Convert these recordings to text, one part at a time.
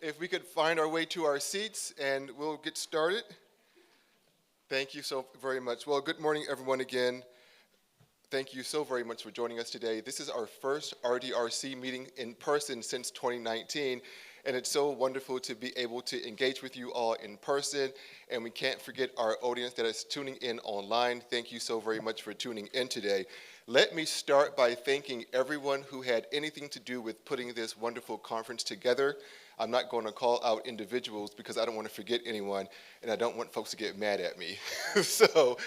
If we could find our way to our seats and we'll get started. Thank you so very much. Well, good morning, everyone, again. Thank you so very much for joining us today. This is our first RDRC meeting in person since 2019, and it's so wonderful to be able to engage with you all in person, and we can't forget our audience that is tuning in online. Thank you so very much for tuning in today. Let me start by thanking everyone who had anything to do with putting this wonderful conference together. I'm not going to call out individuals because I don't want to forget anyone, and I don't want folks to get mad at me. So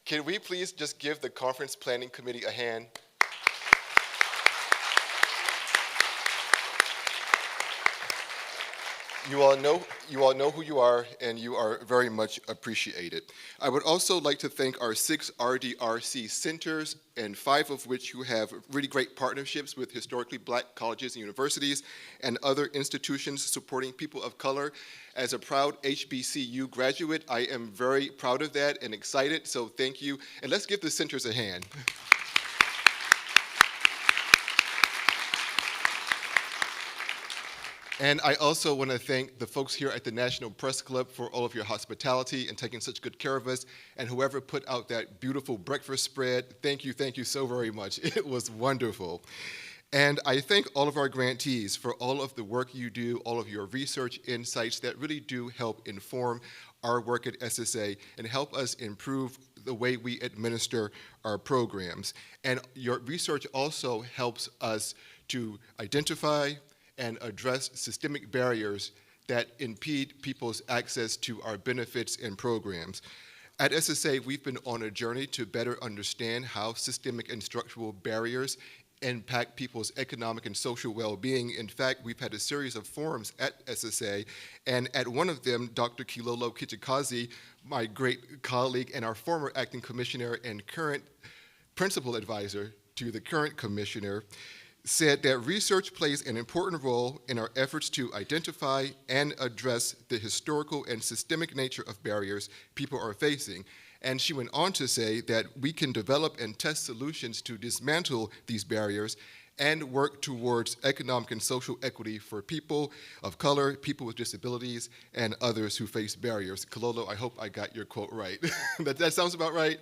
can we please just give the Conference Planning Committee a hand? You all know who you are, and you are very much appreciated. I would also like to thank our 6 RDRC centers, and 5 of which who have really great partnerships with historically black colleges and universities and other institutions supporting people of color. As a proud HBCU graduate, I am very proud of that and excited, so thank you. And let's give the centers a hand. And I also want to thank the folks here at the National Press Club for all of your hospitality and taking such good care of us, and whoever put out that beautiful breakfast spread. Thank you so very much. It was wonderful. And I thank all of our grantees for all of the work you do, all of your research insights that really do help inform our work at SSA and help us improve the way we administer our programs. And your research also helps us to identify and address systemic barriers that impede people's access to our benefits and programs. At SSA, we've been on a journey to better understand how systemic and structural barriers impact people's economic and social well-being. In fact, we've had a series of forums at SSA, and at one of them, Dr. Kilolo Kijikazi, my great colleague and our former acting commissioner and current principal advisor to the current commissioner, said that research plays an important role in our efforts to identify and address the historical and systemic nature of barriers people are facing. And she went on to say that we can develop and test solutions to dismantle these barriers and work towards economic and social equity for people of color, people with disabilities, and others who face barriers. Kilolo, I hope I got your quote right. That sounds about right?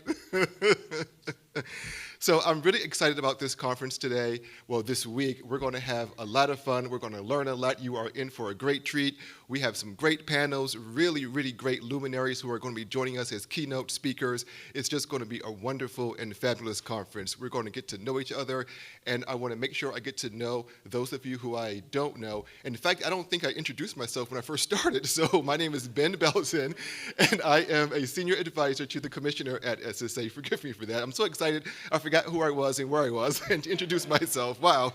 So I'm really excited about this conference today. Well, this week, we're going to have a lot of fun. We're going to learn a lot. You are in for a great treat. We have some great panels, really great luminaries who are going to be joining us as keynote speakers. It's just going to be a wonderful and fabulous conference. We're going to get to know each other, and I want to make sure I get to know those of you who I don't know. In fact, I don't think I introduced myself when I first started. So my name is Ben Belson, and I am a senior advisor to the commissioner at SSA. Forgive me for that. I'm so excited. I forgot who I was and where I was and to introduce myself. Wow.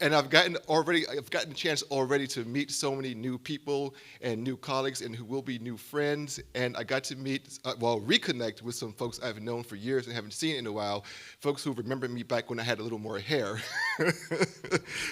And I've gotten a chance already to meet so many new people and new colleagues and who will be new friends. And I got to meet, reconnect with some folks I've known for years and haven't seen in a while, folks who remember me back when I had a little more hair.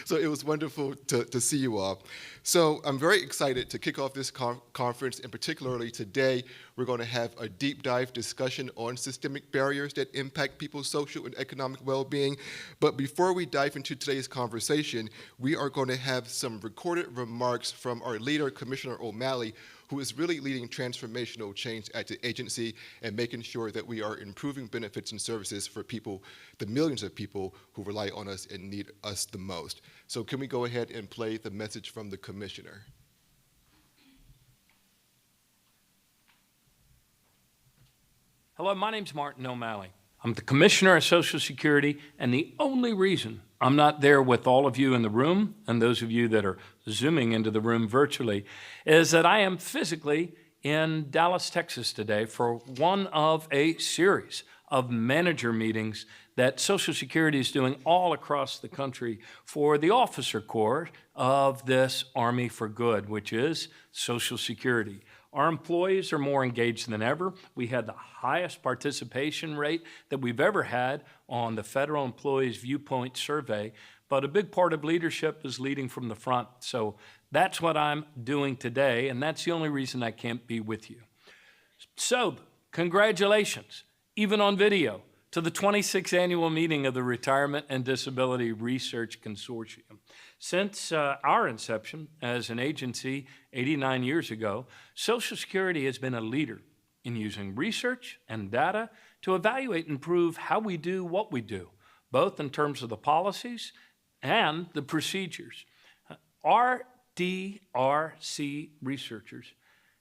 So it was wonderful to see you all. So I'm very excited to kick off this conference, and particularly today, we're going to have a deep dive discussion on systemic barriers that impact people's social and economic well-being. But before we dive into today's conversation, we are going to have some recorded remarks from our leader, Commissioner O'Malley, who is really leading transformational change at the agency and making sure that we are improving benefits and services for people, the millions of people who rely on us and need us the most. So can we go ahead and play the message from the Commissioner? Hello, my name's Martin O'Malley. I'm the Commissioner of Social Security, and the only reason I'm not there with all of you in the room, and those of you that are Zooming into the room virtually, is that I am physically in Dallas, Texas today for one of a series of manager meetings that Social Security is doing all across the country for the officer corps of this Army for Good, which is Social Security. Our employees are more engaged than ever. We had the highest participation rate that we've ever had on the Federal Employees Viewpoint Survey, but a big part of leadership is leading from the front. So that's what I'm doing today, and that's the only reason I can't be with you. So, congratulations, even on video, to the 26th annual meeting of the Retirement and Disability Research Consortium. Since our inception as an agency 89 years ago, Social Security has been a leader in using research and data to evaluate and improve how we do what we do, both in terms of the policies and the procedures. RDRC researchers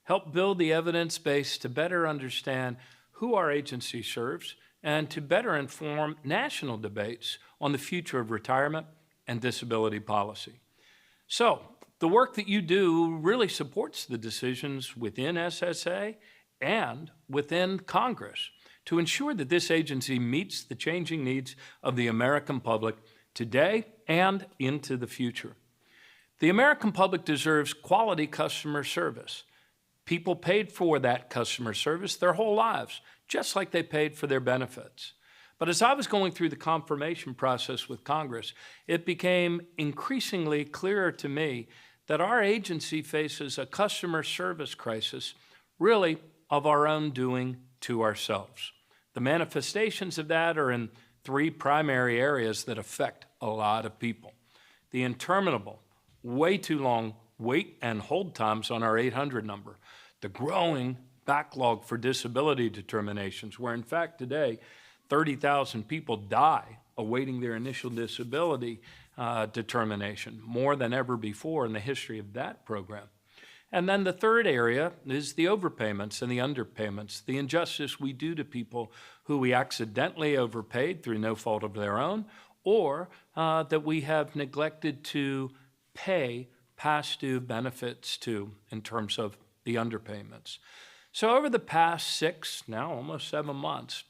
help build the evidence base to better understand who our agency serves and to better inform national debates on the future of retirement and disability policy. So, the work that you do really supports the decisions within SSA and within Congress to ensure that this agency meets the changing needs of the American public today and into the future. The American public deserves quality customer service. People paid for that customer service their whole lives, just like they paid for their benefits. But as I was going through the confirmation process with Congress, it became increasingly clearer to me that our agency faces a customer service crisis, really of our own doing to ourselves. The manifestations of that are in three primary areas that affect a lot of people. The interminable, way too long wait and hold times on our 800 number, the growing backlog for disability determinations, where in fact today 30,000 people die awaiting their initial disability determination, more than ever before in the history of that program. And then the third area is the overpayments and the underpayments, the injustice we do to people who we accidentally overpaid through no fault of their own, or that we have neglected to pay past due benefits to in terms of the underpayments. So over the past 6, now almost 7 months,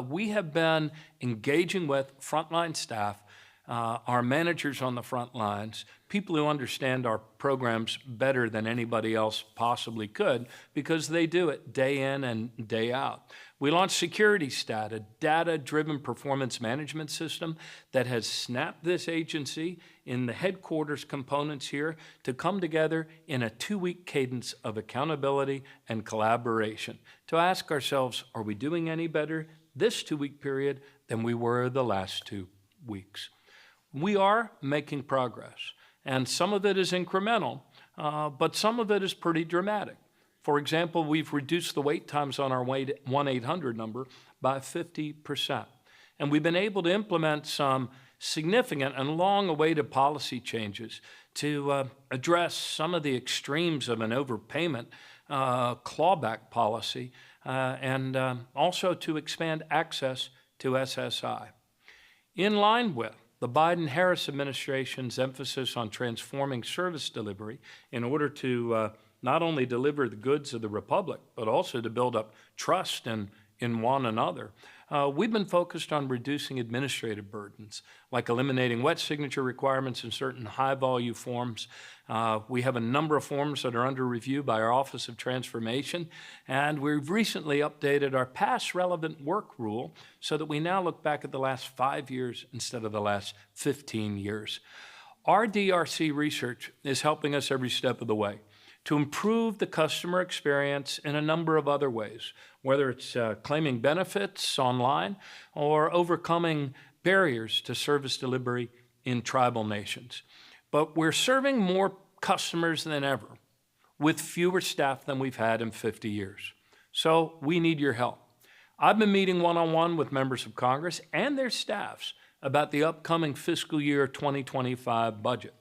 we have been engaging with frontline staff, our managers on the front lines, people who understand our programs better than anybody else possibly could because they do it day in and day out. We launched Security Stat, a data-driven performance management system that has snapped this agency in the headquarters components here to come together in a 2-week cadence of accountability and collaboration to ask ourselves, are we doing any better this 2-week period than we were the last 2 weeks? We are making progress, and some of it is incremental, but some of it is pretty dramatic. For example, we've reduced the wait times on our 1-800 number by 50%. And we've been able to implement some significant and long-awaited policy changes to address some of the extremes of an overpayment clawback policy and also to expand access to SSI. In line with the Biden-Harris administration's emphasis on transforming service delivery in order to not only deliver the goods of the Republic, but also to build up trust in one another, we've been focused on reducing administrative burdens, like eliminating wet signature requirements in certain high-volume forms. We have a number of forms that are under review by our Office of Transformation, and we've recently updated our past relevant work rule so that we now look back at the last 5 years instead of the last 15 years. RDRC research is helping us every step of the way to improve the customer experience in a number of other ways, whether it's claiming benefits online or overcoming barriers to service delivery in tribal nations. But we're serving more customers than ever with fewer staff than we've had in 50 years. So we need your help. I've been meeting one-on-one with members of Congress and their staffs about the upcoming fiscal year 2025 budget.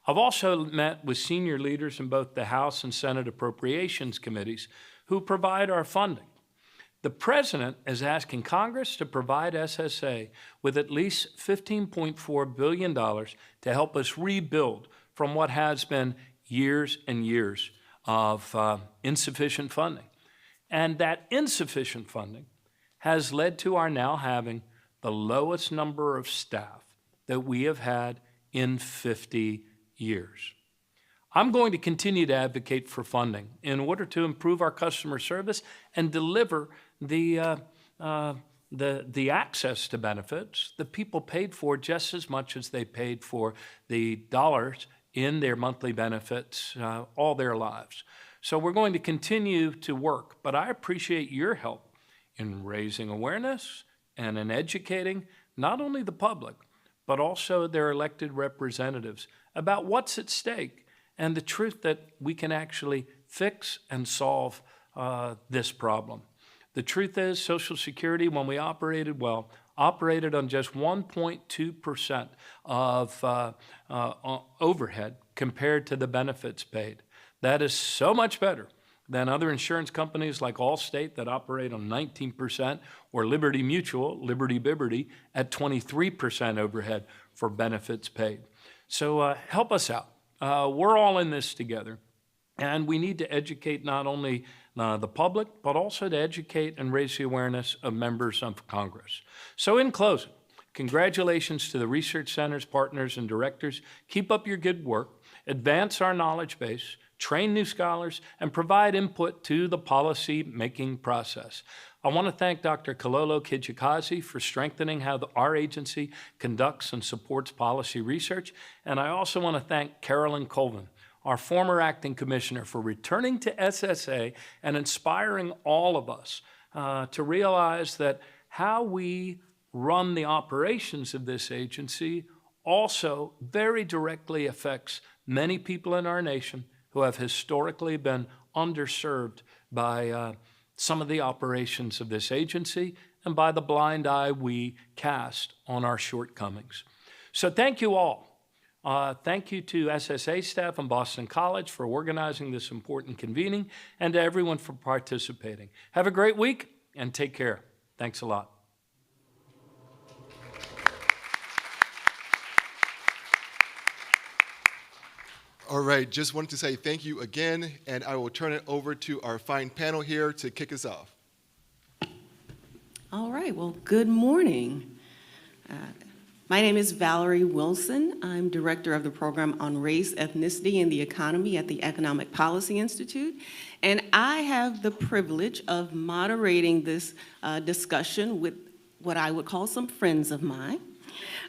I've also met with senior leaders in both the House and Senate Appropriations Committees who provide our funding. The President is asking Congress to provide SSA with at least $15.4 billion to help us rebuild from what has been years and years of insufficient funding. And that insufficient funding has led to our now having the lowest number of staff that we have had in 50 years. I'm going to continue to advocate for funding in order to improve our customer service and deliver the access to benefits that people paid for just as much as they paid for the dollars in their monthly benefits all their lives. So we're going to continue to work, but I appreciate your help in raising awareness and in educating not only the public, but also their elected representatives about what's at stake and the truth that we can actually fix and solve this problem. The truth is, Social Security, when we operated well, operated on just 1.2% of overhead compared to the benefits paid. That is so much better than other insurance companies like Allstate that operate on 19%, or Liberty Mutual, Liberty Bibberty, at 23% overhead for benefits paid. So help us out. We're all in this together. And we need to educate not only the public, but also to educate and raise the awareness of members of Congress. So in closing, congratulations to the research centers, partners, and directors. Keep up your good work, advance our knowledge base, train new scholars, and provide input to the policy-making process. I want to thank Dr. Kalolo Kijikazi for strengthening how our agency conducts and supports policy research. And I also want to thank Carolyn Colvin, our former acting commissioner, for returning to SSA and inspiring all of us to realize that how we run the operations of this agency also very directly affects many people in our nation who have historically been underserved by some of the operations of this agency and by the blind eye we cast on our shortcomings. So thank you all. Thank you to SSA staff and Boston College for organizing this important convening, and to everyone for participating. Have a great week and take care. Thanks a lot. All right, just wanted to say thank you again, and I will turn it over to our fine panel here to kick us off. All right, well, good morning. My name is Valerie Wilson. I'm director of the program on race, ethnicity, and the economy at the Economic Policy Institute, and I have the privilege of moderating this discussion with what I would call some friends of mine.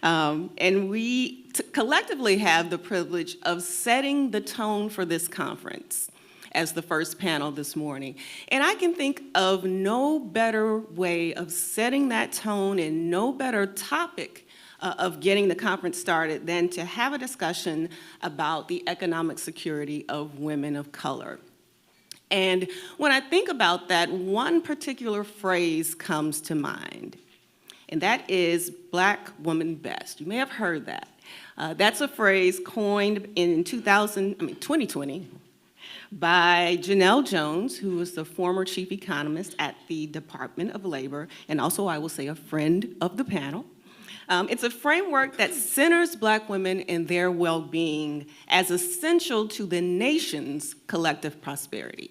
And we collectively have the privilege of setting the tone for this conference as the first panel this morning. And I can think of no better way of setting that tone and no better topic of getting the conference started than to have a discussion about the economic security of women of color. And when I think about that, one particular phrase comes to mind, and that is Black Woman Best. You may have heard that. That's a phrase coined in 2020 by Janelle Jones, who was the former chief economist at the Department of Labor, and also, I will say, a friend of the panel. It's a framework that centers Black women and their well-being as essential to the nation's collective prosperity.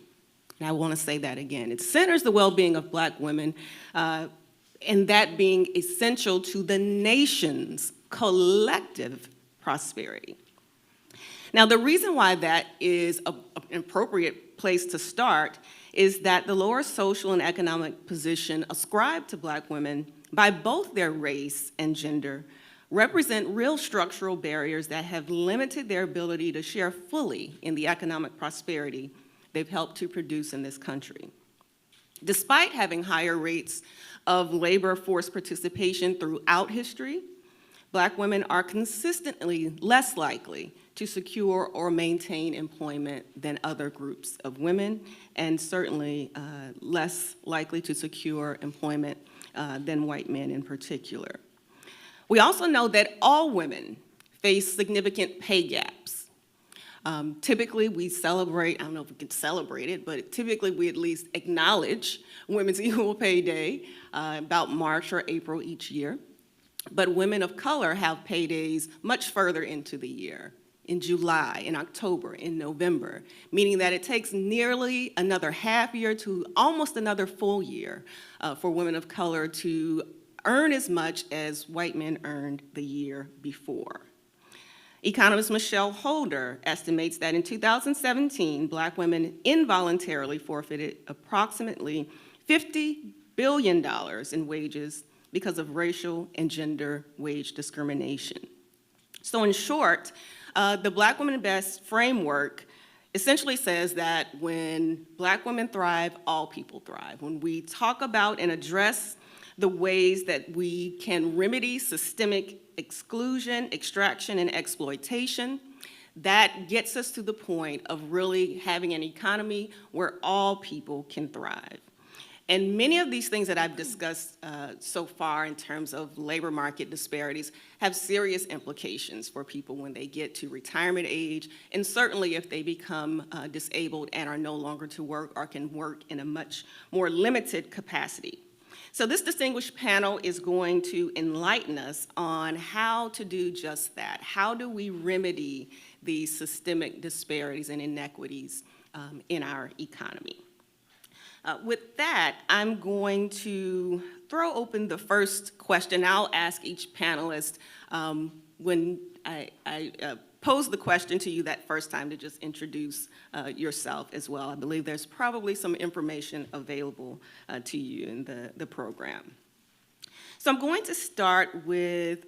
And I want to say that again. It centers the well-being of Black women and that being essential to the nation's collective prosperity. Now, the reason why that is an appropriate place to start is that the lower social and economic position ascribed to Black women by both their race and gender represent real structural barriers that have limited their ability to share fully in the economic prosperity they've helped to produce in this country. Despite having higher rates of labor force participation throughout history, Black women are consistently less likely to secure or maintain employment than other groups of women, and certainly less likely to secure employment than white men in particular. We also know that all women face significant pay gaps. Typically, we celebrate, I don't know if we can celebrate it, but typically we at least acknowledge Women's Equal Pay Day about March or April each year. But women of color have pay days much further into the year, in July, in October, in November, meaning that it takes nearly another half year to almost another full year for women of color to earn as much as white men earned the year before. Economist Michelle Holder estimates that in 2017, Black women involuntarily forfeited approximately $50 billion in wages because of racial and gender wage discrimination. So in short, the Black Women Best framework essentially says that when Black women thrive, all people thrive. When we talk about and address the ways that we can remedy systemic exclusion, extraction, and exploitation. That gets us to the point of really having an economy where all people can thrive. And many of these things that I've discussed so far in terms of labor market disparities have serious implications for people when they get to retirement age, and certainly if they become disabled and are no longer to work or can work in a much more limited capacity. So this distinguished panel is going to enlighten us on how to do just that. How do we remedy these systemic disparities and inequities in our economy? With that, I'm going to throw open the first question. I'll ask each panelist when I pose the question to you that first time to just introduce yourself as well. I believe there's probably some information available to you in the program. So I'm going to start with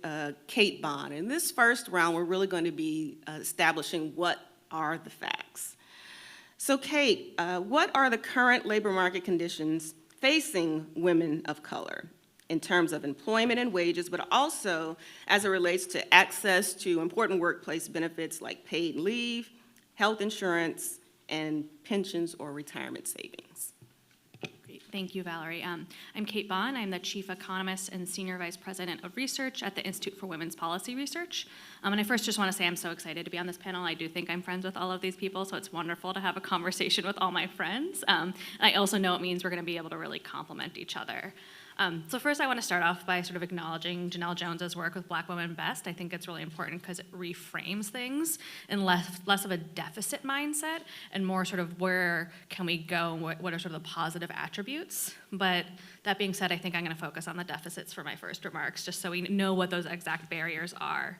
Kate Bond. In this first round, we're really going to be establishing what are the facts. So Kate, what are the current labor market conditions facing women of color in terms of employment and wages, but also as it relates to access to important workplace benefits like paid leave, health insurance, and pensions or retirement savings? Great. Thank you, Valerie. I'm Kate Bond. I'm the Chief Economist and Senior Vice President of Research at the Institute for Women's Policy Research. And I first just want to say I'm so excited to be on this panel. I do think I'm friends with all of these people, so it's wonderful to have a conversation with all my friends. And I also know it means we're going to be able to really complement each other. So first I want to start off by sort of acknowledging Janelle Jones's work with Black Women Best. I think it's really important because it reframes things in less of a deficit mindset and more sort of where can we go and what are sort of the positive attributes. But that being said, I think I'm going to focus on the deficits for my first remarks, just so we know what those exact barriers are.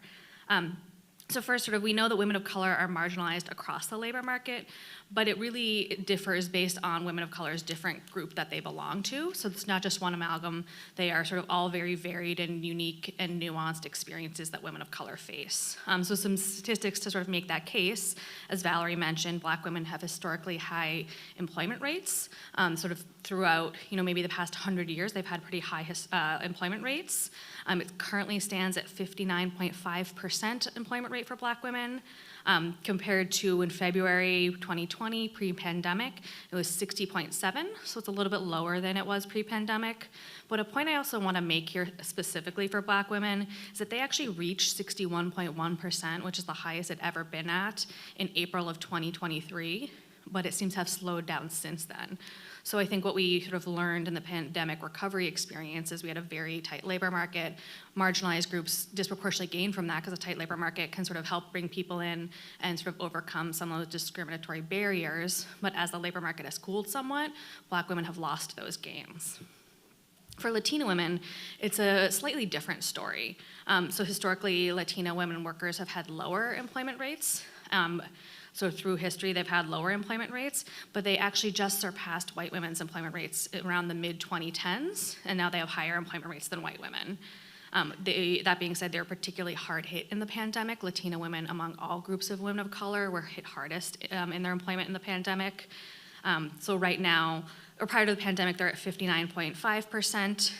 So first, sort of, we know that women of color are marginalized across the labor market, but it really differs based on women of color's different group that they belong to. So it's not just one amalgam. They are sort of all very varied and unique and nuanced experiences that women of color face. So some statistics to sort of make that case. As Valerie mentioned, Black women have historically high employment rates. Sort of throughout, maybe the past 100 years, they've had pretty high employment rates. It currently stands at 59.5% employment rate for Black women, compared to in February 2020, pre-pandemic, it was 60.7, so it's a little bit lower than it was pre-pandemic. But a point I also want to make here specifically for Black women is that they actually reached 61.1%, which is the highest it ever been at in April of 2023, but it seems to have slowed down since then. So I think what we sort of learned in the pandemic recovery experience is we had a very tight labor market. Marginalized groups disproportionately gain from that because a tight labor market can sort of help bring people in and sort of overcome some of those discriminatory barriers. But as the labor market has cooled somewhat, Black women have lost those gains. For Latina women, it's a slightly different story. So historically, Latina women workers have had lower employment rates. So through history, they've had lower employment rates, but they actually just surpassed white women's employment rates around the mid-2010s, and now they have higher employment rates than white women. That being said, they were particularly hard hit in the pandemic. Latina women, among all groups of women of color, were hit hardest in their employment in the pandemic. So right now, or prior to the pandemic, they're at 59.5%.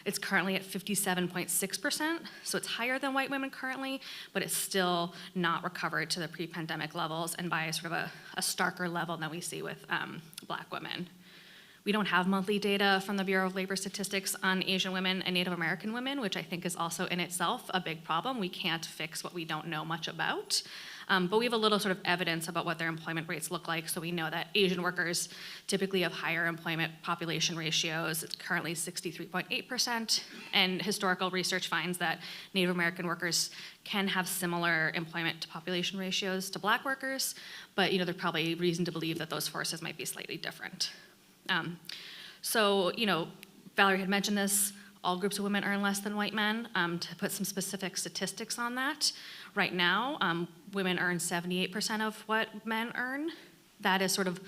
It's currently at 57.6%, so it's higher than white women currently, but it's still not recovered to the pre-pandemic levels and by a sort of a starker level than we see with Black women. We don't have monthly data from the Bureau of Labor Statistics on Asian women and Native American women, which I think is also in itself a big problem. We can't fix what we don't know much about. But we have a little sort of evidence about what their employment rates look like. So we know that Asian workers typically have higher employment population ratios. It's currently 63.8%. And historical research finds that Native American workers can have similar employment to population ratios to Black workers. But there's probably reason to believe that those forces might be slightly different. So Valerie had mentioned this. All groups of women earn less than white men. To put some specific statistics on that, right now, women earn 78% of what men earn. That is sort of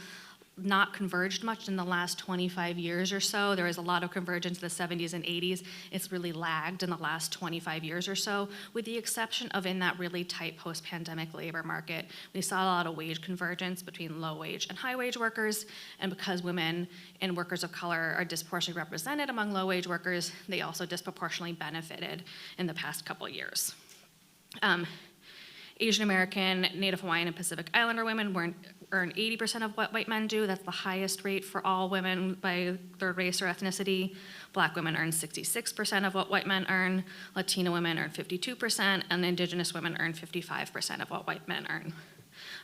not converged much in the last 25 years or so. There was a lot of convergence in the 70s and 80s. It's really lagged in the last 25 years or so, with the exception of in that really tight post-pandemic labor market. We saw a lot of wage convergence between low-wage and high-wage workers, and because women and workers of color are disproportionately represented among low-wage workers, they also disproportionately benefited in the past couple of years. Asian American, Native Hawaiian, and Pacific Islander women earn 80% of what white men do. That's the highest rate for all women by their race or ethnicity. Black women earn 66% of what white men earn. Latina women earn 52%, and Indigenous women earn 55% of what white men earn.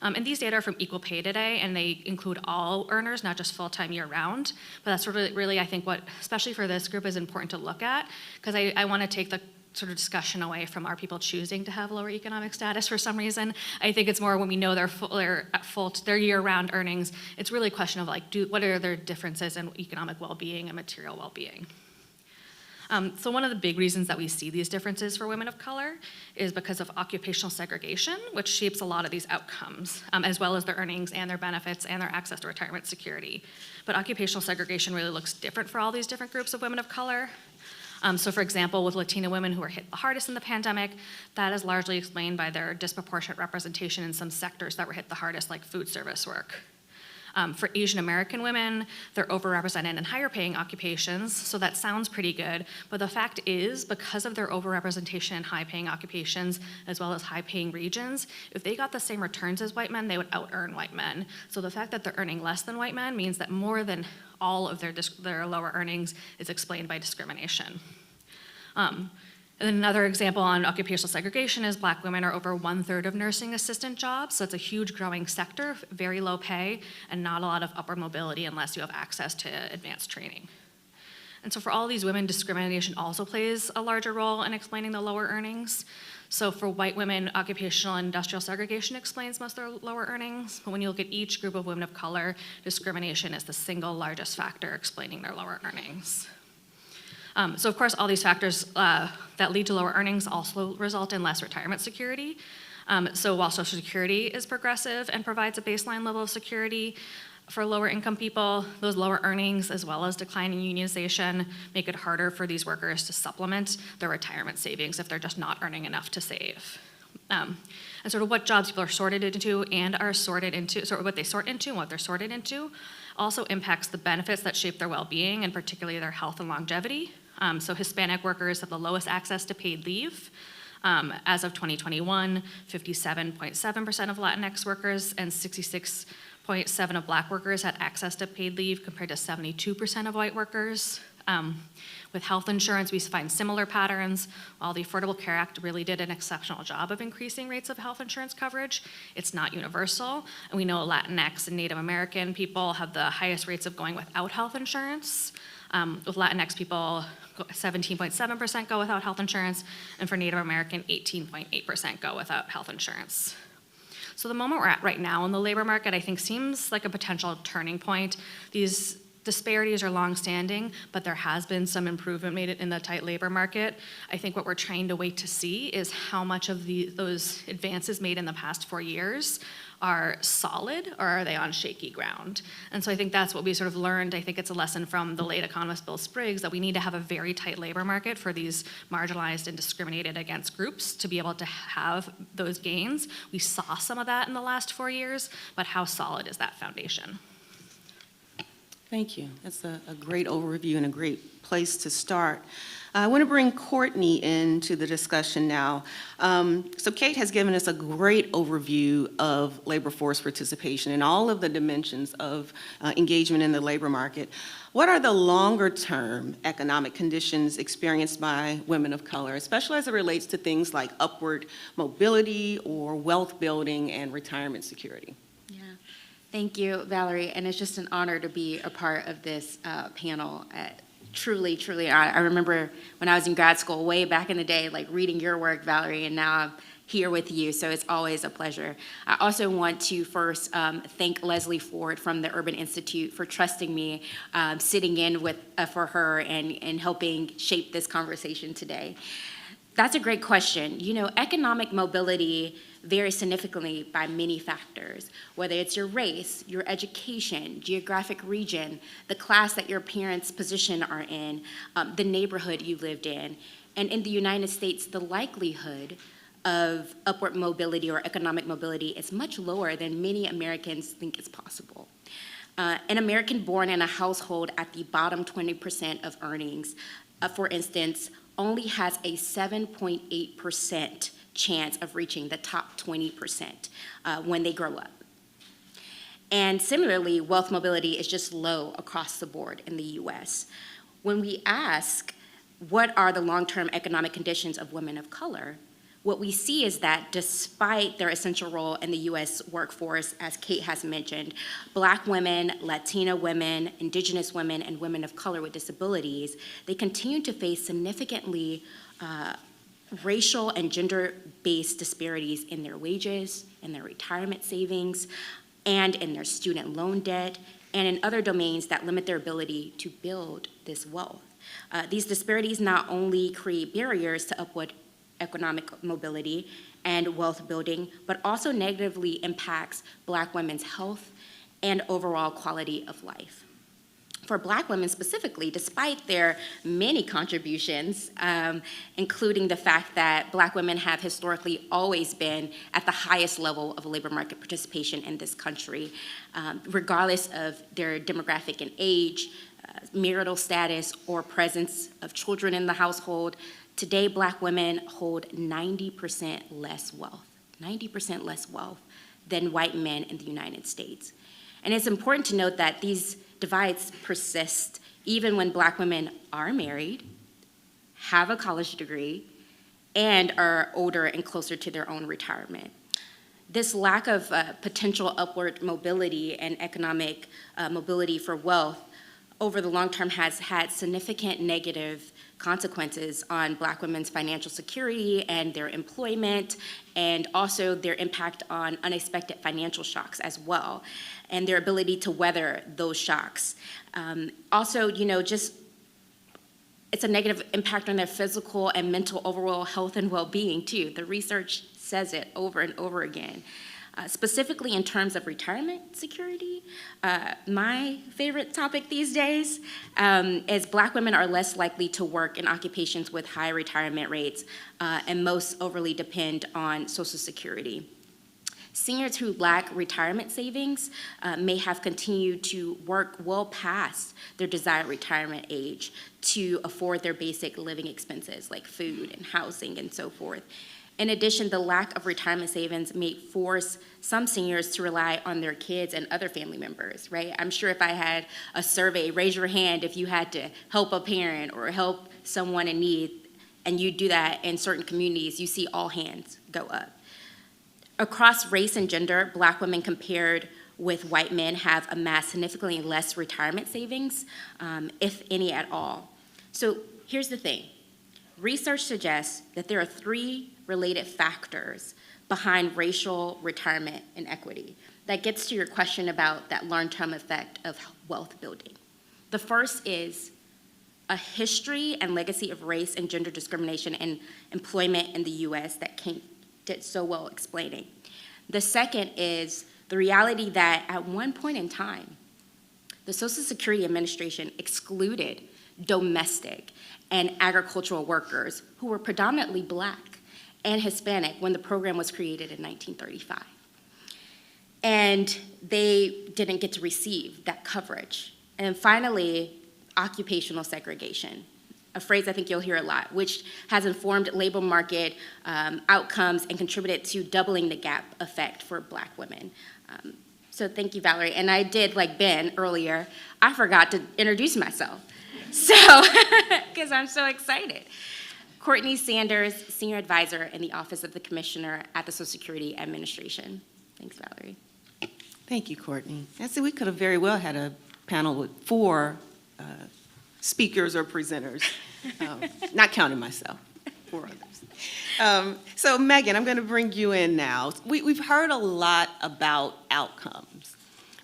And these data are from Equal Pay Today, and they include all earners, not just full-time year-round. But that's really, I think, what, especially for this group, is important to look at, because I want to take the sort of discussion away from our people choosing to have lower economic status for some reason. I think it's more when we know their year-round earnings, it's really a question of like, what are their differences in economic well-being and material well-being? So one of the big reasons that we see these differences for women of color is because of occupational segregation, which shapes a lot of these outcomes, as well as their earnings and their benefits and their access to retirement security. But occupational segregation really looks different for all these different groups of women of color. So for example, with Latina women who were hit the hardest in the pandemic, that is largely explained by their disproportionate representation in some sectors that were hit the hardest, like food service work. For Asian American women, they're overrepresented in higher paying occupations, so that sounds pretty good, but the fact is, because of their overrepresentation in high paying occupations, as well as high paying regions, if they got the same returns as white men, they would out-earn white men. So the fact that they're earning less than white men means that more than all of their lower earnings is explained by discrimination. And another example on occupational segregation is Black women are over 1/3 of nursing assistant jobs, so it's a huge growing sector, very low pay, and not a lot of upward mobility unless you have access to advanced training. And so for all these women, discrimination also plays a larger role in explaining the lower earnings. So for white women, occupational and industrial segregation explains most of their lower earnings, but when you look at each group of women of color, discrimination is the single largest factor explaining their lower earnings. So of course, all these factors that lead to lower earnings also result in less retirement security. So while Social Security is progressive and provides a baseline level of security for lower income people, those lower earnings as well as declining unionization make it harder for these workers to supplement their retirement savings if they're just not earning enough to save. And sort of what jobs people are sorted into and are sorted into, sort of what they sort into and what they're sorted into also impacts the benefits that shape their well-being and particularly their health and longevity. So Hispanic workers have the lowest access to paid leave. As of 2021, 57.7% of Latinx workers and 66.7% of Black workers had access to paid leave compared to 72% of white workers. With health insurance, we find similar patterns. While the Affordable Care Act really did an exceptional job of increasing rates of health insurance coverage, it's not universal. And we know Latinx and Native American people have the highest rates of going without health insurance. With Latinx people, 17.7% go without health insurance, and for Native American, 18.8% go without health insurance. So the moment we're at right now in the labor market, I think, seems like a potential turning point. These disparities are longstanding, but there has been some improvement made in the tight labor market. I think what we're trying to wait to see is how much of those advances made in the past 4 years are solid or are they on shaky ground? And so I think that's what we sort of learned. I think it's a lesson from the late economist Bill Spriggs that we need to have a very tight labor market for these marginalized and discriminated against groups to be able to have those gains. We saw some of that in the last 4 years, but how solid is that foundation? Thank you. That's a great overview and a great place to start. I want to bring Courtney into the discussion now. So Kate has given us a great overview of labor force participation and all of the dimensions of engagement in the labor market. What are the longer-term economic conditions experienced by women of color, especially as it relates to things like upward mobility or wealth building and retirement security? Thank you, Valerie, and it's just an honor to be a part of this panel. Truly, truly, I remember when I was in grad school way back in the day, like reading your work, Valerie, and now I'm here with you, so it's always a pleasure. I also want to first thank Leslie Ford from the Urban Institute for trusting me, sitting in for her and helping shape this conversation today. That's a great question. Economic mobility varies significantly by many factors, whether it's your race, your education, geographic region, the class that your parents' position are in, the neighborhood you lived in. And in the United States, the likelihood of upward mobility or economic mobility is much lower than many Americans think is possible. An American born in a household at the bottom 20% of earnings, for instance, only has a 7.8% chance of reaching the top 20% when they grow up. And similarly, wealth mobility is just low across the board in the US. When we ask, what are the long-term economic conditions of women of color? What we see is that despite their essential role in the US workforce, as Kate has mentioned, Black women, Latina women, Indigenous women, and women of color with disabilities, they continue to face significantly racial and gender-based disparities in their wages, in their retirement savings, and in their student loan debt, and in other domains that limit their ability to build this wealth. These disparities not only create barriers to upward economic mobility and wealth building, but also negatively impacts Black women's health and overall quality of life. For Black women specifically, despite their many contributions, including the fact that Black women have historically always been at the highest level of labor market participation in this country, regardless of their demographic and age, marital status, or presence of children in the household, today, Black women hold 90% less wealth than white men in the United States. And it's important to note that these divides persist even when Black women are married, have a college degree, and are older and closer to their own retirement. This lack of potential upward mobility and economic mobility for wealth over the long term has had significant negative consequences on Black women's financial security and their employment, and also their impact on unexpected financial shocks as well, and their ability to weather those shocks. Also, it's a negative impact on their physical and mental overall health and well-being too. The research says it over and over again. Specifically in terms of retirement security, my favorite topic these days is Black women are less likely to work in occupations with high retirement rates, and most overly depend on Social Security. Seniors who lack retirement savings may have continued to work well past their desired retirement age to afford their basic living expenses like food and housing and so forth. In addition, the lack of retirement savings may force some seniors to rely on their kids and other family members, right? I'm sure if I had a survey, raise your hand if you had to help a parent or help someone in need, and you do that in certain communities, you see all hands go up. Across race and gender, Black women compared with white men have amassed significantly less retirement savings, if any at all. So here's the thing. Research suggests that there are 3 related factors behind racial retirement inequity. That gets to your question about that long-term effect of wealth building. The first is a history and legacy of race and gender discrimination in employment in the US that Kate did so well explaining. The second is the reality that at one point in time, the Social Security Administration excluded domestic and agricultural workers who were predominantly Black and Hispanic when the program was created in 1935. And they didn't get to receive that coverage. And finally, occupational segregation, a phrase I think you'll hear a lot, which has informed labor market outcomes and contributed to doubling the gap effect for Black women. So thank you, Valerie. And I did, like Ben earlier, I forgot to introduce myself. So, because I'm so excited. Courtney Sanders, Senior Advisor in the Office of the Commissioner at the Social Security Administration. Thanks, Valerie. Thank you, Courtney. I see we could have very well had a panel with 4 speakers or presenters, not counting myself, 4 others. So Megan, I'm going to bring you in now. We've heard a lot about outcomes,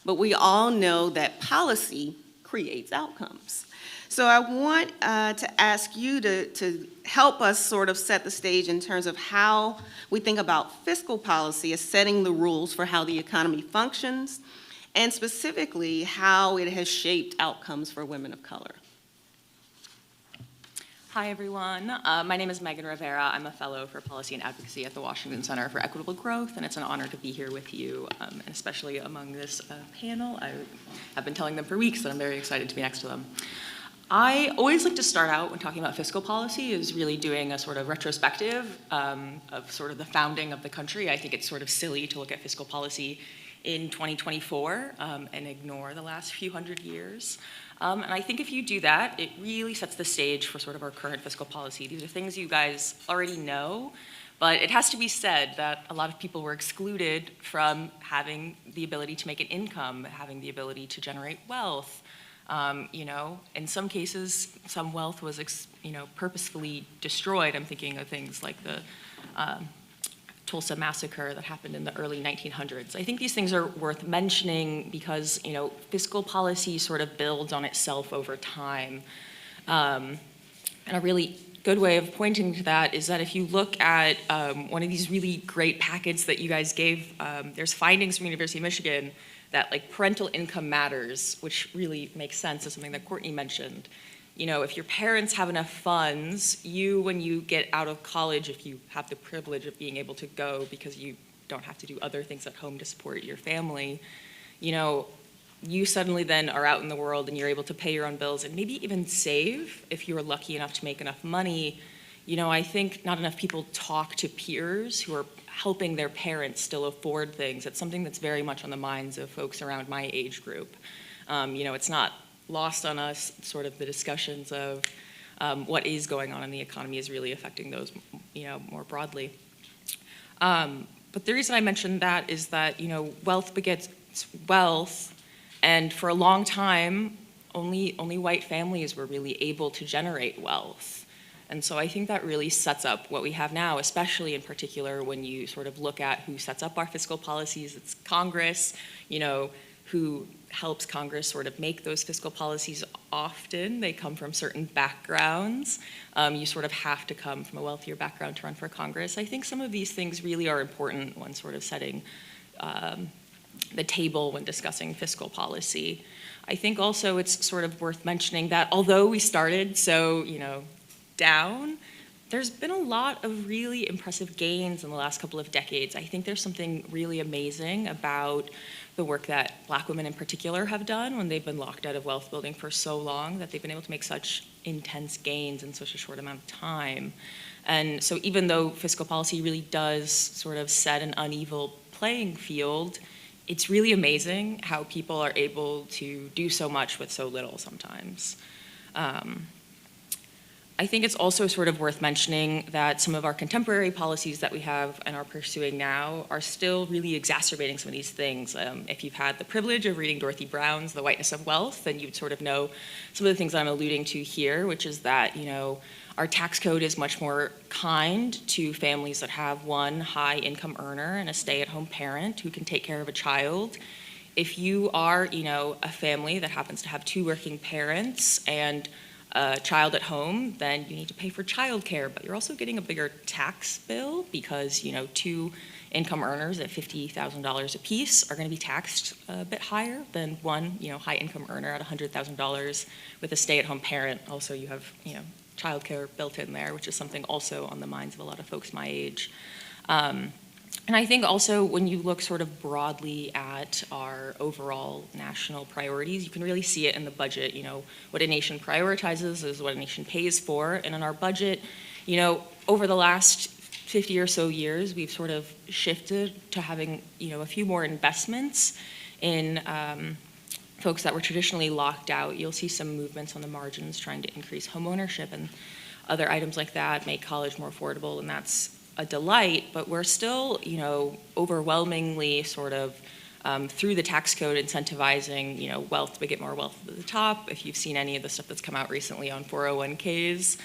but we all know that policy creates outcomes. So I want to ask you to help us sort of set the stage in terms of how we think about fiscal policy as setting the rules for how the economy functions, and specifically how it has shaped outcomes for women of color. Hi, everyone. My name is Megan Rivera. I'm a fellow for policy and advocacy at the Washington Center for Equitable Growth, and it's an honor to be here with you, and especially among this panel. I have been telling them for weeks that I'm very excited to be next to them. I always like to start out when talking about fiscal policy is really doing a sort of retrospective of sort of the founding of the country. I think it's sort of silly to look at fiscal policy in 2024 and ignore the last few hundred years. And I think if you do that, it really sets the stage for sort of our current fiscal policy. These are things you guys already know, but it has to be said that a lot of people were excluded from having the ability to make an income, having the ability to generate wealth. You know, in some cases, some wealth was, purposefully destroyed. I'm thinking of things like the Tulsa massacre that happened in the early 1900s. I think these things are worth mentioning because, fiscal policy sort of builds on itself over time. And a really good way of pointing to that is that if you look at one of these really great packets that you guys gave, there's findings from University of Michigan that like parental income matters, which really makes sense as something that Courtney mentioned. If your parents have enough funds, when you get out of college, if you have the privilege of being able to go because you don't have to do other things at home to support your family, you suddenly then are out in the world and you're able to pay your own bills and maybe even save if you were lucky enough to make enough money. I think not enough people talk to peers who are helping their parents still afford things. It's something that's very much on the minds of folks around my age group. It's not lost on us, sort of the discussions of what is going on in the economy is really affecting those, more broadly. But the reason I mentioned that is that, wealth begets wealth, and for a long time, only white families were really able to generate wealth. And so I think that really sets up what we have now, especially in particular when you sort of look at who sets up our fiscal policies. It's Congress, who helps Congress sort of make those fiscal policies. Often they come from certain backgrounds. You sort of have to come from a wealthier background to run for Congress. I think some of these things really are important when sort of setting the table when discussing fiscal policy. I think also it's sort of worth mentioning that although we started so, down, there's been a lot of really impressive gains in the last couple of decades. I think there's something really amazing about the work that Black women in particular have done when they've been locked out of wealth building for so long, that they've been able to make such intense gains in such a short amount of time. And so even though fiscal policy really does sort of set an uneven playing field, it's really amazing how people are able to do so much with so little sometimes. I think it's also sort of worth mentioning that some of our contemporary policies that we have and are pursuing now are still really exacerbating some of these things. If you've had the privilege of reading Dorothy Brown's The Whiteness of Wealth, then you'd sort of know some of the things I'm alluding to here, which is that, our tax code is much more kind to families that have one high income earner and a stay-at-home parent who can take care of a child. If you are, a family that happens to have two working parents and a child at home, then you need to pay for childcare, but you're also getting a bigger tax bill because, two income earners at $50,000 apiece are going to be taxed a bit higher than one, high income earner at $100,000 with a stay-at-home parent. Also, you have, childcare built in there, which is something also on the minds of a lot of folks my age. And I think also when you look sort of broadly at our overall national priorities, you can really see it in the budget. What a nation prioritizes is what a nation pays for. And in our budget, over the last 50 or so years, we've sort of shifted to having, a few more investments in folks that were traditionally locked out. You'll see some movements on the margins trying to increase home ownership and other items like that, make college more affordable, and that's a delight, but we're still, overwhelmingly sort of through the tax code incentivizing, wealth to get more wealth at the top. If you've seen any of the stuff that's come out recently on 401ks,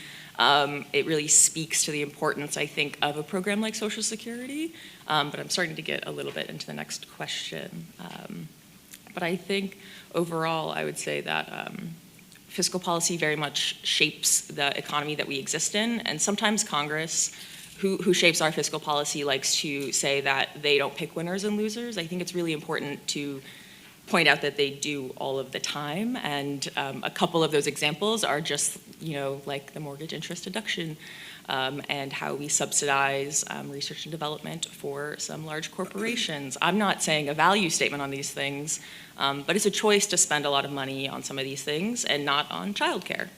it really speaks to the importance, I think, of a program like Social Security. But I'm starting to get a little bit into the next question. But I think overall, I would say that fiscal policy very much shapes the economy that we exist in, and sometimes Congress, who shapes our fiscal policy, likes to say that they don't pick winners and losers. I think it's really important to point out that they do all of the time, and a couple of those examples are just, like the mortgage interest deduction and how we subsidize research and development for some large corporations. I'm not saying a value statement on these things, but it's a choice to spend a lot of money on some of these things and not on childcare.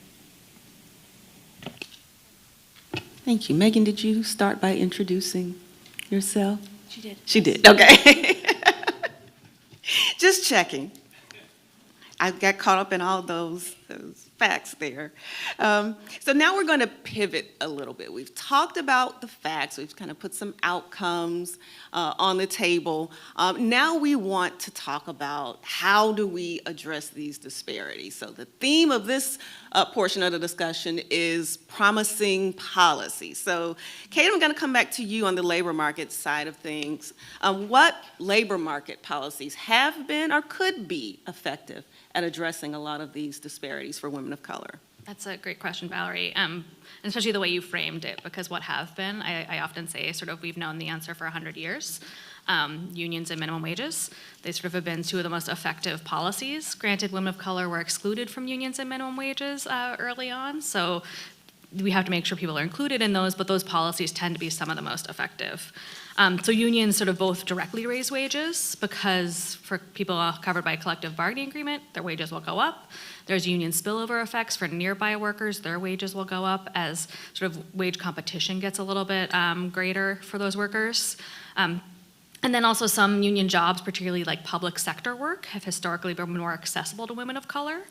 Thank you. Megan, did you start by introducing yourself? She did. She did, okay. Just checking. I got caught up in all those facts there. So now we're going to pivot a little bit. We've talked about the facts. We've kind of put some outcomes on the table. Now we want to talk about how do we address these disparities. So the theme of this portion of the discussion is promising policy. So Kate, I'm going to come back to you on the labor market side of things. What labor market policies have been or could be effective at addressing a lot of these disparities for women of color? That's a great question, Valerie, and especially the way you framed it, because what have been, I often say sort of we've known the answer for 100 years. Unions and minimum wages, they sort of have been two of the most effective policies. Granted, women of color were excluded from unions and minimum wages early on, so we have to make sure people are included in those, but those policies tend to be some of the most effective. So unions sort of both directly raise wages because for people covered by a collective bargaining agreement, their wages will go up. There's union spillover effects for nearby workers, their wages will go up as sort of wage competition gets a little bit greater for those workers. And then also some union jobs, particularly like public sector work, have historically been more accessible to women of color.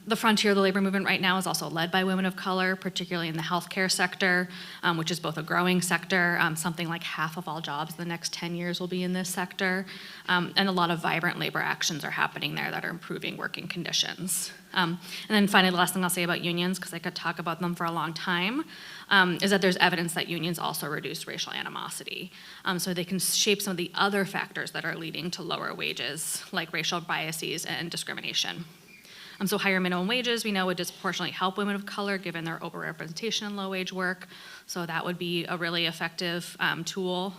The frontier of the labor movement right now is also led by women of color, particularly in the healthcare sector, which is both a growing sector. Something like half of all jobs in the next 10 years will be in this sector. And a lot of vibrant labor actions are happening there that are improving working conditions. And then finally, the last thing I'll say about unions, because I could talk about them for a long time, is that there's evidence that unions also reduce racial animosity. So they can shape some of the other factors that are leading to lower wages, like racial biases and discrimination. So higher minimum wages, we know, would disproportionately help women of color given their overrepresentation in low-wage work. So that would be a really effective tool.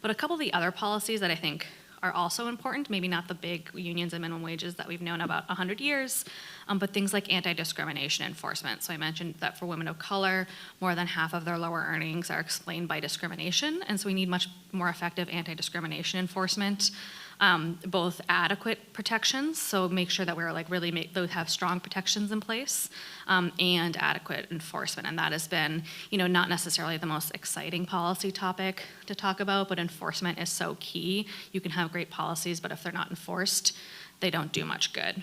But a couple of the other policies that I think are also important, maybe not the big unions and minimum wages that we've known about 100 years, but things like anti-discrimination enforcement. So I mentioned that for women of color, more than half of their lower earnings are explained by discrimination, and so we need much more effective anti-discrimination enforcement. Both adequate protections, so make sure that we're really have strong protections in place, and adequate enforcement. And that has been, not necessarily the most exciting policy topic to talk about, but enforcement is so key. You can have great policies, but if they're not enforced, they don't do much good.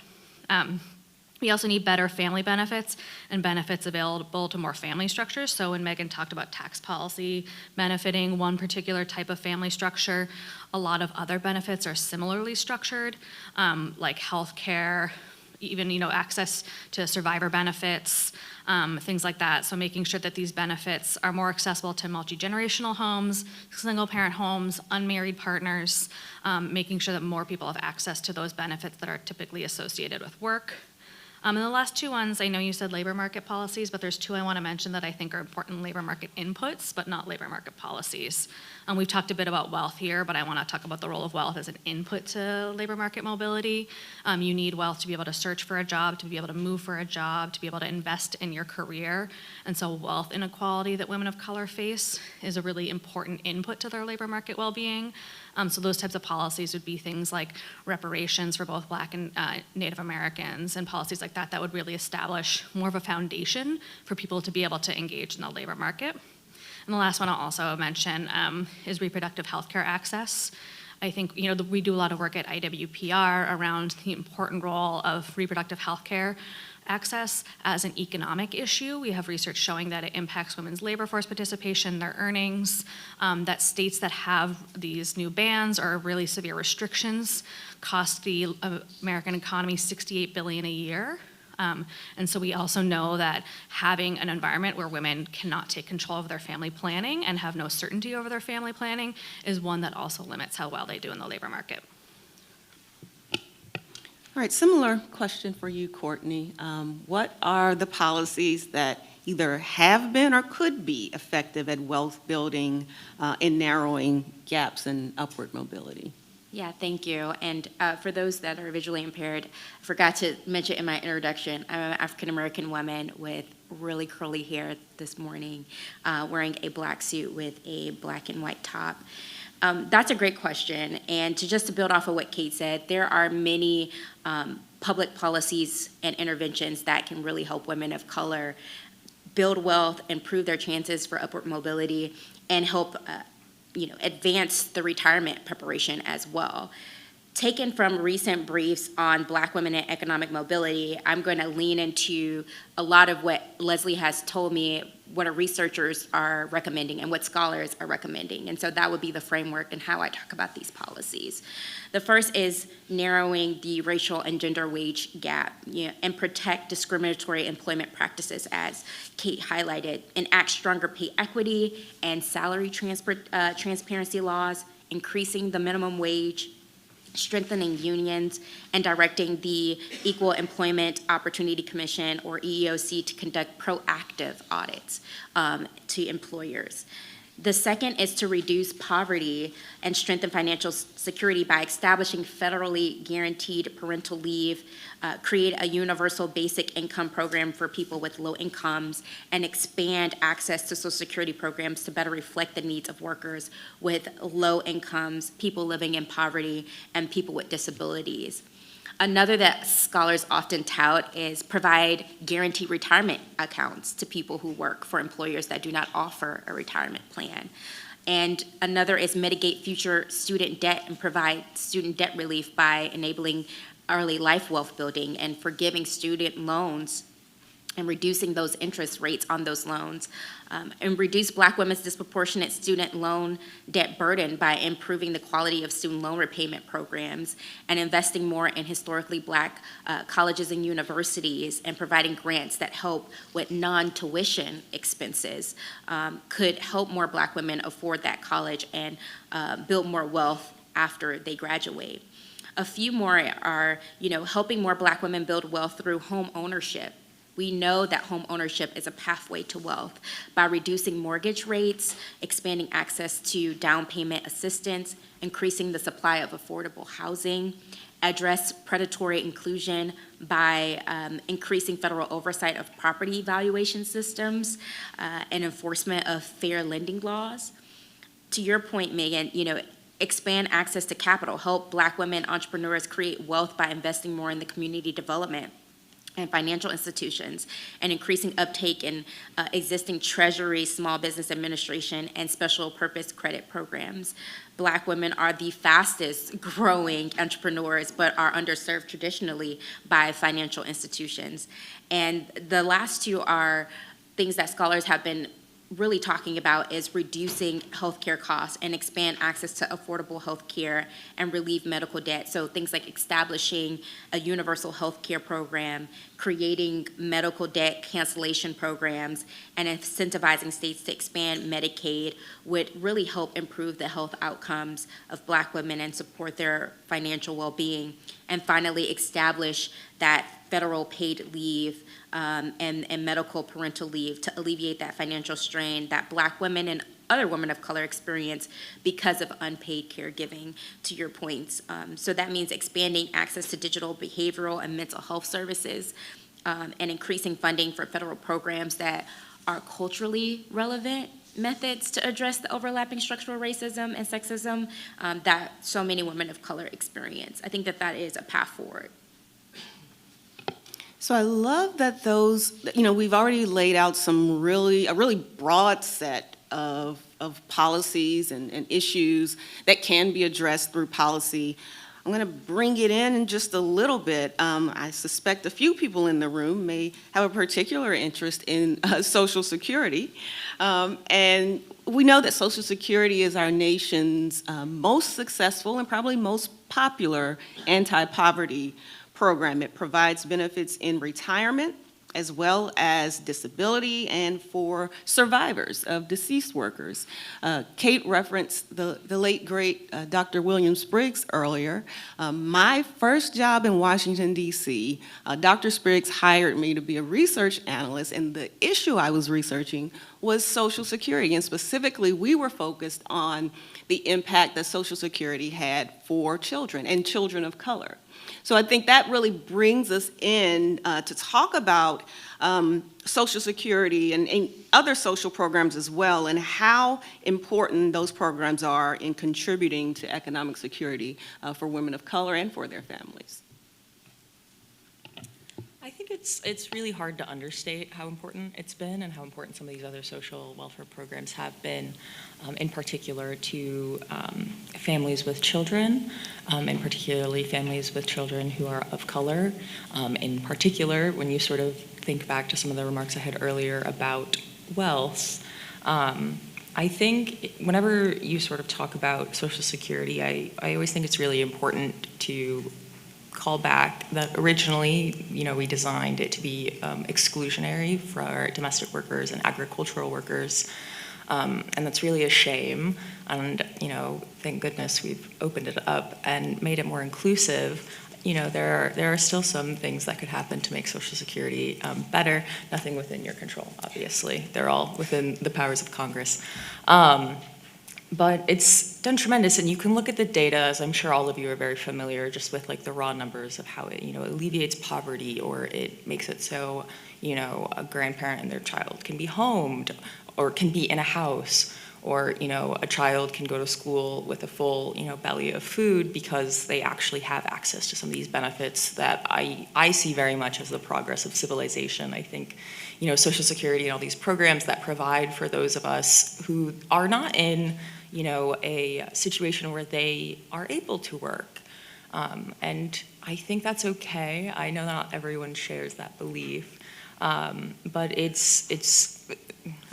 We also need better family benefits and benefits available to more family structures. So when Megan talked about tax policy benefiting one particular type of family structure, a lot of other benefits are similarly structured, like health care, even access to survivor benefits, things like that. So making sure that these benefits are more accessible to multi-generational homes, single-parent homes, unmarried partners, making sure that more people have access to those benefits that are typically associated with work. And the last two ones, I know you said labor market policies, but there's two I want to mention that I think are important labor market inputs, but not labor market policies. We've talked a bit about wealth here, but I want to talk about the role of wealth as an input to labor market mobility. You need wealth to be able to search for a job, to be able to move for a job, to be able to invest in your career. And so wealth inequality that women of color face is a really important input to their labor market well-being. So those types of policies would be things like reparations for both Black and Native Americans and policies like that would really establish more of a foundation for people to be able to engage in the labor market. And the last one I'll also mention is reproductive health care access. I think we do a lot of work at IWPR around the important role of reproductive health care access as an economic issue. We have research showing that it impacts women's labor force participation, their earnings, that states that have these new bans or really severe restrictions cost the American economy $68 billion a year. And so we also know that having an environment where women cannot take control of their family planning and have no certainty over their family planning is one that also limits how well they do in the labor market. All right, similar question for you, Courtney. What are the policies that either have been or could be effective at wealth building in narrowing gaps in upward mobility? Yeah, thank you. And for those that are visually impaired, I forgot to mention in my introduction, I'm an African-American woman with really curly hair this morning, wearing a black suit with a black and white top. That's a great question. And to build off of what Kate said, there are many public policies and interventions that can really help women of color build wealth, improve their chances for upward mobility, and help advance the retirement preparation as well. Taken from recent briefs on Black women and economic mobility, I'm going to lean into a lot of what Leslie has told me, what our researchers are recommending and what scholars are recommending. And so that would be the framework and how I talk about these policies. The first is narrowing the racial and gender wage gap, and protect discriminatory employment practices, as Kate highlighted, enact stronger pay equity and salary transparency laws, increasing the minimum wage, strengthening unions, and directing the Equal Employment Opportunity Commission, or EEOC, to conduct proactive audits to employers. The second is to reduce poverty and strengthen financial security by establishing federally guaranteed parental leave, create a universal basic income program for people with low incomes, and expand access to Social Security programs to better reflect the needs of workers with low incomes, people living in poverty, and people with disabilities. Another that scholars often tout is provide guaranteed retirement accounts to people who work for employers that do not offer a retirement plan. And another is mitigate future student debt and provide student debt relief by enabling early life wealth building and forgiving student loans and reducing those interest rates on those loans, and reduce Black women's disproportionate student loan debt burden by improving the quality of student loan repayment programs and investing more in historically Black colleges and universities, and providing grants that help with non-tuition expenses could help more Black women afford that college and build more wealth after they graduate. A few more are, helping more Black women build wealth through home ownership. We know that home ownership is a pathway to wealth by reducing mortgage rates, expanding access to down payment assistance, increasing the supply of affordable housing, address predatory inclusion by increasing federal oversight of property valuation systems, and enforcement of fair lending laws. To your point, Megan, expand access to capital, help Black women entrepreneurs create wealth by investing more in the community development and financial institutions, and increasing uptake in existing Treasury, Small Business Administration, and special purpose credit programs. Black women are the fastest growing entrepreneurs, but are underserved traditionally by financial institutions. And the last two are things that scholars have been really talking about is reducing healthcare costs and expand access to affordable healthcare and relieve medical debt. So things like establishing a universal healthcare program, creating medical debt cancellation programs, and incentivizing states to expand Medicaid would really help improve the health outcomes of Black women and support their financial well-being. And finally, establish that federal paid leave and medical parental leave to alleviate that financial strain that Black women and other women of color experience because of unpaid caregiving, to your points. So that means expanding access to digital behavioral and mental health services, and increasing funding for federal programs that are culturally relevant methods to address the overlapping structural racism and sexism that so many women of color experience. I think that is a path forward. So I love that those, we've already laid out a really broad set of policies and issues that can be addressed through policy. I'm going to bring it in just a little bit. I suspect a few people in the room may have a particular interest in Social Security. And we know that Social Security is our nation's most successful and probably most popular anti-poverty program. It provides benefits in retirement, as well as disability and for survivors of deceased workers. Kate referenced the late, great Dr. William Spriggs earlier. My first job in Washington, D.C., Dr. Spriggs hired me to be a research analyst, and the issue I was researching was Social Security, and specifically, we were focused on the impact that Social Security had for children and children of color. So I think that really brings us in to talk about Social Security and other social programs as well, and how important those programs are in contributing to economic security for women of color and for their families. I think it's really hard to understate how important it's been and how important some of these other social welfare programs have been, in particular to families with children, and particularly families with children who are of color. In particular, when you sort of think back to some of the remarks I had earlier about wealth, I think whenever you sort of talk about Social Security, I always think it's really important to call back that originally, we designed it to be exclusionary for domestic workers and agricultural workers, and that's really a shame. And thank goodness we've opened it up and made it more inclusive. There are still some things that could happen to make Social Security better. Nothing within your control, obviously. They're all within the powers of Congress. But it's done tremendous, and you can look at the data, as I'm sure all of you are very familiar, just with like the raw numbers of how it, alleviates poverty, or it makes it so, a grandparent and their child can be homed, or can be in a house, or, a child can go to school with a full, belly of food because they actually have access to some of these benefits that I see very much as the progress of civilization. I think, Social Security and all these programs that provide for those of us who are not in, a situation where they are able to work. And I think that's okay. I know not everyone shares that belief, but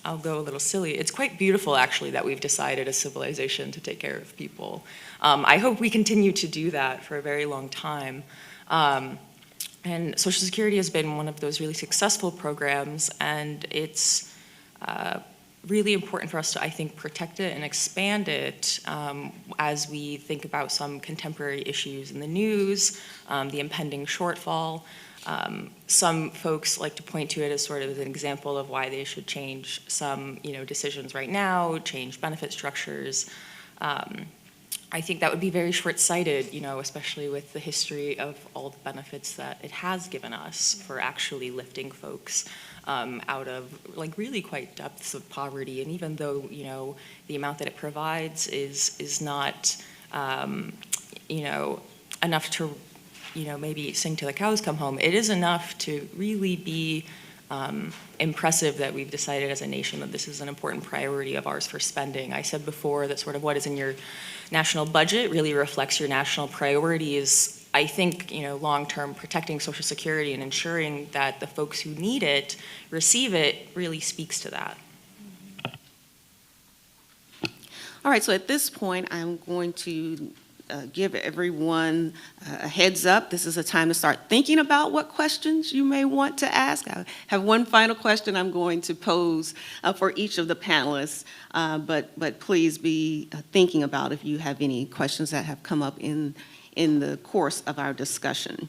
I'll go a little silly. It's quite beautiful, actually, that we've decided as civilization to take care of people. I hope we continue to do that for a very long time. And Social Security has been one of those really successful programs, and it's really important for us to, I think, protect it and expand it as we think about some contemporary issues in the news, the impending shortfall. Some folks like to point to it as sort of an example of why they should change some, decisions right now, change benefit structures. I think that would be very short-sighted, especially with the history of all the benefits that it has given us for actually lifting folks out of really quite depths of poverty. And even though, the amount that it provides is not, enough to, maybe sing till the cows come home, it is enough to really be impressive that we've decided as a nation that this is an important priority of ours for spending. I said before that sort of what is in your national budget really reflects your national priorities. I think, long-term protecting Social Security and ensuring that the folks who need it receive it really speaks to that. All right, so at this point, I'm going to give everyone a heads up. This is a time to start thinking about what questions you may want to ask. I have one final question I'm going to pose for each of the panelists, but please be thinking about if you have any questions that have come up in the course of our discussion.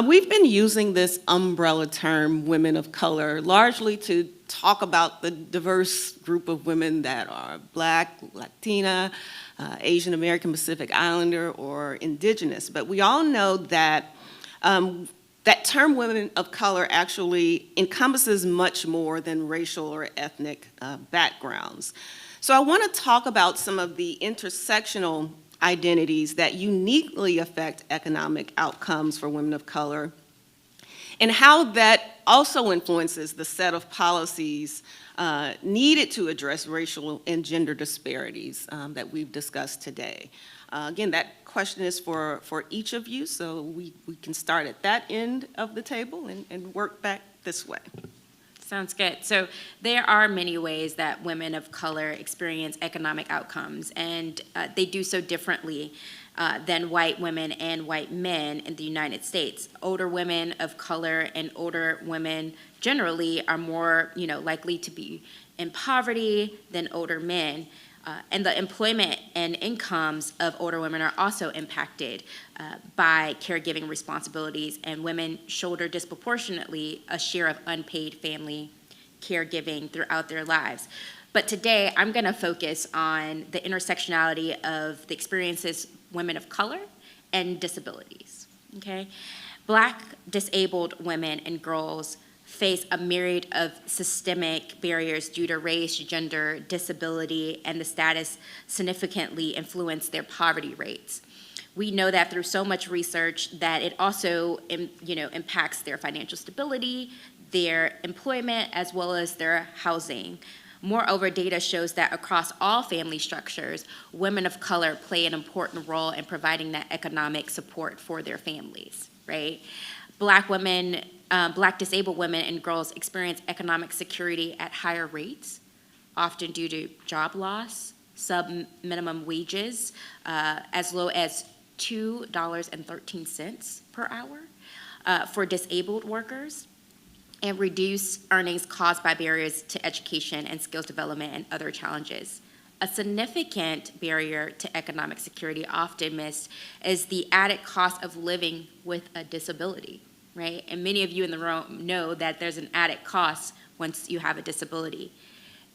We've been using this umbrella term, women of color, largely to talk about the diverse group of women that are Black, Latina, Asian American, Pacific Islander, or Indigenous. But we all know that that term women of color actually encompasses much more than racial or ethnic backgrounds. So I want to talk about some of the intersectional identities that uniquely affect economic outcomes for women of color, and how that also influences the set of policies needed to address racial and gender disparities that we've discussed today. Again, that question is for each of you, so we can start at that end of the table and work back this way. Sounds good. So there are many ways that women of color experience economic outcomes, and they do so differently than white women and white men in the United States. Older women of color and older women generally are more, likely to be in poverty than older men. And the employment and incomes of older women are also impacted by caregiving responsibilities, and women shoulder disproportionately a share of unpaid family caregiving throughout their lives. But today, I'm going to focus on the intersectionality of the experiences women of color and disabilities, okay? Black disabled women and girls face a myriad of systemic barriers due to race, gender, disability, and the status significantly influence their poverty rates. We know that through so much research that it also, impacts their financial stability, their employment, as well as their housing. Moreover, data shows that across all family structures, women of color play an important role in providing that economic support for their families, right? Black disabled women and girls experience economic security at higher rates, often due to job loss, sub-minimum wages, as low as $2.13 per hour for disabled workers, and reduce earnings caused by barriers to education and skills development and other challenges. A significant barrier to economic security, often missed, is the added cost of living with a disability, right? And many of you in the room know that there's an added cost once you have a disability.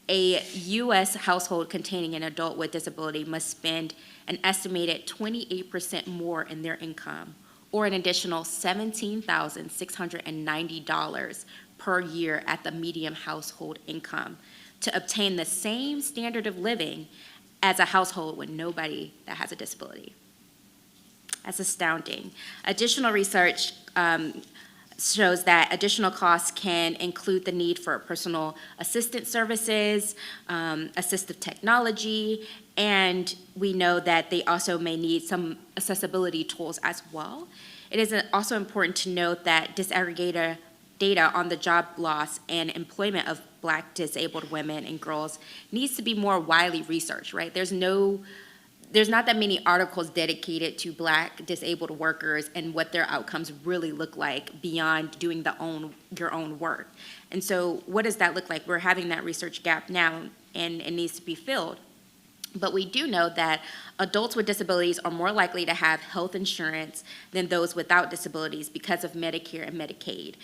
A U.S. household containing an adult with disability must spend an estimated 28% more in their income, or an additional $17,690 per year at the median household income, to obtain the same standard of living as a household with nobody that has a disability. That's astounding. Additional research shows that additional costs can include the need for personal assistant services, assistive technology, and we know that they also may need some accessibility tools as well. It is also important to note that disaggregated data on the job loss and employment of Black disabled women and girls needs to be more widely researched, right? There's not that many articles dedicated to Black disabled workers and what their outcomes really look like beyond doing your own work. And so what does that look like? We're having that research gap now, and it needs to be filled. But we do know that adults with disabilities are more likely to have health insurance than those without disabilities because of Medicare and Medicaid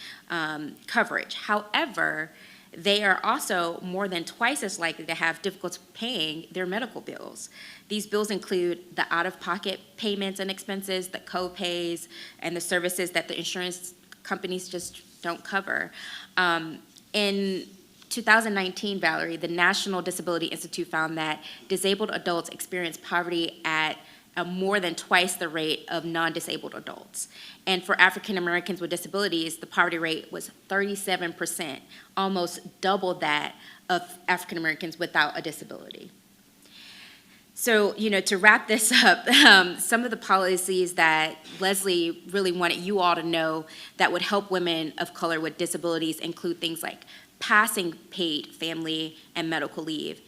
coverage. However, they are also more than twice as likely to have difficulty paying their medical bills. These bills include the out-of-pocket payments and expenses, the co-pays, and the services that the insurance companies just don't cover. In 2019, Valerie, the National Disability Institute found that disabled adults experience poverty at more than twice the rate of non-disabled adults. And for African Americans with disabilities, the poverty rate was 37%, almost double that of African Americans without a disability. So, to wrap this up, some of the policies that Leslie really wanted you all to know that would help women of color with disabilities include things like passing paid family and medical leave,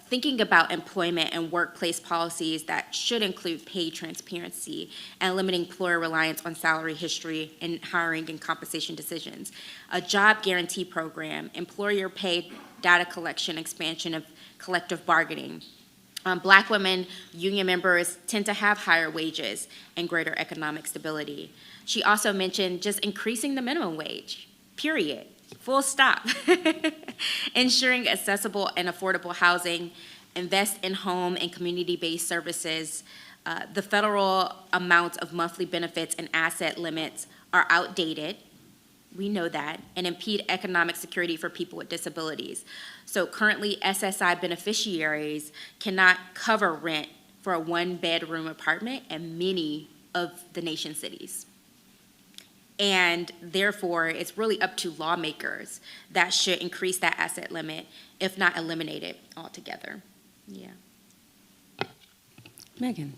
thinking about employment and workplace policies that should include pay transparency and limiting employer reliance on salary history in hiring and compensation decisions, a job guarantee program, employer paid data collection, expansion of collective bargaining. Black women union members tend to have higher wages and greater economic stability. She also mentioned just increasing the minimum wage, period. Full stop. Ensuring accessible and affordable housing, invest in home and community-based services. The federal amounts of monthly benefits and asset limits are outdated. We know that, and impede economic security for people with disabilities. So currently, SSI beneficiaries cannot cover rent for a one-bedroom apartment in many of the nation's cities. And therefore, it's really up to lawmakers that should increase that asset limit, if not eliminate it altogether. Yeah. Megan.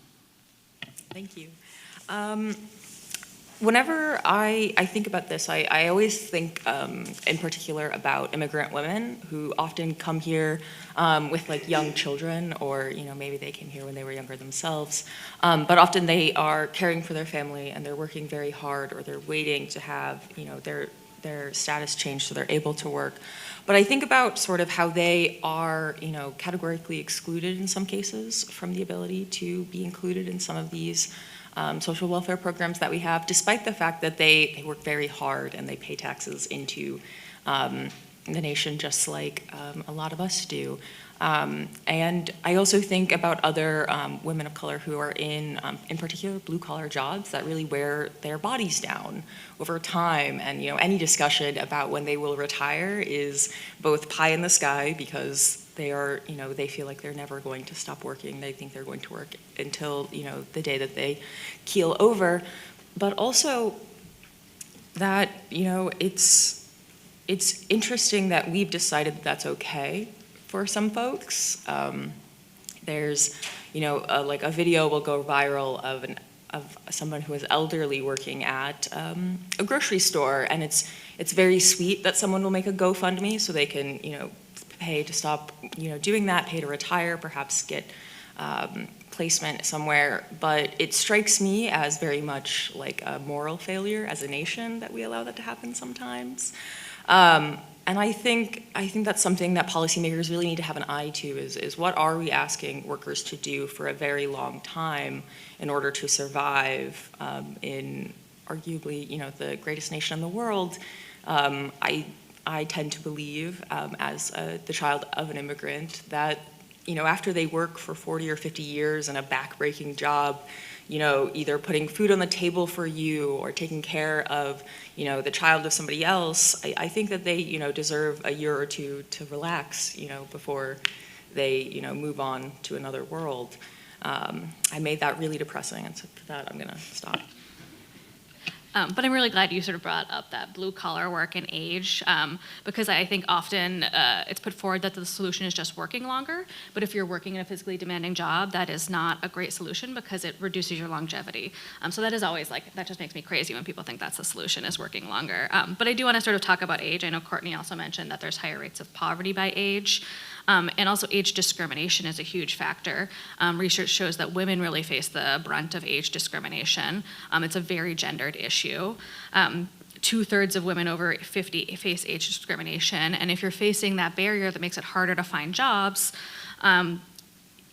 Thank you. Whenever I think about this, I always think in particular about immigrant women who often come here with like young children, or maybe they came here when they were younger themselves, but often they are caring for their family and they're working very hard, or they're waiting to have their status changed so they're able to work. But I think about sort of how they are categorically excluded in some cases from the ability to be included in some of these social welfare programs that we have, despite the fact that they work very hard and they pay taxes into the nation just like a lot of us do. And I also think about other women of color who are in particular blue-collar jobs that really wear their bodies down over time. And any discussion about when they will retire is both pie in the sky, because they are, they feel like they're never going to stop working. They think they're going to work until, the day that they keel over. But also that, it's interesting that we've decided that that's okay for some folks. There's, like a video will go viral of someone who is elderly working at a grocery store, and it's very sweet that someone will make a GoFundMe so they can, pay to stop, doing that, pay to retire, perhaps get placement somewhere. But it strikes me as very much like a moral failure as a nation that we allow that to happen sometimes. And I think that's something that policymakers really need to have an eye to, is what are we asking workers to do for a very long time in order to survive in arguably, the greatest nation in the world. I tend to believe, as the child of an immigrant, that after they work for 40 or 50 years in a back-breaking job, either putting food on the table for you or taking care of, the child of somebody else, I think that they, deserve a year or two to relax, before they, move on to another world. I made that really depressing, and so for that, I'm gonna stop. But I'm really glad you sort of brought up that blue-collar work and age, because I think often it's put forward that the solution is just working longer, but if you're working in a physically demanding job, that is not a great solution because it reduces your longevity. So that is always that just makes me crazy when people think that's the solution, is working longer. But I do want to sort of talk about age. I know Courtney also mentioned that there's higher rates of poverty by age. And also age discrimination is a huge factor. Research shows that women really face the brunt of age discrimination. It's a very gendered issue. 2/3 of women over 50 face age discrimination. And if you're facing that barrier that makes it harder to find jobs,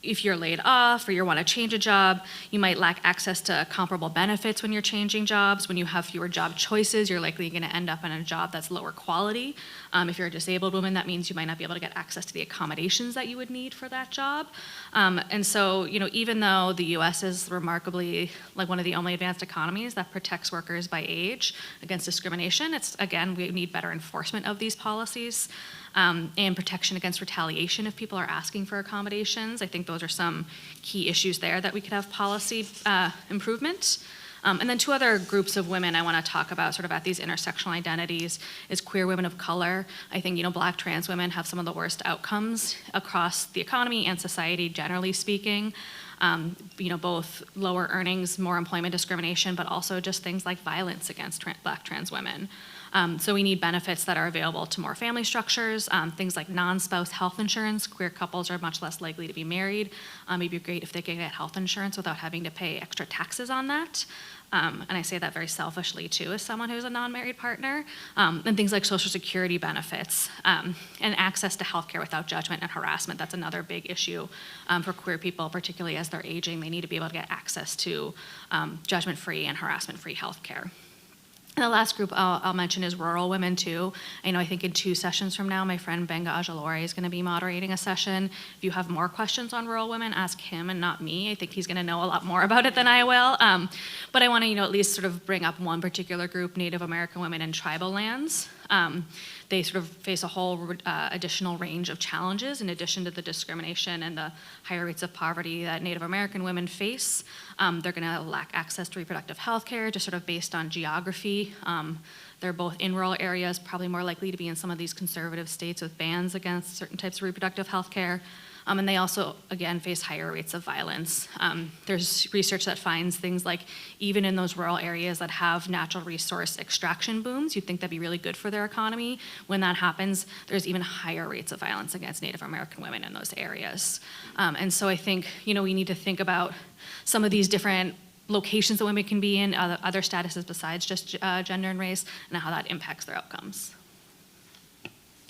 if you're laid off or you want to change a job, you might lack access to comparable benefits when you're changing jobs. When you have fewer job choices, you're likely going to end up in a job that's lower quality. If you're a disabled woman, that means you might not be able to get access to the accommodations that you would need for that job. And so, even though the US is remarkably like one of the only advanced economies that protects workers by age against discrimination, we need better enforcement of these policies. And protection against retaliation if people are asking for accommodations. I think those are some key issues there that we could have policy improvement. And then two other groups of women I want to talk about sort of at these intersectional identities is queer women of color. I think, Black trans women have some of the worst outcomes across the economy and society, generally speaking. Both lower earnings, more employment discrimination, but also just things like violence against Black trans women. So we need benefits that are available to more family structures, things like non-spouse health insurance. Queer couples are much less likely to be married. It'd be great if they could get health insurance without having to pay extra taxes on that. And I say that very selfishly too, as someone who's a non-married partner. And things like Social Security benefits and access to healthcare without judgment and harassment. That's another big issue for queer people, particularly as they're aging. They need to be able to get access to judgment-free and harassment-free healthcare. And the last group I'll mention is rural women too. I think in 2 sessions from now, my friend Benga Ajalori is going to be moderating a session. If you have more questions on rural women, ask him and not me. I think he's going to know a lot more about it than I will. But I want to, at least sort of bring up one particular group, Native American women in tribal lands. They sort of face a whole additional range of challenges in addition to the discrimination and the higher rates of poverty that Native American women face. They're going to lack access to reproductive health care, just sort of based on geography. They're both in rural areas, probably more likely to be in some of these conservative states with bans against certain types of reproductive health care. And they also, again, face higher rates of violence. There's research that finds things like even in those rural areas that have natural resource extraction booms, you'd think that'd be really good for their economy. When that happens, there's even higher rates of violence against Native American women in those areas. And so I think, we need to think about some of these different locations that women can be in, other statuses besides just gender and race, and how that impacts their outcomes.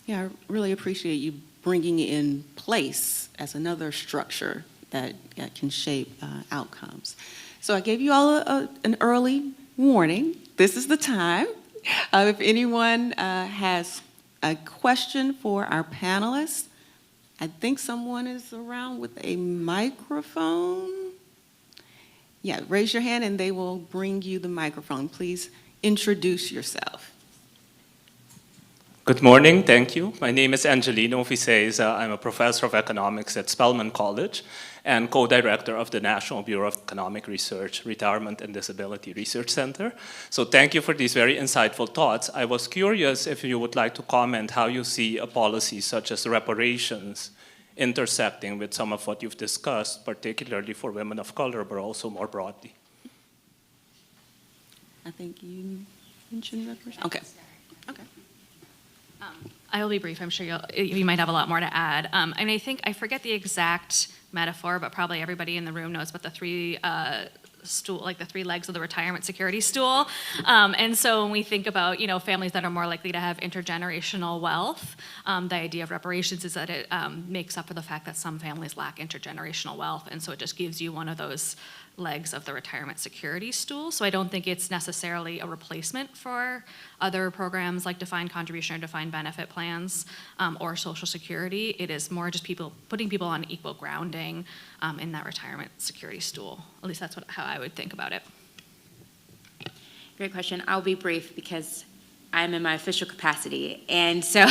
Yeah, I really appreciate you bringing in place as another structure that can shape outcomes. So I gave you all an early warning. This is the time. If anyone has a question for our panelists, I think someone is around with a microphone. Yeah, raise your hand and they will bring you the microphone. Please introduce yourself. Good morning, thank you. My name is Angelino Viceza. I'm a professor of economics at Spelman College and co-director of the National Bureau of Economic Research, Retirement and Disability Research Center. So thank you for these very insightful thoughts. I was curious if you would like to comment how you see a policy such as reparations intersecting with some of what you've discussed, particularly for women of color, but also more broadly. I think you mentioned reparations. Okay. Okay. I will be brief. I'm sure you might have a lot more to add. And I think, I forget the exact metaphor, but probably everybody in the room knows about the three the three legs of the retirement security stool. And so when we think about, families that are more likely to have intergenerational wealth, the idea of reparations is that it makes up for the fact that some families lack intergenerational wealth. And so it just gives you one of those legs of the retirement security stool. So I don't think it's necessarily a replacement for other programs like defined contribution or defined benefit plans or Social Security. It is more just putting people on equal grounding in that retirement security stool. At least that's how I would think about it. Great question. I'll be brief because I'm in my official capacity. And so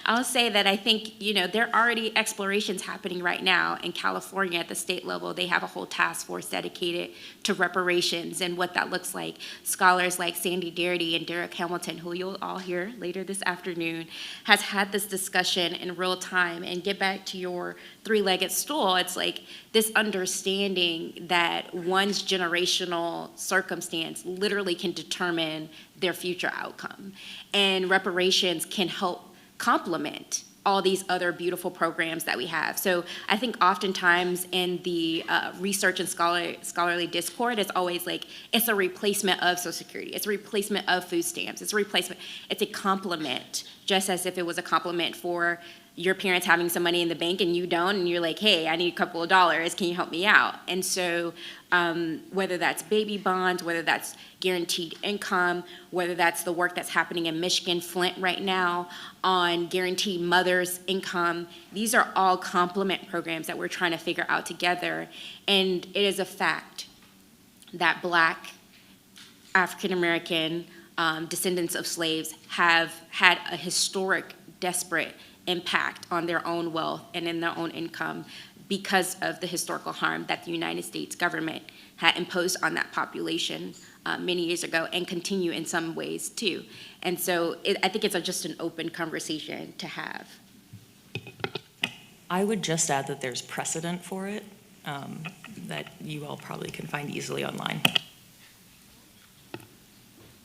I'll say that I think, there are already explorations happening right now in California at the state level. They have a whole task force dedicated to reparations and what that looks like. Scholars like Sandy Darity and Derek Hamilton, who you'll all hear later this afternoon, has had this discussion in real time. And get back to your three-legged stool, it's like this understanding that one's generational circumstance literally can determine their future outcome. And reparations can help complement all these other beautiful programs that we have. So I think oftentimes in the research and scholarly discourse, it's always like, it's a replacement of Social Security, it's a replacement of food stamps, it's a complement, just as if it was a complement for your parents having some money in the bank and you don't, and you're like, hey, I need a couple of dollars, can you help me out? And so whether that's baby bonds, whether that's guaranteed income, whether that's the work that's happening in Michigan, Flint right now on guaranteed mother's income, these are all complement programs that we're trying to figure out together. And it is a fact that Black, African American descendants of slaves have had a historic, desperate impact on their own wealth and in their own income because of the historical harm that the United States government had imposed on that population many years ago and continue in some ways too. And so I think it's just an open conversation to have. I would just add that there's precedent for it that you all probably can find easily online.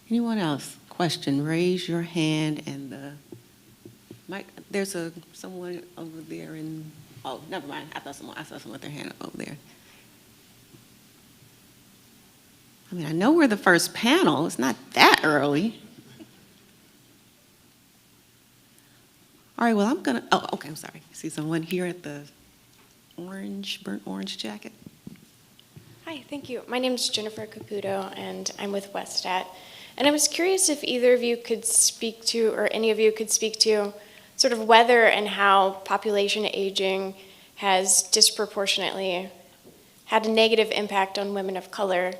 Anyone else? Question, raise your hand and the mic. There's someone over there in, oh, never mind. I saw someone with their hand up over there. I mean, I know we're the first panel. It's not that early. All right, well, I'm sorry. I see someone here at the burnt orange jacket. Hi, thank you. My name is Jennifer Caputo, and I'm with Westat. And I was curious if either of you could speak to, or any of you could speak to, sort of whether and how population aging has disproportionately had a negative impact on women of color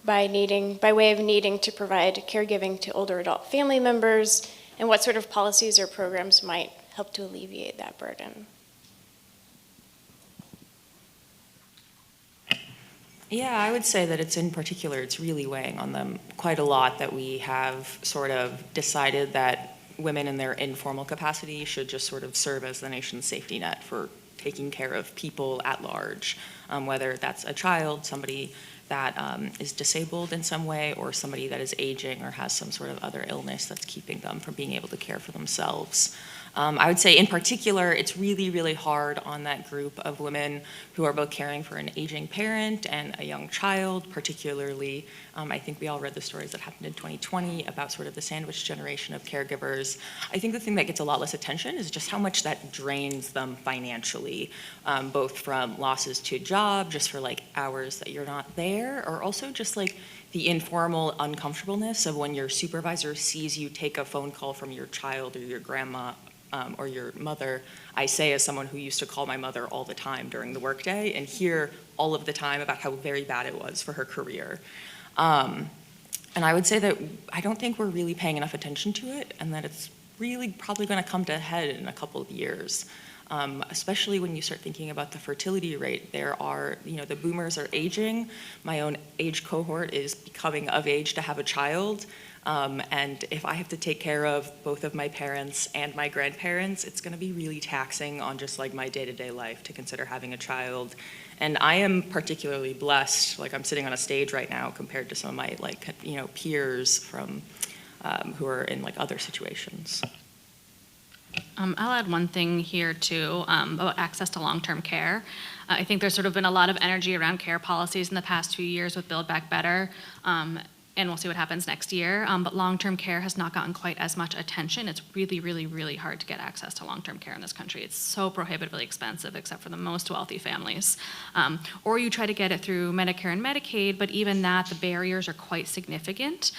by way of needing to provide caregiving to older adult family members, and what sort of policies or programs might help to alleviate that burden. Yeah, I would say that it's really weighing on them quite a lot that we have sort of decided that women in their informal capacity should just sort of serve as the nation's safety net for taking care of people at large, whether that's a child, somebody that is disabled in some way, or somebody that is aging or has some sort of other illness that's keeping them from being able to care for themselves. I would say in particular, it's really, really hard on that group of women who are both caring for an aging parent and a young child, particularly. I think we all read the stories that happened in 2020 about sort of the sandwich generation of caregivers. I think the thing that gets a lot less attention is just how much that drains them financially, both from losses to job, just for like hours that you're not there, or also just like the informal uncomfortableness of when your supervisor sees you take a phone call from your child or your grandma or your mother. I say, as someone who used to call my mother all the time during the workday and hear all of the time about how very bad it was for her career. And I would say that I don't think we're really paying enough attention to it, and that it's really probably going to come to a head in a couple of years. Especially when you start thinking about the fertility rate. There are, the boomers are aging. My own age cohort is becoming of age to have a child. And if I have to take care of both of my parents and my grandparents, it's going to be really taxing on just like my day-to-day life to consider having a child. And I am particularly blessed, like I'm sitting on a stage right now compared to some of my peers from who are in like other situations. I'll add one thing here too about access to long-term care. I think there's sort of been a lot of energy around care policies in the past few years with Build Back Better, and we'll see what happens next year. But long-term care has not gotten quite as much attention. It's really, really, really hard to get access to long-term care in this country. It's so prohibitively expensive, except for the most wealthy families. Or you try to get it through Medicare and Medicaid, but even that, the barriers are quite significant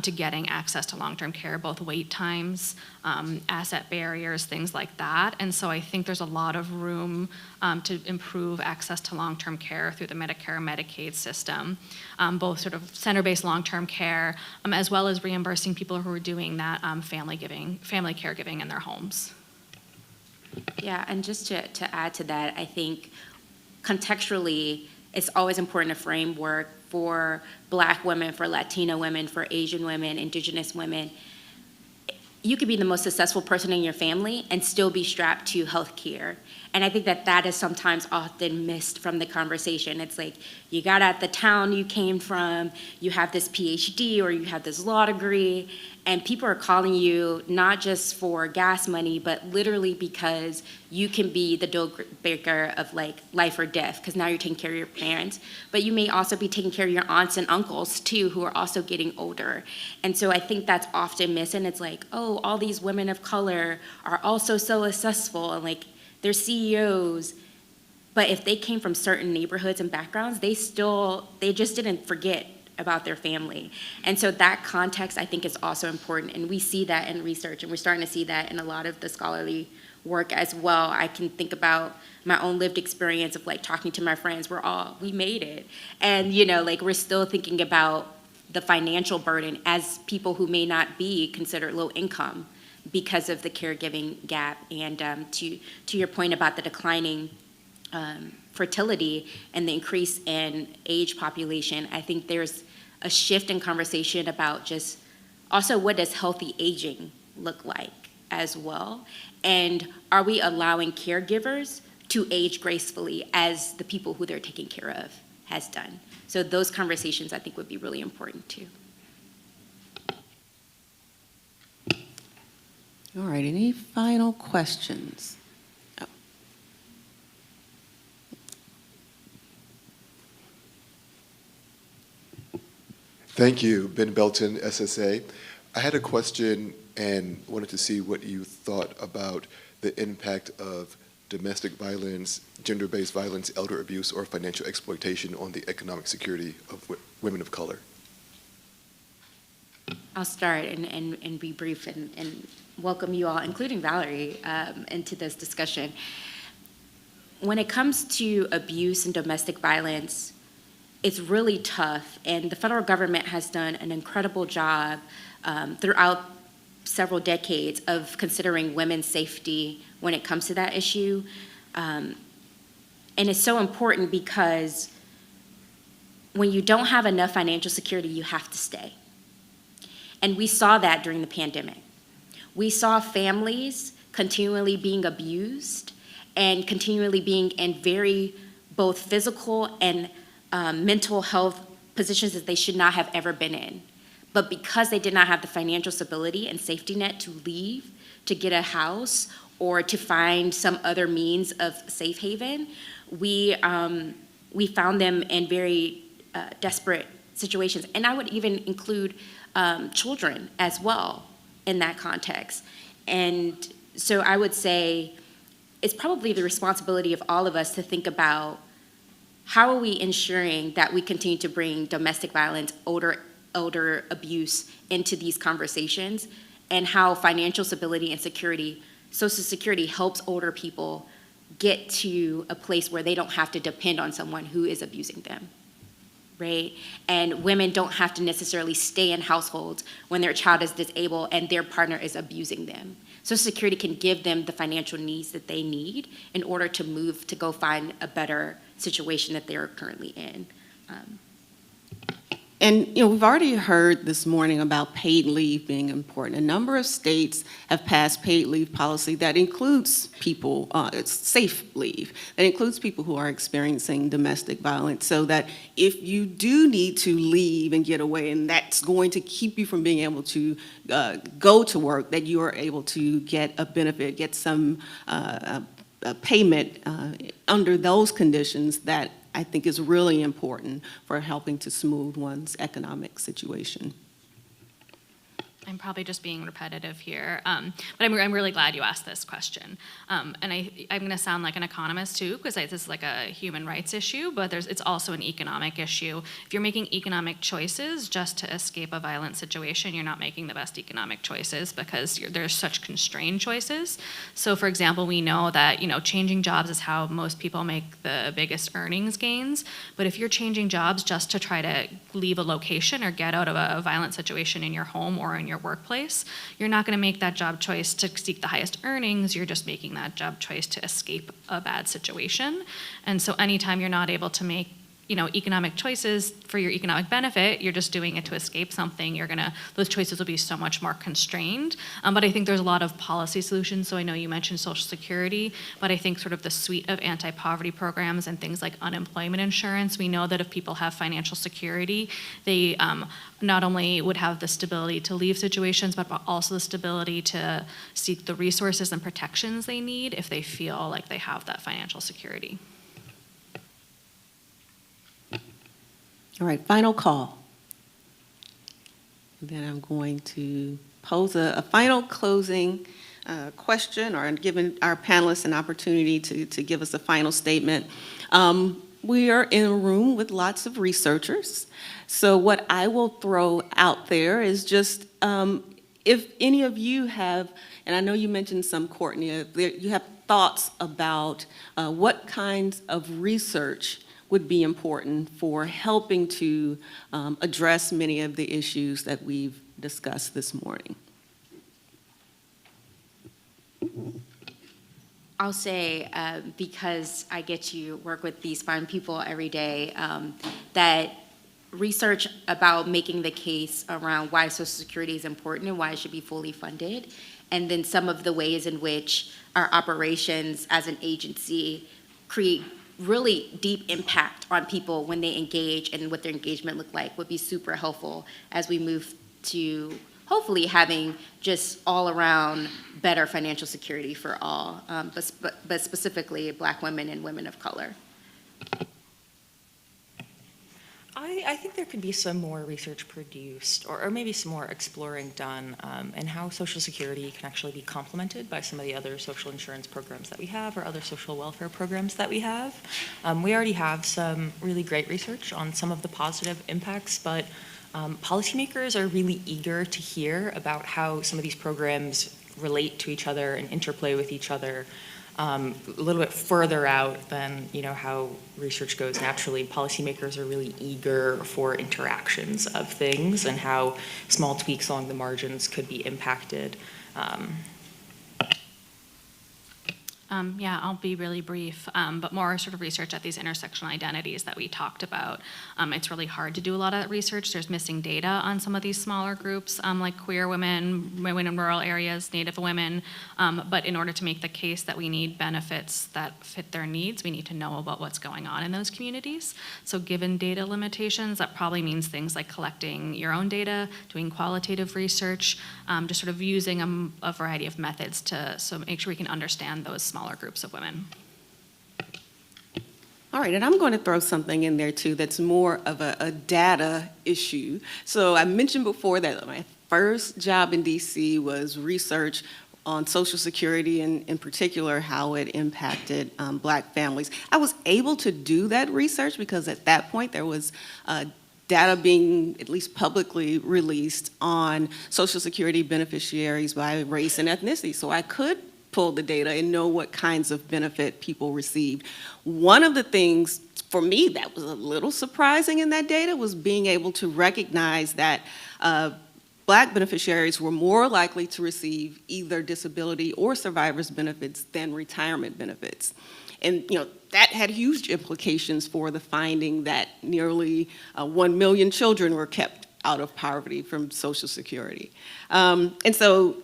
to getting access to long-term care, both wait times, asset barriers, things like that. And so I think there's a lot of room to improve access to long-term care through the Medicare and Medicaid system, both sort of center-based long-term care, as well as reimbursing people who are doing that family caregiving in their homes. Yeah, and just to add to that, I think contextually, it's always important to framework for Black women, for Latina women, for Asian women, Indigenous women. You could be the most successful person in your family and still be strapped to health care. And I think that is sometimes often missed from the conversation. It's like, you got out the town you came from, you have this PhD or you have this law degree, and people are calling you not just for gas money, but literally because you can be the deal breaker of like life or death, because now you're taking care of your parents, but you may also be taking care of your aunts and uncles too, who are also getting older. And so I think that's often missed, and it's like, oh, all these women of color are also so successful, and like, they're CEOs, but if they came from certain neighborhoods and backgrounds, they just didn't forget about their family. And so that context, I think, is also important, and we see that in research, and we're starting to see that in a lot of the scholarly work as well. I can think about my own lived experience of like talking to my friends, we made it. And we're still thinking about the financial burden as people who may not be considered low income because of the caregiving gap. And to your point about the declining fertility and the increase in age population, I think there's a shift in conversation about just also what does healthy aging look like as well? And are we allowing caregivers to age gracefully as the people who they're taking care of has done? So those conversations I think would be really important too. All right, any final questions? Oh. Thank you, Ben Belton, SSA. I had a question and wanted to see what you thought about the impact of domestic violence, gender-based violence, elder abuse, or financial exploitation on the economic security of women of color. I'll start and be brief and welcome you all, including Valerie, into this discussion. When it comes to abuse and domestic violence, it's really tough, and the federal government has done an incredible job throughout several decades of considering women's safety when it comes to that issue. And it's so important because when you don't have enough financial security, you have to stay. And we saw that during the pandemic. we saw families continually being abused and continually being in very both physical and mental health positions that they should not have ever been in. But because they did not have the financial stability and safety net to leave, to get a house, or to find some other means of safe haven, we found them in very desperate situations. And I would even include children as well in that context. And so I would say it's probably the responsibility of all of us to think about how are we ensuring that we continue to bring domestic violence, older abuse into these conversations, and how financial stability and security, Social Security helps older people get to a place where they don't have to depend on someone who is abusing them, right? And women don't have to necessarily stay in households when their child is disabled and their partner is abusing them. Social Security can give them the financial needs that they need in order to move to go find a better situation that they're currently in. And, we've already heard this morning about paid leave being important. A number of states have passed paid leave policy that includes people, it's safe leave, that includes people who are experiencing domestic violence, so that if you do need to leave and get away, and that's going to keep you from being able to go to work, that you are able to get a benefit, get some payment under those conditions, that I think is really important for helping to smooth one's economic situation. I'm probably just being repetitive here, but I'm really glad you asked this question. And I'm going to sound like an economist too, because this is like a human rights issue, but it's also an economic issue. If you're making economic choices just to escape a violent situation, you're not making the best economic choices, because there's such constrained choices. So for example, we know that changing jobs is how most people make the biggest earnings gains, but if you're changing jobs just to try to leave a location or get out of a violent situation in your home or in your workplace, you're not going to make that job choice to seek the highest earnings. You're just making that job choice to escape a bad situation. And so anytime you're not able to make economic choices for your economic benefit, you're just doing it to escape something, those choices will be so much more constrained. But I think there's a lot of policy solutions. So I know you mentioned Social Security, but I think sort of the suite of anti-poverty programs and things like unemployment insurance, we know that if people have financial security, they not only would have the stability to leave situations, but also the stability to seek the resources and protections they need if they feel like they have that financial security. All right, final call. Then I'm going to pose a final closing question, or giving our panelists an opportunity to give us a final statement. We are in a room with lots of researchers, so what I will throw out there is just if any of you have, and I know you mentioned some, Courtney, you have thoughts about what kinds of research would be important for helping to address many of the issues that we've discussed this morning. I'll say, because I get to work with these fine people every day, that research about making the case around why Social Security is important and why it should be fully funded, and then some of the ways in which our operations as an agency create really deep impact on people when they engage and what their engagement look like would be super helpful as we move to hopefully having just all around better financial security for all, but specifically Black women and women of color. I think there could be some more research produced, or maybe some more exploring done, in how Social Security can actually be complemented by some of the other social insurance programs that we have, or other social welfare programs that we have. We already have some really great research on some of the positive impacts, but policymakers are really eager to hear about how some of these programs relate to each other and interplay with each other. A little bit further out than how research goes naturally. Policymakers are really eager for interactions of things and how small tweaks along the margins could be impacted. Yeah, I'll be really brief, but more sort of research at these intersectional identities that we talked about. It's really hard to do a lot of that research. There's missing data on some of these smaller groups, like queer women, women in rural areas, Native women. But in order to make the case that we need benefits that fit their needs, we need to know about what's going on in those communities. So given data limitations, that probably means things like collecting your own data, doing qualitative research, just sort of using a variety of methods to make sure we can understand those smaller groups of women. All right, and I'm going to throw something in there too that's more of a data issue. So I mentioned before that my first job in DC was research on Social Security and in particular how it impacted Black families. I was able to do that research because at that point there was data being at least publicly released on Social Security beneficiaries by race and ethnicity. So I could pull the data and know what kinds of benefit people received. One of the things for me that was a little surprising in that data was being able to recognize that Black beneficiaries were more likely to receive either disability or survivor's benefits than retirement benefits. And that had huge implications for the finding that nearly 1 million children were kept out of poverty from Social Security. And so,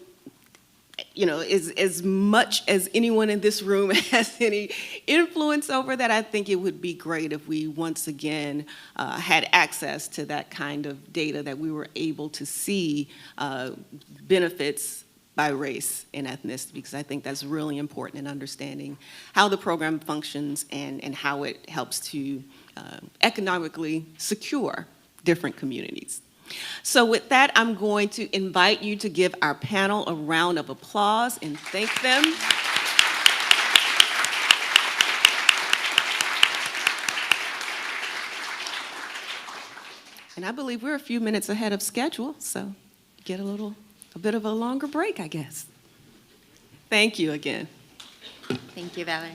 as much as anyone in this room has any influence over that, I think it would be great if we once again had access to that kind of data, that we were able to see benefits by race and ethnicity, because I think that's really important in understanding how the program functions and how it helps to economically secure different communities. So with that, I'm going to invite you to give our panel a round of applause and thank them. And I believe we're a few minutes ahead of schedule, so get a bit of a longer break, I guess. Thank you again. Thank you, Valerie.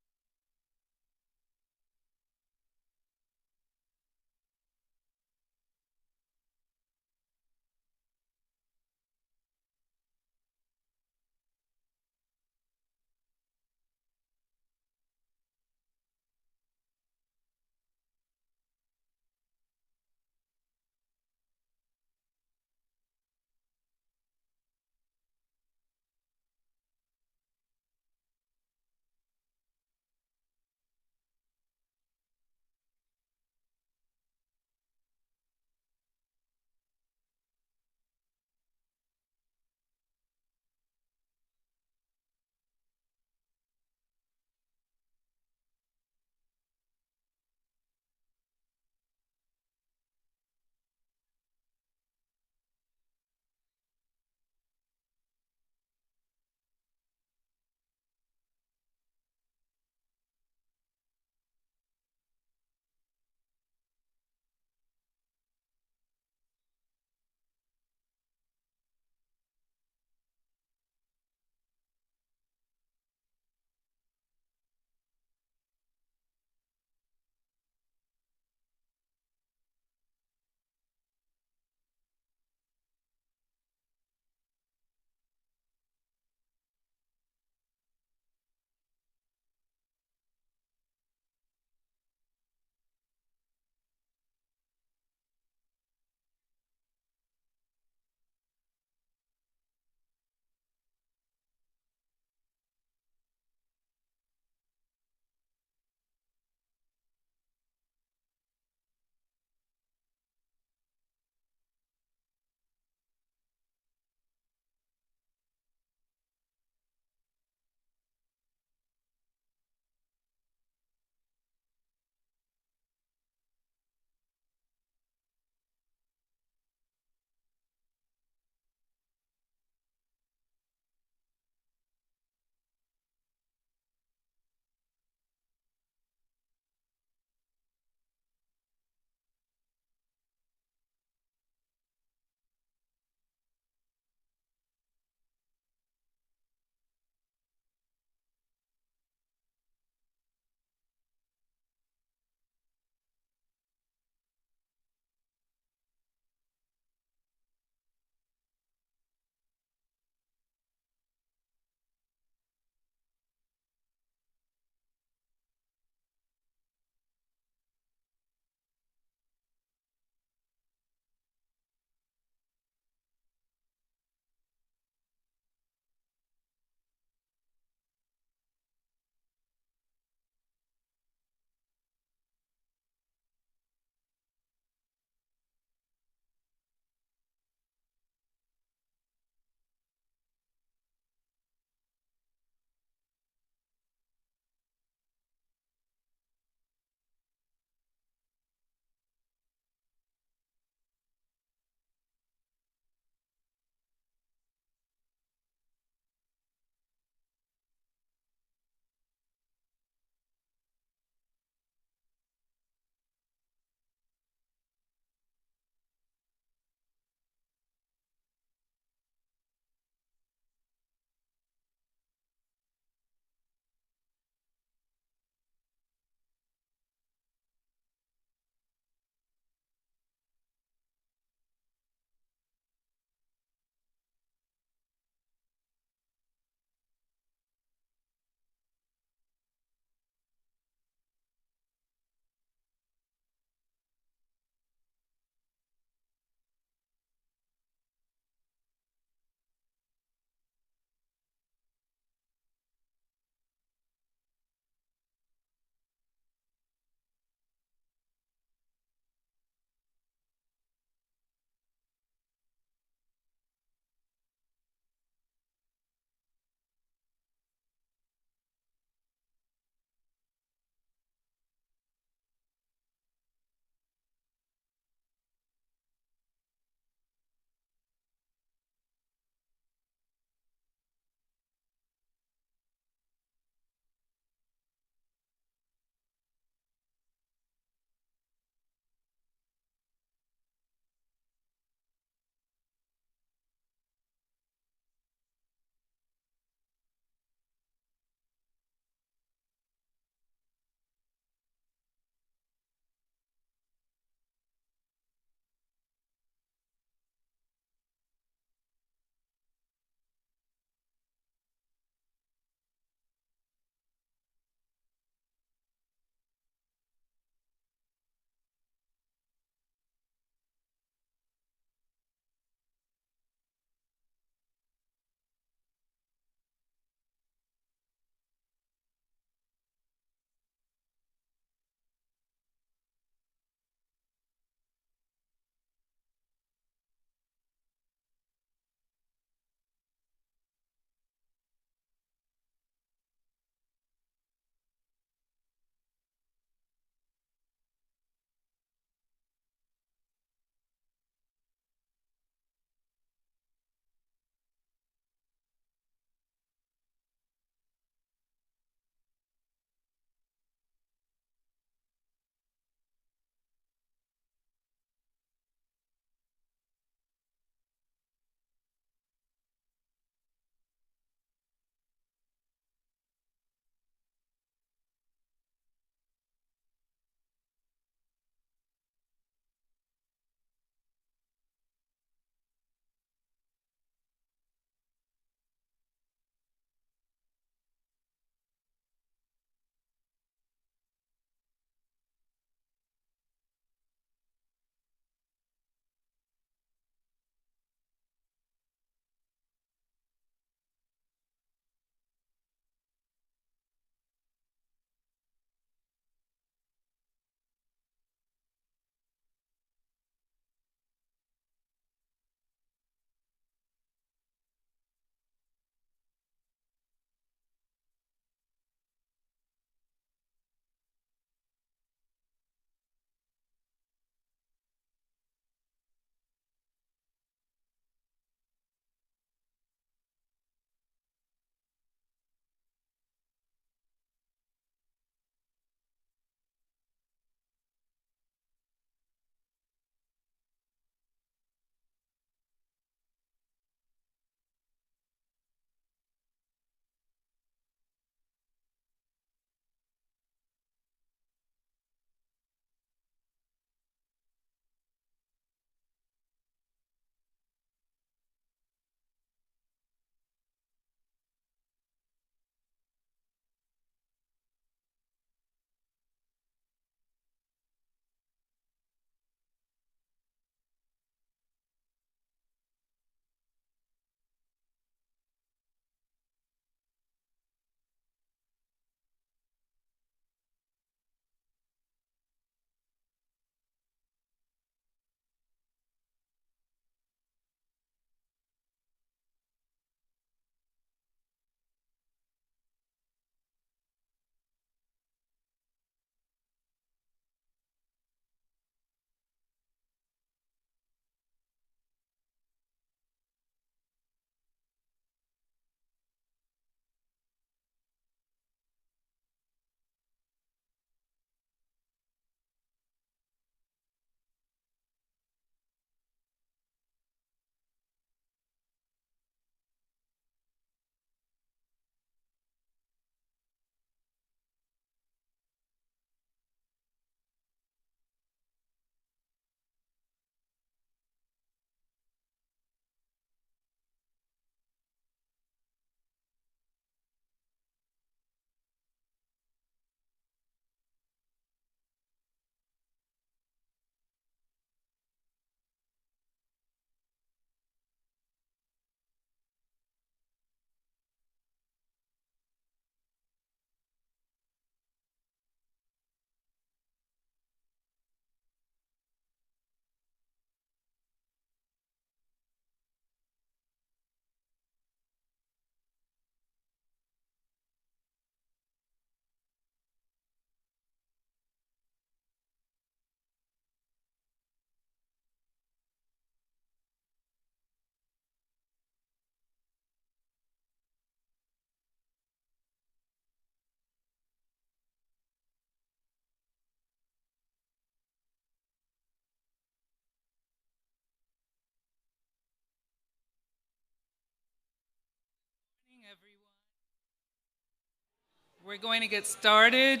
We're going to get started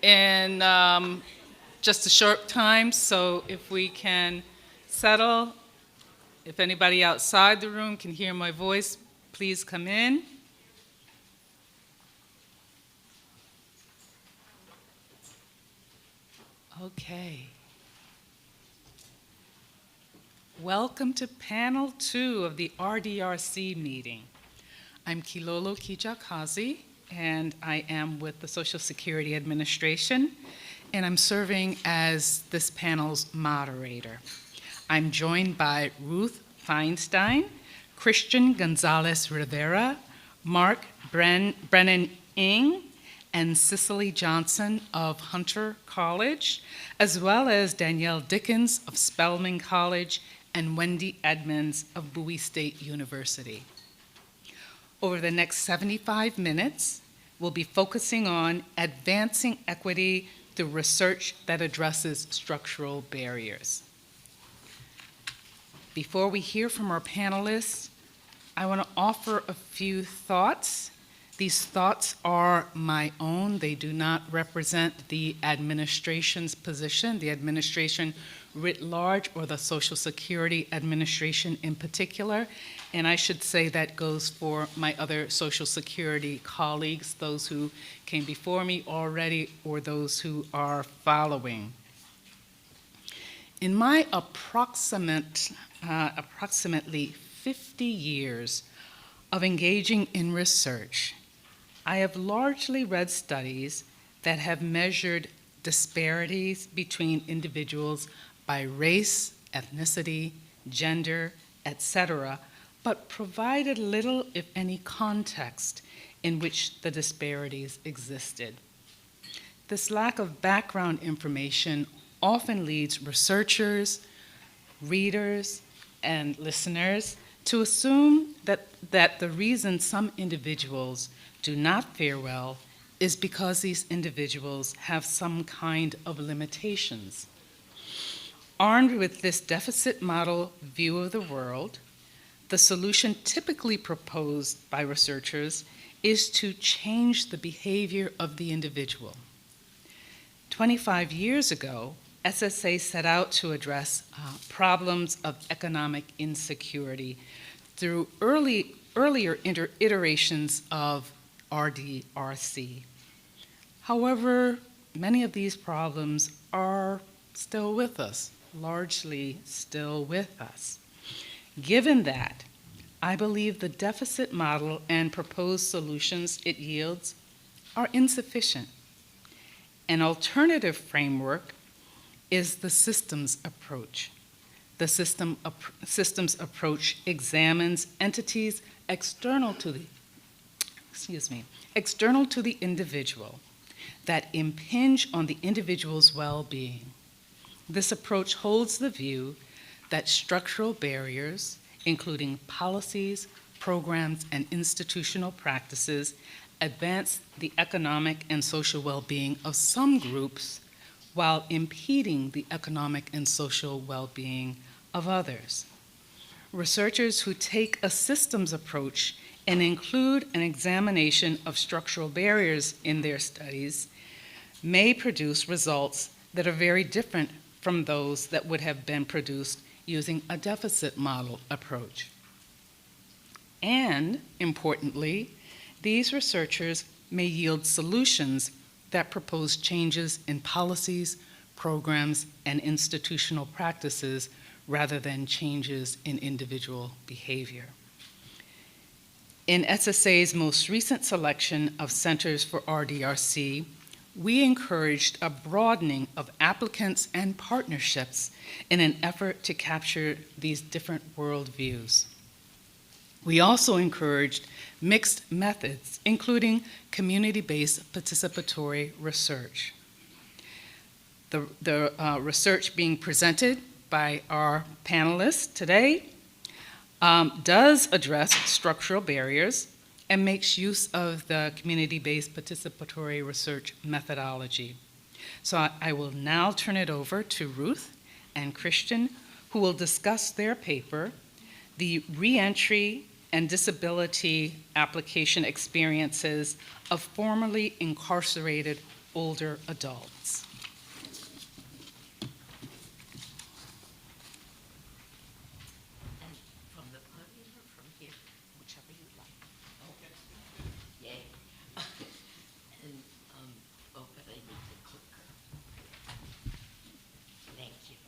in just a short time, so if we can settle, if anybody outside the room can hear my voice, please come in. Okay. Welcome to panel 2 of the RDRC meeting. I'm Kilolo Kijakazi, and I am with the Social Security Administration, and I'm serving as this panel's moderator. I'm joined by Ruth Feinstein, Christian Gonzalez Rivera, Mark Brennan Ng, and Cicely Johnson of Hunter College, as well as Danielle Dickens of Spelman College and Wendy Edmonds of Bowie State University. Over the next 75 minutes, we'll be focusing on advancing equity through research that addresses structural barriers. Before we hear from our panelists, I want to offer a few thoughts. These thoughts are my own. They do not represent the administration's position, the administration writ large, or the Social Security Administration in particular. And I should say that goes for my other Social Security colleagues, those who came before me already or those who are following. In my approximately 50 years of engaging in research, I have largely read studies that have measured disparities between individuals by race, ethnicity, gender, etc., but provided little, if any, context in which the disparities existed. This lack of background information often leads researchers, readers, and listeners to assume that the reason some individuals do not fare well is because these individuals have some kind of limitations. Armed with this deficit model view of the world, the solution typically proposed by researchers is to change the behavior of the individual. 25 years ago, SSA set out to address problems of economic insecurity through earlier iterations of RDRC. However, many of these problems are still with us, largely still with us. Given that, I believe the deficit model and proposed solutions it yields are insufficient. An alternative framework is the systems approach. The systems approach examines entities external to the individual that impinge on the individual's well-being. This approach holds the view that structural barriers, including policies, programs, and institutional practices, advance the economic and social well-being of some groups while impeding the economic and social well-being of others. Researchers who take a systems approach and include an examination of structural barriers in their studies may produce results that are very different from those that would have been produced using a deficit model approach. And, importantly, these researchers may yield solutions that propose changes in policies, programs, and institutional practices rather than changes in individual behavior. In SSA's most recent selection of centers for RDRC, we encouraged a broadening of applicants and partnerships in an effort to capture these different worldviews. We also encouraged mixed methods, including community-based participatory research. The research being presented by our panelists today does address structural barriers and makes use of the community-based participatory research methodology. So I will now turn it over to Ruth and Christian, who will discuss their paper, The Reentry and disability application experiences of formerly incarcerated older adults. From the podium or from here, whichever you like. Okay. Yay. And, but I need the clicker. Thank you.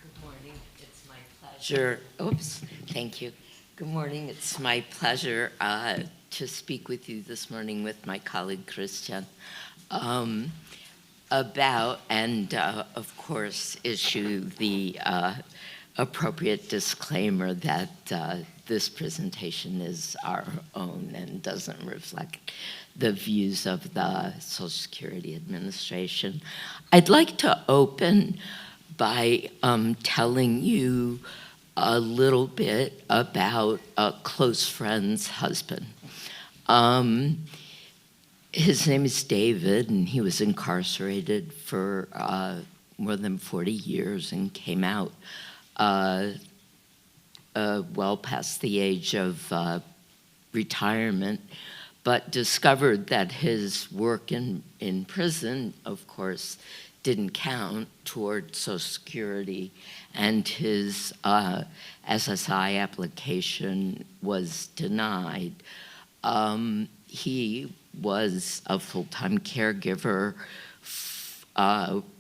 Good morning, it's my pleasure. Oops, thank you. Good morning, it's my pleasure to speak with you this morning with my colleague Christian about, and of course, issue the appropriate disclaimer that this presentation is our own and doesn't reflect the views of the Social Security Administration. I'd like to open by telling you a little bit about a close friend's husband. His name is David, and he was incarcerated for more than 40 years and came out well past the age of retirement, but discovered that his work in prison, of course, didn't count toward Social Security, and his SSI application was denied. He was a full-time caregiver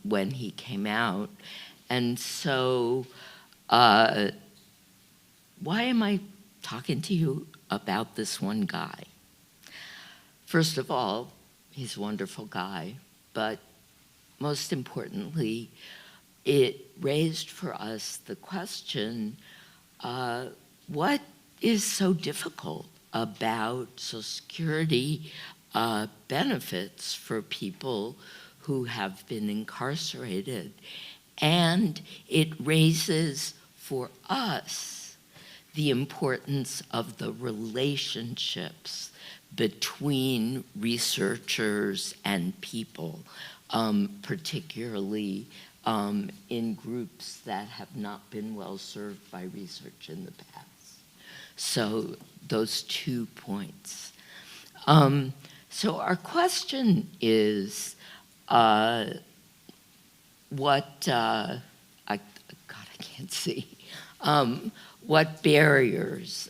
when he came out, and so why am I talking to you about this one guy? First of all, he's a wonderful guy, but most importantly, it raised for us the question, what is so difficult about Social Security benefits for people who have been incarcerated? And it raises for us the importance of the relationships between researchers and people, particularly in groups that have not been well served by research in the past. So those 2 points. So our question is, what barriers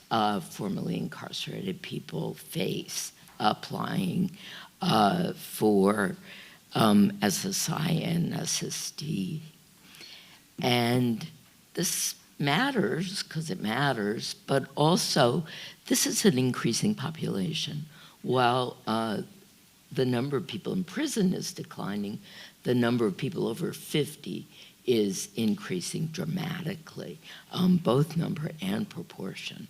formerly incarcerated people face applying for SSI and SSD? And this matters because it matters, but also this is an increasing population. While the number of people in prison is declining, the number of people over 50 is increasing dramatically. Both number and proportion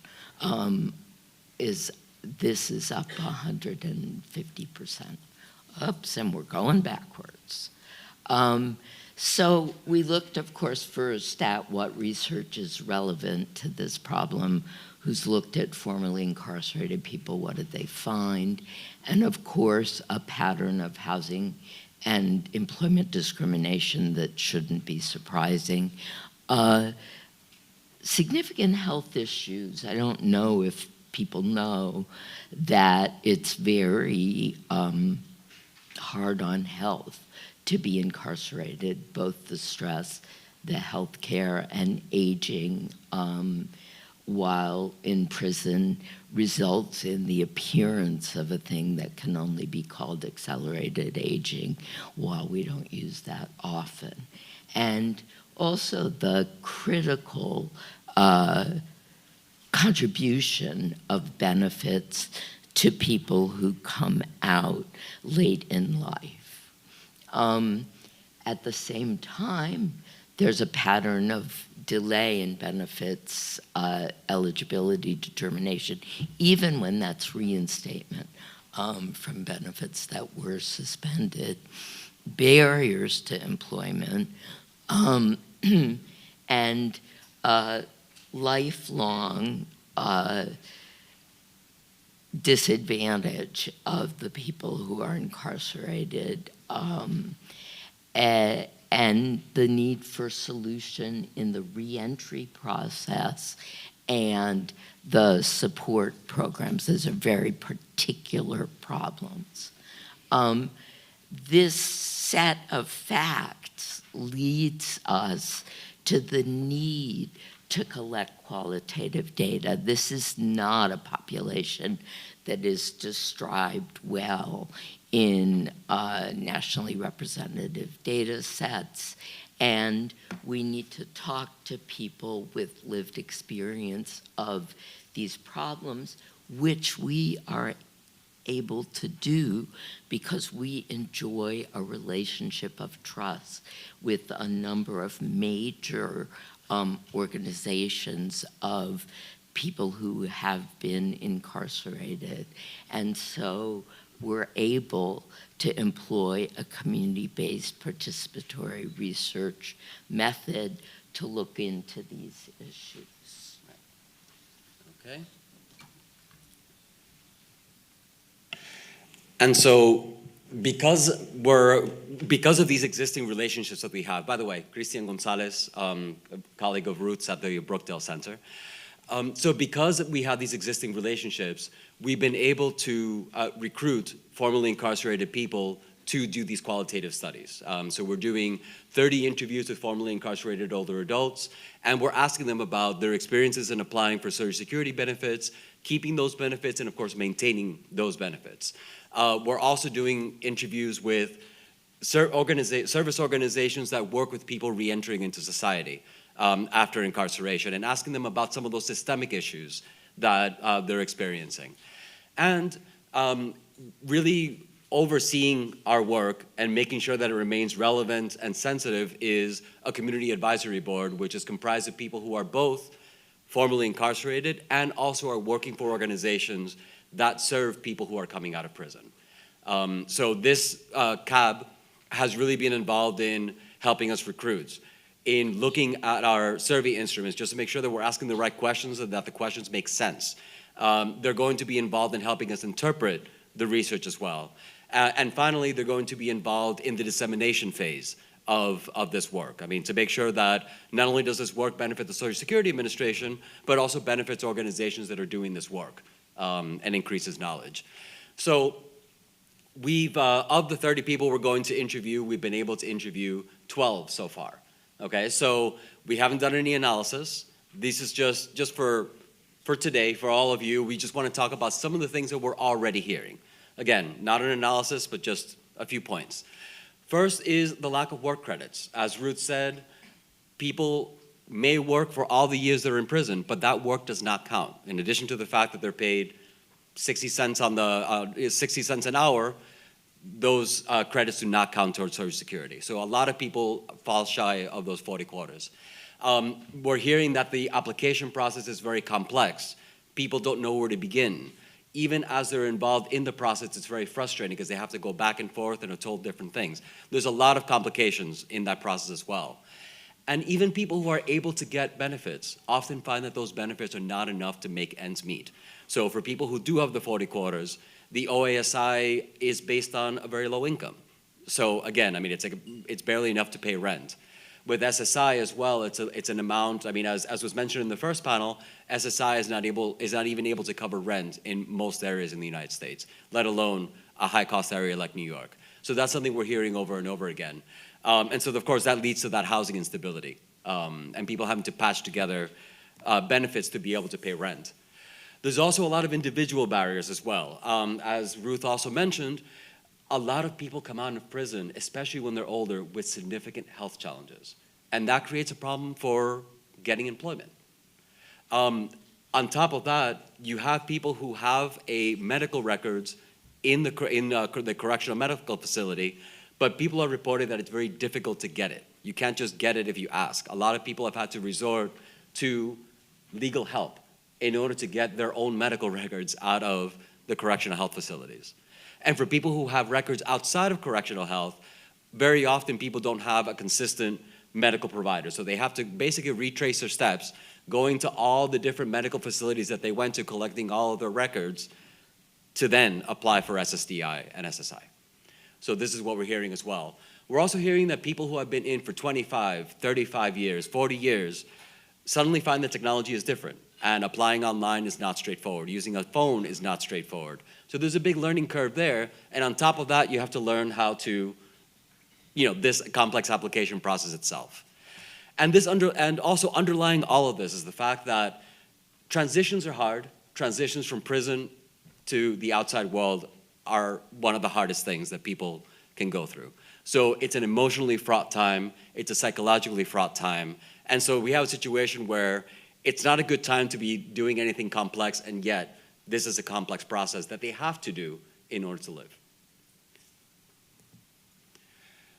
this is up 150%. Oops, and we're going backwards. So we looked, of course, first at what research is relevant to this problem, who's looked at formerly incarcerated people, what did they find, and of course, a pattern of housing and employment discrimination that shouldn't be surprising. Significant health issues. I don't know if people know that it's very hard on health to be incarcerated, both the stress, the health care, and aging while in prison results in the appearance of a thing that can only be called accelerated aging, while we don't use that often. And also the critical contribution of benefits to people who come out late in life. At the same time, there's a pattern of delay in benefits eligibility determination, even when that's reinstatement from benefits that were suspended, barriers to employment, and lifelong disadvantage of the people who are incarcerated, and the need for solution in the reentry process and the support programs. Those are very particular problems. This set of facts leads us to the need to collect qualitative data. This is not a population that is described well in nationally representative data sets, and we need to talk to people with lived experience of these problems, which we are able to do because we enjoy a relationship of trust with a number of major organizations of people who have been incarcerated. And so we're able to employ a community-based participatory research method to look into these issues. Okay. And so because of these existing relationships that we have, by the way, Christian Gonzalez, a colleague of Ruth's at the Brookdale Center. So because we have these existing relationships, we've been able to recruit formerly incarcerated people to do these qualitative studies. So we're doing 30 interviews with formerly incarcerated older adults, and we're asking them about their experiences in applying for Social Security benefits, keeping those benefits, and of course maintaining those benefits. We're also doing interviews with service organizations that work with people reentering into society after incarceration, and asking them about some of those systemic issues that they're experiencing. And really overseeing our work and making sure that it remains relevant and sensitive is a community advisory board, which is comprised of people who are both formerly incarcerated and also are working for organizations that serve people who are coming out of prison. So this CAB has really been involved in helping us recruit, in looking at our survey instruments just to make sure that we're asking the right questions and that the questions make sense. They're going to be involved in helping us interpret the research as well. And finally, they're going to be involved in the dissemination phase of this work. I mean, to make sure that not only does this work benefit the Social Security Administration, but also benefits organizations that are doing this work and increases knowledge. So we've, of the 30 people we're going to interview, we've been able to interview 12 so far. Okay, so we haven't done any analysis. This is just for today, for all of you. We just want to talk about some of the things that we're already hearing. Again, not an analysis, but just a few points. First is the lack of work credits. As Ruth said, people may work for all the years they're in prison, but that work does not count. In addition to the fact that they're paid 60 cents on the 60 cents an hour, those credits do not count towards Social Security. So a lot of people fall shy of those 40 quarters. We're hearing that the application process is very complex. People don't know where to begin. Even as they're involved in the process, it's very frustrating because they have to go back and forth and are told different things. There's a lot of complications in that process as well. And even people who are able to get benefits often find that those benefits are not enough to make ends meet. So for people who do have the 40 quarters, the OASI is based on a very low income. So again, I mean, it's barely enough to pay rent. With SSI as well, it's an amount, I mean, as was mentioned in the first panel, SSI is not even able to cover rent in most areas in the United States, let alone a high-cost area like New York. So that's something we're hearing over and over again. And so, of course, that leads to that housing instability and people having to patch together benefits to be able to pay rent. There's also a lot of individual barriers as well. As Ruth also mentioned, a lot of people come out of prison, especially when they're older, with significant health challenges. And that creates a problem for getting employment. On top of that, you have people who have a medical records in the correctional medical facility, but people are reporting that it's very difficult to get it. You can't just get it if you ask. A lot of people have had to resort to legal help in order to get their own medical records out of the correctional health facilities. And for people who have records outside of correctional health, very often people don't have a consistent medical provider. So they have to basically retrace their steps, going to all the different medical facilities that they went to, collecting all of their records, to then apply for SSDI and SSI. So this is what we're hearing as well. We're also hearing that people who have been in for 25, 35 years, 40 years, suddenly find that technology is different. And applying online is not straightforward. Using a phone is not straightforward. So there's a big learning curve there. And on top of that, you have to learn how to, this complex application process itself. And also underlying all of this is the fact that transitions are hard. Transitions from prison to the outside world are one of the hardest things that people can go through. So it's an emotionally fraught time. It's a psychologically fraught time. And so we have a situation where it's not a good time to be doing anything complex, and yet this is a complex process that they have to do in order to live.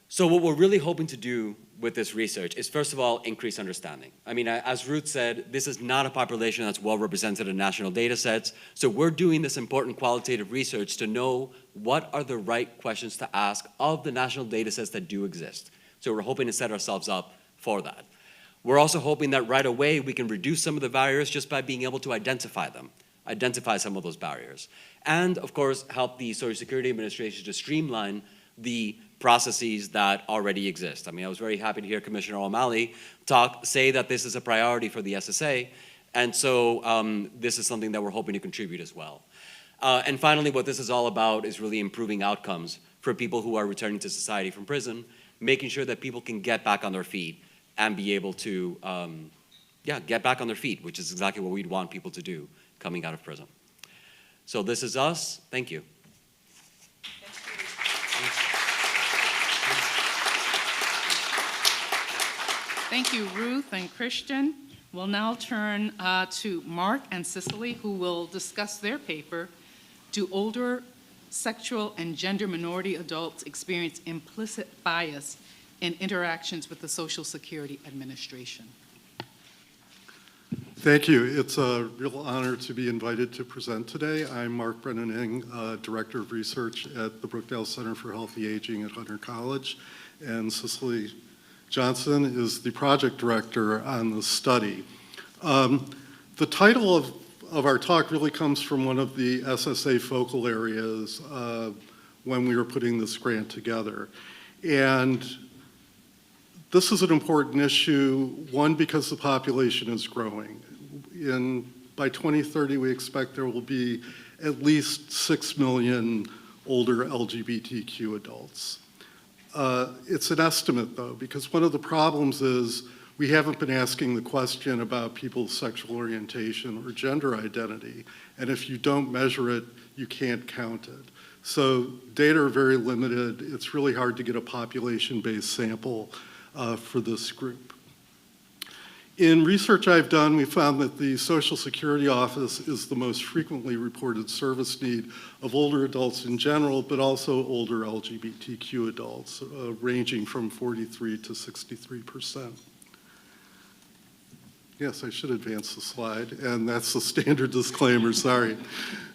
So what we're really hoping to do with this research is, first of all, increase understanding. I mean, as Ruth said, this is not a population that's well represented in national data sets. So we're doing this important qualitative research to know what are the right questions to ask of the national data sets that do exist. So we're hoping to set ourselves up for that. We're also hoping that right away we can reduce some of the barriers just by being able to identify them, identify some of those barriers. And of course, help the Social Security Administration to streamline the processes that already exist. I mean, I was very happy to hear Commissioner O'Malley say that this is a priority for the SSA, and so this is something that we're hoping to contribute as well. And finally, what this is all about is really improving outcomes for people who are returning to society from prison, making sure that people can get back on their feet and be able to, get back on their feet, which is exactly what we'd want people to do coming out of prison. So this is us. Thank you. Thank you, Ruth and Christian. We'll now turn to Mark and Cicely, who will discuss their paper, Do Older Sexual and Gender Minority Adults Experience Implicit Bias in Interactions with the Social Security Administration? Thank you. It's a real honor to be invited to present today. I'm Mark Brennan-Ing, Director of Research at the Brookdale Center for Healthy Aging at Hunter College, and Cicely Johnson is the project director on the study. The title of our talk really comes from one of the SSA focal areas when we were putting this grant together. And this is an important issue, one, because the population is growing. By 2030, we expect there will be at least 6 million older LGBTQ adults. It's an estimate, though, because one of the problems is we haven't been asking the question about people's sexual orientation or gender identity, and if you don't measure it, you can't count it. So data are very limited. It's really hard to get a population-based sample for this group. In research I've done, we found that the Social Security Office is the most frequently reported service need of older adults in general, but also older LGBTQ adults, ranging from 43 to 63%. Yes, I should advance the slide, and that's the standard disclaimer, sorry.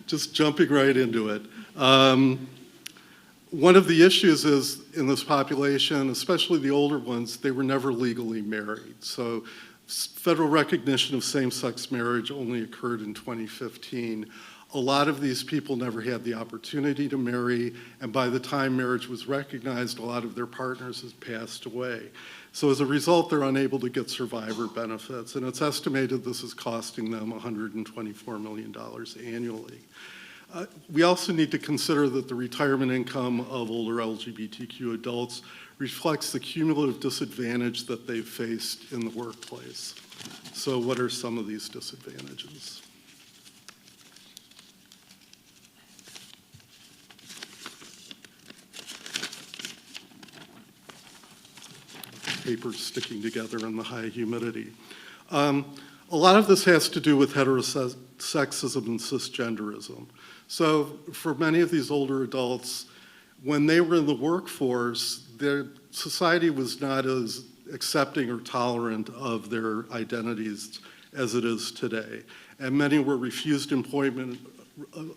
Just jumping right into it. One of the issues is in this population, especially the older ones, they were never legally married. So federal recognition of same-sex marriage only occurred in 2015. A lot of these people never had the opportunity to marry, and by the time marriage was recognized, a lot of their partners had passed away. So as a result, they're unable to get survivor benefits, and it's estimated this is costing them $124 million annually. We also need to consider that the retirement income of older LGBTQ adults reflects the cumulative disadvantage that they've faced in the workplace. So what are some of these disadvantages? Papers sticking together in the high humidity. A lot of this has to do with heterosexism and cisgenderism. So for many of these older adults, when they were in the workforce, their society was not as accepting or tolerant of their identities as it is today. And many were refused employment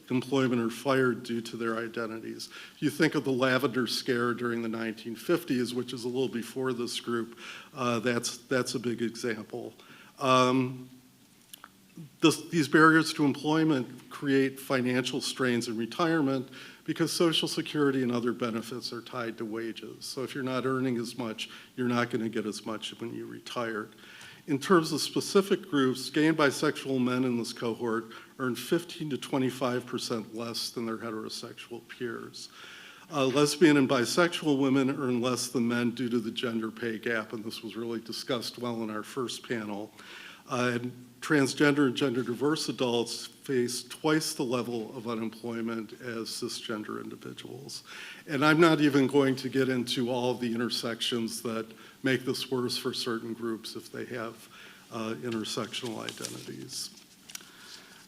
or fired due to their identities. If you think of the lavender scare during the 1950s, which is a little before this group, that's a big example. These barriers to employment create financial strains in retirement because Social Security and other benefits are tied to wages. So if you're not earning as much, you're not going to get as much when you retired. In terms of specific groups, gay and bisexual men in this cohort earn 15 to 25% less than their heterosexual peers. Lesbian and bisexual women earn less than men due to the gender pay gap, and this was really discussed well in our first panel. And transgender and gender diverse adults face twice the level of unemployment as cisgender individuals. And I'm not even going to get into all of the intersections that make this worse for certain groups if they have intersectional identities.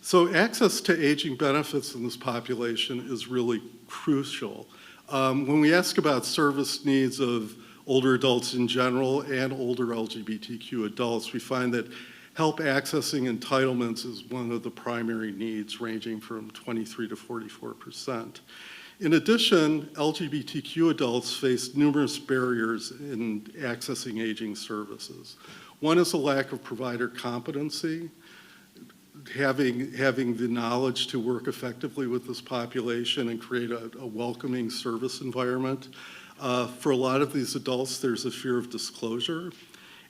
So access to aging benefits in this population is really crucial. When we ask about service needs of older adults in general and older LGBTQ adults, we find that help accessing entitlements is one of the primary needs, ranging from 23 to 44%. In addition, LGBTQ adults face numerous barriers in accessing aging services. One is a lack of provider competency. Having the knowledge to work effectively with this population and create a welcoming service environment. For a lot of these adults, there's a fear of disclosure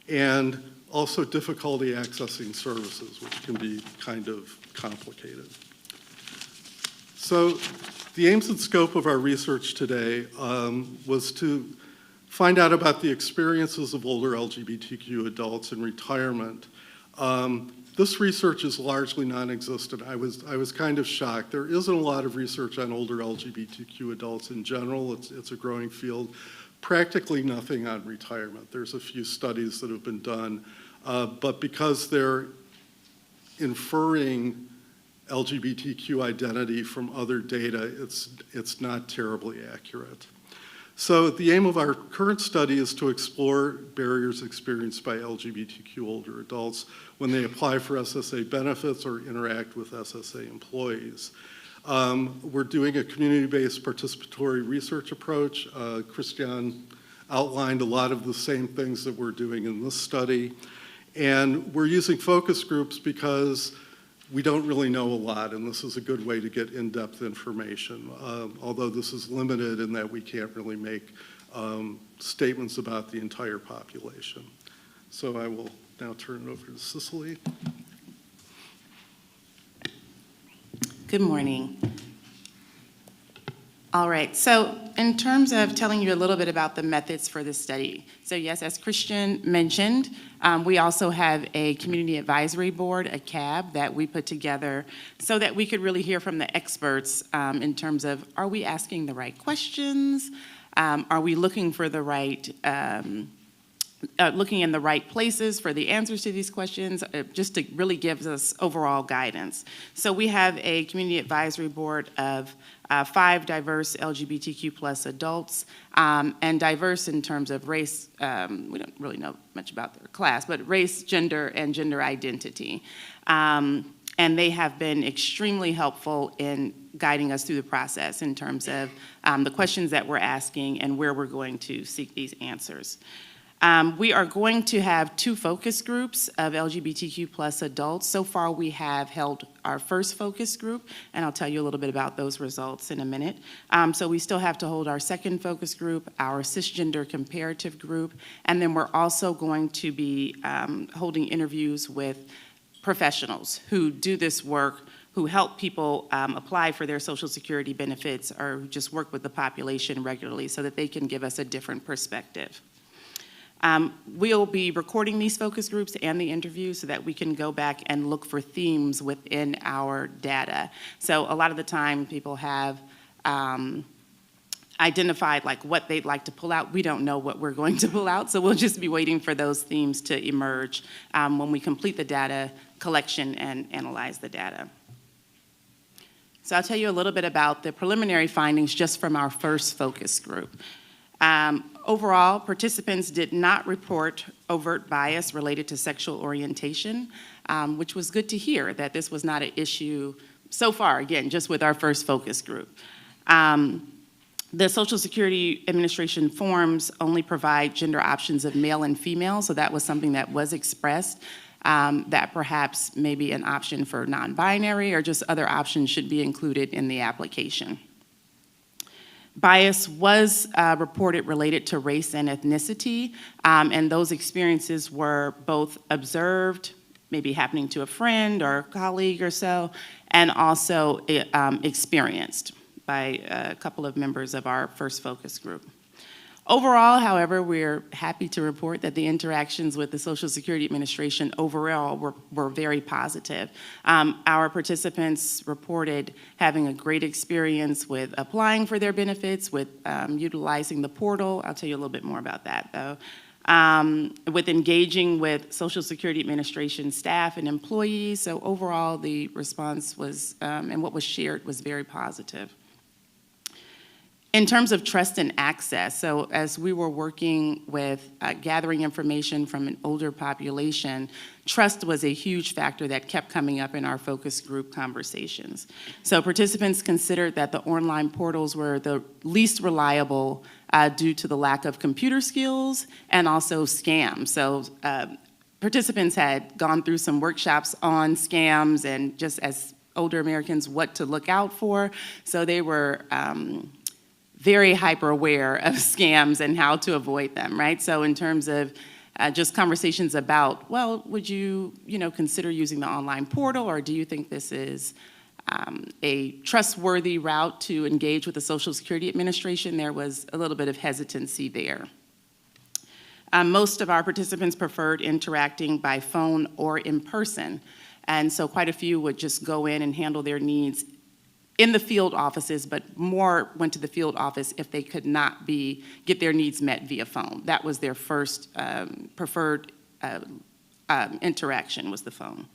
and also difficulty accessing services, which can be kind of complicated. So the aims and scope of our research today was to find out about the experiences of older LGBTQ adults in retirement. This research is largely non-existent. I was kind of shocked. There isn't a lot of research on older LGBTQ adults in general. It's a growing field. Practically nothing on retirement. There's a few studies that have been done, but because they're inferring LGBTQ identity from other data, it's not terribly accurate. So the aim of our current study is to explore barriers experienced by LGBTQ older adults when they apply for SSA benefits or interact with SSA employees. We're doing a community-based participatory research approach. Christian outlined a lot of the same things that we're doing in this study. And we're using focus groups because we don't really know a lot, and this is a good way to get in-depth information, although this is limited in that we can't really make statements about the entire population. So I will now turn it over to Cicely. Good morning. All right, so in terms of telling you a little bit about the methods for this study. So yes, as Christian mentioned, we also have a community advisory board, a CAB, that we put together so that we could really hear from the experts in terms of, are we asking the right questions? Are we looking for the right, looking in the right places for the answers to these questions, just to really give us overall guidance. So we have a community advisory board of 5 diverse LGBTQ plus adults, and diverse in terms of race. We don't really know much about their class, but race, gender, and gender identity. And they have been extremely helpful in guiding us through the process in terms of the questions that we're asking and where we're going to seek these answers. We are going to have 2 focus groups of LGBTQ plus adults. So far, we have held our first focus group, and I'll tell you a little bit about those results in a minute. So we still have to hold our second focus group, our cisgender comparative group, and then we're also going to be holding interviews with professionals who do this work, who help people apply for their Social Security benefits or just work with the population regularly so that they can give us a different perspective. We'll be recording these focus groups and the interviews so that we can go back and look for themes within our data. So a lot of the time people have identified like what they'd like to pull out. We don't know what we're going to pull out, so we'll just be waiting for those themes to emerge when we complete the data collection and analyze the data. So I'll tell you a little bit about the preliminary findings just from our first focus group. Overall, participants did not report overt bias related to sexual orientation, which was good to hear that this was not an issue so far, again, just with our first focus group. The Social Security Administration forms only provide gender options of male and female, so that was something that was expressed, that perhaps maybe an option for non-binary or just other options should be included in the application. Bias was reported related to race and ethnicity, and those experiences were both observed, maybe happening to a friend or a colleague or so, and also experienced by a couple of members of our first focus group. Overall, however, we're happy to report that the interactions with the Social Security Administration overall were very positive. Our participants reported having a great experience with applying for their benefits, with utilizing the portal. I'll tell you a little bit more about that, though. With engaging with Social Security Administration staff and employees. So overall, the response was, and what was shared was very positive. In terms of trust and access, so as we were working with gathering information from an older population, trust was a huge factor that kept coming up in our focus group conversations. So participants considered that the online portals were the least reliable due to the lack of computer skills and also scams. So participants had gone through some workshops on scams and just as older Americans, what to look out for. So they were very hyper aware of scams and how to avoid them, right? So in terms of just conversations about, well, would you, consider using the online portal, or do you think this is a trustworthy route to engage with the Social Security Administration? There was a little bit of hesitancy there. Most of our participants preferred interacting by phone or in person, and so quite a few would just go in and handle their needs in the field offices, but more went to the field office if they could not get their needs met via phone. That was their first preferred interaction, was the phone.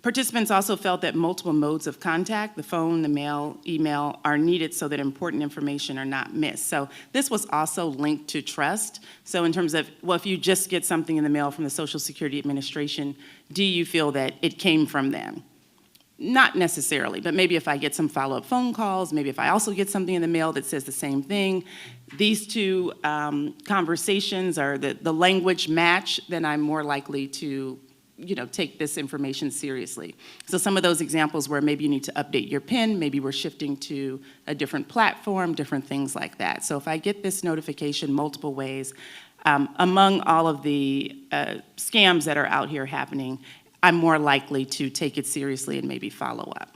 Participants also felt that multiple modes of contact, the phone, the mail, email, are needed so that important information are not missed. So this was also linked to trust. So in terms of, well, if you just get something in the mail from the Social Security Administration, do you feel that it came from them? Not necessarily, but maybe if I get some follow-up phone calls, maybe if I also get something in the mail that says the same thing, these two conversations or the language match, then I'm more likely to take this information seriously. So some of those examples where maybe you need to update your PIN, maybe we're shifting to a different platform, different things like that. So if I get this notification multiple ways, among all of the scams that are out here happening, I'm more likely to take it seriously and maybe follow up.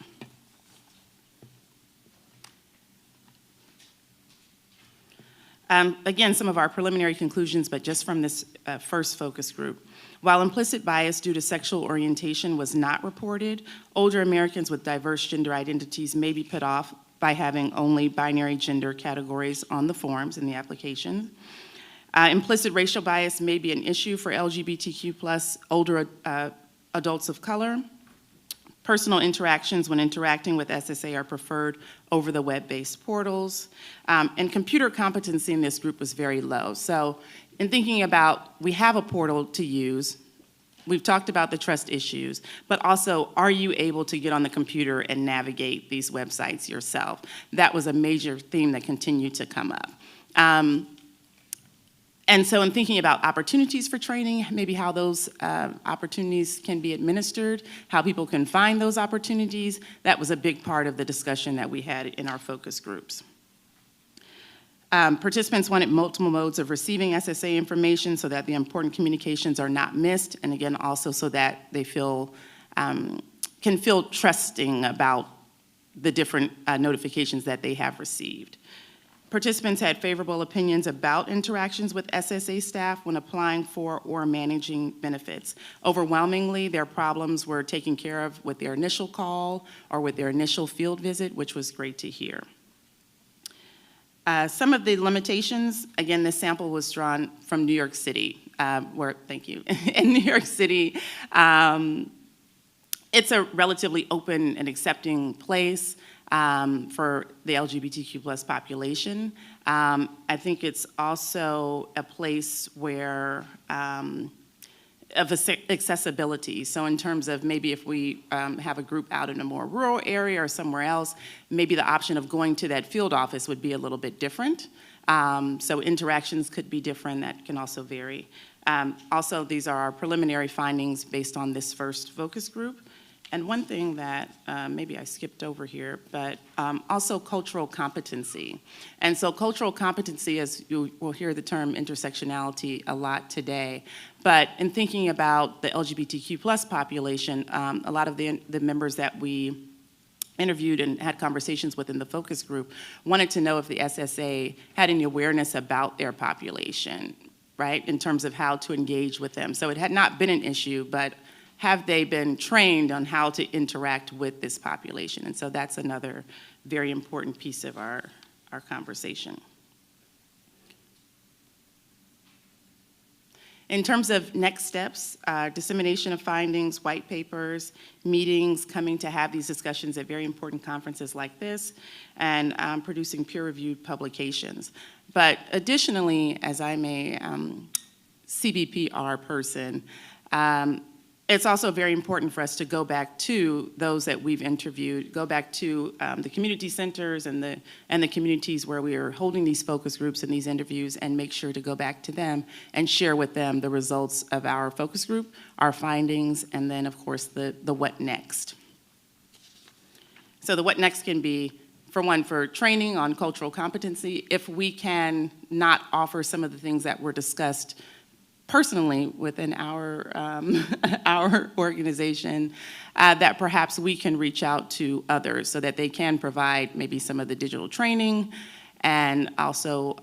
Again, some of our preliminary conclusions, but just from this first focus group. While implicit bias due to sexual orientation was not reported, older Americans with diverse gender identities may be put off by having only binary gender categories on the forms in the application. Implicit racial bias may be an issue for LGBTQ+ older adults of color. Personal interactions when interacting with SSA are preferred over the web-based portals. And computer competency in this group was very low. So in thinking about, we have a portal to use, we've talked about the trust issues, but also, are you able to get on the computer and navigate these websites yourself? That was a major theme that continued to come up. And so in thinking about opportunities for training, maybe how those opportunities can be administered, how people can find those opportunities, that was a big part of the discussion that we had in our focus groups. Participants wanted multiple modes of receiving SSA information so that the important communications are not missed, and again, also so that they can feel trusting about the different notifications that they have received. Participants had favorable opinions about interactions with SSA staff when applying for or managing benefits. Overwhelmingly, their problems were taken care of with their initial call or with their initial field visit, which was great to hear. Some of the limitations, again, this sample was drawn from New York City, thank you. In New York City, it's a relatively open and accepting place for the LGBTQ+ population. I think it's also a place where of accessibility. So in terms of maybe if we have a group out in a more rural area or somewhere else, maybe the option of going to that field office would be a little bit different. So interactions could be different. That can also vary. Also, these are our preliminary findings based on this first focus group. And one thing that maybe I skipped over here, but also cultural competency. And so cultural competency, as you will hear the term intersectionality a lot today, but in thinking about the LGBTQ plus population, a lot of the members that we interviewed and had conversations with in the focus group wanted to know if the SSA had any awareness about their population, right, in terms of how to engage with them. So it had not been an issue, but have they been trained on how to interact with this population? And so that's another very important piece of our conversation. In terms of next steps, dissemination of findings, white papers, meetings, coming to have these discussions at very important conferences like this, and producing peer-reviewed publications. But additionally, as I'm a CBPR person, it's also very important for us to go back to those that we've interviewed, go back to the community centers and the communities where we are holding these focus groups and these interviews, and make sure to go back to them and share with them the results of our focus group, our findings, and then of course the what next. So the what next can be, for one, for training on cultural competency. If we can not offer some of the things that were discussed personally within our our organization, that perhaps we can reach out to others so that they can provide maybe some of the digital training, and also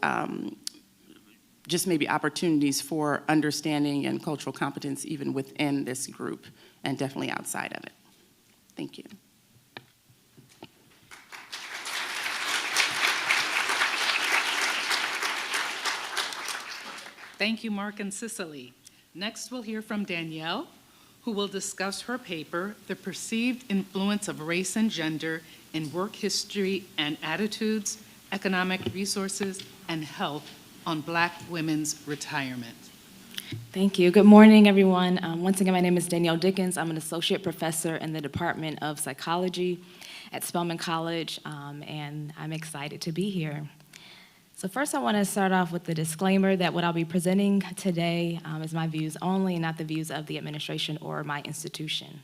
just maybe opportunities for understanding and cultural competence even within this group, and definitely outside of it. Thank you. Thank you, Mark and Cicely. Next, we'll hear from Danielle, who will discuss her paper, The Perceived Influence of Race and Gender in Work History and Attitudes, Economic Resources, and Health on Black Women's Retirement. Thank you. Good morning, everyone. Once again, my name is Danielle Dickens. I'm an associate professor in the Department of Psychology at Spelman College, and I'm excited to be here. So first, I want to start off with the disclaimer that what I'll be presenting today is my views only, and not the views of the administration or my institution.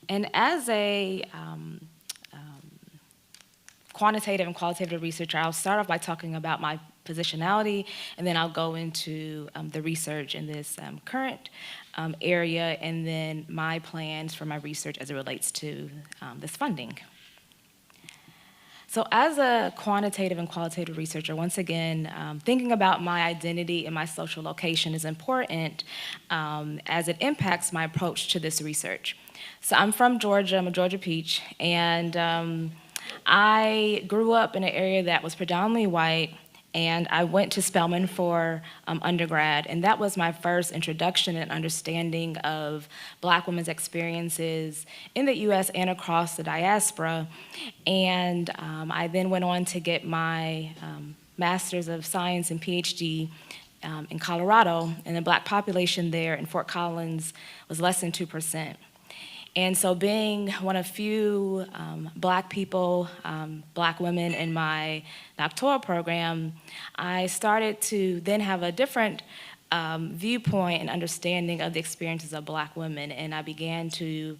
And as a quantitative and qualitative researcher, I'll start off by talking about my positionality, and then I'll go into the research in this current area, and then my plans for my research as it relates to this funding. So as a quantitative and qualitative researcher, once again, thinking about my identity and my social location is important as it impacts my approach to this research. So I'm from Georgia, I'm a Georgia peach, and I grew up in an area that was predominantly white, and I went to Spelman for undergrad, and that was my first introduction and understanding of Black women's experiences in the U.S. and across the diaspora. And I then went on to get my Master's of Science and PhD in Colorado, and the Black population there in Fort Collins was less than 2%. And so being one of few Black people, Black women in my doctoral program, I started to then have a different viewpoint and understanding of the experiences of Black women, and I began to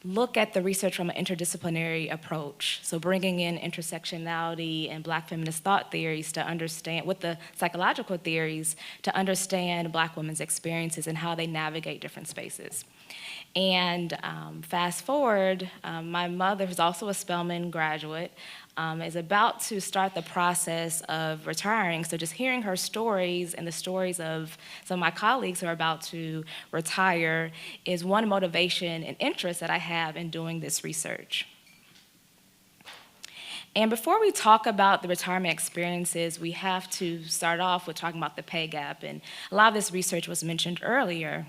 look at the research from an interdisciplinary approach, so bringing in intersectionality and Black feminist thought theories to understand, with the psychological theories, to understand Black women's experiences and how they navigate different spaces. And fast forward, my mother, who's also a Spelman graduate, is about to start the process of retiring. So just hearing her stories and the stories of some of my colleagues who are about to retire is one motivation and interest that I have in doing this research. And before we talk about the retirement experiences, we have to start off with talking about the pay gap. And a lot of this research was mentioned earlier.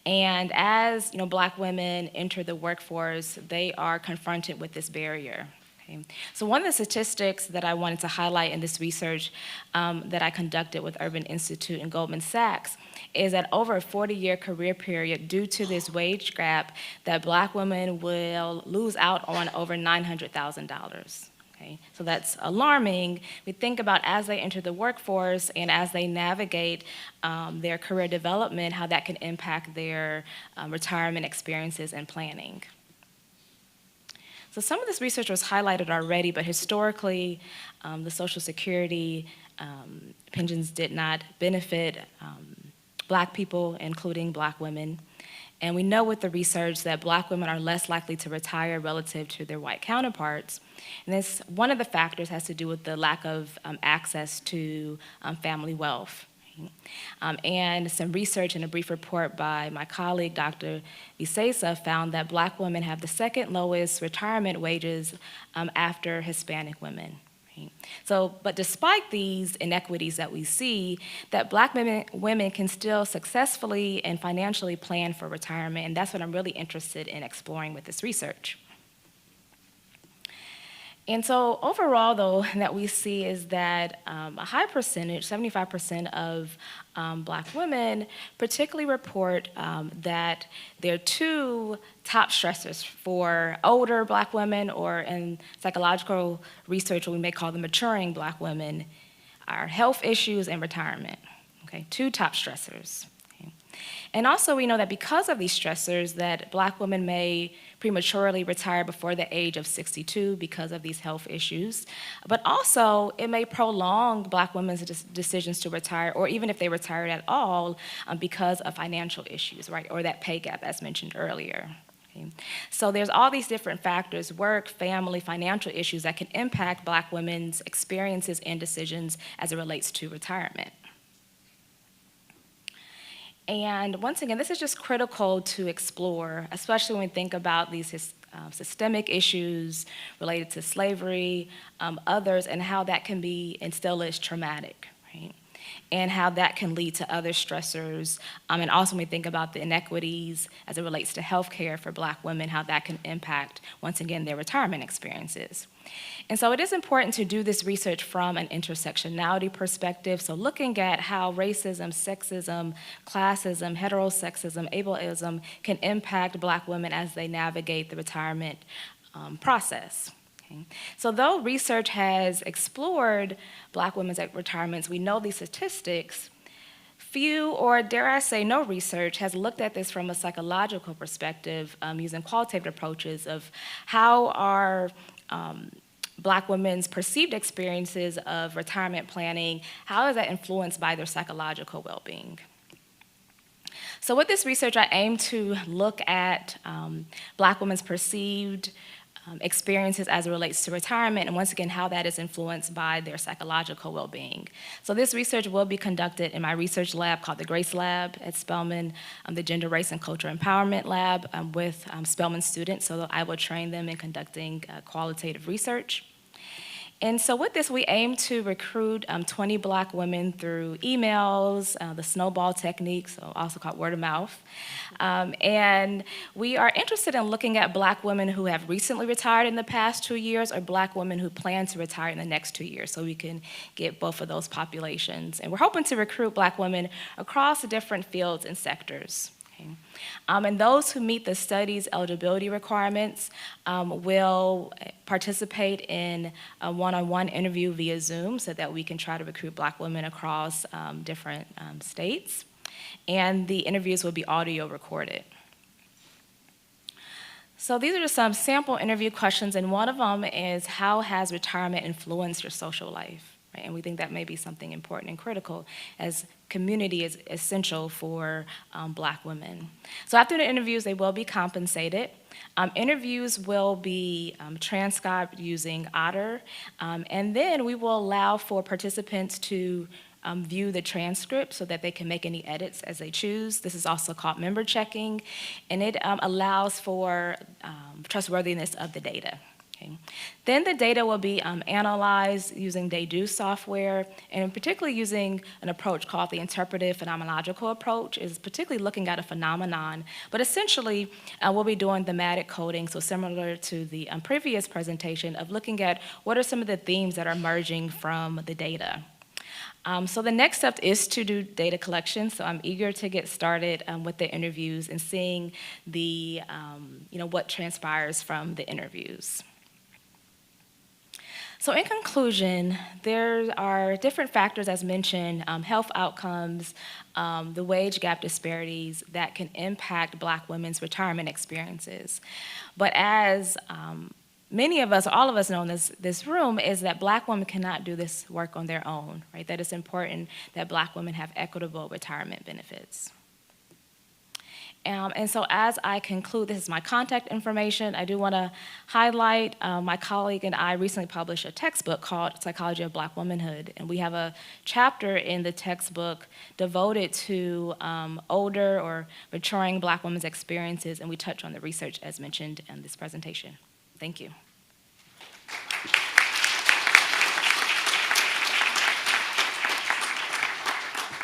And as Black women enter the workforce, they are confronted with this barrier. Okay? So one of the statistics that I wanted to highlight in this research that I conducted with Urban Institute and Goldman Sachs is that over a 40-year career period, due to this wage gap, that Black women will lose out on over $900,000. Okay, so that's alarming. We think about as they enter the workforce and as they navigate their career development, how that can impact their retirement experiences and planning. So some of this research was highlighted already, but historically, the Social Security pensions did not benefit Black people, including Black women. And we know with the research that Black women are less likely to retire relative to their white counterparts. And this, one of the factors has to do with the lack of access to family wealth. And some research in a brief report by my colleague, Dr. Isesa, found that Black women have the second lowest retirement wages after Hispanic women. So, but despite these inequities that we see, that Black women can still successfully and financially plan for retirement, and that's what I'm really interested in exploring with this research. And so overall, though, that we see is that a high percentage, 75% of Black women particularly report that there are two top stressors for older Black women, or in psychological research, what we may call the maturing Black women, are health issues and retirement. Okay, two top stressors. Okay. And also we know that because of these stressors that Black women may prematurely retire before the age of 62 because of these health issues, but also it may prolong Black women's decisions to retire, or even if they retired at all, because of financial issues, right, or that pay gap as mentioned earlier. Okay. So there's all these different factors, work, family, financial issues that can impact Black women's experiences and decisions as it relates to retirement. And once again, this is just critical to explore, especially when we think about these systemic issues related to slavery, others, and how that can be and still is traumatic, right? And how that can lead to other stressors. And also when we think about the inequities as it relates to healthcare for Black women, how that can impact, once again, their retirement experiences. And so it is important to do this research from an intersectionality perspective, so looking at how racism, sexism, classism, heterosexism, ableism can impact Black women as they navigate the retirement process. Okay. So though research has explored Black women's retirements, we know these statistics, few, or dare I say no research has looked at this from a psychological perspective using qualitative approaches of how are Black women's perceived experiences of retirement planning, how is that influenced by their psychological well-being? So with this research, I aim to look at Black women's perceived experiences as it relates to retirement, and once again, how that is influenced by their psychological well-being. So this research will be conducted in my research lab called the Grace Lab at Spelman, the Gender, Race, and Culture Empowerment Lab with Spelman students, so I will train them in conducting qualitative research. And so with this, we aim to recruit 20 Black women through emails, the snowball technique, so also called word of mouth. And we are interested in looking at Black women who have recently retired in the past 2 years, or Black women who plan to retire in the next 2 years, so we can get both of those populations. And we're hoping to recruit Black women across the different fields and sectors. Okay. And those who meet the study's eligibility requirements will participate in a one-on-one interview via Zoom so that we can try to recruit Black women across different states. And the interviews will be audio recorded. So these are just some sample interview questions, and one of them is, how has retirement influenced your social life? Right? And we think that may be something important and critical, as community is essential for Black women. So after the interviews, they will be compensated. Interviews will be transcribed using Otter, and then we will allow for participants to view the transcript so that they can make any edits as they choose. This is also called member checking, and it allows for trustworthiness of the data. Okay. Then the data will be analyzed using Deduce software, and particularly using an approach called the interpretive phenomenological approach, is particularly looking at a phenomenon, but essentially we'll be doing thematic coding, so similar to the previous presentation of looking at what are some of the themes that are emerging from the data. So the next step is to do data collection, so I'm eager to get started with the interviews and seeing the, what transpires from the interviews. So in conclusion, there are different factors, as mentioned, health outcomes, the wage gap disparities that can impact Black women's retirement experiences. But as many of us, all of us know in this room, is that Black women cannot do this work on their own, right? That it's important that Black women have equitable retirement benefits. And so as I conclude, this is my contact information. I do want to highlight my colleague and I recently published a textbook called Psychology of Black Womanhood. And we have a chapter in the textbook devoted to older or maturing Black women's experiences, and we touch on the research as mentioned in this presentation. Thank you.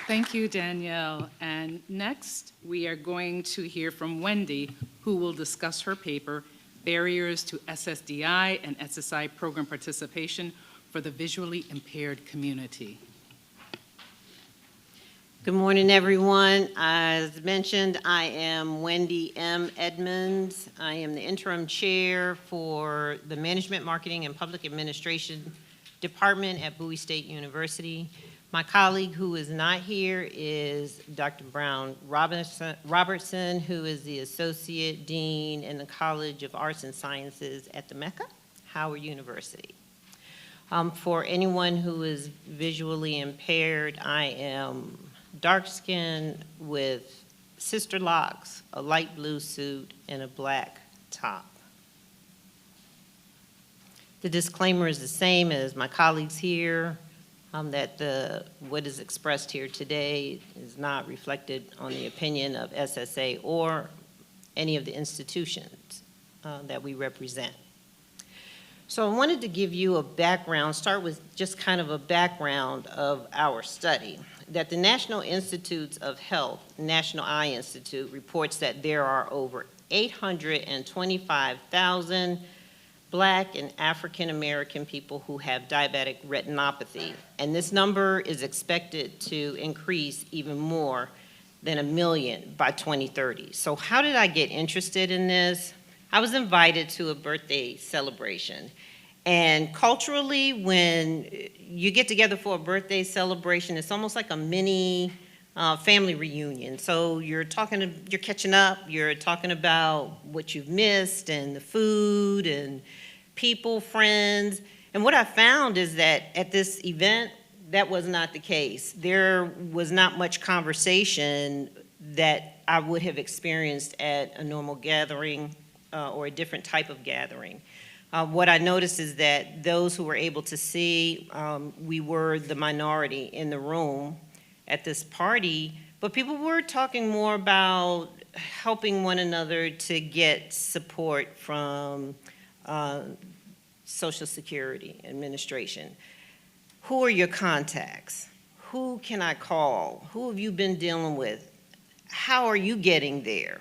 Thank you, Danielle. And next, we are going to hear from Wendy, who will discuss her paper, Barriers to SSDI and SSI Program Participation for the Visually Impaired Community. Good morning, everyone. As mentioned, I am Wendy M. Edmonds. I am the interim chair for the Management, Marketing, and Public Administration Department at Bowie State University. My colleague who is not here is Dr. Brown Robertson, who is the Associate Dean in the College of Arts and Sciences at the Mecca, Howard University. For anyone who is visually impaired, I am dark-skinned with sister locks, a light blue suit, and a black top. The disclaimer is the same as my colleagues here. That what is expressed here today is not reflected on the opinion of SSA or any of the institutions that we represent. So I wanted to give you a background, start with just kind of a background of our study. That the National Institutes of Health, National Eye Institute, reports that there are over 825,000 Black and African American people who have diabetic retinopathy. And this number is expected to increase even more than 1 million by 2030. So how did I get interested in this? I was invited to a birthday celebration. And culturally, when you get together for a birthday celebration, it's almost like a mini family reunion. So you're catching up, you're talking about what you've missed and the food and people, friends. And what I found is that at this event, that was not the case. There was not much conversation that I would have experienced at a normal gathering or a different type of gathering. What I noticed is that those who were able to see, we were the minority in the room at this party, but people were talking more about helping one another to get support from Social Security Administration. Who are your contacts? Who can I call? Who have you been dealing with? How are you getting there?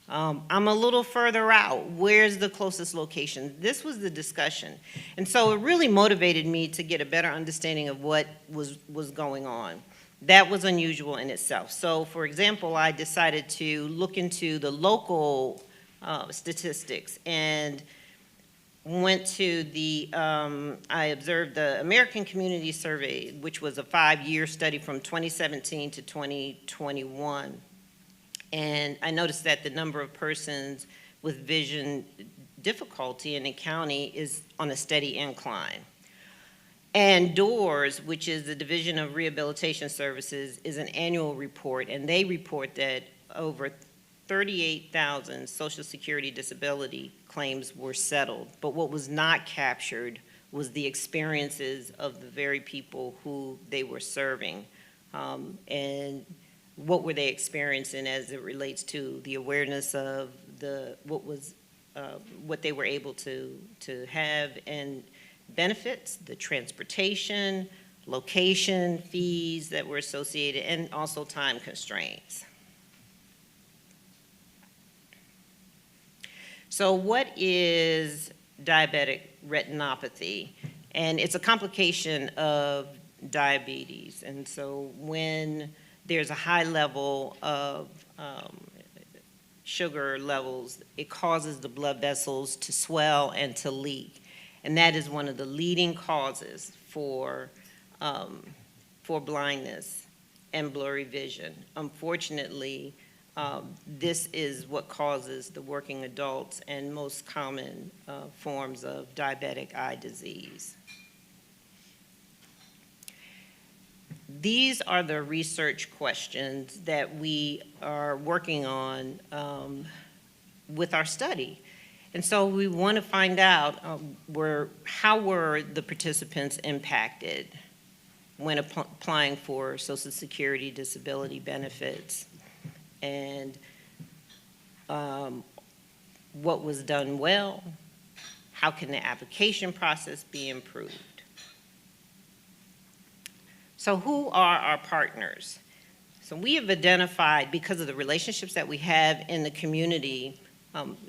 I'm a little further out. Where's the closest location? This was the discussion. And so it really motivated me to get a better understanding of what was going on. That was unusual in itself. So for example, I decided to look into the local statistics and went to I observed the American Community Survey, which was a 5-year study from 2017 to 2021. And I noticed that the number of persons with vision difficulty in the county is on a steady incline. And DOORS, which is the Division of Rehabilitation Services, is an annual report, and they report that over 38,000 Social Security disability claims were settled. But what was not captured was the experiences of the very people who they were serving. And what were they experiencing as it relates to the awareness of what they were able to have and benefits, the transportation, location, fees that were associated, and also time constraints. So what is diabetic retinopathy? And it's a complication of diabetes. And so when there's a high level of sugar levels, it causes the blood vessels to swell and to leak. And that is one of the leading causes for blindness and blurry vision. Unfortunately, this is what causes the working adults and most common forms of diabetic eye disease. These are the research questions that we are working on with our study. And so we want to find out how were the participants impacted when applying for Social Security disability benefits, and what was done well, how can the application process be improved. So who are our partners? So we have identified, because of the relationships that we have in the community,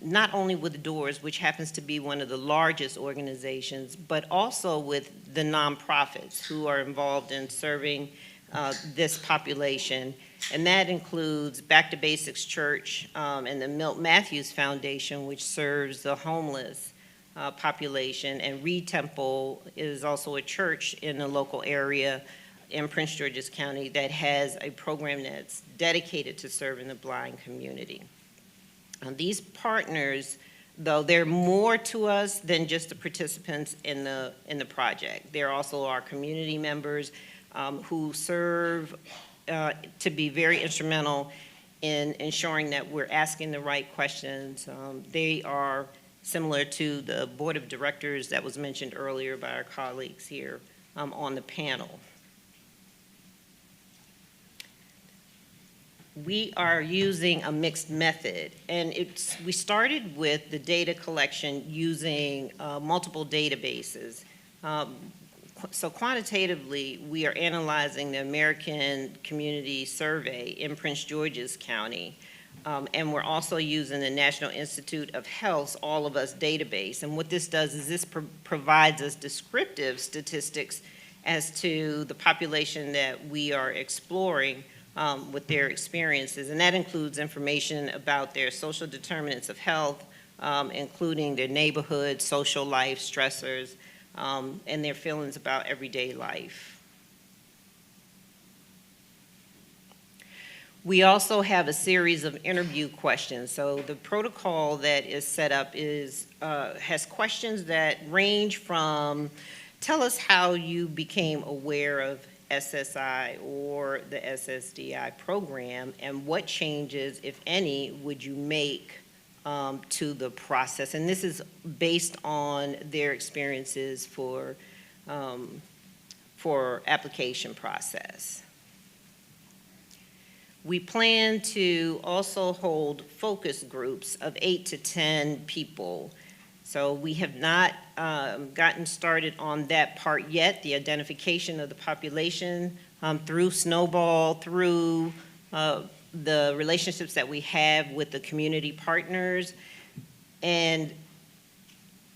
not only with DOORS, which happens to be one of the largest organizations, but also with the nonprofits who are involved in serving this population. And that includes Back to Basics Church and the Milt Matthews Foundation, which serves the homeless population. And Reed Temple is also a church in the local area in Prince George's County that has a program that's dedicated to serving the blind community. These partners, though, they're more to us than just the participants in the project. They're also our community members who serve to be very instrumental in ensuring that we're asking the right questions. They are similar to the board of directors that was mentioned earlier by our colleagues here on the panel. We are using a mixed method, and we started with the data collection using multiple databases. So quantitatively, we are analyzing the American Community Survey in Prince George's County, and we're also using the National Institute of Health's All of Us database. And what this does is this provides us descriptive statistics as to the population that we are exploring with their experiences, and that includes information about their social determinants of health, including their neighborhood, social life, stressors, and their feelings about everyday life. We also have a series of interview questions. So the protocol that is set up has questions that range from, tell us how you became aware of SSI or the SSDI program, and what changes, if any, would you make to the process? And this is based on their experiences for application process. We plan to also hold focus groups of 8 to 10 people. So we have not gotten started on that part yet, the identification of the population through Snowball, through the relationships that we have with the community partners. And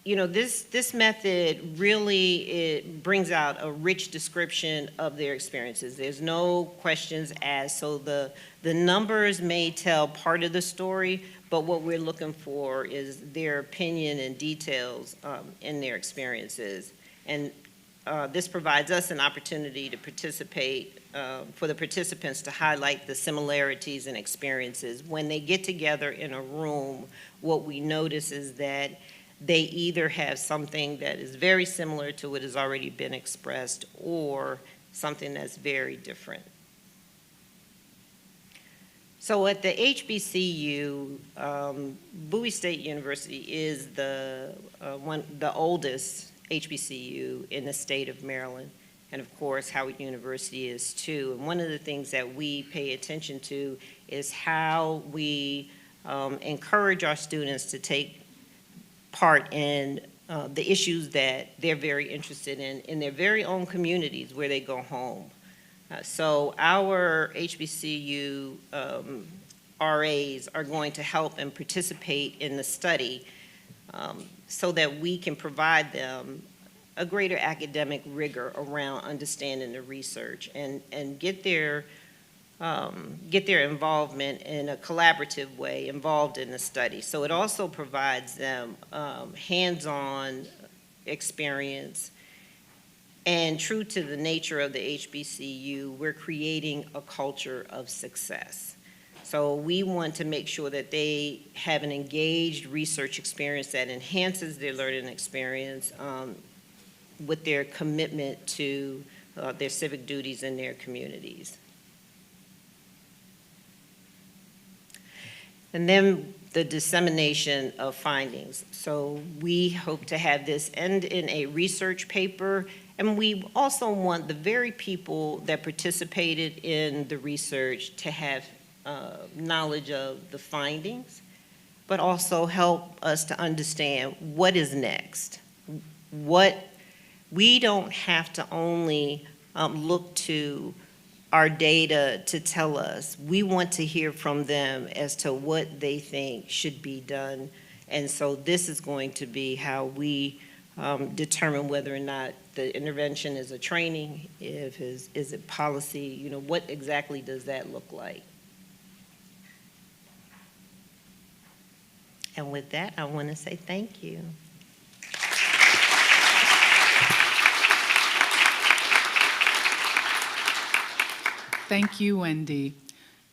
you know, this method really brings out a rich description of their experiences. There's no questions asked, so the numbers may tell part of the story, but what we're looking for is their opinion and details in their experiences. And this provides us an opportunity to participate, for the participants to highlight the similarities and experiences. When they get together in a room, what we notice is that they either have something that is very similar to what has already been expressed or something that's very different. So at the HBCU, Bowie State University is the oldest HBCU in the state of Maryland. And of course, Howard University is too. And one of the things that we pay attention to is how we encourage our students to take part in the issues that they're very interested in their very own communities where they go home. So our HBCU RAs are going to help and participate in the study so that we can provide them a greater academic rigor around understanding the research and get their involvement in a collaborative way involved in the study. So it also provides them hands-on experience. And true to the nature of the HBCU, we're creating a culture of success. So we want to make sure that they have an engaged research experience that enhances their learning experience with their commitment to their civic duties in their communities. And then the dissemination of findings. So we hope to have this end in a research paper, and we also want the very people that participated in the research to have knowledge of the findings, but also help us to understand what is next. We don't have to only look to our data to tell us. We want to hear from them as to what they think should be done. And so this is going to be how we determine whether or not the intervention is a training, is it policy, what exactly does that look like? And with that, I want to say thank you. Thank you, Wendy.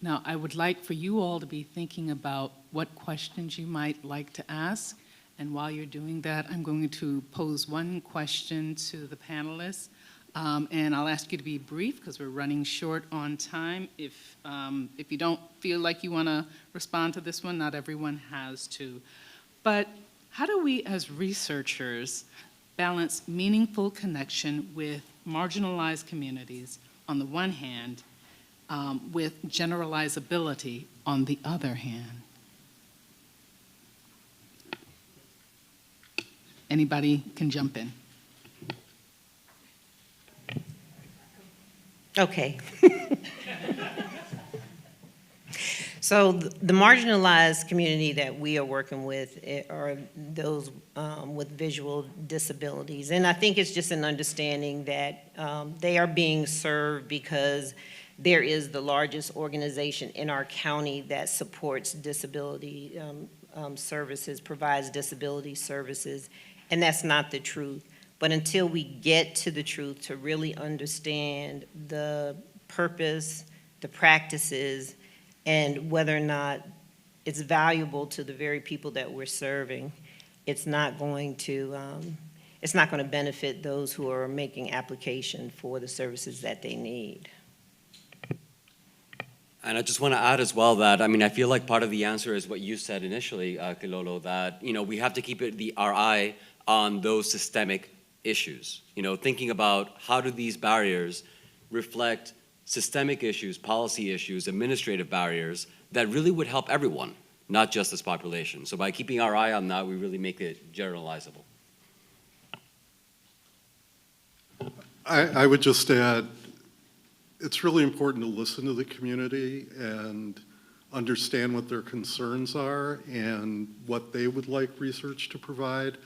Now, I would like for you all to be thinking about what questions you might like to ask. And while you're doing that, I'm going to pose one question to the panelists. And I'll ask you to be brief because we're running short on time. If you don't feel like you want to respond to this one, not everyone has to. But how do we as researchers balance meaningful connection with marginalized communities on the one hand, with generalizability on the other hand? Anybody can jump in. Okay. So the marginalized community that we are working with are those with visual disabilities. And I think it's just an understanding that they are being served because there is the largest organization in our county that supports disability services, provides disability services, and that's not the truth. But until we get to the truth, to really understand the purpose, the practices, and whether or not it's valuable to the very people that we're serving, it's not going to benefit those who are making application for the services that they need. And I just want to add as well that, I feel like part of the answer is what you said initially, Kilolo, that, we have to keep our eye on those systemic issues. Thinking about how do these barriers reflect systemic issues, policy issues, administrative barriers that really would help everyone, not just this population. So by keeping our eye on that, we really make it generalizable. I would just add, it's really important to listen to the community and understand what their concerns are and what they would like research to provide.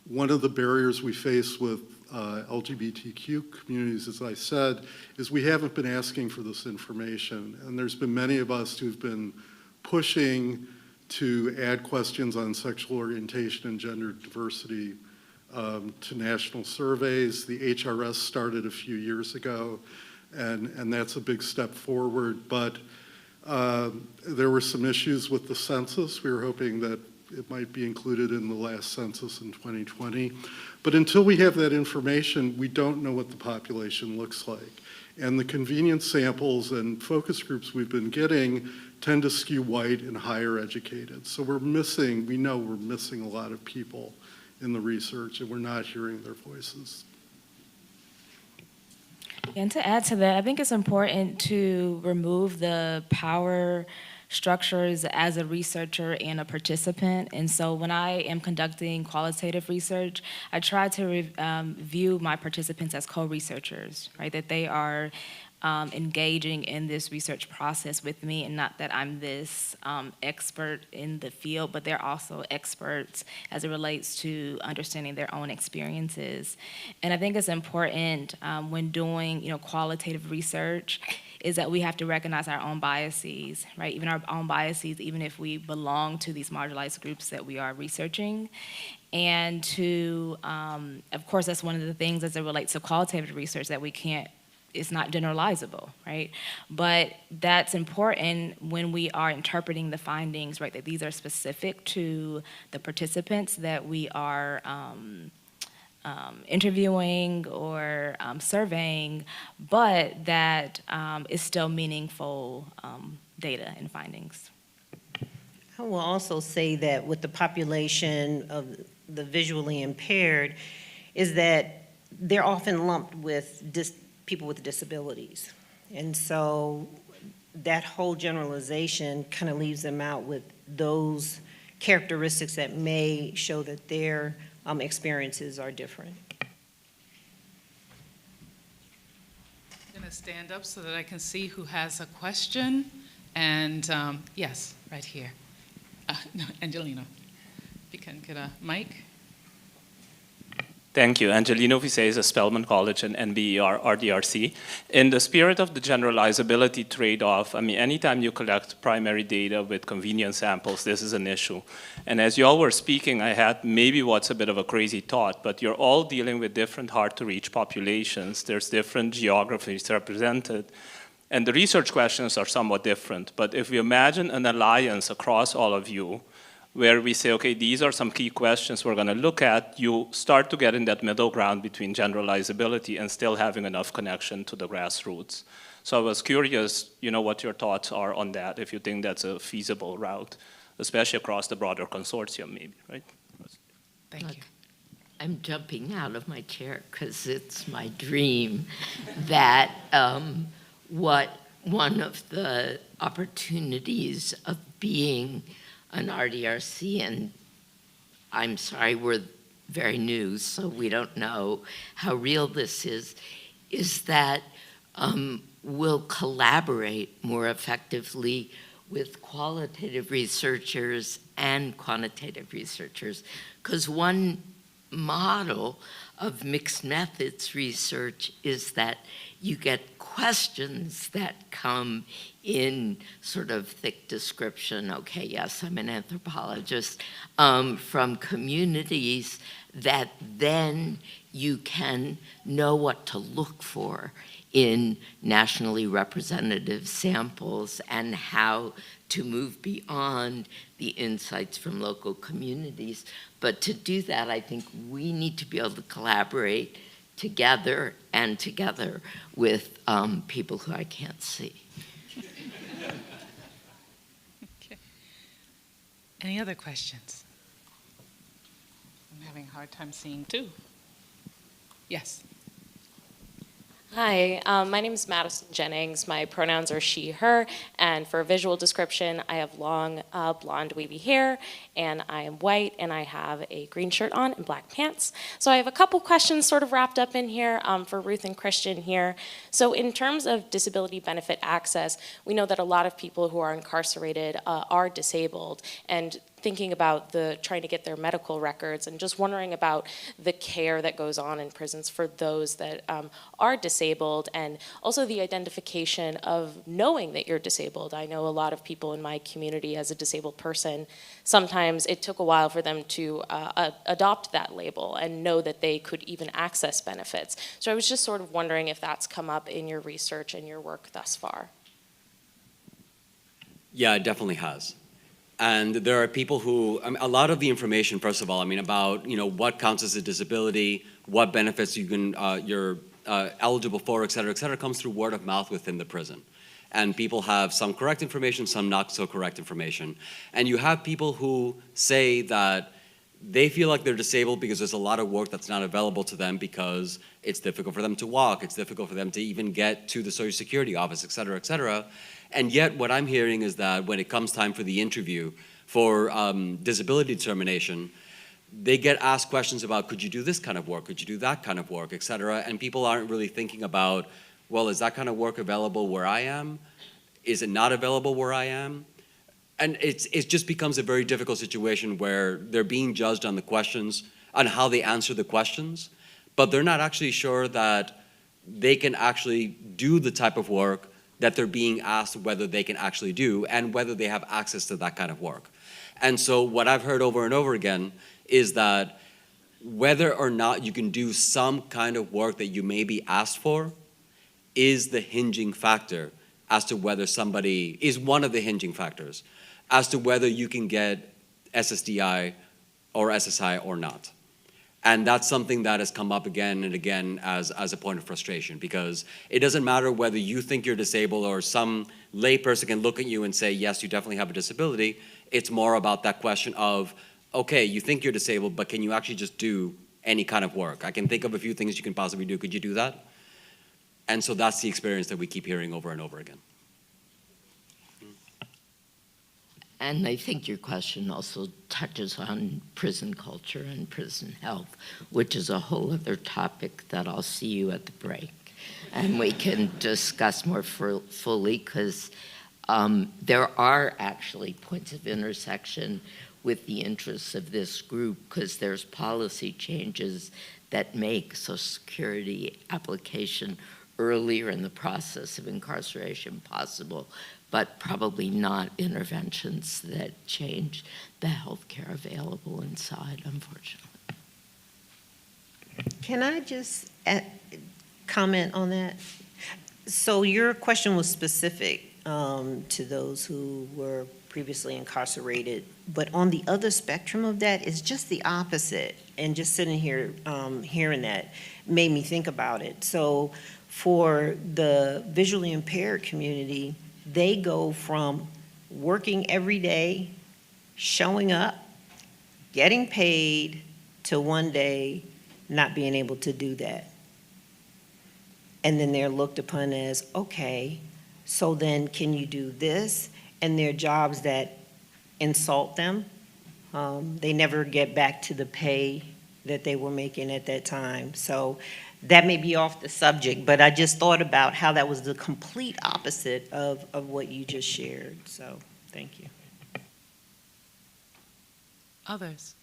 One of the barriers we face with LGBTQ communities, as I said, is we haven't been asking for this information. And there's been many of us who've been pushing to add questions on sexual orientation and gender diversity to national surveys. The HRS started a few years ago, and that's a big step forward. But there were some issues with the census. We were hoping that it might be included in the last census in 2020. But until we have that information, we don't know what the population looks like. And the convenience samples and focus groups we've been getting tend to skew white and higher educated. So we know we're missing a lot of people in the research, and we're not hearing their voices. And to add to that, I think it's important to remove the power structures as a researcher and a participant. And so when I am conducting qualitative research, I try to view my participants as co-researchers, right? That they are engaging in this research process with me, and not that I'm this expert in the field, but they're also experts as it relates to understanding their own experiences. And I think it's important when doing, qualitative research, is that we have to recognize our own biases, right? Even our own biases, even if we belong to these marginalized groups that we are researching. And to, of course, that's one of the things as it relates to qualitative research that we can't it's not generalizable, right? But that's important when we are interpreting the findings, right? That these are specific to the participants that we are interviewing or surveying, but that is still meaningful data and findings. I will also say that with the population of the visually impaired, is that they're often lumped with people with disabilities. And so that whole generalization kind of leaves them out with those characteristics that may show that their experiences are different. I'm going to stand up so that I can see who has a question. And yes, right here. No, Angelino, if you can get a mic. Thank you. Angelino Vices, Spelman College and NBER RDRC. In the spirit of the generalizability trade-off, I mean, anytime you collect primary data with convenience samples, this is an issue. And as you all were speaking, I had maybe what's a bit of a crazy thought, but you're all dealing with different hard-to-reach populations. There's different geographies represented. And the research questions are somewhat different. But if we imagine an alliance across all of you, where we say, okay, these are some key questions we're going to look at, you start to get in that middle ground between generalizability and still having enough connection to the grassroots. So I was curious, what your thoughts are on that, if you think that's a feasible route, especially across the broader consortium, maybe, right? Thank you. I'm jumping out of my chair because it's my dream that one of the opportunities of being an RDRC, and I'm sorry, we're very new, so we don't know how real this is that we'll collaborate more effectively with qualitative researchers and quantitative researchers. Because one model of mixed methods research is that you get questions that come in sort of thick description, okay, yes, I'm an anthropologist, from communities that then you can know what to look for in nationally representative samples and how to move beyond the insights from local communities. But to do that, I think we need to be able to collaborate together and together with people who I can't see. Okay. Any other questions? I'm having a hard time seeing too. Yes. Hi, my name is Madison Jennings. My pronouns are she, her, and for visual description, I have long blonde wavy hair, and I am white, and I have a green shirt on and black pants. So I have a couple questions sort of wrapped up in here for Ruth and Christian here. So in terms of disability benefit access, we know that a lot of people who are incarcerated are disabled, and thinking about trying to get their medical records and just wondering about the care that goes on in prisons for those that are disabled, and also the identification of knowing that you're disabled. I know a lot of people in my community as a disabled person, sometimes it took a while for them to adopt that label and know that they could even access benefits. So I was just sort of wondering if that's come up in your research and your work thus far. Yeah, it definitely has. And there are people who, a lot of the information, first of all, about what counts as a disability, what benefits you're eligible for, et cetera, comes through word of mouth within the prison. And people have some correct information, some not so correct information. And you have people who say that they feel like they're disabled because there's a lot of work that's not available to them because it's difficult for them to walk, it's difficult for them to even get to the Social Security office, et cetera, et cetera. And yet what I'm hearing is that when it comes time for the interview for disability determination, they get asked questions about, could you do this kind of work? Could you do that kind of work, et cetera? And people aren't really thinking about, well, is that kind of work available where I am? Is it not available where I am? And it just becomes a very difficult situation where they're being judged on the questions, on how they answer the questions, but they're not actually sure that they can actually do the type of work that they're being asked whether they can actually do and whether they have access to that kind of work. And so what I've heard over and over again is that whether or not you can do some kind of work that you may be asked for is the hinging factor as to whether somebody is one of the hinging factors as to whether you can get SSDI or SSI or not. And that's something that has come up again and again as a point of frustration, because it doesn't matter whether you think you're disabled or some layperson can look at you and say, yes, you definitely have a disability. It's more about that question of, okay, you think you're disabled, but can you actually just do any kind of work? I can think of a few things you can possibly do. Could you do that? And so that's the experience that we keep hearing over and over again. And I think your question also touches on prison culture and prison health, which is a whole other topic that I'll see you at the break. And we can discuss more fully, because there are actually points of intersection with the interests of this group, because there's policy changes that make Social Security application earlier in the process of incarceration possible, but probably not interventions that change the health care available inside, unfortunately. Can I just comment on that? So your question was specific to those who were previously incarcerated, but on the other spectrum of that is just the opposite. And just sitting here hearing that made me think about it. So for the visually impaired community, they go from working every day, showing up, getting paid, to one day not being able to do that. And then they're looked upon as, okay, so then can you do this? And they're jobs that insult them. They never get back to the pay that they were making at that time. So that may be off the subject, but I just thought about how that was the complete opposite of what you just shared. So thank you. Others?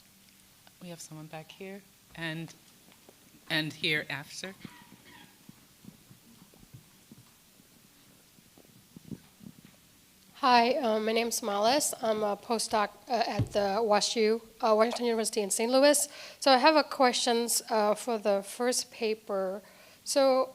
We have someone back here and here after. Hi, my name is Males. I'm a postdoc at the Washington University in St. Louis. So I have a questions for the first paper. So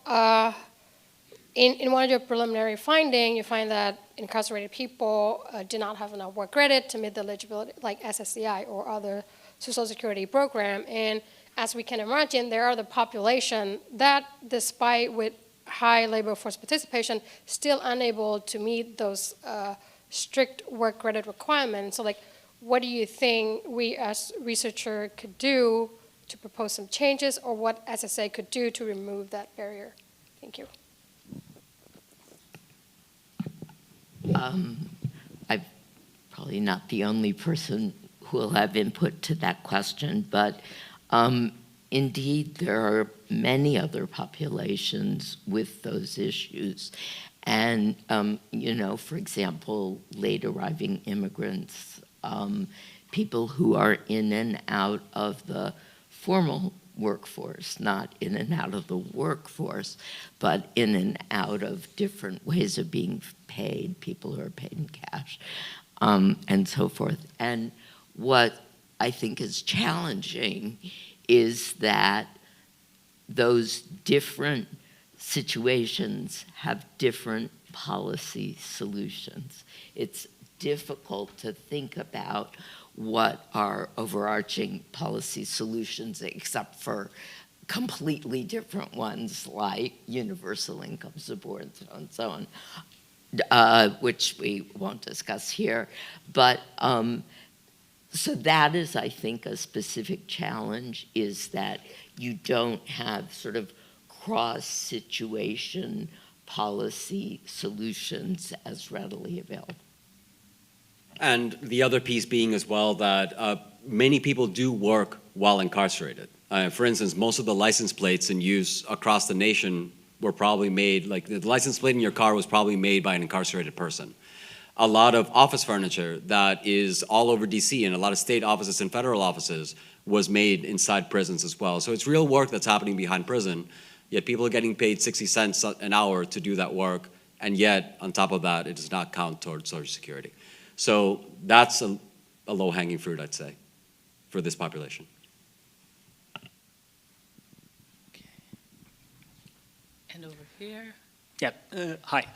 in one of your preliminary findings, you find that incarcerated people do not have enough work credit to meet the eligibility, like SSDI or other Social Security program. And as we can imagine, there are the population that, despite with high labor force participation, still unable to meet those strict work credit requirements. So like, what do you think we as researchers could do to propose some changes, or what SSA could do to remove that barrier? Thank you. I'm probably not the only person who will have input to that question, but indeed, there are many other populations with those issues. And, you know, for example, late arriving immigrants, people who are in and out of the formal workforce, not in and out of the workforce, but in and out of different ways of being paid, people who are paid in cash, and so forth. And what I think is challenging is that those different situations have different policy solutions. It's difficult to think about what are overarching policy solutions except for completely different ones like universal income support and so on, which we won't discuss here. But so that is, I think, a specific challenge, is that you don't have sort of cross-situation policy solutions as readily available. And the other piece being as well that many people do work while incarcerated. For instance, most of the license plates in use across the nation were probably made, like the license plate in your car was probably made by an incarcerated person. A lot of office furniture that is all over DC and a lot of state offices and federal offices was made inside prisons as well. So it's real work that's happening behind prison, yet people are getting paid 60 cents an hour to do that work, and yet on top of that, it does not count towards Social Security. So that's a low-hanging fruit, I'd say, for this population. Okay. And over here, Yeah, hi.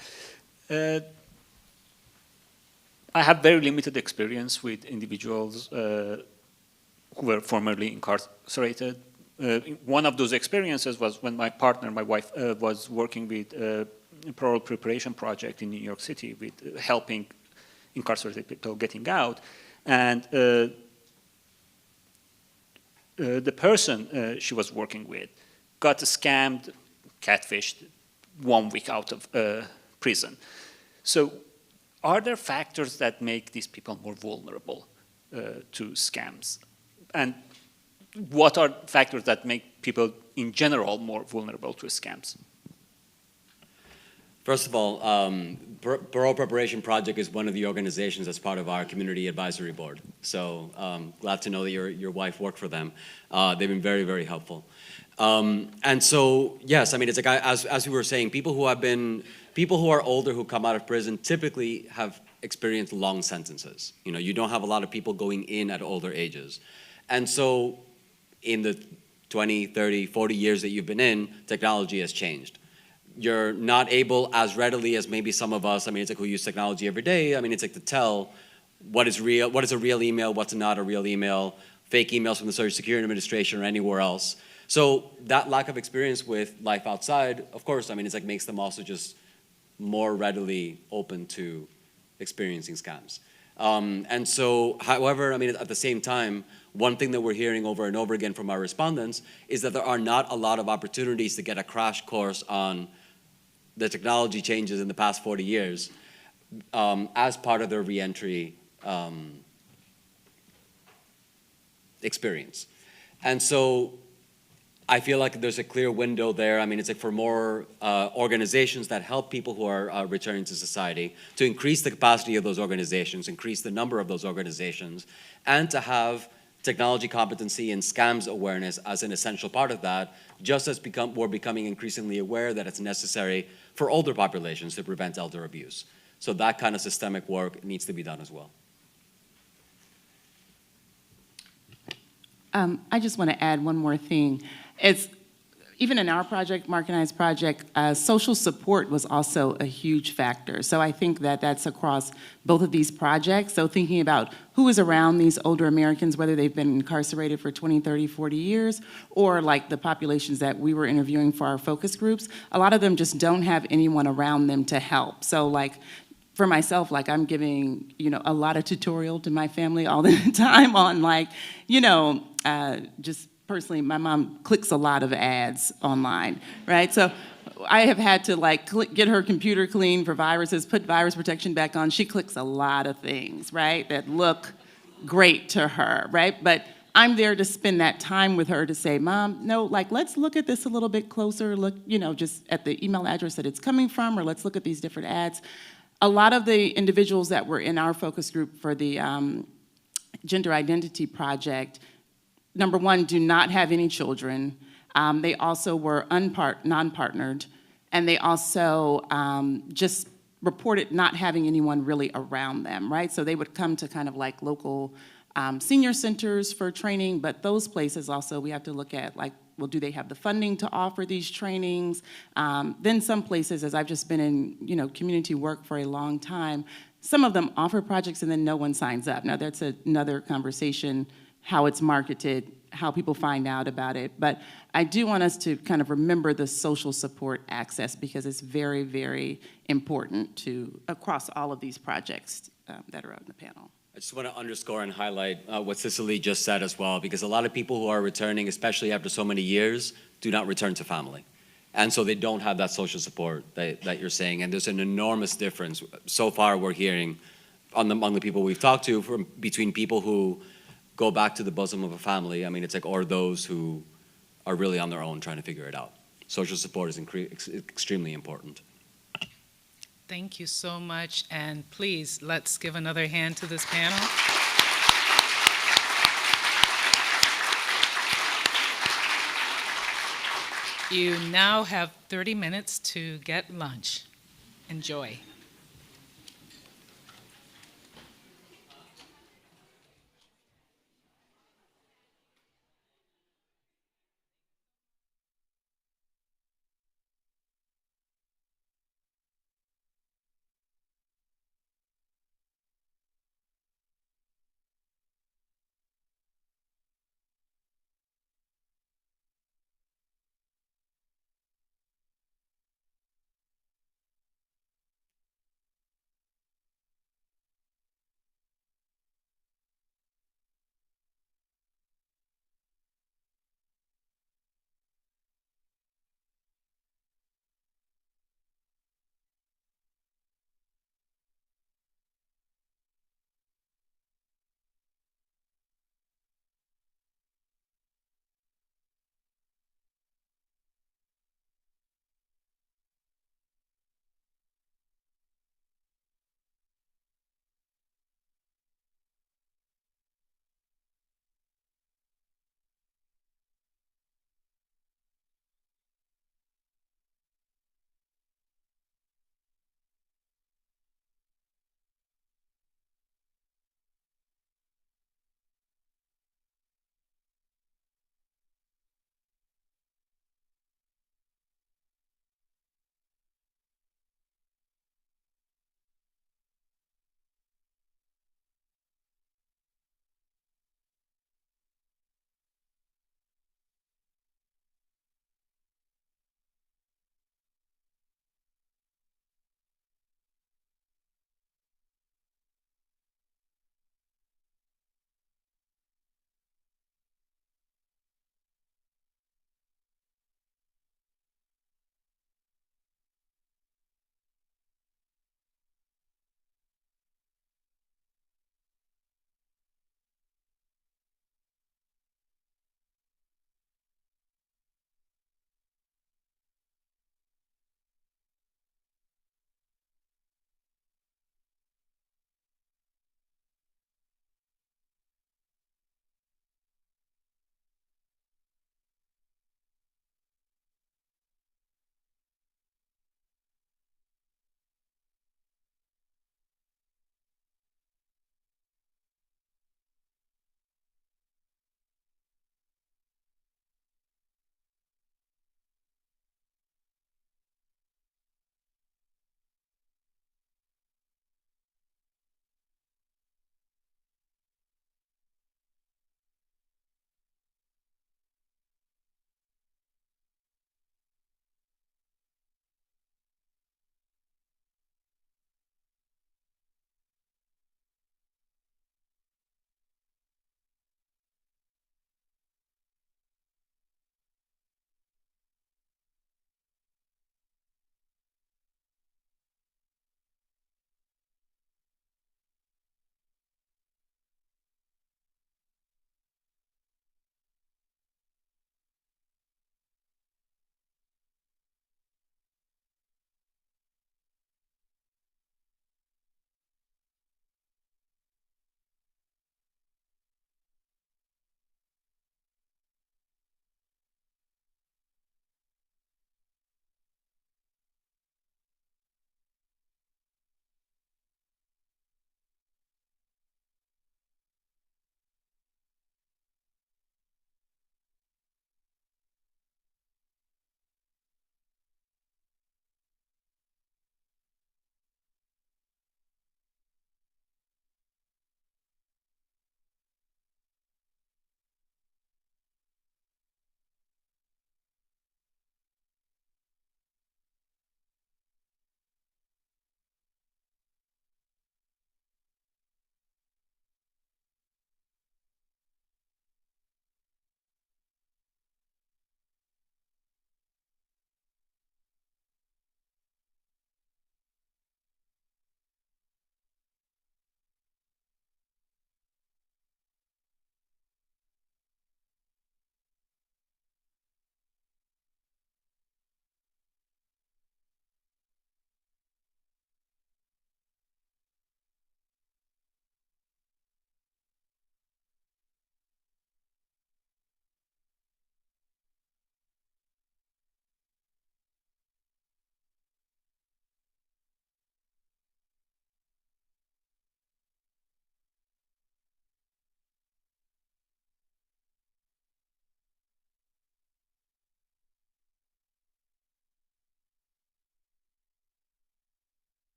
I have very limited experience with individuals who were formerly incarcerated. One of those experiences was when my partner, my wife, was working with a parole preparation project in New York City with helping incarcerated people getting out. And the person she was working with got scammed, catfished 1 week out of prison. So are there factors that make these people more vulnerable to scams? And what are factors that make people in general more vulnerable to scams? First of all, Parole Preparation Project is one of the organizations that's part of our community advisory board. So glad to know that your wife worked for them. They've been very, very helpful. And so, yes, I mean, it's like, as we were saying, people who are older who come out of prison typically have experienced long sentences. You know, you don't have a lot of people going in at older ages. And so in the 20, 30, 40 years that you've been in, technology has changed. You're not able as readily as maybe some of us, I mean, it's like who use technology every day. I mean, it's like to tell what is real, what is a real email, what's not a real email, fake emails from the Social Security Administration or anywhere else. So that lack of experience with life outside, of course, I mean, it's like makes them also just more readily open to experiencing scams. And so, however, I mean, at the same time, one thing that we're hearing over and over again from our respondents is that there are not a lot of opportunities to get a crash course on the technology changes in the past 40 years as part of their reentry experience. And so I feel like there's a clear window there. I mean, it's like for more organizations that help people who are returning to society to increase the capacity of those organizations, increase the number of those organizations, and to have technology competency and scams awareness as an essential part of that, just as we're becoming increasingly aware that it's necessary for older populations to prevent elder abuse. So that kind of systemic work needs to be done as well. I just want to add one more thing. It's even in our project, Mark and I's project, social support was also a huge factor. So I think that that's across both of these projects. So thinking about who is around these older Americans, whether they've been incarcerated for 20, 30, 40 years, or like the populations that we were interviewing for our focus groups, a lot of them just don't have anyone around them to help. So like, for myself, like I'm giving, a lot of tutorial to my family all the time on like, just personally, my mom clicks a lot of ads online, right? So I have had to like get her computer clean for viruses, put virus protection back on. She clicks a lot of things, right, that look great to her, right? But I'm there to spend that time with her to say, Mom, no, like, let's look at this a little bit closer, look, just at the email address that it's coming from, or let's look at these different ads. A lot of the individuals that were in our focus group for the Gender Identity Project, number one, do not have any children. They also were non-partnered, and they also just reported not having anyone really around them, right? So they would come to kind of like local senior centers for training, but those places also we have to look at like, well, do they have the funding to offer these trainings? Then some places, as I've just been in community work for a long time, some of them offer projects and then no one signs up. Now that's another conversation, how it's marketed, how people find out about it. But I do want us to kind of remember the social support access because it's very, very important across all of these projects that are on the panel. I just want to underscore and highlight what Cicely just said as well, because a lot of people who are returning, especially after so many years, do not return to family. And so they don't have that social support that you're saying. And there's an enormous difference. So far we're hearing among the people we've talked to between people who go back to the bosom of a family, I mean, it's like, or those who are really on their own trying to figure it out. Social support is extremely important. Thank you so much, and please, let's give another hand to this panel. You now have 30 minutes to get lunch. Enjoy.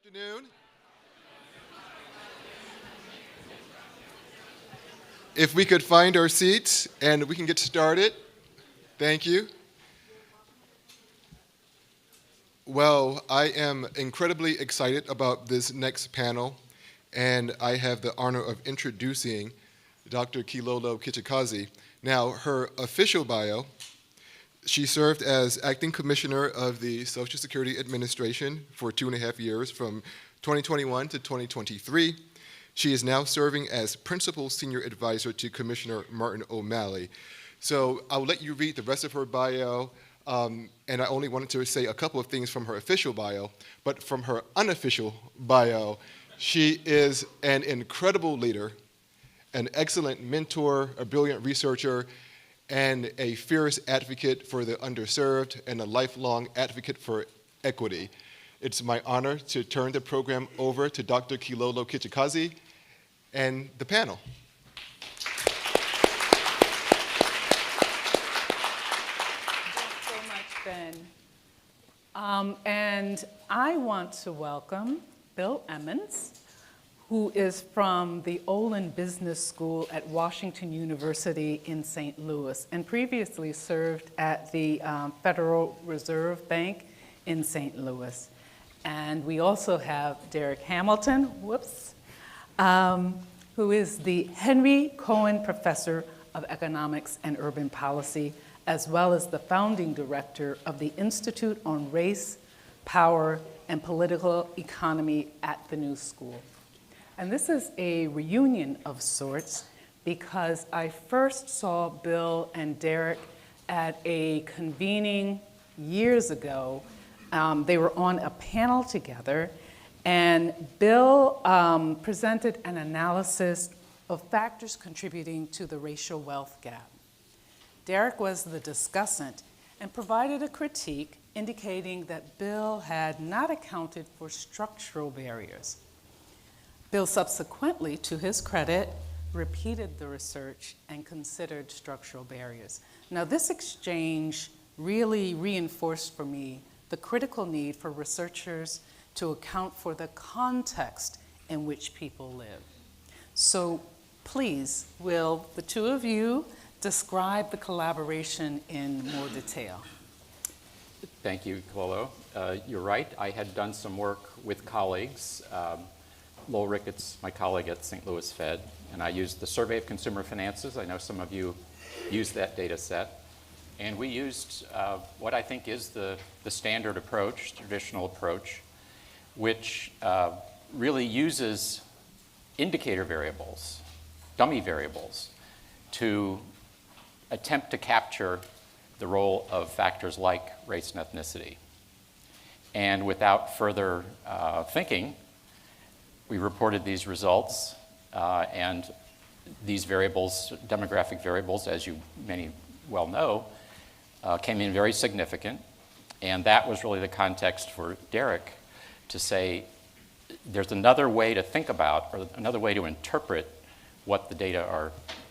Afternoon. If we could find our seats and we can get started. Thank you. Well, I am incredibly excited about this next panel, and I have the honor of introducing Dr. Kilolo Kichikazi. Now, her official bio: she served as acting commissioner of the Social Security Administration for 2.5 years, from 2021 to 2023. She is now serving as principal senior advisor to Commissioner Martin O'Malley. So I'll let you read the rest of her bio, and I only wanted to say a couple of things from her official bio, but from her unofficial bio, she is an incredible leader, an excellent mentor, a brilliant researcher, and a fierce advocate for the underserved, and a lifelong advocate for equity. It's my honor to turn the program over to Dr. Kilolo Kichikazi and the panel. Thanks so much, Ben. And I want to welcome Bill Emmons, who is from the Olin Business School at Washington University in St. Louis, and previously served at the Federal Reserve Bank in St. Louis. And we also have Derek Hamilton, who is the Henry Cohen Professor of Economics and Urban Policy, as well as the founding director of the Institute on Race, Power, and Political Economy at the New School. And this is a reunion of sorts, because I first saw Bill and Derek at a convening years ago. They were on a panel together, and Bill presented an analysis of factors contributing to the racial wealth gap. Derek was the discussant and provided a critique indicating that Bill had not accounted for structural barriers. Bill subsequently, to his credit, repeated the research and considered structural barriers. Now, this exchange really reinforced for me the critical need for researchers to account for the context in which people live. So please, will the two of you describe the collaboration in more detail? Thank you, Kilolo. You're right, I had done some work with colleagues. Lowell Ricketts, my colleague at St. Louis Fed, and I used the Survey of Consumer Finances. I know some of you used that data set. And we used what I think is the standard approach, traditional approach, which really uses indicator variables, dummy variables, to attempt to capture the role of factors like race and ethnicity. And without further thinking, we reported these results, and these variables, demographic variables, as you many well know, came in very significant. And that was really the context for Derek to say there's another way to think about, or another way to interpret what the data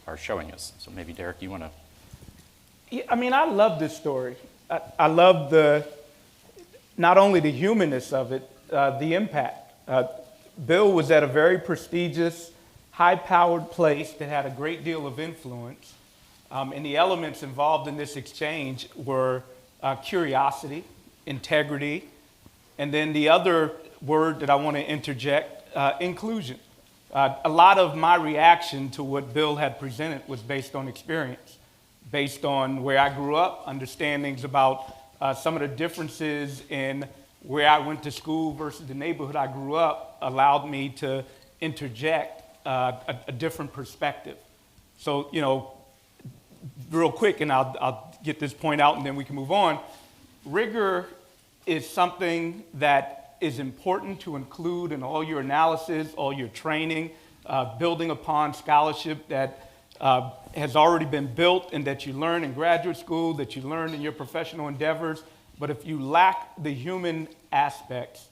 are showing us. So maybe Derek, you want to? Yeah, I mean, I love this story. I love not only the humanness of it, the impact. Bill was at a very prestigious, high-powered place that had a great deal of influence. And the elements involved in this exchange were curiosity, integrity, and then the other word that I want to interject, inclusion. A lot of my reaction to what Bill had presented was based on experience, based on where I grew up, understandings about some of the differences in where I went to school versus the neighborhood I grew up allowed me to interject a different perspective. So, you know, real quick, and I'll get this point out and then we can move on. Rigor is something that is important to include in all your analysis, all your training, building upon scholarship that has already been built and that you learn in graduate school, that you learn in your professional endeavors. But if you lack the human aspects,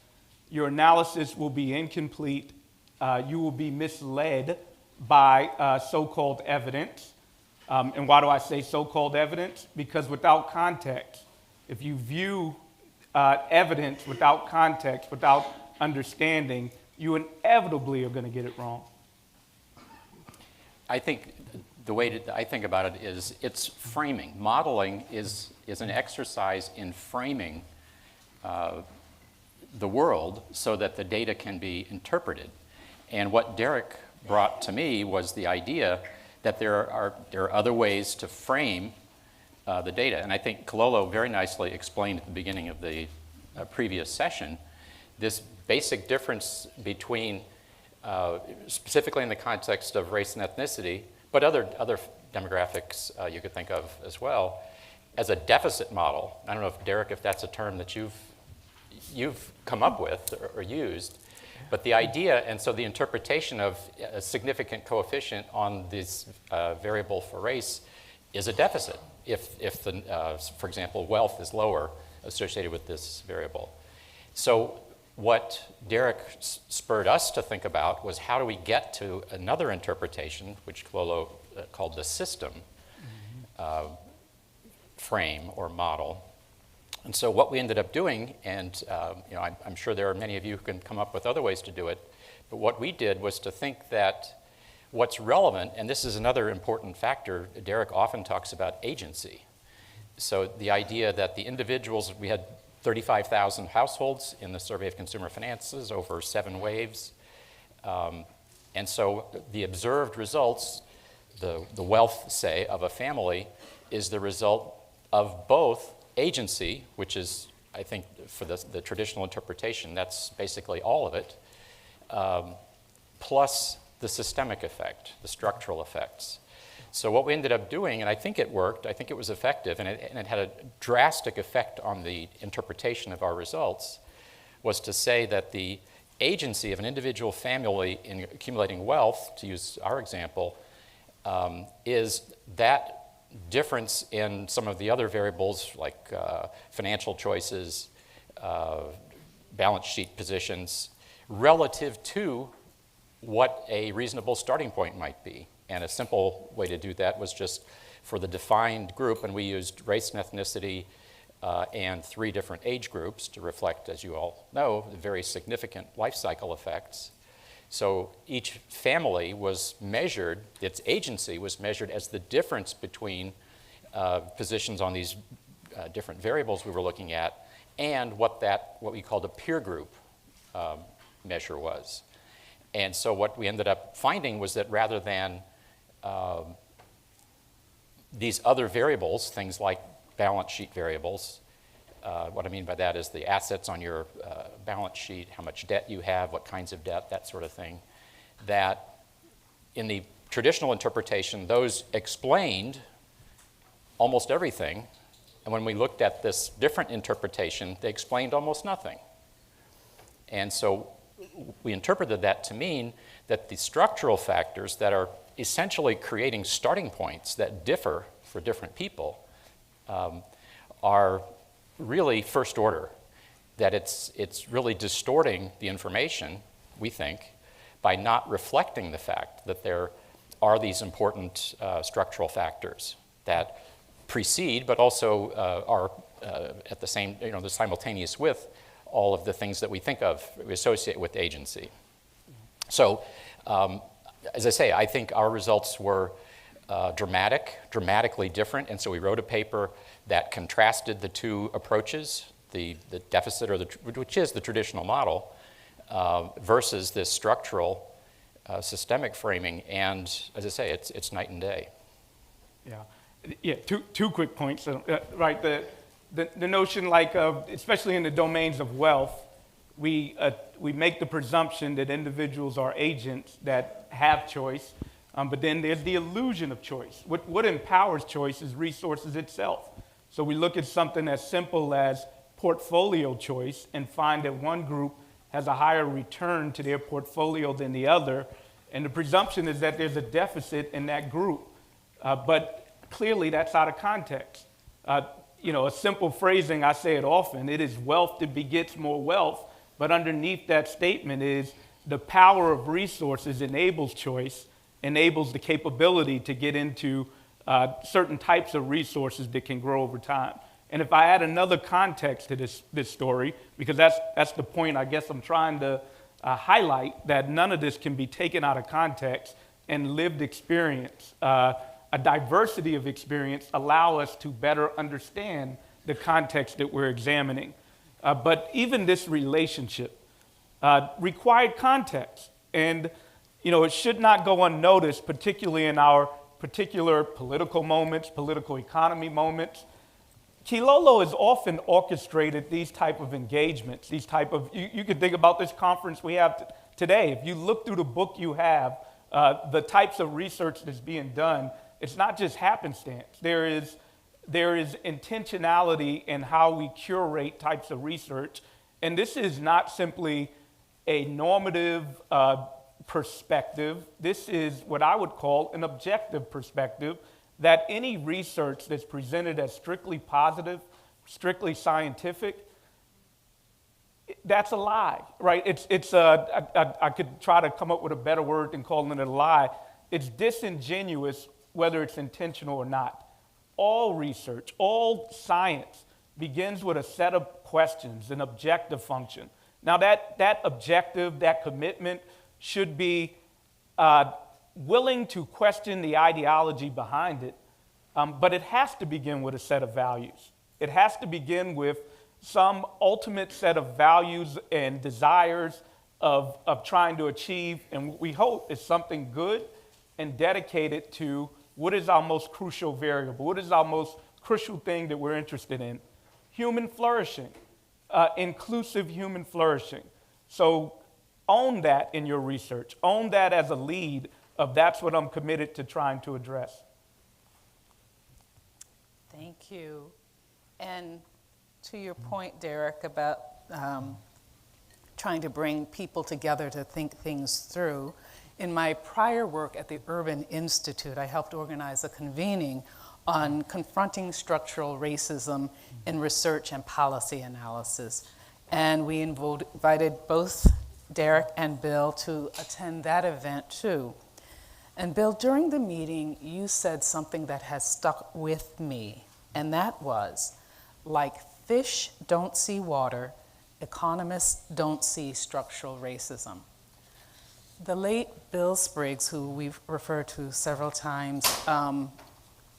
your analysis will be incomplete. You will be misled by so-called evidence. And why do I say so-called evidence? Because without context, if you view evidence without context, without understanding, you inevitably are going to get it wrong. I think the way I think about it is it's framing. Modeling is an exercise in framing the world so that the data can be interpreted. And what Derek brought to me was the idea that there are other ways to frame the data. And I think Kololo very nicely explained at the beginning of the previous session this basic difference between, specifically in the context of race and ethnicity, but other demographics you could think of as well, as a deficit model. I don't know if, Derek, if that's a term that you've come up with or used, but the idea, and so the interpretation of a significant coefficient on this variable for race is a deficit if the, for example, wealth is lower associated with this variable. So what Derek spurred us to think about was how do we get to another interpretation, which Kololo called the system frame or model. And so what we ended up doing, and I'm sure there are many of you who can come up with other ways to do it, but what we did was to think that what's relevant, and this is another important factor, Derek often talks about agency. So the idea that the individuals, we had 35,000 households in the survey of consumer finances over 7 waves. And so the observed results, the wealth, say, of a family is the result of both agency, which is, I think, for the traditional interpretation, that's basically all of it, plus the systemic effect, the structural effects. So what we ended up doing, and I think it worked, I think it was effective, and it had a drastic effect on the interpretation of our results, was to say that the agency of an individual family in accumulating wealth, to use our example, is that difference in some of the other variables like financial choices, balance sheet positions, relative to what a reasonable starting point might be. And a simple way to do that was just for the defined group, and we used race and ethnicity and 3 different age groups to reflect, as you all know, the very significant life cycle effects. So each family was measured, its agency was measured as the difference between positions on these different variables we were looking at and what we called a peer group measure was. And so what we ended up finding was that rather than these other variables, things like balance sheet variables, what I mean by that is the assets on your balance sheet, how much debt you have, what kinds of debt, that sort of thing, that in the traditional interpretation, those explained almost everything. And when we looked at this different interpretation, they explained almost nothing. And so we interpreted that to mean that the structural factors that are essentially creating starting points that differ for different people are really first order, that it's really distorting the information, we think, by not reflecting the fact that there are these important structural factors that precede but also are at the same, the simultaneous with all of the things that we think of, we associate with agency. So, as I say, I think our results were dramatically different, and so we wrote a paper that contrasted the 2 approaches, the deficit, which is the traditional model, versus this structural systemic framing, and as I say, it's night and day. Yeah, two quick points. Right, the notion, like, especially in the domains of wealth, we make the presumption that individuals are agents that have choice, but then there's the illusion of choice. What empowers choice is resources itself. So we look at something as simple as portfolio choice and find that one group has a higher return to their portfolio than the other, and the presumption is that there's a deficit in that group, but clearly that's out of context. A simple phrasing, I say it often, it is wealth that begets more wealth, but underneath that statement is the power of resources enables choice, enables the capability to get into certain types of resources that can grow over time. And if I add another context to this story, because that's the point I guess I'm trying to highlight, that none of this can be taken out of context, and lived experience, a diversity of experience, allow us to better understand the context that we're examining. But even this relationship required context. And it should not go unnoticed, particularly in our particular political moments, political economy moments. Kilolo has often orchestrated these type of engagements, these type of, you can think about this conference we have today. If you look through the book you have, the types of research that's being done, it's not just happenstance. There is intentionality in how we curate types of research. And this is not simply a normative perspective. This is what I would call an objective perspective, that any research that's presented as strictly positive, strictly scientific, that's a lie, right? I could try to come up with a better word than calling it a lie. It's disingenuous, whether it's intentional or not. All research, all science begins with a set of questions, an objective function. Now that objective, that commitment should be willing to question the ideology behind it, but it has to begin with a set of values. It has to begin with some ultimate set of values and desires of trying to achieve, and we hope is something good and dedicated to what is our most crucial variable, what is our most crucial thing that we're interested in. Human flourishing, inclusive human flourishing. So own that in your research. Own that as a lead of that's what I'm committed to trying to address. Thank you. And to your point, Derek, about trying to bring people together to think things through, in my prior work at the Urban Institute, I helped organize a convening on confronting structural racism in research and policy analysis. And we invited both Derek and Bill to attend that event too. And Bill, during the meeting, you said something that has stuck with me, and that was, like fish don't see water, economists don't see structural racism. The late Bill Spriggs, who we've referred to several times,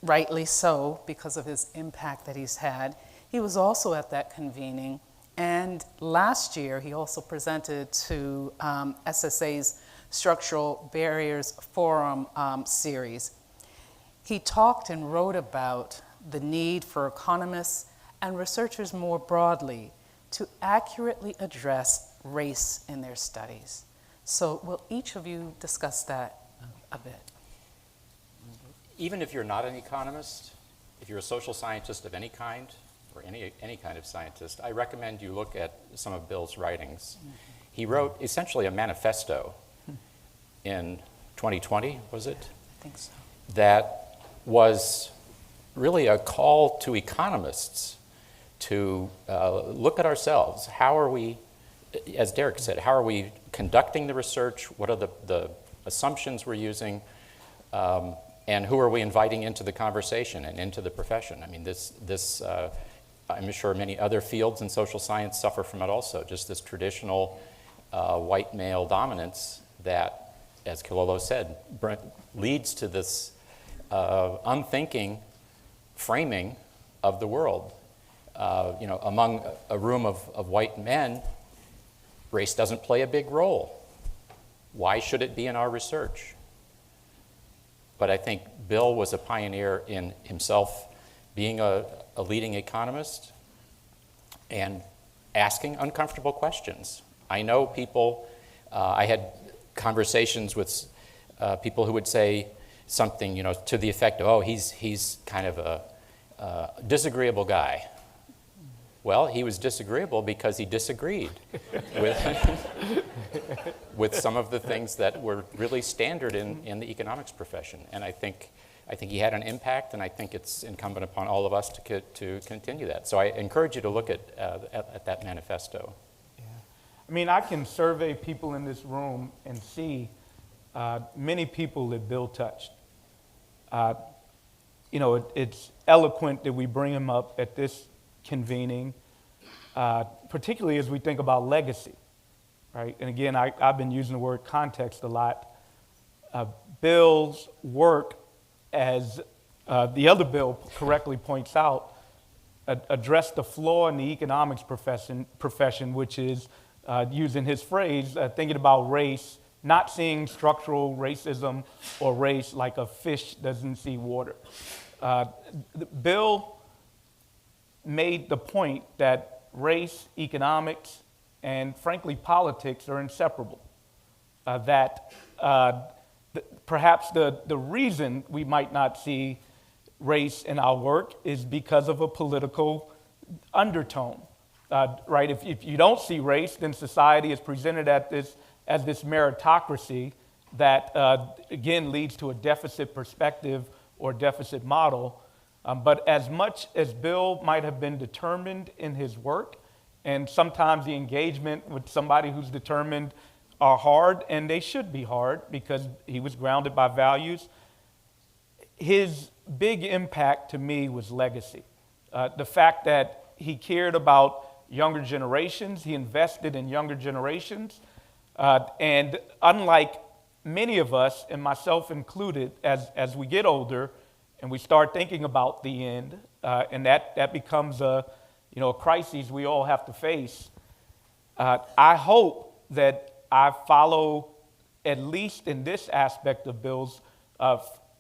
rightly so because of his impact that he's had, he was also at that convening. And last year, he also presented to SSA's Structural Barriers Forum series. He talked and wrote about the need for economists and researchers more broadly to accurately address race in their studies. So will each of you discuss that a bit? Even if you're not an economist, if you're a social scientist of any kind, or any kind of scientist, I recommend you look at some of Bill's writings. He wrote essentially a manifesto in 2020, was it? I think so. That was really a call to economists to look at ourselves. How are we, as Derek said, how are we conducting the research? What are the assumptions we're using? And who are we inviting into the conversation and into the profession? I mean, this I'm sure many other fields in social science suffer from it also, just this traditional white male dominance that, as Kilolo said, leads to this unthinking framing of the world. Among a room of white men, race doesn't play a big role. Why should it be in our research? But I think Bill was a pioneer in himself being a leading economist and asking uncomfortable questions. I know people, I had conversations with people who would say something, to the effect of, oh, he's kind of a disagreeable guy. Well, he was disagreeable because he disagreed with some of the things that were really standard in the economics profession. And I think he had an impact, and I think it's incumbent upon all of us to continue that. So I encourage you to look at that manifesto. Yeah. I mean, I can survey people in this room and see many people that Bill touched. It's eloquent that we bring him up at this convening, particularly as we think about legacy, right? And again, I've been using the word context a lot. Bill's work, as the other bill correctly points out, addressed the flaw in the economics profession, which is, using his phrase, thinking about race, not seeing structural racism or race like a fish doesn't see water. Bill made the point that race, economics, and frankly politics are inseparable. Perhaps the reason we might not see race in our work is because of a political undertone, right? If you don't see race, then society is presented as this meritocracy that, again, leads to a deficit perspective or deficit model. But as much as Bill might have been determined in his work, and sometimes the engagement with somebody who's determined are hard, and they should be hard because he was grounded by values, his big impact to me was legacy. The fact that he cared about younger generations, he invested in younger generations, and unlike many of us, and myself included, as we get older and we start thinking about the end, and that becomes a crisis we all have to face, I hope that I follow, at least in this aspect of Bill's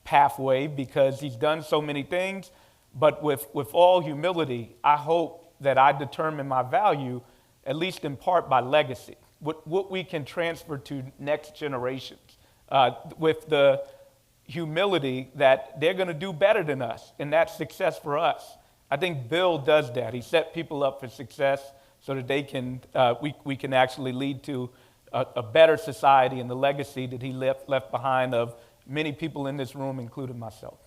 pathway, because he's done so many things, but with all humility, I hope that I determine my value, at least in part by legacy, what we can transfer to next generations, with the humility that they're going to do better than us, and that's success for us. I think Bill does that. He set people up for success so that they can, we can actually lead to a better society and the legacy that he left behind of many people in this room, including myself.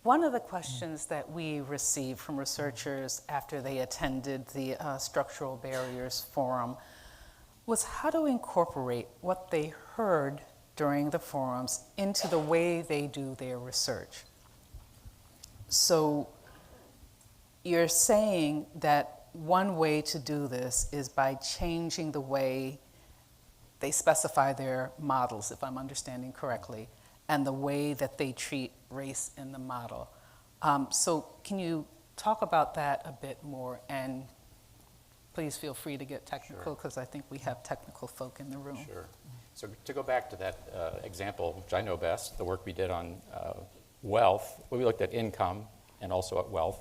One of the questions that we received from researchers after they attended the Structural Barriers Forum was how to incorporate what they heard during the forums into the way they do their research. So you're saying that one way to do this is by changing the way they specify their models, if I'm understanding correctly, and the way that they treat race in the model. So can you talk about that a bit more? And please feel free to get technical, because I think we have technical folk in the room. Sure. So to go back to that example, which I know best, the work we did on wealth, we looked at income and also at wealth.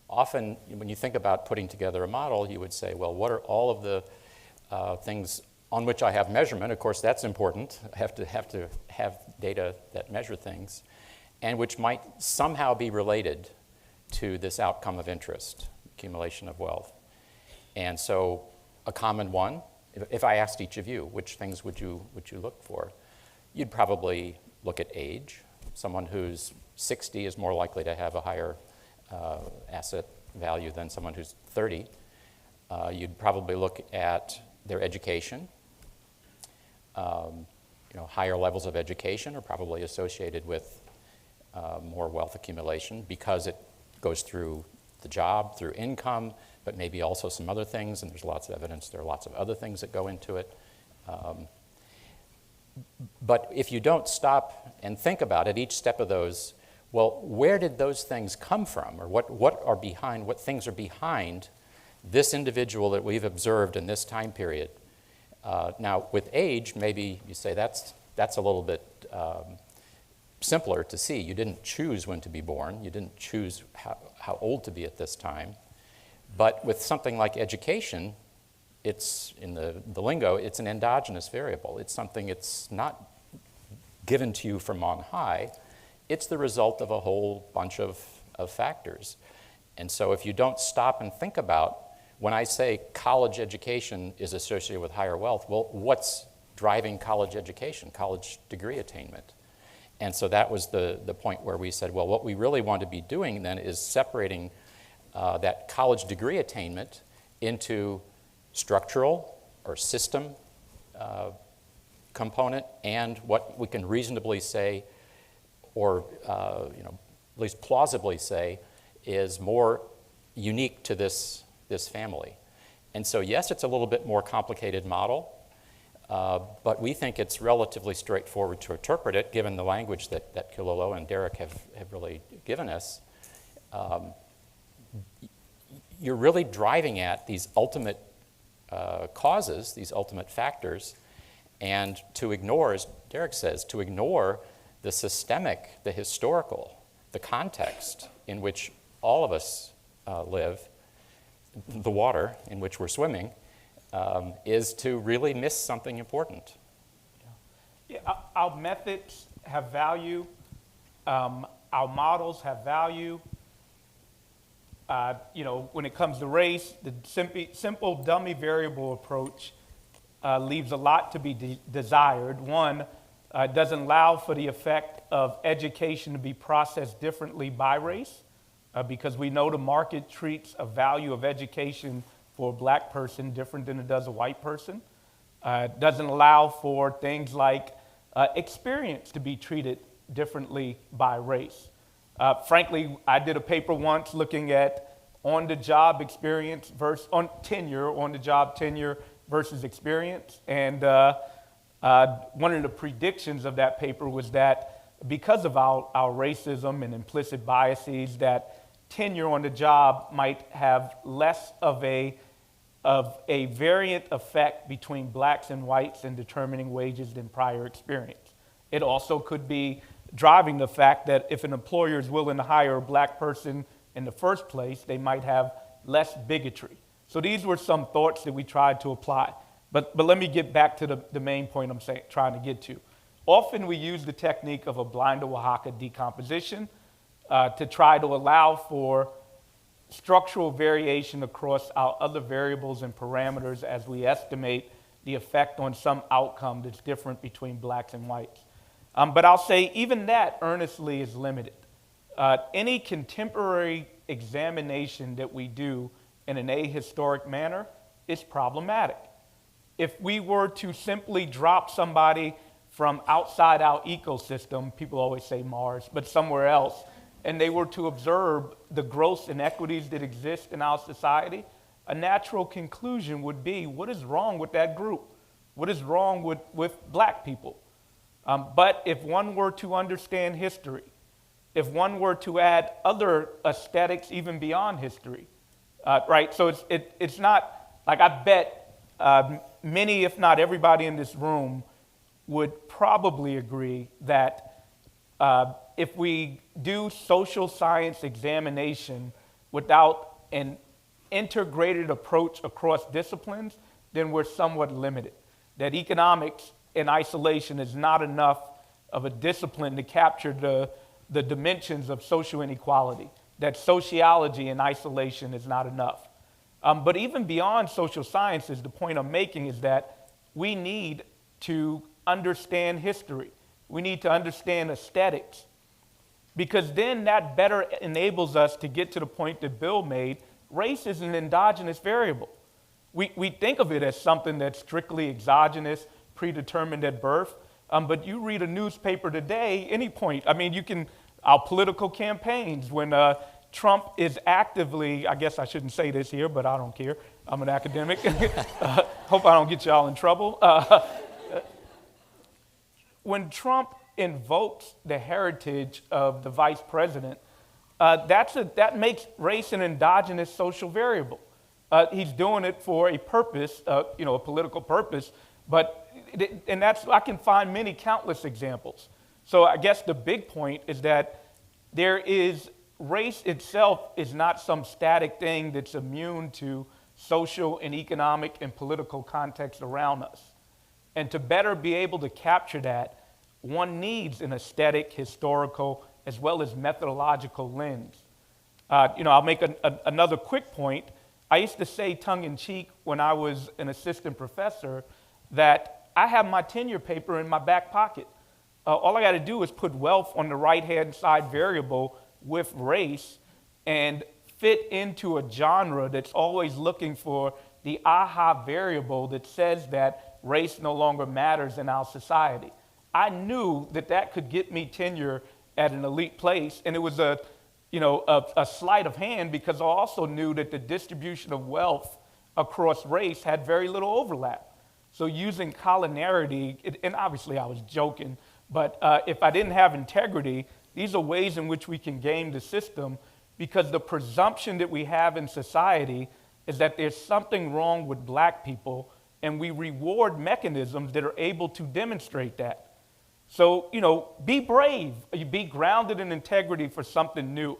Often, when you think about putting together a model, you would say, well, what are all of the things on which I have measurement? Of course, that's important. I have to have data that measure things, and which might somehow be related to this outcome of interest, accumulation of wealth. And so a common one, if I asked each of you, which things would you look for? You'd probably look at age. Someone who's 60 is more likely to have a higher asset value than someone who's 30. You'd probably look at their education. Higher levels of education are probably associated with more wealth accumulation because it goes through the job, through income, but maybe also some other things, and there's lots of evidence there are lots of other things that go into it. But if you don't stop and think about it, each step of those, well, where did those things come from, or what things are behind this individual that we've observed in this time period? Now, with age, maybe you say that's a little bit simpler to see. You didn't choose when to be born. You didn't choose how old to be at this time. But with something like education, it's, in the lingo, it's an endogenous variable. It's something it's not given to you from on high. It's the result of a whole bunch of factors. And so if you don't stop and think about, when I say college education is associated with higher wealth, well, what's driving college education, college degree attainment? And so that was the point where we said, well, what we really want to be doing then is separating that college degree attainment into structural or system component and what we can reasonably say, or at least plausibly say, is more unique to this family. And so yes, it's a little bit more complicated model, but we think it's relatively straightforward to interpret it, given the language that Kilolo and Derek have really given us. You're really driving at these ultimate causes, these ultimate factors, and to ignore, as Derek says, to ignore the systemic, the historical, the context in which all of us live, the water in which we're swimming, is to really miss something important. Yeah, our methods have value. Our models have value. When it comes to race, the simple dummy variable approach leaves a lot to be desired. One, doesn't allow for the effect of education to be processed differently by race, because we know the market treats a value of education for a black person different than it does a white person. Doesn't allow for things like experience to be treated differently by race. Frankly, I did a paper once looking at on-the-job experience versus on-the-job tenure versus experience. And one of the predictions of that paper was that because of our racism and implicit biases, that tenure on the job might have less of a variant effect between blacks and whites in determining wages than prior experience. It also could be driving the fact that if an employer is willing to hire a black person in the first place, they might have less bigotry. So these were some thoughts that we tried to apply. But let me get back to the main point I'm trying to get to. Often we use the technique of a blind Oaxaca decomposition to try to allow for structural variation across our other variables and parameters as we estimate the effect on some outcome that's different between blacks and whites. But I'll say even that earnestly is limited. Any contemporary examination that we do in an ahistoric manner is problematic. If we were to simply drop somebody from outside our ecosystem, people always say Mars, but somewhere else, and they were to observe the gross inequities that exist in our society, a natural conclusion would be, what is wrong with that group? What is wrong with black people? But if one were to understand history, if one were to add other aesthetics even beyond history, right? So it's not, like I bet many, if not everybody in this room would probably agree that if we do social science examination without an integrated approach across disciplines, then we're somewhat limited. That economics in isolation is not enough of a discipline to capture the dimensions of social inequality. That sociology in isolation is not enough. But even beyond social sciences, the point I'm making is that we need to understand history. We need to understand aesthetics, because then that better enables us to get to the point that Bill made. Race is an endogenous variable. We think of it as something that's strictly exogenous, predetermined at birth, but you read a newspaper today, any point, I mean, our political campaigns, when Trump is actively, I guess I shouldn't say this here, but I don't care, I'm an academic, hope I don't get y'all in trouble. When Trump invokes the heritage of the vice president, that makes race an endogenous social variable. He's doing it for a purpose, a political purpose, and I can find many countless examples. So I guess the big point is that race itself is not some static thing that's immune to social and economic and political context around us. And to better be able to capture that, one needs an aesthetic, historical, as well as methodological lens. I'll make another quick point. I used to say tongue-in-cheek when I was an assistant professor that I have my tenure paper in my back pocket. All I got to do is put wealth on the right-hand side variable with race and fit into a genre that's always looking for the aha variable that says that race no longer matters in our society. I knew that could get me tenure at an elite place, and it was a sleight of hand because I also knew that the distribution of wealth across race had very little overlap. So using collinarity, and obviously I was joking, but if I didn't have integrity, these are ways in which we can game the system, because the presumption that we have in society is that there's something wrong with black people, and we reward mechanisms that are able to demonstrate that. So, be brave, be grounded in integrity for something new.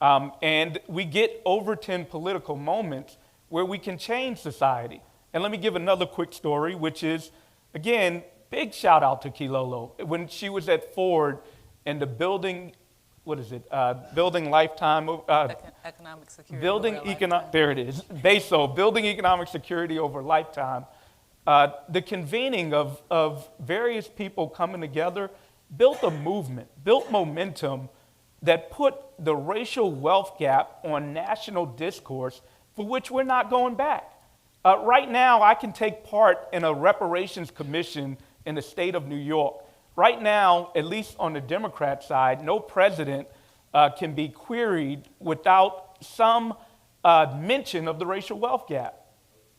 And we get Overton political moments where we can change society. And let me give another quick story, which is, again, big shout out to Kilolo. When she was at Ford and the building, building lifetime, economic security. There it is, BESO, building economic security over lifetime. The convening of various people coming together built a movement, built momentum that put the racial wealth gap on national discourse, for which we're not going back. Right now, I can take part in a reparations commission in the state of New York. Right now, at least on the Democrat side, no president can be queried without some mention of the racial wealth gap.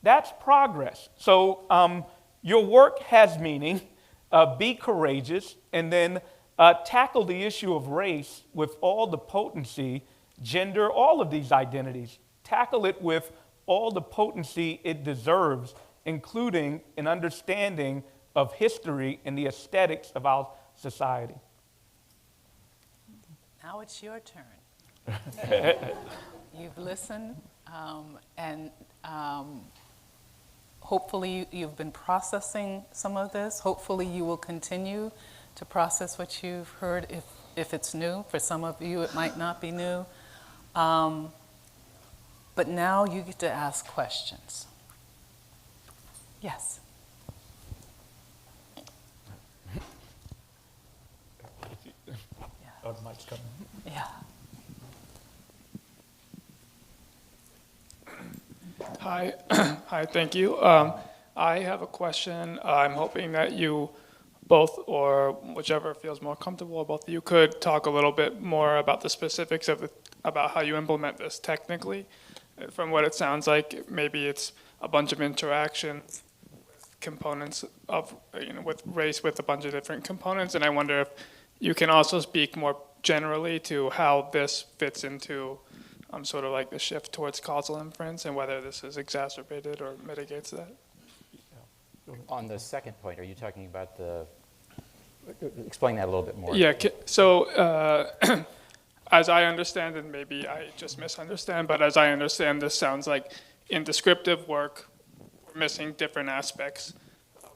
That's progress. So your work has meaning. Be courageous, and then tackle the issue of race with all the potency, gender, all of these identities. Tackle it with all the potency it deserves, including an understanding of history and the aesthetics of our society. Now it's your turn. You've listened, and hopefully you've been processing some of this. Hopefully you will continue to process what you've heard if it's new. For some of you, it might not be new. But now you get to ask questions. Yes. Oh, the mic's coming. Yeah. Hi, hi, thank you. I have a question. I'm hoping that you both, or whichever feels more comfortable, both of you could talk a little bit more about the specifics of about how you implement this technically. From what it sounds like, maybe it's a bunch of interactions with components of, with race, with a bunch of different components, and I wonder if you can also speak more generally to how this fits into sort of like the shift towards causal inference, and whether this is exacerbated or mitigates that. On the second point, are you talking about explain that a little bit more. Yeah, so as I understand, and maybe I just misunderstand, but as I understand, this sounds like in descriptive work, we're missing different aspects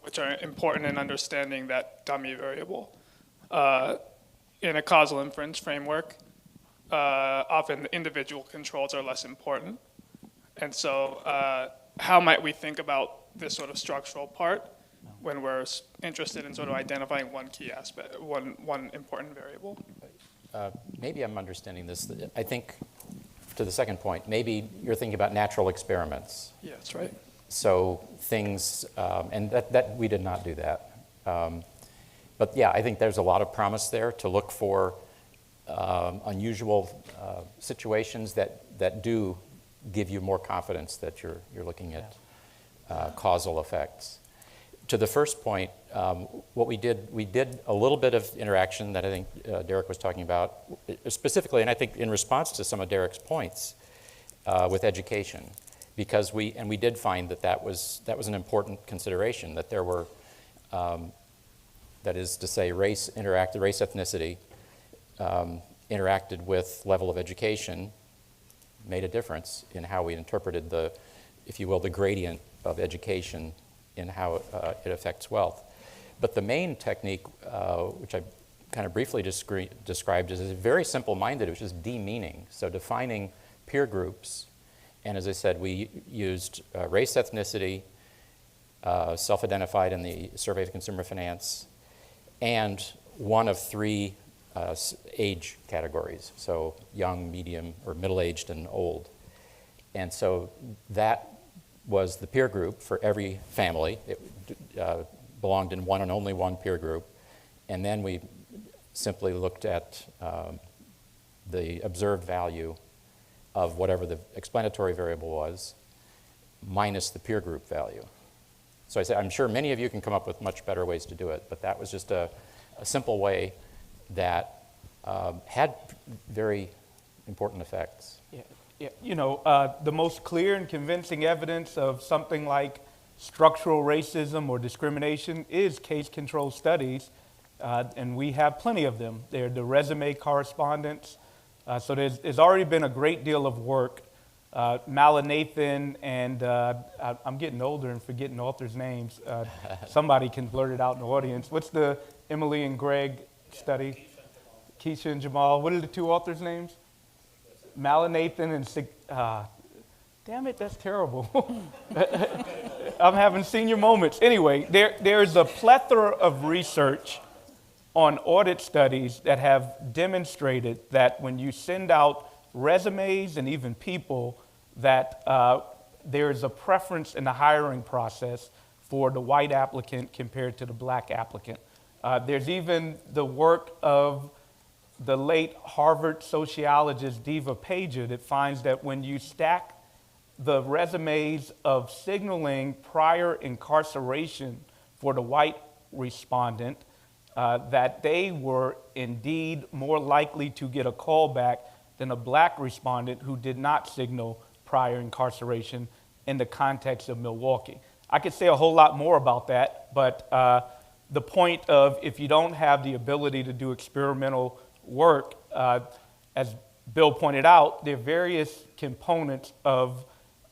which are important in understanding that dummy variable. In a causal inference framework, often the individual controls are less important. And so how might we think about this sort of structural part when we're interested in sort of identifying one key aspect, one important variable? Maybe I'm understanding this. I think, to the second point, maybe you're thinking about natural experiments. Yeah, that's right. So things, and that we did not do that. But yeah, I think there's a lot of promise there to look for unusual situations that do give you more confidence that you're looking at causal effects. To the first point, what we did a little bit of interaction that I think Derek was talking about, specifically, and I think in response to some of Derek's points with education, because we did find that was an important consideration, that there were, that is to say, race ethnicity interacted with level of education, made a difference in how we interpreted the, if you will, the gradient of education in how it affects wealth. But the main technique, which I kind of briefly described, is very simple-minded, which is demeaning. So defining peer groups, and as I said, we used race, ethnicity, self-identified in the Survey of Consumer Finance, and one of three age categories, so young, medium, or middle-aged and old. And so that was the peer group for every family. It belonged in one and only one peer group. And then we simply looked at the observed value of whatever the explanatory variable was, minus the peer group value. So I say, I'm sure many of you can come up with much better ways to do it, but that was just a simple way that had very important effects. Yeah. You know, the most clear and convincing evidence of something like structural racism or discrimination is case-control studies, and we have plenty of them. They're the resume correspondence. So there's already been a great deal of work. Malanathan and I'm getting older and forgetting authors' names. Somebody can blurt it out in the audience. What's the Emily and Greg study? Keisha and Jamal. What are the two authors' names? Malanathan and damn it, that's terrible. I'm having senior moments. Anyway, there's a plethora of research on audit studies that have demonstrated that when you send out resumes and even people, that there is a preference in the hiring process for the white applicant compared to the black applicant. There's even the work of the late Harvard sociologist Diva Pager that finds that when you stack the resumes of signaling prior incarceration for the white respondent, that they were indeed more likely to get a call back than a black respondent who did not signal prior incarceration in the context of Milwaukee. I could say a whole lot more about that, but the point of if you don't have the ability to do experimental work, as Bill pointed out, there are various components of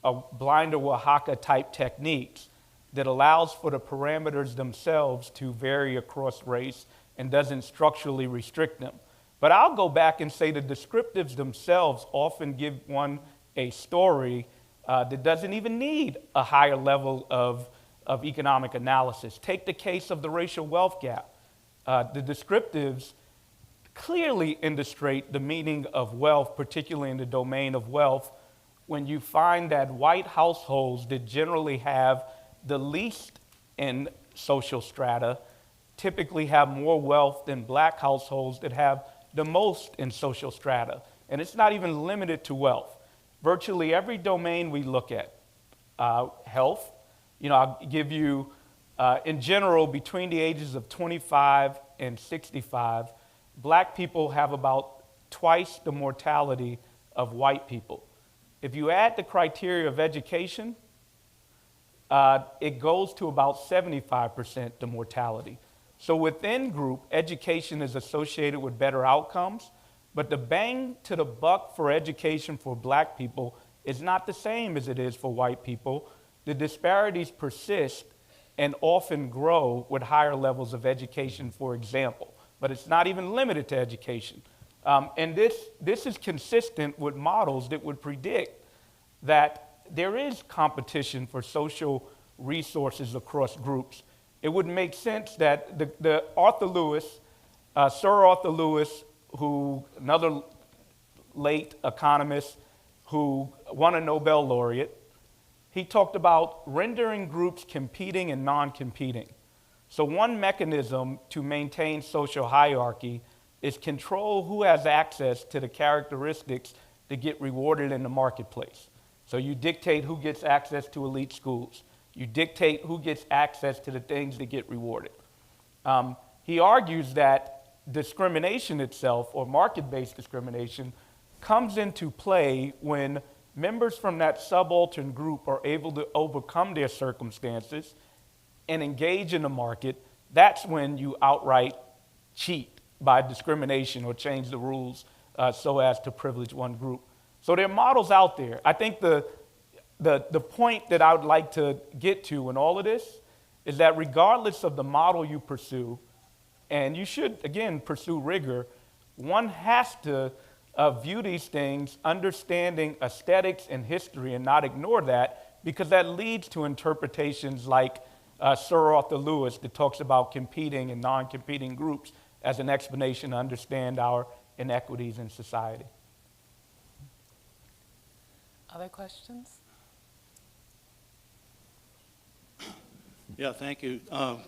a blinder Oaxaca type techniques that allows for the parameters themselves to vary across race and doesn't structurally restrict them. But I'll go back and say the descriptives themselves often give one a story that doesn't even need a higher level of economic analysis. Take the case of the racial wealth gap. The descriptives clearly illustrate the meaning of wealth, particularly in the domain of wealth, when you find that white households that generally have the least in social strata typically have more wealth than black households that have the most in social strata. And it's not even limited to wealth. Virtually every domain we look at, health, I'll give you, in general, between the ages of 25 and 65, black people have about twice the mortality of white people. If you add the criteria of education, it goes to about 75% the mortality. So within group, education is associated with better outcomes, but the bang to the buck for education for black people is not the same as it is for white people. The disparities persist and often grow with higher levels of education, for example, but it's not even limited to education. And this is consistent with models that would predict that there is competition for social resources across groups. It would make sense that the Arthur Lewis, Sir Arthur Lewis, who another late economist who won a Nobel laureate, he talked about rendering groups competing and non-competing. So one mechanism to maintain social hierarchy is control who has access to the characteristics that get rewarded in the marketplace. So you dictate who gets access to elite schools. You dictate who gets access to the things that get rewarded. He argues that discrimination itself, or market-based discrimination, comes into play when members from that subaltern group are able to overcome their circumstances and engage in the market. That's when you outright cheat by discrimination or change the rules so as to privilege one group. So there are models out there. I think the point that I would like to get to in all of this is that regardless of the model you pursue, and you should, again, pursue rigor, one has to view these things understanding aesthetics and history and not ignore that, because that leads to interpretations like Sir Arthur Lewis that talks about competing and non-competing groups as an explanation to understand our inequities in society. Other questions? Yeah, thank you.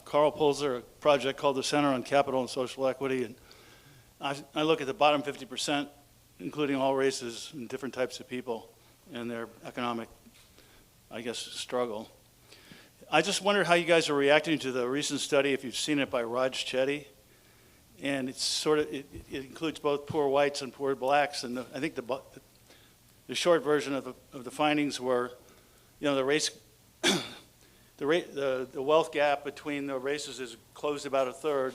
Carl Pulzer, a project called the Center on Capital and Social Equity, and I look at the bottom 50%, including all races and different types of people and their economic, I guess, struggle. I just wonder how you guys are reacting to the recent study, if you've seen it, by Raj Chetty. And it's sort of, it includes both poor whites and poor blacks. And I think the short version of the findings were, you know, the race, the wealth gap between the races is closed about a third,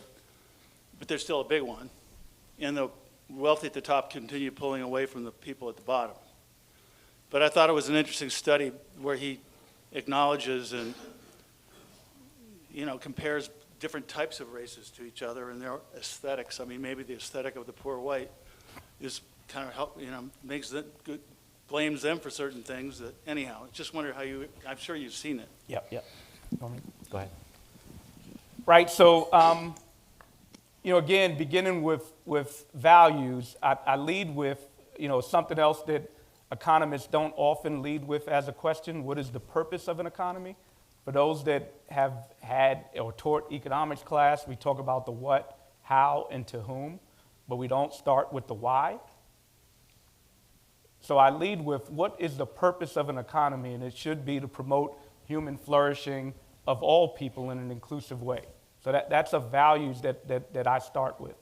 but there's still a big one. And the wealthy at the top continue pulling away from the people at the bottom. But I thought it was an interesting study where he acknowledges and, you know, compares different types of races to each other and their aesthetics. I mean, maybe the aesthetic of the poor white is kind of help, you know, makes them good, blames them for certain things. That anyhow, I just wonder how you. I'm sure you've seen it. Yep. Go ahead. Right. So, you know, again, beginning with values, I lead with, you know, something else that economists don't often lead with as a question: what is the purpose of an economy? For those that have had or taught economics class, we talk about the what, how, and to whom, but we don't start with the why. So I lead with what is the purpose of an economy, and it should be to promote human flourishing of all people in an inclusive way. So that's a values that I start with.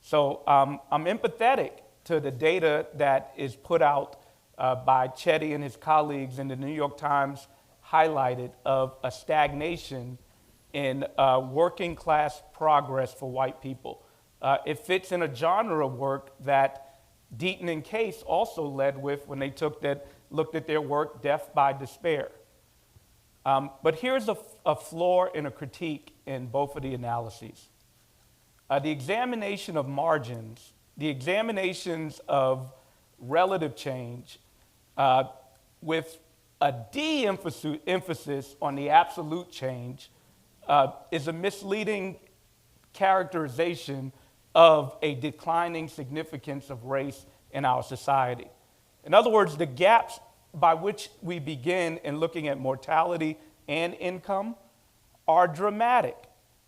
So I'm empathetic to the data that is put out by Chetty and his colleagues in the New York Times highlighted of a stagnation in working class progress for white people. It fits in a genre of work that Deaton and Case also led with when they looked at their work, Death by Despair. But here's a flaw and a critique in both of the analyses. The examination of margins, the examinations of relative change with a de-emphasis on the absolute change is a misleading characterization of a declining significance of race in our society. In other words, the gaps by which we begin in looking at mortality and income are dramatic.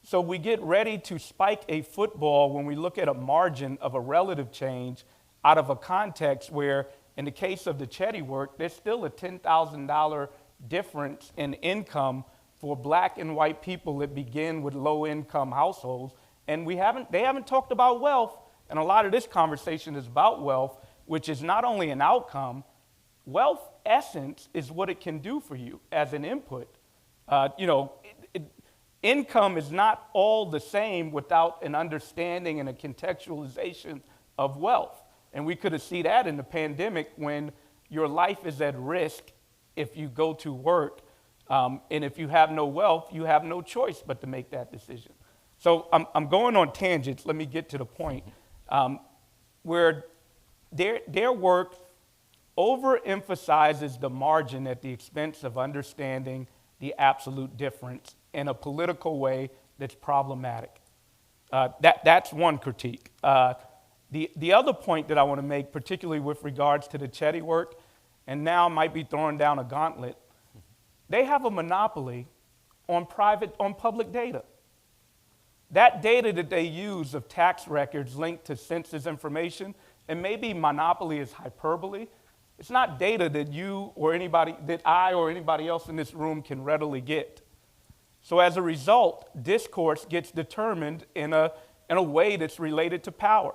So we get ready to spike a football when we look at a margin of a relative change out of a context where, in the case of the Chetty work, there's still a $10,000 difference in income for black and white people that begin with low-income households. And they haven't talked about wealth, and a lot of this conversation is about wealth, which is not only an outcome. Wealth essence is what it can do for you as an input. Income is not all the same without an understanding and a contextualization of wealth. And we could have seen that in the pandemic when your life is at risk if you go to work. And if you have no wealth, you have no choice but to make that decision. So I'm going on tangents. Let me get to the point. Where their work overemphasizes the margin at the expense of understanding the absolute difference in a political way that's problematic. That's one critique. The other point that I want to make, particularly with regards to the Chetty work, and now I might be throwing down a gauntlet, they have a monopoly on public data. That data that they use of tax records linked to census information, and maybe monopoly is hyperbole, it's not data that I or anybody else in this room can readily get. So as a result, discourse gets determined in a way that's related to power.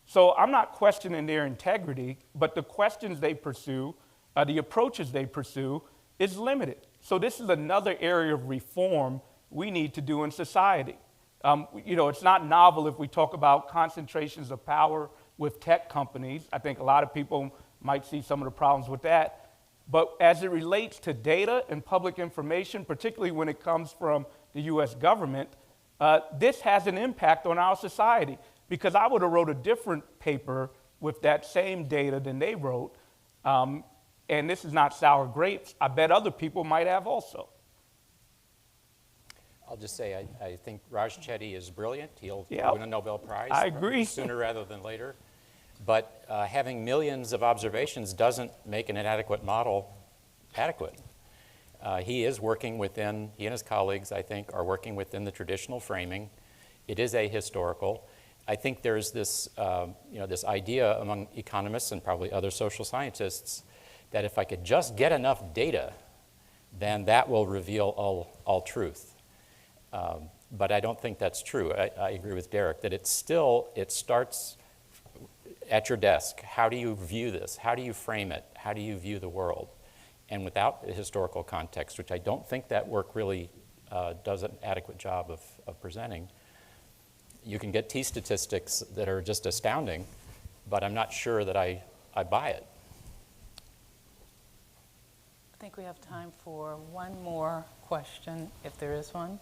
So I'm not questioning their integrity, but the questions they pursue, the approaches they pursue, is limited. So this is another area of reform we need to do in society. It's not novel if we talk about concentrations of power with tech companies. I think a lot of people might see some of the problems with that. But as it relates to data and public information, particularly when it comes from the US government, this has an impact on our society. Because I would have wrote a different paper with that same data than they wrote. And this is not sour grapes. I bet other people might have also. I'll just say I think Raj Chetty is brilliant. He'll win a Nobel Prize. I agree. Sooner rather than later. But having millions of observations doesn't make an inadequate model adequate. He and his colleagues, I think, are working within the traditional framing. It is ahistorical. I think there's this, this idea among economists and probably other social scientists that if I could just get enough data, then that will reveal all truth. But I don't think that's true. I agree with Derek that it starts at your desk. How do you view this? How do you frame it? How do you view the world? And without the historical context, which I don't think that work really does an adequate job of presenting, you can get t-statistics that are just astounding, but I'm not sure that I buy it. I think we have time for one more question, if there is one.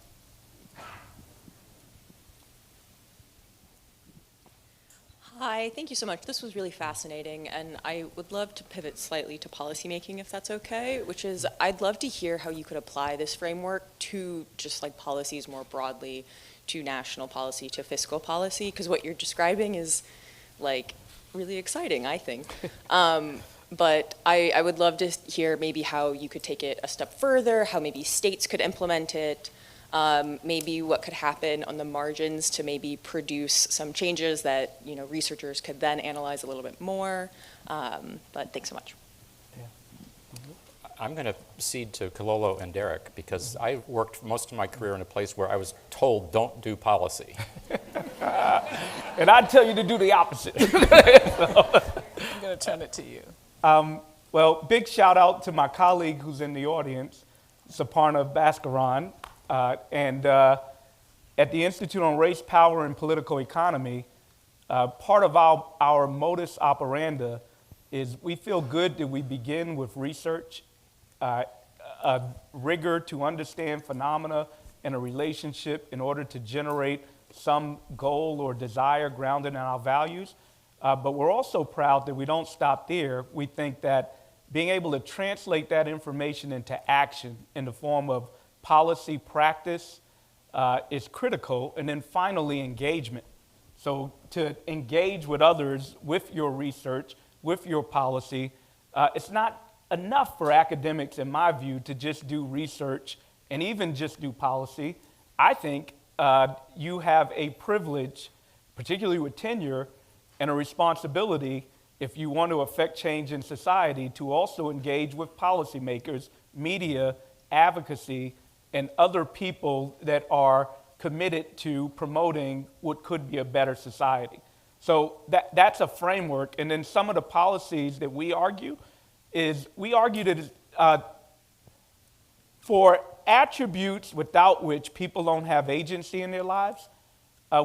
Hi, thank you so much. This was really fascinating, and I would love to pivot slightly to policymaking, if that's okay, which is I'd love to hear how you could apply this framework to just like policies more broadly, to national policy, to fiscal policy, because what you're describing is like really exciting, I think. But I would love to hear maybe how you could take it a step further, how maybe states could implement it, maybe what could happen on the margins to maybe produce some changes that researchers could then analyze a little bit more. But thanks so much. I'm going to cede to Kilolo and Derek because I worked most of my career in a place where I was told don't do policy. And I'd tell you to do the opposite. I'm going to turn it to you. Well, big shout out to my colleague who's in the audience, Saparna Bhaskaran. And at the Institute on Race, Power, and Political Economy, part of our modus operandi is we feel good that we begin with research, a rigor to understand phenomena and a relationship in order to generate some goal or desire grounded in our values. But we're also proud that we don't stop there. We think that being able to translate that information into action in the form of policy practice is critical. And then finally, engagement. So to engage with others with your research, with your policy, it's not enough for academics, in my view, to just do research and even just do policy. I think you have a privilege, particularly with tenure, and a responsibility, if you want to affect change in society, to also engage with policymakers, media, advocacy, and other people that are committed to promoting what could be a better society. So that's a framework. And then some of the policies that we argue that for attributes without which people don't have agency in their lives,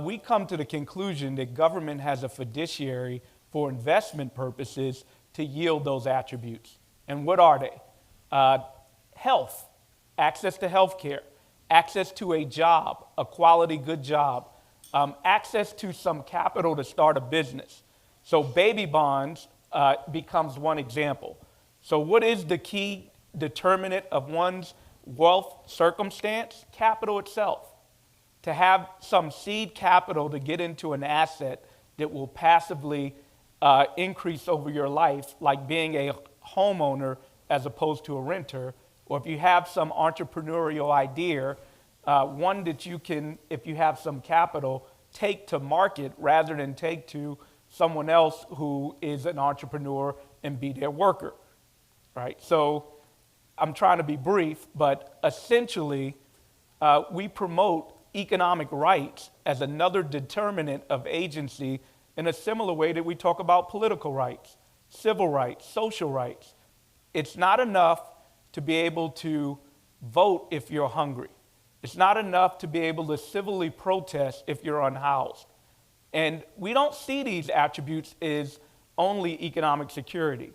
we come to the conclusion that government has a fiduciary for investment purposes to yield those attributes. And what are they? Health, access to health care, access to a job, a quality good job, access to some capital to start a business. So baby bonds becomes one example. So what is the key determinant of one's wealth circumstance? Capital itself. To have some seed capital to get into an asset that will passively increase over your life, like being a homeowner as opposed to a renter, or if you have some entrepreneurial idea, one that you can, if you have some capital, take to market rather than take to someone else who is an entrepreneur and be their worker, right? So I'm trying to be brief, but essentially we promote economic rights as another determinant of agency in a similar way that we talk about political rights, civil rights, social rights. It's not enough to be able to vote if you're hungry. It's not enough to be able to civilly protest if you're unhoused. And we don't see these attributes as only economic security.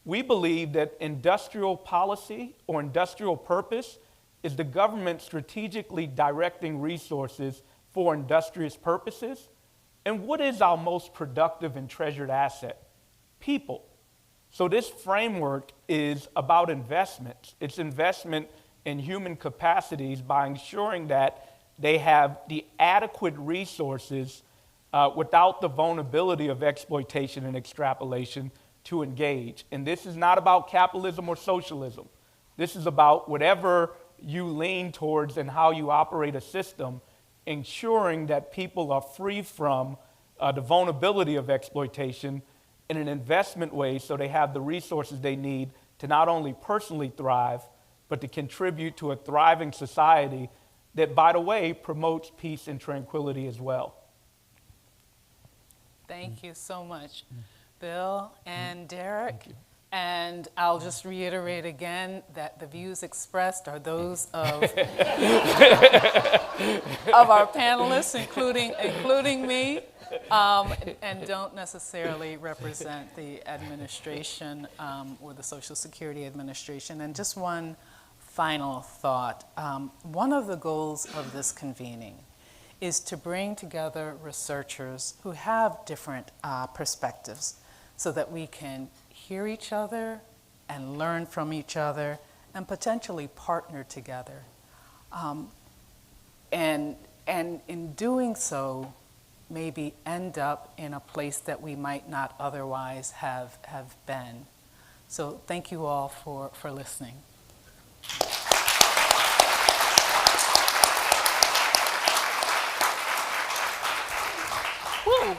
We believe that industrial policy or industrial purpose is the government strategically directing resources for industrious purposes. And what is our most productive and treasured asset? People. So this framework is about investments. It's investment in human capacities by ensuring that they have the adequate resources without the vulnerability of exploitation and extrapolation to engage. And this is not about capitalism or socialism. This is about whatever you lean towards and how you operate a system, ensuring that people are free from the vulnerability of exploitation in an investment way so they have the resources they need to not only personally thrive, but to contribute to a thriving society that, by the way, promotes peace and tranquility as well. Thank you so much, Bill and Derek. And I'll just reiterate again that the views expressed are those of, of our panelists, including me, and don't necessarily represent the administration or the Social Security Administration. And just one final thought. One of the goals of this convening is to bring together researchers who have different perspectives so that we can hear each other and learn from each other and potentially partner together. And in doing so, maybe end up in a place that we might not otherwise have been. So thank you all for listening. Woo.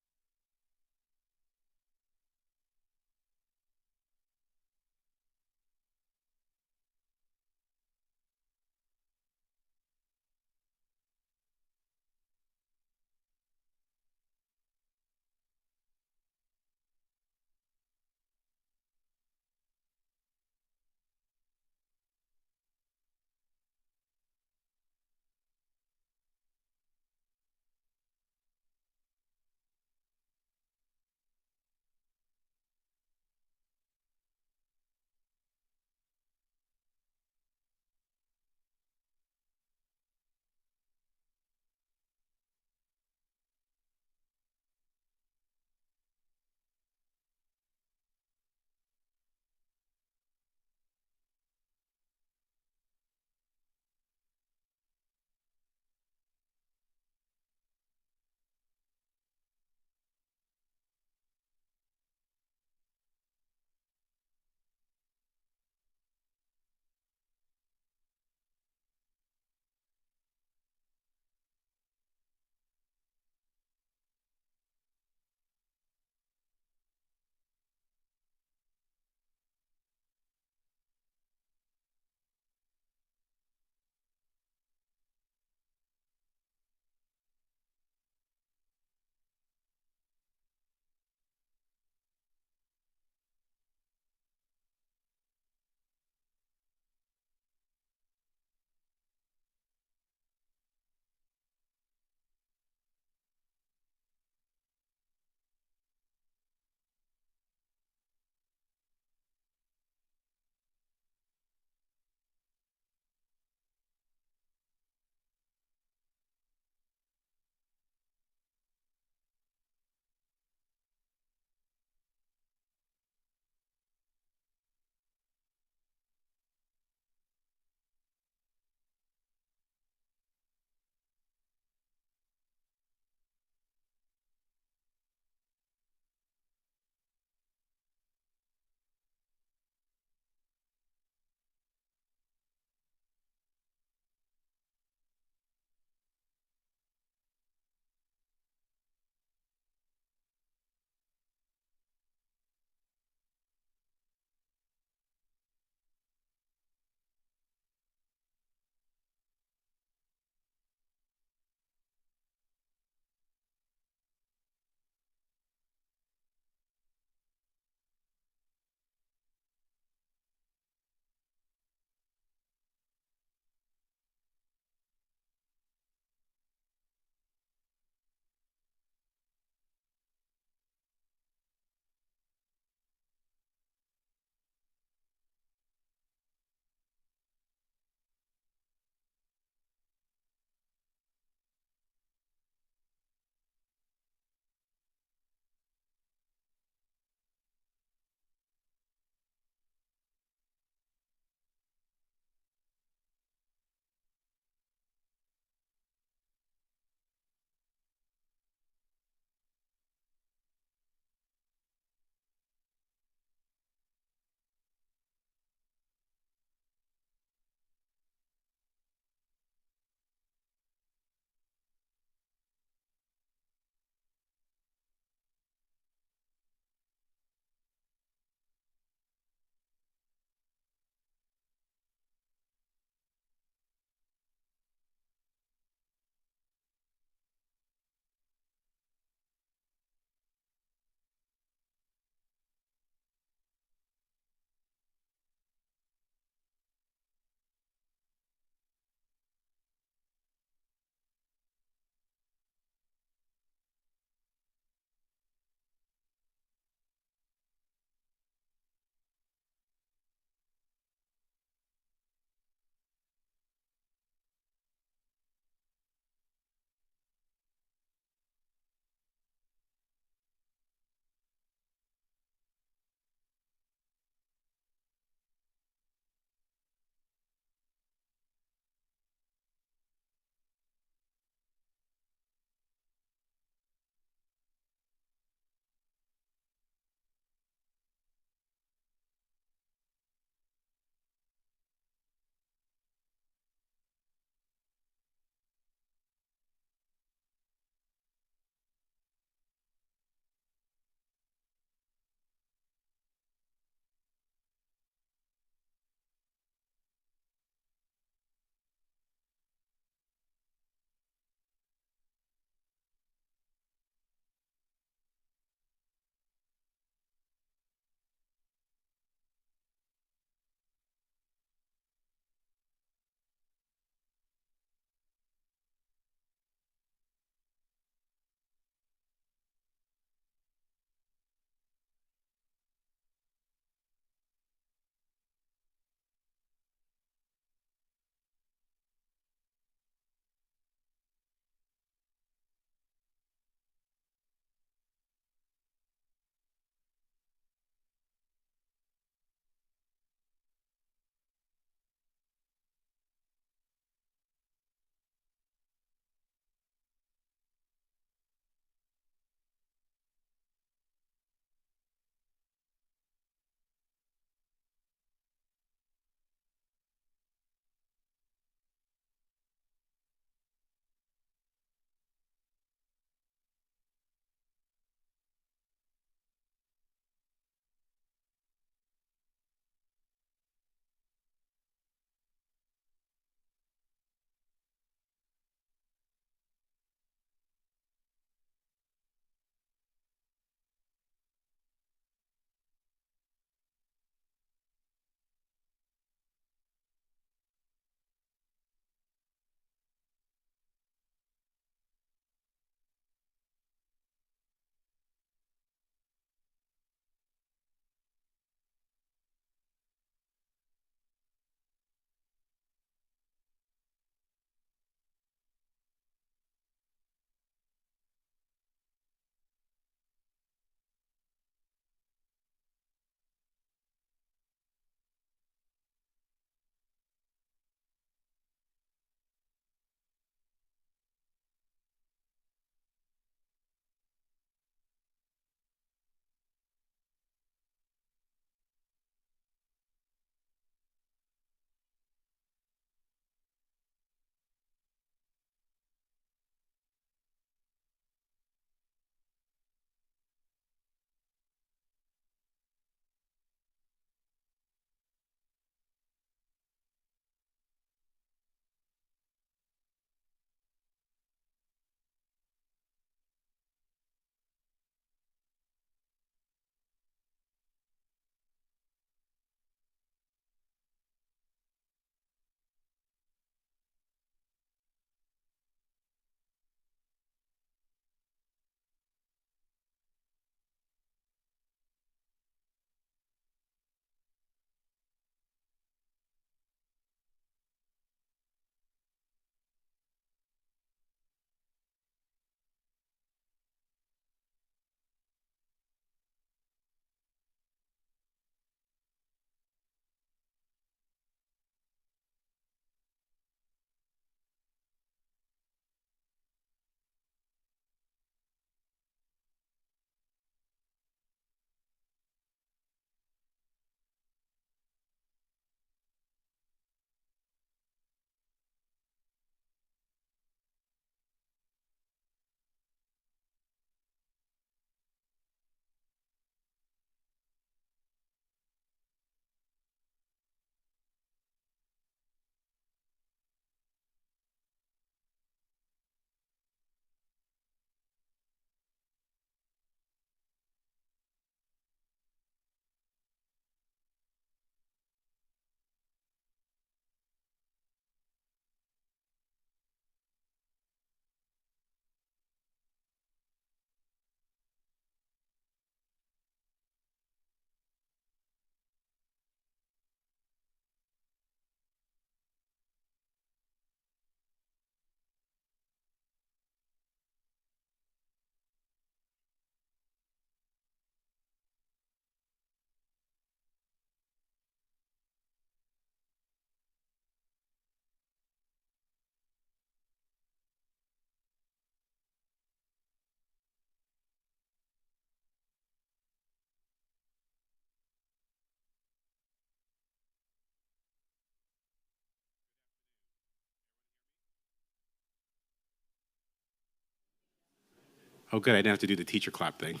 Oh, good. I didn't have to do the teacher clap thing.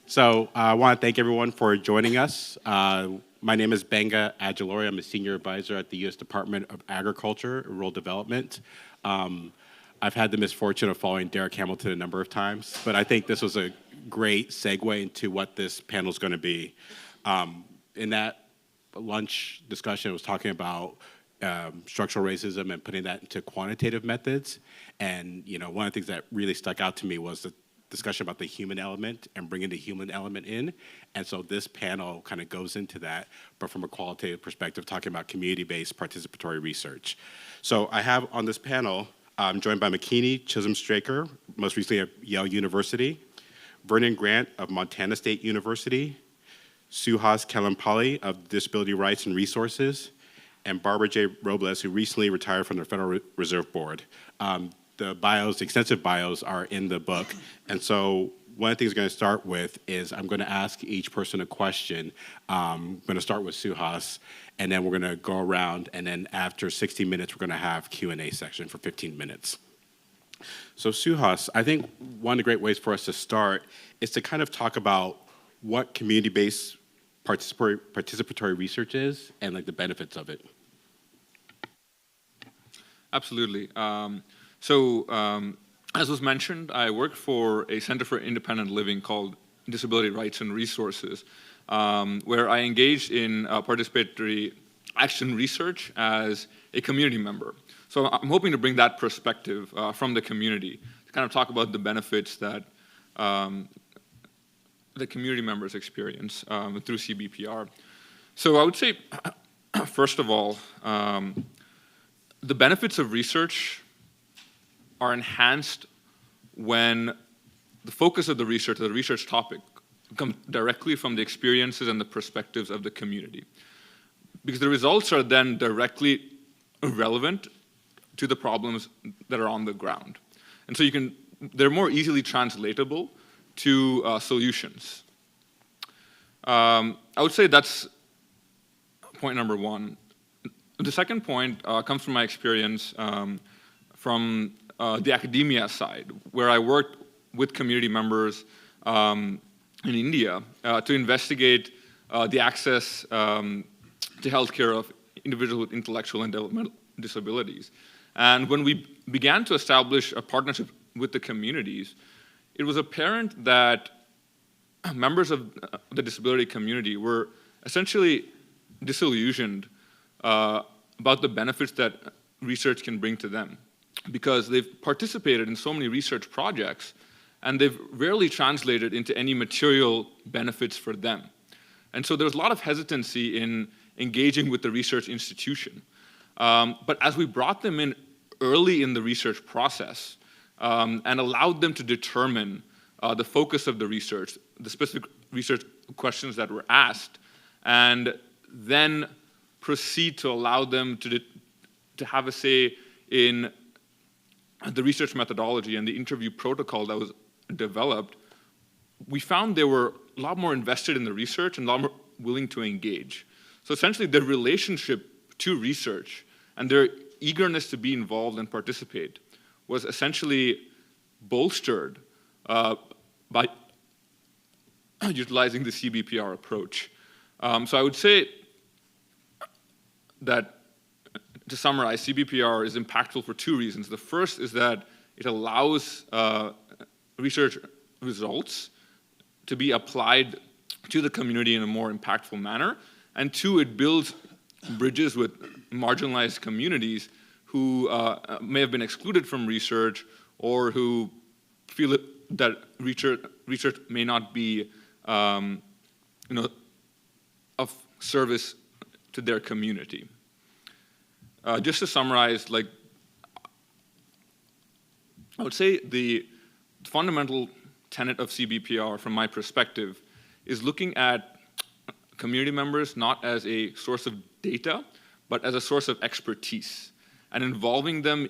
So I want to thank everyone for joining us. My name is Benga Adjalori. I'm a senior advisor at the U.S. Department of Agriculture and Rural Development. I've had the misfortune of following Derek Hamilton a number of times, but I think this was a great segue into what this panel is going to be. In that lunch discussion, it was talking about structural racism and putting that into quantitative methods. And one of the things that really stuck out to me was the discussion about the human element and bringing the human element in. And so this panel kind of goes into that, but from a qualitative perspective, talking about community-based participatory research. So I have on this panel, I'm joined by McKinney Chisholm-Straker, most recently at Yale University, Vernon Grant of Montana State University, Suhas Kalampali of Disability Rights and Resources, and Barbara J. Robles, who recently retired from the Federal Reserve Board. The bios, the extensive bios, are in the book. And so one of the things I'm going to start with is I'm going to ask each person a question. I'm going to start with Suhas, and then we're going to go around, and then after 60 minutes, we're going to have Q&A section for 15 minutes. So Suhas, I think one of the great ways for us to start is to kind of talk about what community-based participatory research is and like the benefits of it. Absolutely. As was mentioned, I work for a Center for Independent Living called Disability Rights and Resources, where I engaged in participatory action research as a community member. So I'm hoping to bring that perspective from the community to kind of talk about the benefits that the community members experience through CBPR. So I would say, first of all, the benefits of research are enhanced when the focus of the research topic, comes directly from the experiences and the perspectives of the community. Because the results are then directly relevant to the problems that are on the ground. And so they're more easily translatable to solutions. I would say that's point number one. The second point comes from my experience from the academia side, where I worked with community members in India to investigate the access to healthcare of individuals with intellectual and developmental disabilities. And when we began to establish a partnership with the communities, it was apparent that members of the disability community were essentially disillusioned about the benefits that research can bring to them, because they've participated in so many research projects and they've rarely translated into any material benefits for them. And so there's a lot of hesitancy in engaging with the research institution. But as we brought them in early in the research process and allowed them to determine the focus of the research, the specific research questions that were asked, and then proceed to allow them to have a say in the research methodology and the interview protocol that was developed, we found they were a lot more invested in the research and a lot more willing to engage. So essentially their relationship to research and their eagerness to be involved and participate was essentially bolstered by utilizing the CBPR approach. So I would say that, to summarize, CBPR is impactful for two reasons. The first is that it allows research results to be applied to the community in a more impactful manner. And two, it builds bridges with marginalized communities who may have been excluded from research or who feel that research may not be of service to their community. Just to summarize, I would say the fundamental tenet of CBPR, from my perspective, is looking at community members not as a source of data, but as a source of expertise, and involving them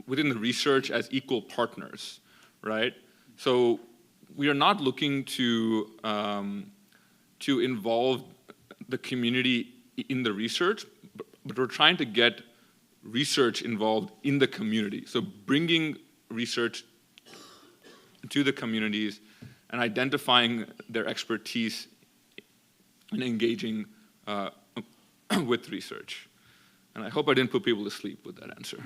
within the research as equal partners, right? So we are not looking to involve the community in the research, but we're trying to get research involved in the community. So bringing research to the communities and identifying their expertise and engaging with research. And I hope I didn't put people to sleep with that answer.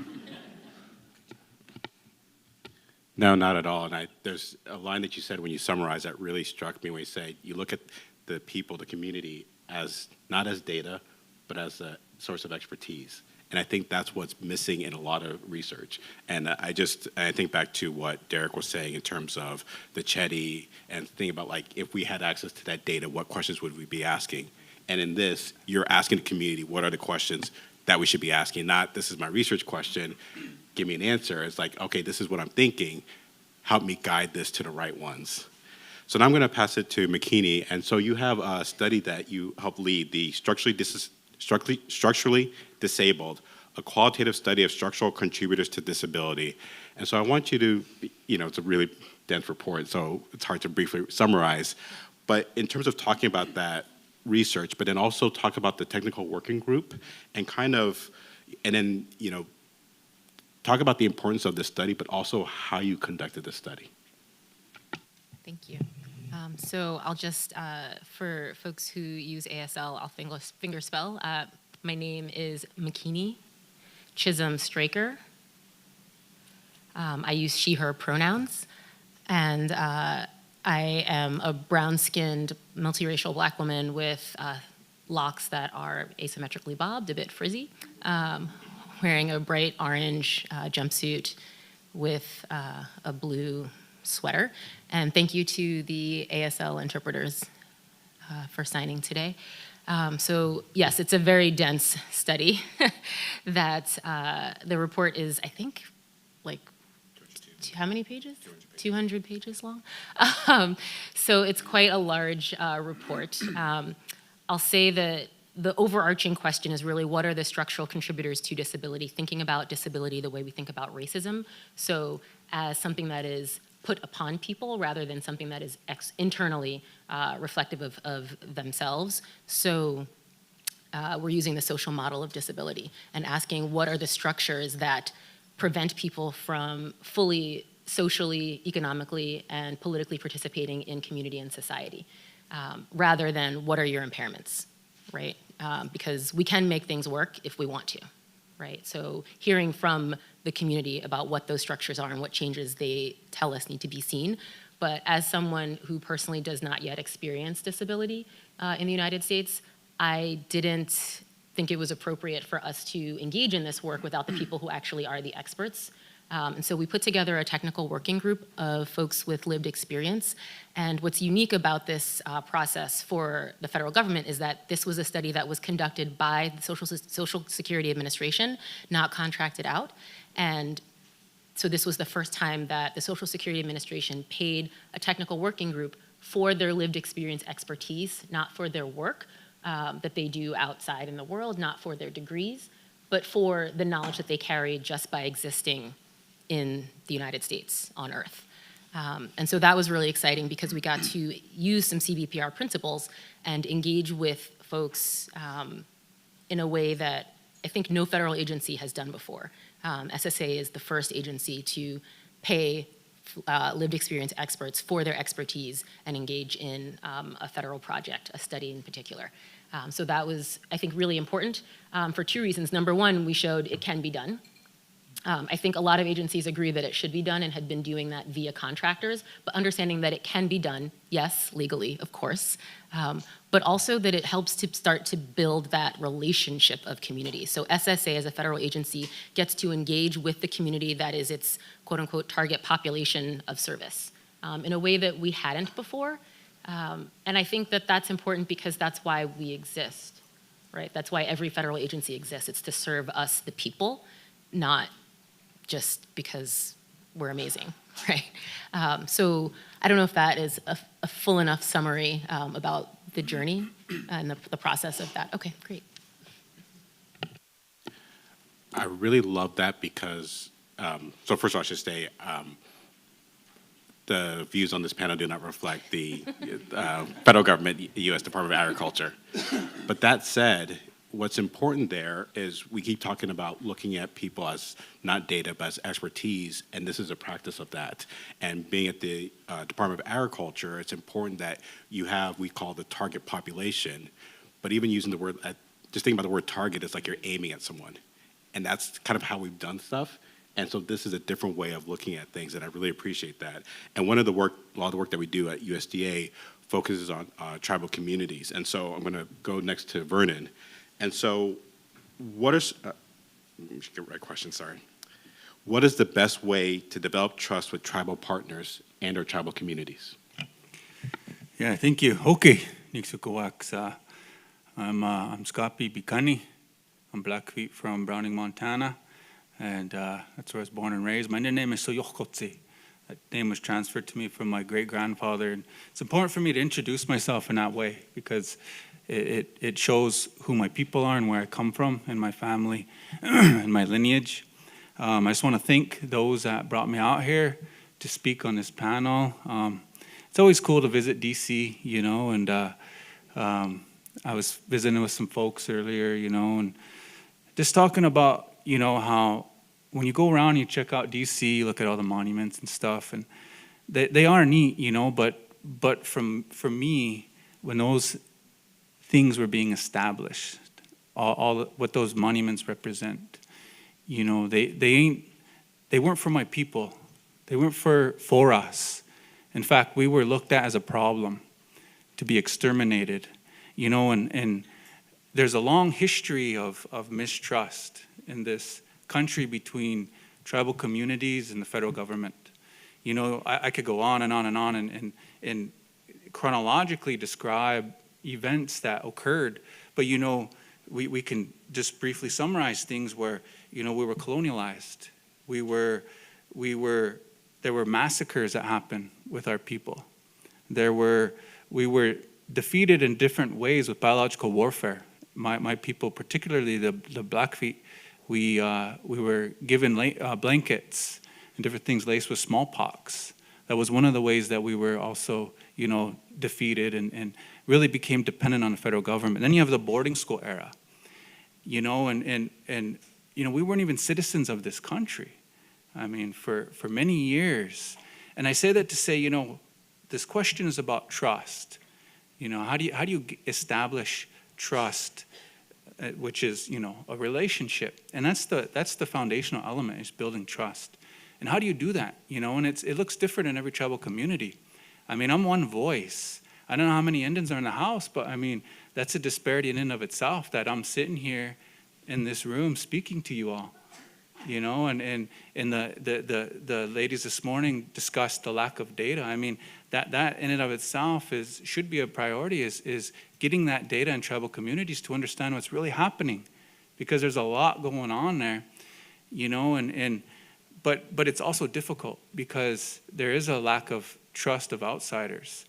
No, not at all. And there's a line that you said when you summarized that really struck me when you say you look at the people, the community, as not as data, but as a source of expertise. And I think that's what's missing in a lot of research. And I think back to what Derek was saying in terms of the Chetty and thinking about, like, if we had access to that data, what questions would we be asking? And in this, you're asking the community, what are the questions that we should be asking? Not, this is my research question, give me an answer. It's like, okay, this is what I'm thinking. Help me guide this to the right ones. So now I'm going to pass it to McKinney. And so you have a study that you helped lead, the structurally disabled, a qualitative study of structural contributors to disability. And so I want you to, it's a really dense report, so it's hard to briefly summarize. But in terms of talking about that research, but then also talk about the technical working group and then, talk about the importance of this study, but also how you conducted the study. Thank you. So I'll just, for folks who use ASL, I'll finger spell. My name is McKinney Chisholm Straker. I use she, her pronouns. And I am a brown-skinned, multiracial Black woman with locks that are asymmetrically bobbed, a bit frizzy, wearing a bright orange jumpsuit with a blue sweater. And thank you to the ASL interpreters for signing today. So yes, it's a very dense study that the report is, I think, like, how many pages? 200 pages long. So it's quite a large report. I'll say that the overarching question is really, what are the structural contributors to disability? Thinking about disability the way we think about racism. So as something that is put upon people rather than something that is internally reflective of themselves. So we're using the social model of disability and asking what are the structures that prevent people from fully socially, economically, and politically participating in community and society, rather than what are your impairments, right? Because we can make things work if we want to, right? So hearing from the community about what those structures are and what changes they tell us need to be seen. But as someone who personally does not yet experience disability in the United States, I didn't think it was appropriate for us to engage in this work without the people who actually are the experts. And so we put together a technical working group of folks with lived experience. And what's unique about this process for the federal government is that this was a study that was conducted by the Social Security Administration, not contracted out. And so this was the first time that the Social Security Administration paid a technical working group for their lived experience expertise, not for their work that they do outside in the world, not for their degrees, but for the knowledge that they carry just by existing in the United States on Earth. And so that was really exciting because we got to use some CVPR principles and engage with folks in a way that I think no federal agency has done before. SSA is the first agency to pay lived experience experts for their expertise and engage in a federal project, a study in particular. So that was, I think, really important for two reasons. Number one, we showed it can be done. I think a lot of agencies agree that it should be done and had been doing that via contractors, but understanding that it can be done, yes, legally, of course, but also that it helps to start to build that relationship of community. So SSA as a federal agency gets to engage with the community that is its quote unquote target population of service in a way that we hadn't before. And I think that that's important because that's why we exist, right? That's why every federal agency exists. It's to serve us, the people, not just because we're amazing, right? So I don't know if that is a full enough summary about the journey and the process of that. Okay, great. I really love that because, so first of all, I should say, the views on this panel do not reflect the federal government, U.S. Department of Agriculture. But that said, what's important there is we keep talking about looking at people as not data, but as expertise, and this is a practice of that. And being at the Department of Agriculture, it's important that you have, we call the target population, but even using the word, just thinking about the word target, it's like you're aiming at someone. And that's kind of how we've done stuff. And so this is a different way of looking at things, and I really appreciate that. And a lot of the work that we do at USDA focuses on tribal communities. And so I'm gonna go next to Vernon. And so what is, let me get the right question, sorry. What is the best way to develop trust with tribal partners and or tribal communities? Yeah, thank you. Okay, Nixukawax. I'm Scott B. Bicani. I'm Blackfeet from Browning, Montana, and that's where I was born and raised. My name is Soyokhotse. That name was transferred to me from my great-grandfather, and it's important for me to introduce myself in that way because it shows who my people are and where I come from and my family and my lineage. I just want to thank those that brought me out here to speak on this panel. It's always cool to visit DC, you know, and I was visiting with some folks earlier, you know, and just talking about, you know, how when you go around and you check out DC, you look at all the monuments and stuff, and they are neat, you know, but for me, when those things were being established, all what those monuments represent, you know, they weren't for my people. They weren't for us. In fact, we were looked at as a problem to be exterminated, you know, and there's a long history of mistrust in this country between tribal communities and the federal government. You know, I could go on and on and on and chronologically describe events that occurred, but you know, we can just briefly summarize things where, you know, we were colonialized. There were massacres that happened with our people. We were defeated in different ways with biological warfare. My people, particularly the Blackfeet, we were given blankets and different things laced with smallpox. That was one of the ways that we were also, you know, defeated and really became dependent on the federal government. Then you have the boarding school era, you know, and you know, we weren't even citizens of this country. I mean, for many years. And I say that to say, you know, this question is about trust. You know, how do you establish trust, which is, you know, a relationship? And that's the foundational element, is building trust. And how do you do that? You know, and it looks different in every tribal community. I mean, I'm one voice. I don't know how many Indians are in the house, but I mean, that's a disparity in and of itself, that I'm sitting here in this room speaking to you all. You know, and the ladies this morning discussed the lack of data. I mean, that in and of itself should be a priority, is getting that data in tribal communities to understand what's really happening, because there's a lot going on there, you know, but it's also difficult because there is a lack of trust of outsiders.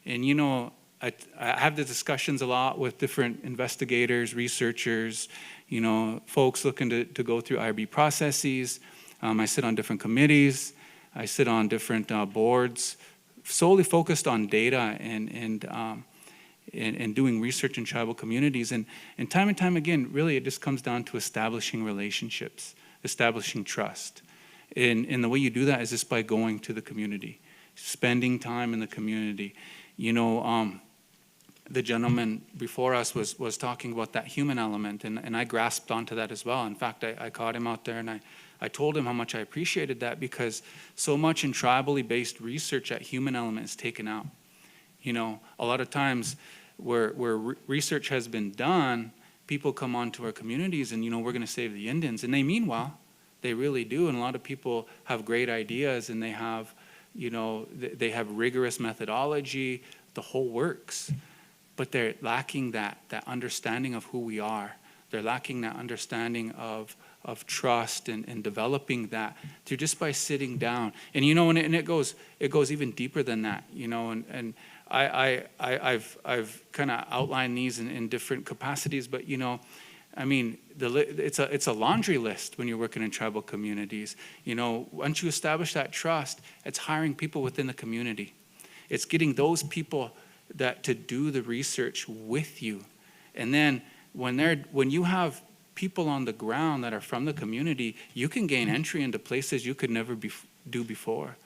And you know, I have the discussions a lot with different investigators, researchers, you know, folks looking to go through IRB processes. I sit on different committees. I sit on different boards, solely focused on data and doing research in tribal communities. And time again, really it just comes down to establishing relationships, establishing trust. And the way you do that is just by going to the community, spending time in the community. You know, the gentleman before us was talking about that human element, and I grasped onto that as well. In fact, I caught him out there, and I told him how much I appreciated that, because so much in tribally based research, that human element is taken out. You know, a lot of times where research has been done, people come onto our communities and, you know, we're going to save the Indians, and they mean well. They really do, and a lot of people have great ideas, and they have, you know, they have rigorous methodology, the whole works. But they're lacking that understanding of who we are. They're lacking that understanding of trust and developing that through just by sitting down. And you know, and it goes even deeper than that. You know, and I've kind of outlined these in different capacities. But you know, I mean, it's a laundry list when you're working in tribal communities. You know, once you establish that trust, it's hiring people within the community. It's getting those people that to do the research with you, and then when you have people on the ground that are from the community, you can gain entry into places you could never do before.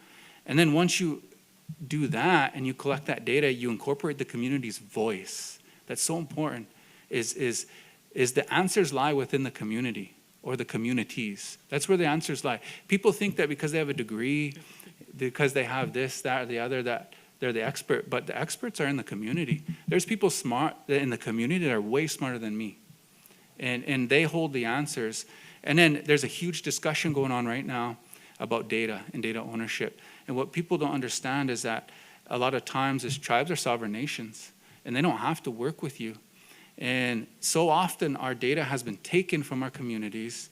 And then once you do that and you collect that data, you incorporate the community's voice. That's so important, is the answers lie within the community or the communities. That's where the answers lie. People think that because they have a degree, because they have this, that, or the other, that they're the expert, but the experts are in the community. There's people smart in the community that are way smarter than me. And they hold the answers. And then there's a huge discussion going on right now about data and data ownership. And what people don't understand is that a lot of times is tribes are sovereign nations, and they don't have to work with you. And so often our data has been taken from our communities,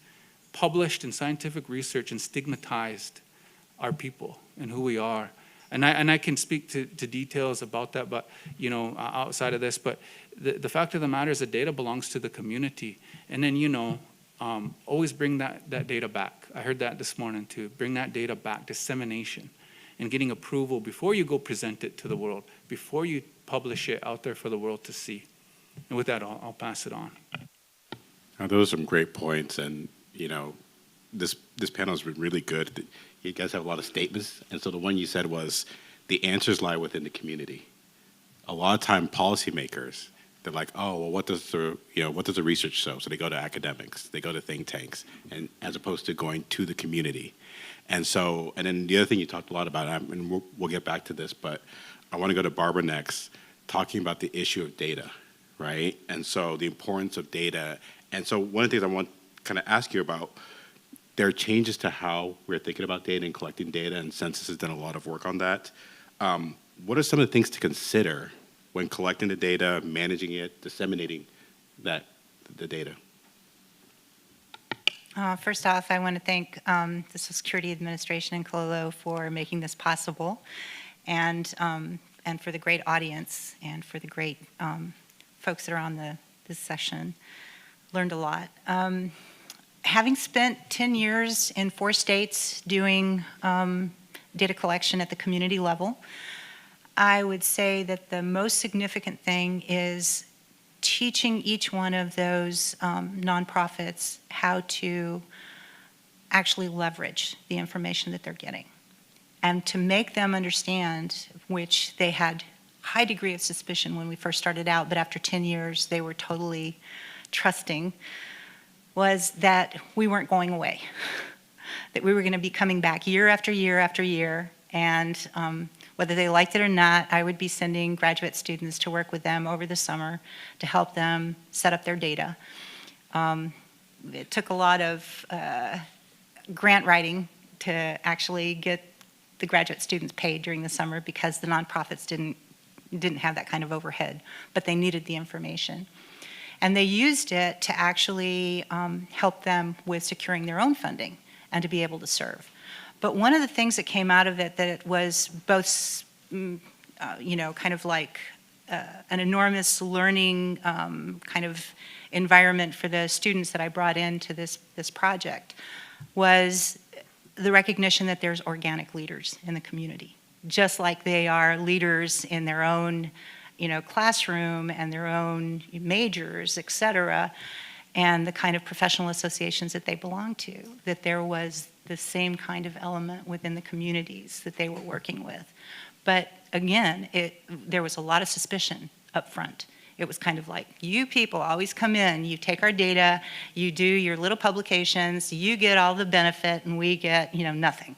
published in scientific research, and stigmatized our people and who we are. And I can speak to details about that, but outside of this. But the fact of the matter is the data belongs to the community. And then always bring that data back. I heard that this morning too. Bring that data back, dissemination, and getting approval before you go present it to the world, before you publish it out there for the world to see. And with that, I'll pass it on. Now, those are some great points, and this panel has been really good. You guys have a lot of statements, and so the one you said was the answers lie within the community. A lot of time, policymakers, they're like, oh, well, what does the research show? So they go to academics, they go to think tanks, and as opposed to going to the community. And then the other thing you talked a lot about, and we'll get back to this, but I want to go to Barbara next, talking about the issue of data, right? And so the importance of data. And so one of the things I want to kind of ask you about, there are changes to how we're thinking about data and collecting data, and Census has done a lot of work on that. What are some of the things to consider when collecting the data, managing it, disseminating the data? First off, I want to thank the Social Security Administration and Cololo for making this possible, and for the great audience, and for the great folks that are on this session. Learned a lot. Having spent 10 years in 4 states doing data collection at the community level, I would say that the most significant thing is teaching each one of those nonprofits how to actually leverage the information that they're getting, and to make them understand, which they had high degree of suspicion when we first started out, but after 10 years they were totally trusting, was that we weren't going away, that we were going to be coming back year after year after year, and whether they liked it or not, I would be sending graduate students to work with them over the summer to help them set up their data. It took a lot of grant writing to actually get the graduate students paid during the summer, because the nonprofits didn't have that kind of overhead, but they needed the information. And they used it to actually help them with securing their own funding and to be able to serve. But one of the things that came out of it, that it was both, kind of like an enormous learning kind of environment for the students that I brought into this project, was the recognition that there's organic leaders in the community, just like they are leaders in their own classroom and their own majors, et cetera, and the kind of professional associations that they belong to, that there was the same kind of element within the communities that they were working with. But again, there was a lot of suspicion up front. It was kind of like, you people always come in, you take our data, you do your little publications, you get all the benefit, and we get, nothing.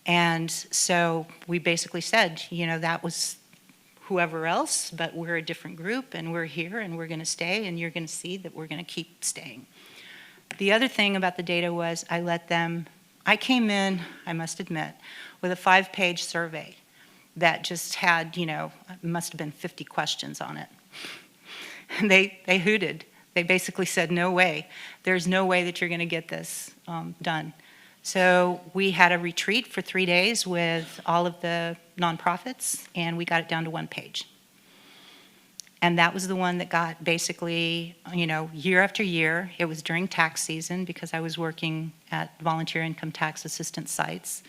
And so we basically said, that was whoever else, but we're a different group, and we're here, and we're going to stay, and you're going to see that we're going to keep staying. The other thing about the data was I came in, I must admit, with a 5-page survey that just had, must have been 50 questions on it. And they hooted. They basically said, no way. There's no way that you're going to get this done. So we had a retreat for 3 days with all of the nonprofits, and we got it down to 1 page. And that was the one that got basically, year after year. It was during tax season, because I was working at volunteer income tax assistance sites.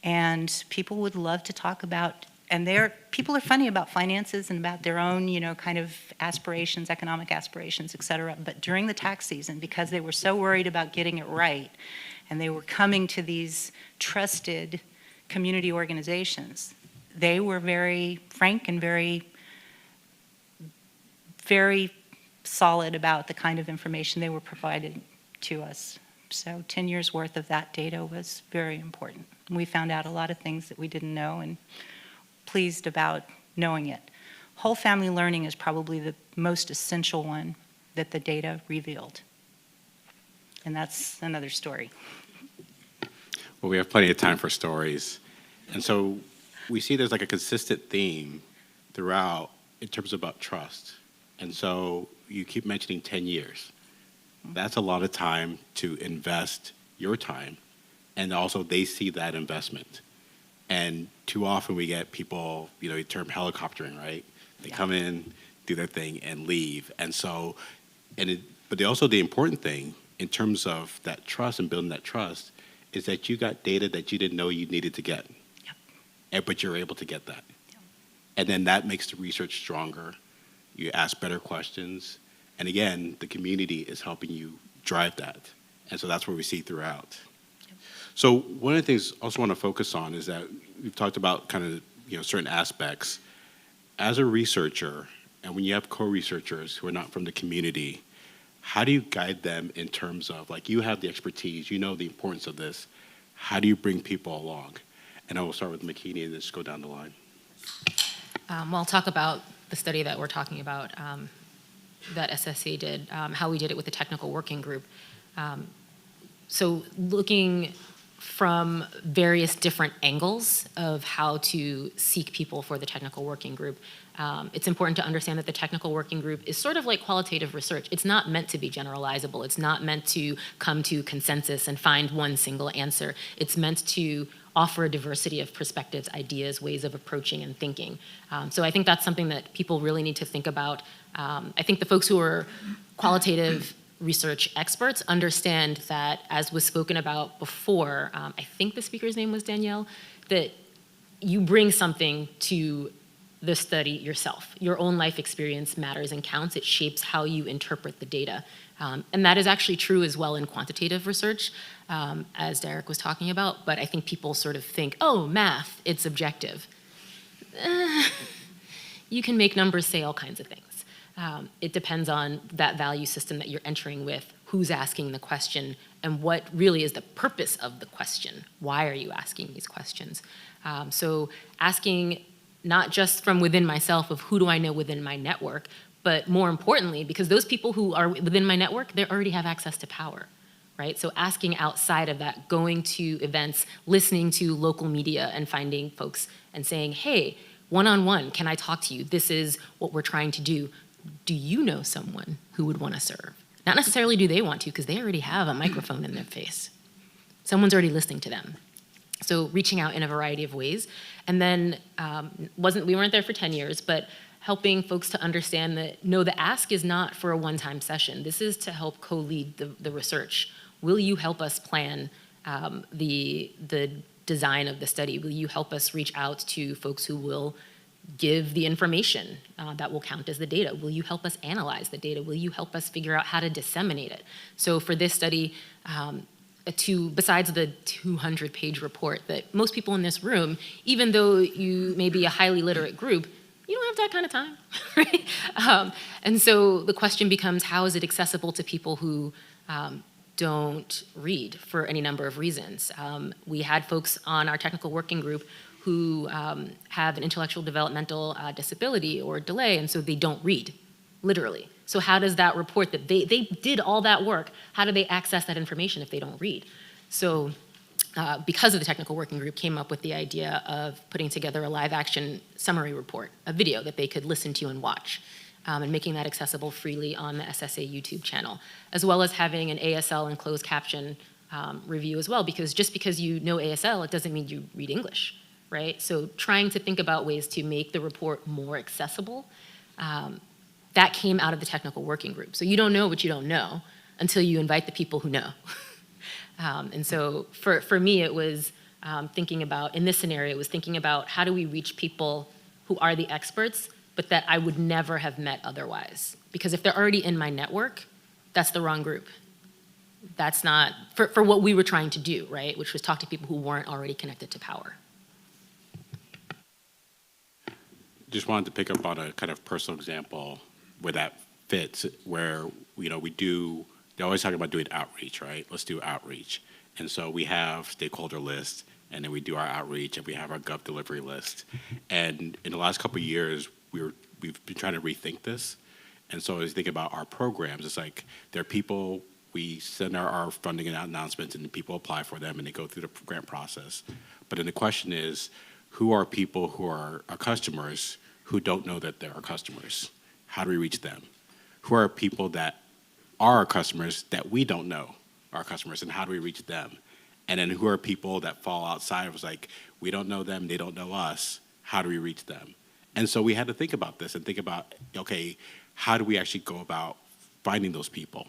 And people would love to talk about people are funny about finances and about their own, kind of aspirations, economic aspirations, et cetera. But during the tax season, because they were so worried about getting it right, and they were coming to these trusted community organizations, they were very frank and very, very solid about the kind of information they were providing to us. So 10 years worth of that data was very important. We found out a lot of things that we didn't know, and pleased about knowing it. Whole family learning is probably the most essential one that the data revealed. And that's another story. Well, we have plenty of time for stories. And so we see there's like a consistent theme throughout in terms about trust. And so you keep mentioning 10 years. That's a lot of time to invest your time. And also they see that investment. And too often we get people, the term helicoptering, right? They come in, do their thing, and leave. And so, but the important thing in terms of that trust and building that trust is that you got data that you didn't know you needed to get. But you're able to get that. And then that makes the research stronger. You ask better questions. And again, the community is helping you drive that. And so that's what we see throughout. So one of the things I also want to focus on is that we've talked about kind of certain aspects. As a researcher, and when you have co-researchers who are not from the community, how do you guide them in terms of, like, you have the expertise, you know the importance of this, how do you bring people along? And I will start with McKinney and just go down the line. Well, I'll talk about the study that we're talking about that SSA did, how we did it with the technical working group. So looking from various different angles of how to seek people for the technical working group. It's important to understand that the technical working group is sort of like qualitative research. It's not meant to be generalizable. It's not meant to come to consensus and find one single answer. It's meant to offer a diversity of perspectives, ideas, ways of approaching and thinking. So I think that's something that people really need to think about. I think the folks who are qualitative research experts understand that, as was spoken about before, I think the speaker's name was Danielle, that you bring something to the study yourself. Your own life experience matters and counts. It shapes how you interpret the data. And that is actually true as well in quantitative research, as Derek was talking about. But I think people sort of think, oh, math, it's objective. You can make numbers say all kinds of things. It depends on that value system that you're entering with, who's asking the question, and what really is the purpose of the question. Why are you asking these questions? So asking not just from within myself of who do I know within my network, but more importantly, because those people who are within my network, they already have access to power, right? So asking outside of that, going to events, listening to local media and finding folks and saying, hey, one-on-one, can I talk to you? This is what we're trying to do. Do you know someone who would want to serve? Not necessarily do they want to, because they already have a microphone in their face. Someone's already listening to them. So reaching out in a variety of ways. And then we weren't there for 10 years, but helping folks to understand that, no, the ask is not for a one-time session. This is to help co-lead the research. Will you help us plan the design of the study? Will you help us reach out to folks who will give the information that will count as the data? Will you help us analyze the data? Will you help us figure out how to disseminate it? So for this study, besides the 200-page report that most people in this room, even though you may be a highly literate group, you don't have that kind of time, right? And so the question becomes, how is it accessible to people who don't read for any number of reasons? We had folks on our technical working group who have an intellectual developmental disability or delay, and so they don't read, literally. So how does that report that they did all that work, how do they access that information if they don't read? So because of the technical working group, came up with the idea of putting together a live action summary report, a video that they could listen to and watch, and making that accessible freely on the SSA YouTube channel, as well as having an ASL and closed caption review as well, because just because you know ASL, it doesn't mean you read English. Right? So trying to think about ways to make the report more accessible, that came out of the technical working group. So you don't know what you don't know until you invite the people who know. And so for me, it was thinking about, in this scenario, it was thinking about how do we reach people who are the experts, but that I would never have met otherwise. Because if they're already in my network, that's the wrong group. That's not, for what we were trying to do, right? Which was talk to people who weren't already connected to power. Just wanted to pick up on a kind of personal example where that fits, where, you know, they're always talking about doing outreach, right? Let's do outreach. And so we have stakeholder lists, and then we do our outreach, and we have our gov delivery list. And in the last couple of years, we've been trying to rethink this. And so as you think about our programs, it's like there are people, we send our funding and announcements, and the people apply for them, and they go through the grant process. But then the question is, who are people who are our customers who don't know that they're our customers? How do we reach them? Who are people that are our customers that we don't know are our customers, and how do we reach them? And then who are people that fall outside of us, like, we don't know them, they don't know us, how do we reach them? And so we had to think about this and think about, okay, how do we actually go about finding those people?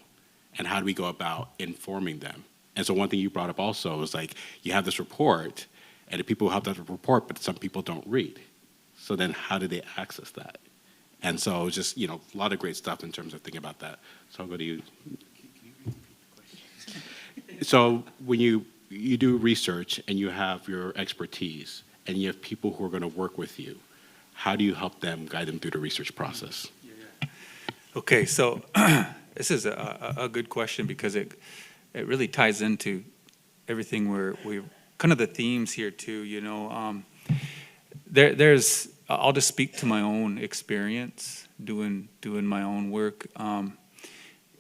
And how do we go about informing them? And so one thing you brought up also was like, you have this report, and the people who have that report, but some people don't read. So then how do they access that? And so just, you know, a lot of great stuff in terms of thinking about that. So I'll go to you. So when you do research and you have your expertise and you have people who are going to work with you, how do you help them, guide them through the research process? Okay, so this is a good question because it really ties into everything we kind of the themes here too, you know. There's I'll just speak to my own experience doing my own work.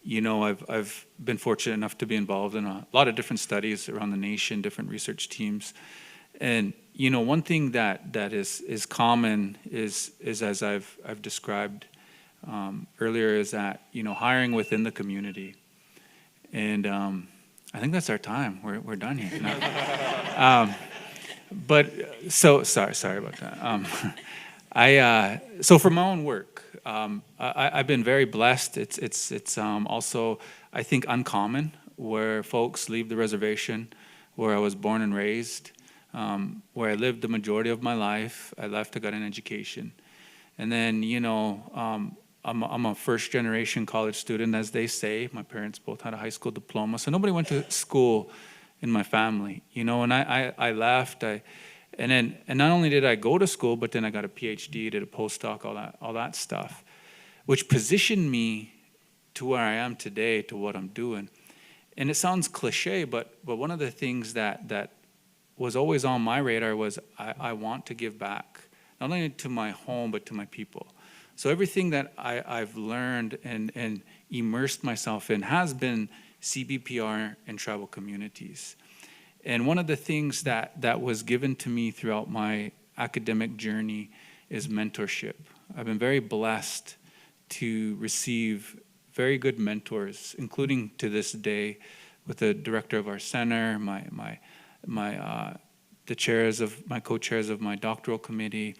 You know, I've been fortunate enough to be involved in a lot of different studies around the nation, different research teams. And you know, one thing that is common is as I've described earlier, is that, you know, hiring within the community. And I think that's our time. We're done here. No. But so sorry about that. So for my own work, I've been very blessed. It's also, I think, uncommon where folks leave the reservation where I was born and raised, where I lived the majority of my life. I left, I got an education. And then, you know, I'm a first-generation college student, as they say. My parents both had a high school diploma, so nobody went to school in my family, you know. And I left. And not only did I go to school, but then I got a PhD, did a postdoc, all that stuff, which positioned me to where I am today, to what I'm doing. And it sounds cliche, but one of the things that was always on my radar was I want to give back, not only to my home, but to my people. So everything that I've learned and immersed myself in has been CBPR and tribal communities. And one of the things that was given to me throughout my academic journey is mentorship. I've been very blessed to receive very good mentors, including to this day with the director of our center, the chairs of my co-chairs of my doctoral committee.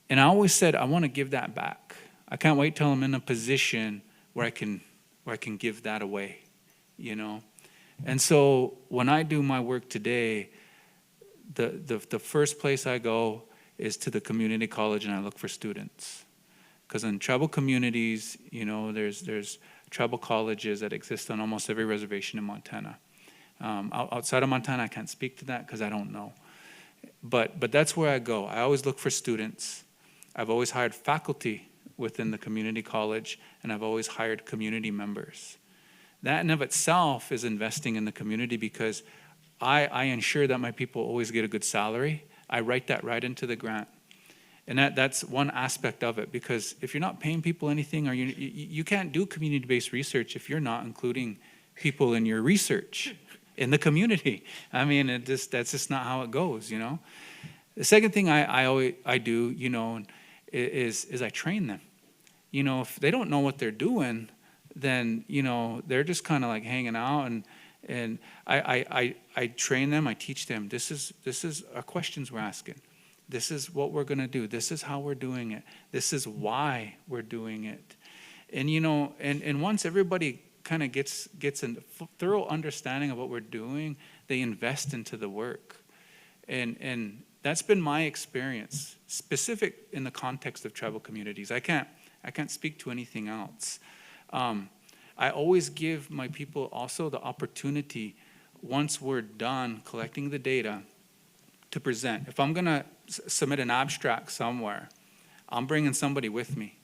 And I always said, I want to give that back. I can't wait till I'm in a position where I can give that away, you know. And so when I do my work today, the first place I go is to the community college, and I look for students. Because in tribal communities, you know, there's tribal colleges that exist on almost every reservation in Montana. Outside of Montana, I can't speak to that because I don't know. But that's where I go. I always look for students. I've always hired faculty within the community college, and I've always hired community members. That in of itself is investing in the community, because I ensure that my people always get a good salary. I write that right into the grant. And that's one aspect of it, because if you're not paying people anything, or you can't do community-based research if you're not including people in your research in the community. I mean, that's just not how it goes, you know. The second thing I do, you know, is I train them. You know, if they don't know what they're doing, then, you know, they're just kind of like hanging out, and I train them, I teach them. This is our questions we're asking. This is what we're going to do. This is how we're doing it. This is why we're doing it. And, you know, and once everybody kind of gets a thorough understanding of what we're doing, they invest into the work. And that's been my experience, specific in the context of tribal communities. I can't speak to anything else. I always give my people also the opportunity, once we're done collecting the data, to present. If I'm gonna submit an abstract somewhere, I'm bringing somebody with me.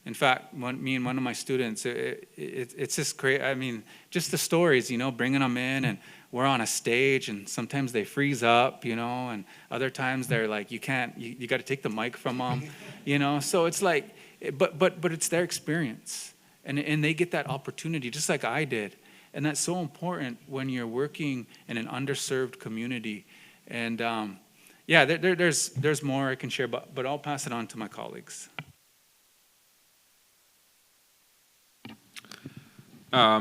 In fact, me and one of my students, it's just great. I mean, just the stories, bringing them in, and we're on a stage, and sometimes they freeze up, and other times they're like, you got to take the mic from them, So it's like, but it's their experience, and they get that opportunity, just like I did, and that's so important when you're working in an underserved community, and yeah, there's more I can share, but I'll pass it on to my colleagues.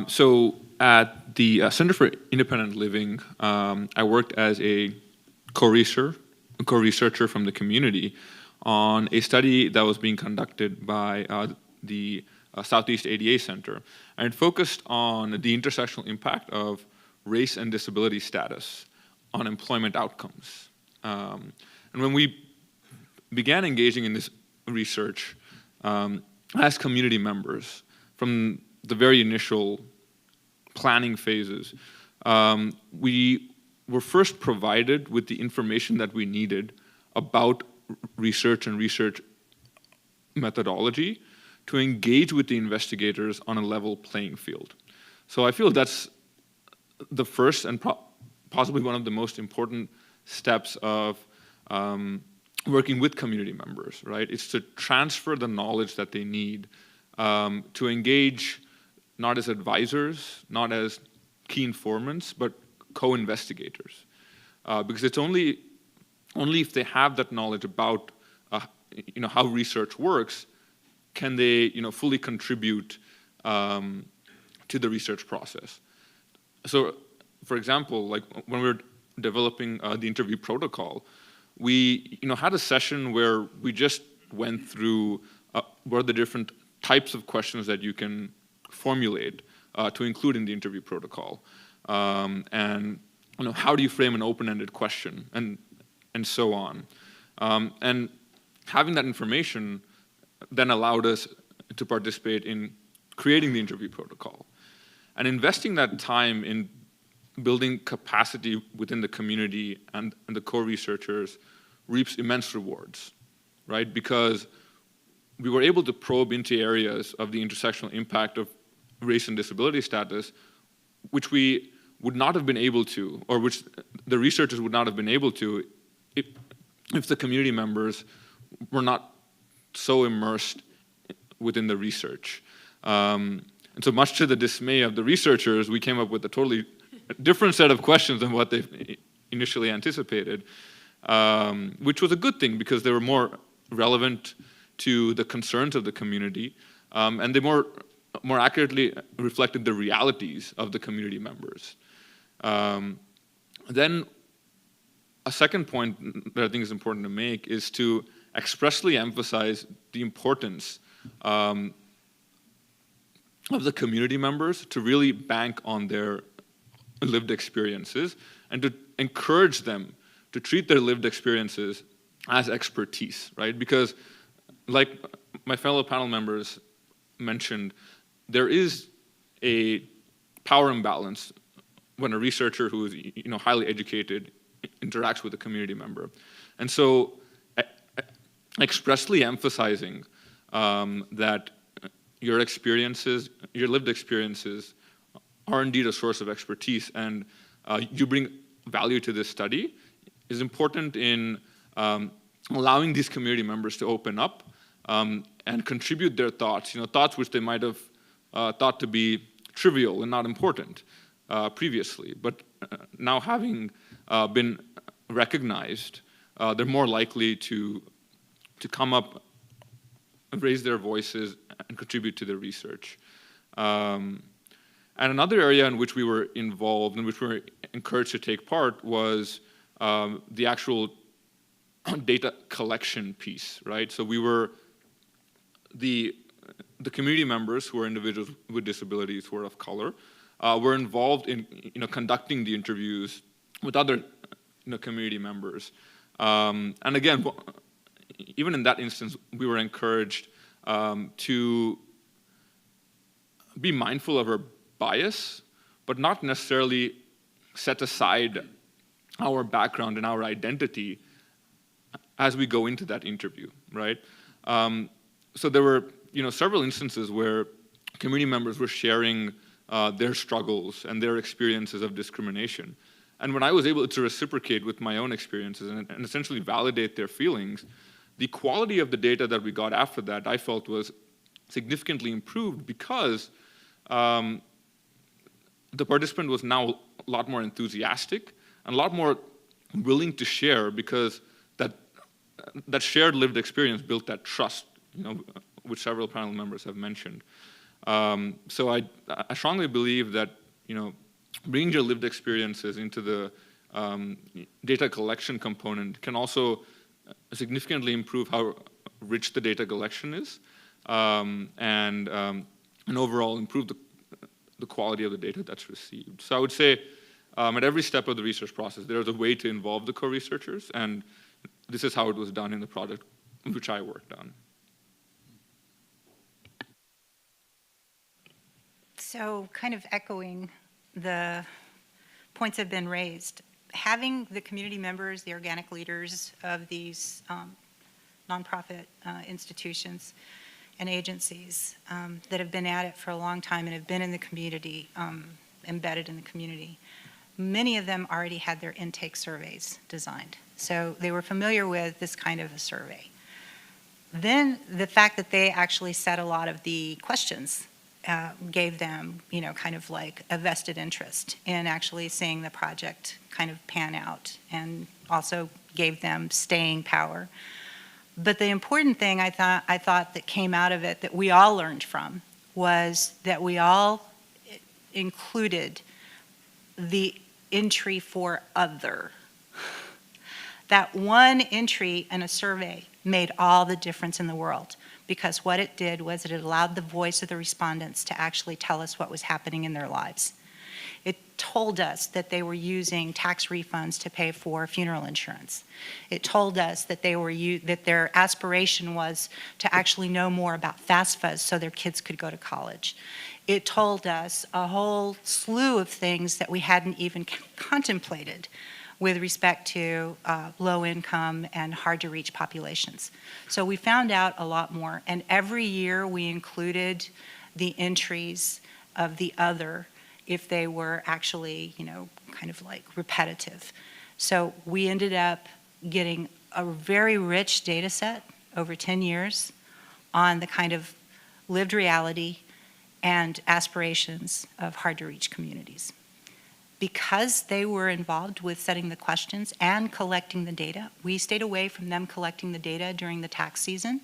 So at the Center for Independent Living, I worked as a co-researcher from the community on a study that was being conducted by the Southeast ADA Center. And it focused on the intersectional impact of race and disability status on employment outcomes. And when we began engaging in this research as community members, from the very initial planning phases, we were first provided with the information that we needed about research and research methodology to engage with the investigators on a level playing field. So I feel that's the first and possibly one of the most important steps of working with community members, right? It's to transfer the knowledge that they need to engage not as advisors, not as key informants, but co-investigators. Because it's only if they have that knowledge about how research works can they fully contribute to the research process. So, for example, like when we were developing the interview protocol, we had a session where we just went through what are the different types of questions that you can formulate to include in the interview protocol, and how do you frame an open-ended question, and so on. And having that information then allowed us to participate in creating the interview protocol. And investing that time in building capacity within the community and the co-researchers reaps immense rewards, right? Because we were able to probe into areas of the intersectional impact of race and disability status, which we would not have been able to, or which the researchers would not have been able to if the community members were not so immersed within the research. And so much to the dismay of the researchers, we came up with a totally different set of questions than what they initially anticipated, which was a good thing because they were more relevant to the concerns of the community, and they more accurately reflected the realities of the community members. Then a second point that I think is important to make is to expressly emphasize the importance of the community members to really bank on their lived experiences and to encourage them to treat their lived experiences as expertise, right? Because like my fellow panel members mentioned, there is a power imbalance when a researcher who is highly educated interacts with a community member. And so expressly emphasizing that your experiences, your lived experiences, are indeed a source of expertise and you bring value to this study is important in allowing these community members to open up and contribute their thoughts, thoughts which they might have thought to be trivial and not important previously. But now having been recognized, they're more likely to come up, raise their voices, and contribute to the research. And another area in which we were involved, in which we were encouraged to take part, was the actual data collection piece, right? So we were the community members who are individuals with disabilities who are of color were involved in conducting the interviews with other community members. And again, even in that instance, we were encouraged to be mindful of our bias, but not necessarily set aside our background and our identity as we go into that interview, right? So there were, several instances where community members were sharing their struggles and their experiences of discrimination. And when I was able to reciprocate with my own experiences and essentially validate their feelings, the quality of the data that we got after that, I felt, was significantly improved because the participant was now a lot more enthusiastic and a lot more willing to share, because that shared lived experience built that trust, which several panel members have mentioned. So I strongly believe that, bringing your lived experiences into the data collection component can also significantly improve how rich the data collection is, and overall improve the quality of the data that's received. So I would say at every step of the research process, there's a way to involve the co-researchers, and this is how it was done in the project which I worked on. So kind of echoing the points that have been raised, having the community members, the organic leaders of these nonprofit institutions and agencies that have been at it for a long time and have been in the community, embedded in the community, many of them already had their intake surveys designed. So they were familiar with this kind of a survey. Then the fact that they actually set a lot of the questions gave them, kind of like a vested interest in actually seeing the project kind of pan out, and also gave them staying power. But the important thing I thought that came out of it that we all learned from was that we all included the entry for other. That one entry in a survey made all the difference in the world, because what it did was it allowed the voice of the respondents to actually tell us what was happening in their lives. It told us that they were using tax refunds to pay for funeral insurance. It told us that that their aspiration was to actually know more about FAFSA so their kids could go to college. It told us a whole slew of things that we hadn't even contemplated with respect to low income and hard to reach populations. So we found out a lot more, and every year we included the entries of the other if they were actually, kind of like repetitive. So we ended up getting a very rich data set over 10 years on the kind of lived reality and aspirations of hard to reach communities. Because they were involved with setting the questions and collecting the data, we stayed away from them collecting the data during the tax season,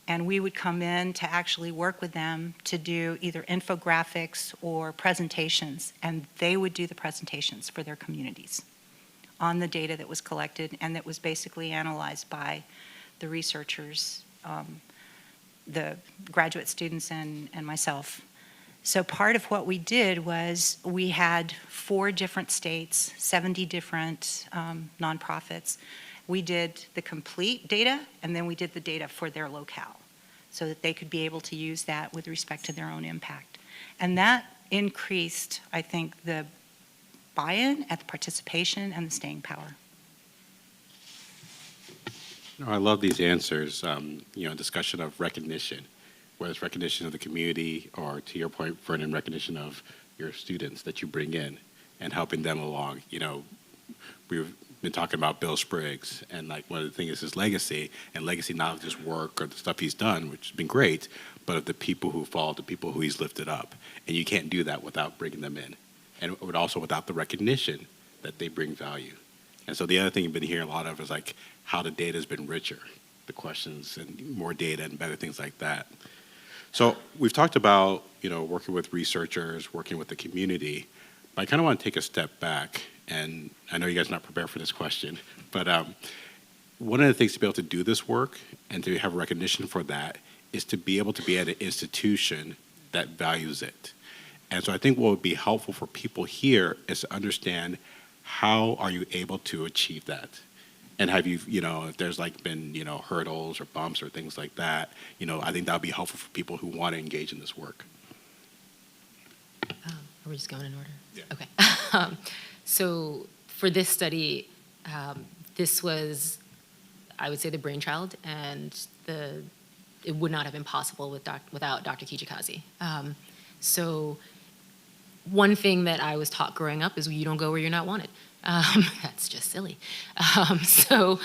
and we would come in to actually work with them to do either infographics or presentations, and they would do the presentations for their communities on the data that was collected and that was basically analyzed by the researchers, the graduate students and myself. So part of what we did was we had 4 different states, 70 different nonprofits. We did the complete data, and then we did the data for their locale so that they could be able to use that with respect to their own impact. And that increased, I think, the buy-in, at the participation, and the staying power. I love these answers, discussion of recognition, whether it's recognition of the community or, to your point, Vernon, recognition of your students that you bring in and helping them along. We've been talking about Bill Spriggs, and like one of the things is his legacy, and legacy not just work or the stuff he's done, which has been great, but of the people who fall, the people who he's lifted up. And you can't do that without bringing them in, and also without the recognition that they bring value. And so the other thing you've been hearing a lot of is like how the data has been richer, the questions and more data and better things like that. So we've talked about, working with researchers, working with the community, but I kind of want to take a step back, and I know you guys are not prepared for this question, but one of the things to be able to do this work and to have recognition for that is to be able to be at an institution that values it. And so I think what would be helpful for people here is to understand How are you able to achieve that? And have you, if there's like been, hurdles or bumps or things like that, I think that would be helpful for people who want to engage in this work. Are we just going in order? Yeah. Okay. So for this study, this was, I would say, the brainchild, and it would not have been possible without Dr. Kijikazi. So one thing that I was taught growing up is you don't go where you're not wanted. That's just silly. So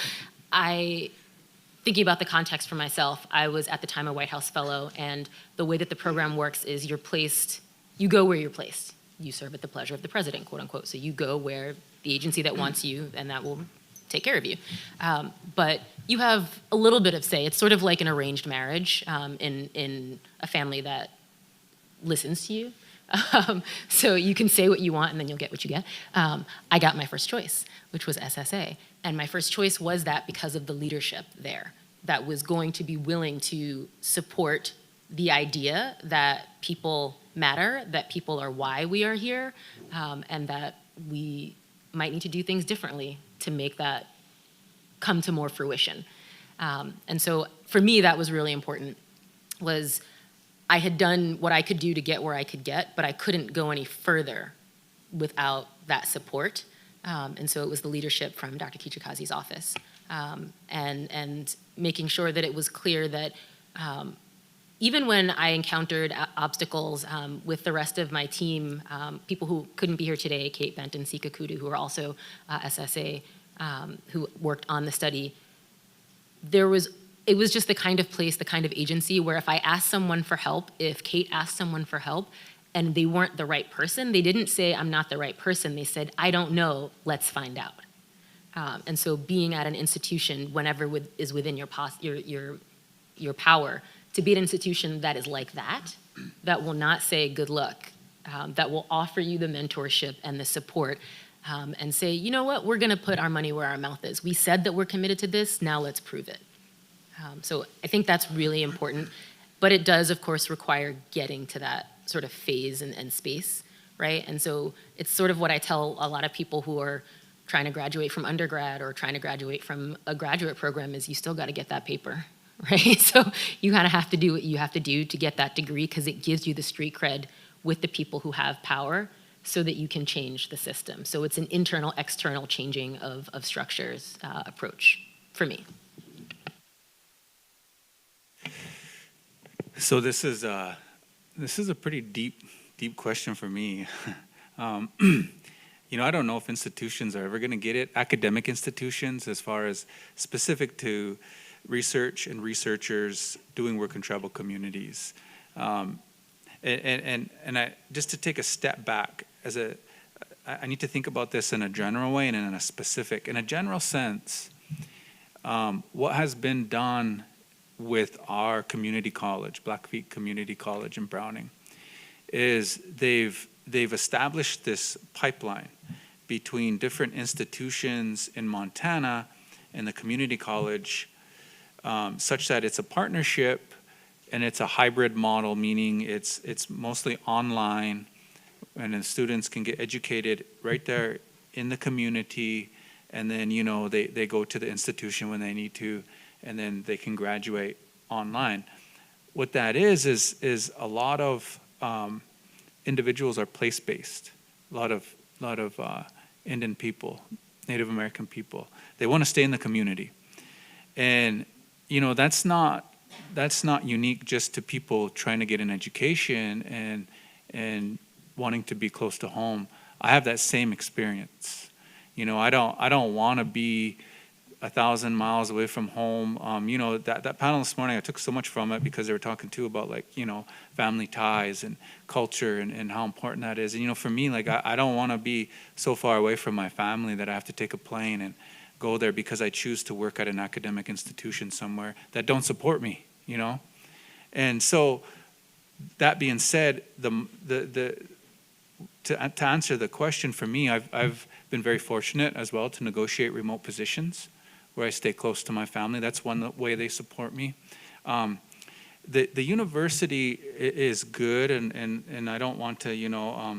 thinking about the context for myself, I was at the time a White House fellow, and the way that the program works is you go where you're placed. You serve at the pleasure of the president, quote unquote. So you go where the agency that wants you, and that will take care of you. But you have a little bit of say. It's sort of like an arranged marriage in a family that listens to you. So you can say what you want and then you'll get what you get. I got my first choice, which was SSA. And my first choice was that because of the leadership there that was going to be willing to support the idea that people matter, that people are why we are here, and that we might need to do things differently to make that come to more fruition. And so for me, that was really important, was I had done what I could do to get where I could get, but I couldn't go any further without that support. And so it was the leadership from Dr. Kijikazi's office, and making sure that it was clear that even when I encountered obstacles with the rest of my team, people who couldn't be here today, Kate Bent and Sika Kudu, who are also SSA, who worked on the study, it was just the kind of place, the kind of agency where if I asked someone for help, if Kate asked someone for help, and they weren't the right person, they didn't say, I'm not the right person. They said, I don't know, let's find out. And so being at an institution, whenever is within your power, to be at an institution that is like that will not say good luck, that will offer you the mentorship and the support, and say, you know what, we're gonna put our money where our mouth is. We said that we're committed to this, now let's prove it. So I think that's really important, but it does, of course, require getting to that sort of phase and space, right? And so it's sort of what I tell a lot of people who are trying to graduate from undergrad or trying to graduate from a graduate program is you still got to get that paper, right? So you kind of have to do what you have to do to get that degree because it gives you the street cred with the people who have power so that you can change the system. So it's an internal, external changing of structures approach for me. So this is a pretty deep question for me. I don't know if institutions are ever going to get it. Academic institutions, as far as specific to research and researchers doing work in tribal communities, and I just to take a step back I need to think about this in a general way and in a specific. In a general sense, what has been done with our community college, Blackfeet Community College in Browning, is they've established this pipeline between different institutions in Montana and the community college, such that it's a partnership and it's a hybrid model, meaning it's mostly online, and then students can get educated right there in the community, and then they go to the institution when they need to, and then they can graduate online. What that is a lot of individuals are place-based. A lot of Indian people, Native American people, they want to stay in the community, and that's not unique just to people trying to get an education and wanting to be close to home. I have that same experience. I don't want to be 1,000 miles away from home. That panel this morning, I took so much from it because they were talking too about family ties and culture and how important that is. And for me, I don't want to be so far away from my family that I have to take a plane and go there because I choose to work at an academic institution somewhere that don't support me. And so that being said, to answer the question for me, I've been very fortunate as well to negotiate remote positions where I stay close to my family. That's one way they support me. The university is good, and I don't want to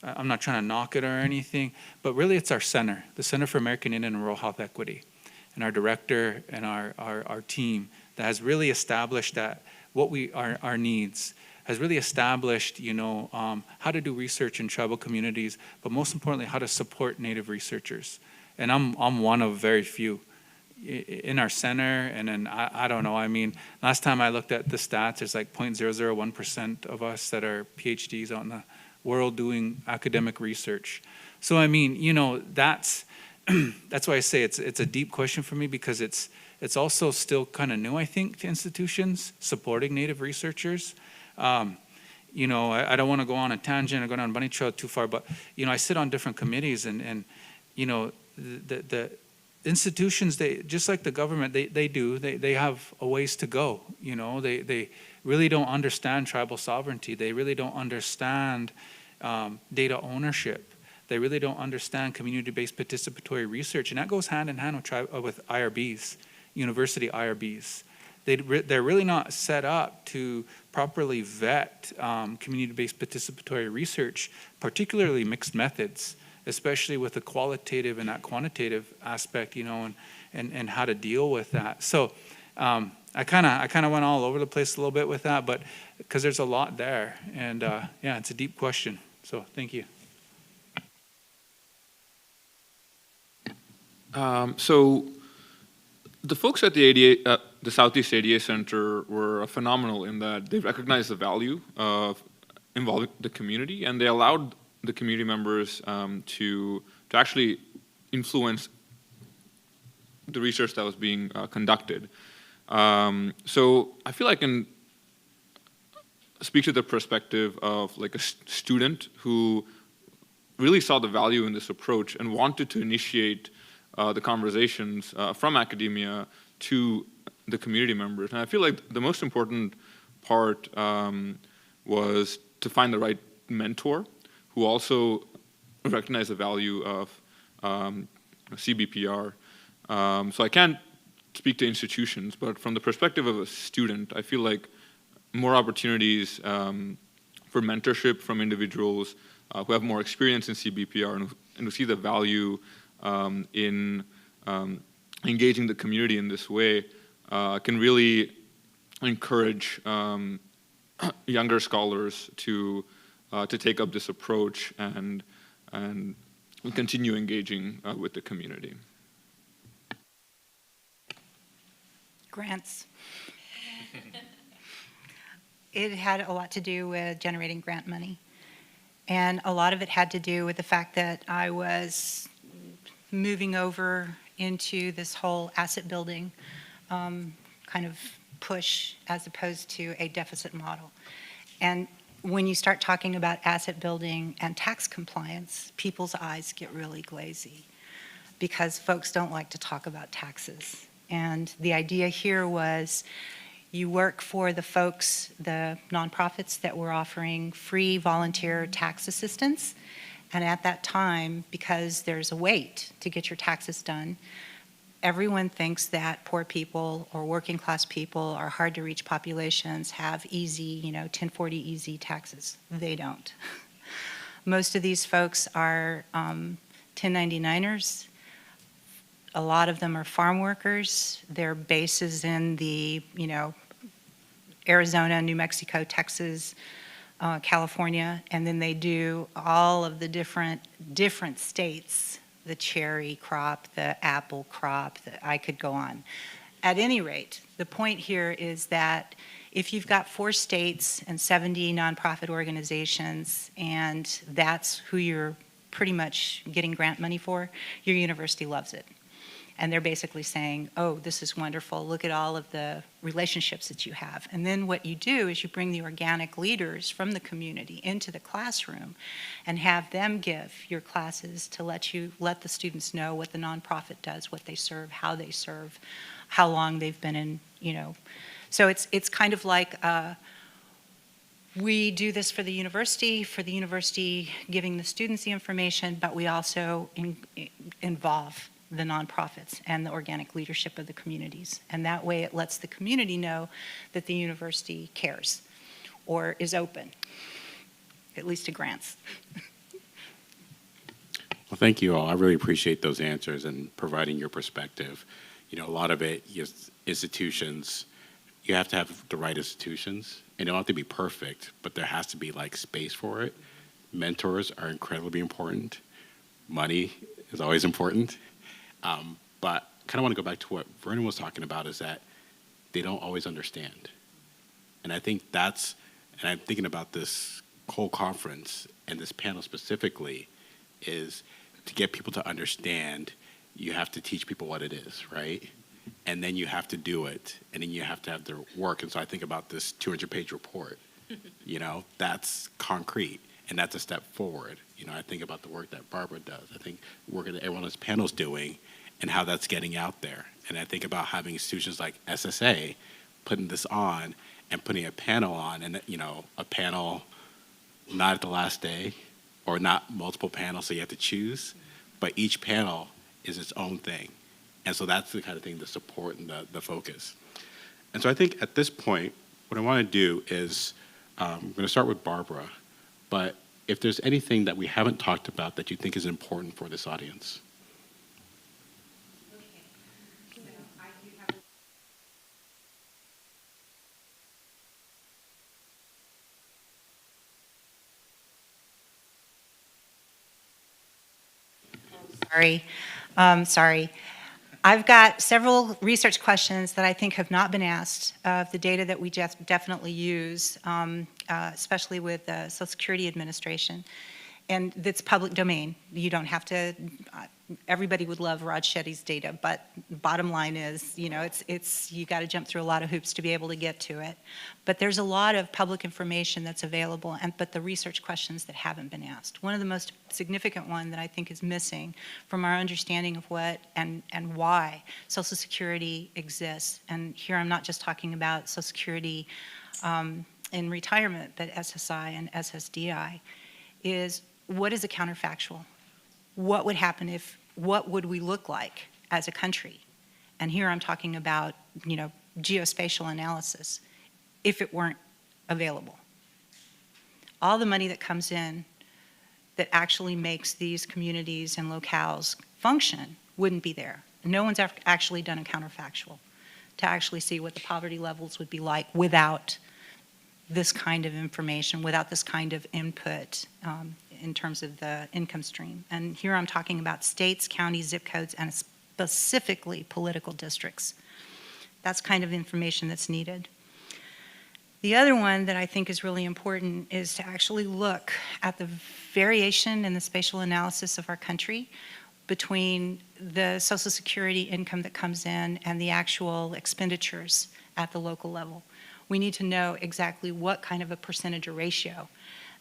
I'm not trying to knock it or anything, but really it's our center, the Center for American Indian and Rural Health Equity, and our director and our team that has really established that our needs, has really established, how to do research in tribal communities, but most importantly, how to support Native researchers. And I'm one of very few in our center, and then I don't know, I mean, last time I looked at the stats, there's like 0.001% of us that are PhDs out in the world doing academic research. So I mean, that's why I say it's a deep question for me, because it's also still kind of new, I think, to institutions supporting Native researchers. I don't want to go on a tangent or go down a bunny trail too far, but I sit on different committees, and the institutions, they just like the government, they have a ways to go. They really don't understand tribal sovereignty. They really don't understand data ownership. They really don't understand community-based participatory research, and that goes hand in hand with IRBs, university IRBs. They're really not set up to properly vet community-based participatory research, particularly mixed methods, especially with the qualitative and that quantitative aspect, and how to deal with that. So I kind of went all over the place a little bit with that, but because there's a lot there, and yeah, it's a deep question. So thank you. So the folks at the Southeast ADA Center were phenomenal in that they recognized the value of involving the community, and they allowed the community members to actually influence the research that was being conducted. So I feel I can speak to the perspective of like a student who really saw the value in this approach and wanted to initiate the conversations from academia to the community members. And I feel like the most important part was to find the right mentor who also recognized the value of CBPR. So I can't speak to institutions, but from the perspective of a student, I feel like more opportunities for mentorship from individuals who have more experience in CBPR and who see the value in engaging the community in this way can really encourage younger scholars to take up this approach and continue engaging with the community. Grants. It had a lot to do with generating grant money. And a lot of it had to do with the fact that I was moving over into this whole asset building kind of push as opposed to a deficit model. And when you start talking about asset building and tax compliance, people's eyes get really glazy because folks don't like to talk about taxes. And the idea here was you work for the folks, the nonprofits that were offering free volunteer tax assistance. And at that time, because there's a wait to get your taxes done, everyone thinks that poor people or working class people or hard to reach populations have easy, 1040 easy taxes. They don't. Most of these folks are 1099ers. A lot of them are farm workers. Their base is in the, Arizona, New Mexico, Texas, California, and then they do all of the different states, the cherry crop, the apple crop, I could go on. At any rate, the point here is that if you've got 4 states and 70 nonprofit organizations, and that's who you're pretty much getting grant money for, your university loves it. And they're basically saying, oh, this is wonderful. Look at all of the relationships that you have. And then what you do is you bring the organic leaders from the community into the classroom and have them give your classes to let the students know what the nonprofit does, what they serve, how long they've been in, So it's kind of like we do this for the university giving the students the information, but we also involve the nonprofits and the organic leadership of the communities. And that way it lets the community know that the university cares or is open, at least to grants. Thank you all. I really appreciate those answers and providing your perspective. You know, a lot of it is institutions. You have to have the right institutions, and they don't have to be perfect, but there has to be like space for it. Mentors are incredibly important. Money is always important. But I kind of want to go back to what Vernon was talking about, is that they don't always understand. And I think that's, and I'm thinking about this whole conference and this panel specifically, is to get people to understand, you have to teach people what it is, right? And then you have to do it, and then you have to have their work. And so I think about this 200-page report. You know, that's concrete, and that's a step forward. You know, I think about the work that Barbara does. I think work that everyone on this panel is doing, and how that's getting out there. And I think about having institutions like SSA putting this on and putting a panel on, and you know, a panel not at the last day, or not multiple panels, so you have to choose, but each panel is its own thing. And so that's the kind of thing, the support and the focus. And so I think at this point, what I want to do is, I'm going to start with Barbara, but if there's anything that we haven't talked about that you think is important for this audience. Sorry. I've got several research questions that I think have not been asked of the data that we just definitely use, especially with the Social Security Administration. And that's public domain. You don't have to, everybody would love Raj Shetty's data, but bottom line is, you know, you got to jump through a lot of hoops to be able to get to it. But there's a lot of public information that's available, but the research questions that haven't been asked. One of the most significant one that I think is missing from our understanding of what and why Social Security exists, and here I'm not just talking about Social Security in retirement, but SSI and SSDI, is what is a counterfactual? What would happen if, what would we look like as a country? And here I'm talking about, you know, geospatial analysis, if it weren't available. All the money that comes in that actually makes these communities and locales function wouldn't be there. No one's actually done a counterfactual to actually see what the poverty levels would be like without this kind of information, without this kind of input in terms of the income stream. And here I'm talking about states, counties, zip codes, and specifically political districts. That's kind of information that's needed. The other one that I think is really important is to actually look at the variation in the spatial analysis of our country between the Social Security income that comes in and the actual expenditures at the local level. We need to know exactly what kind of a percentage or ratio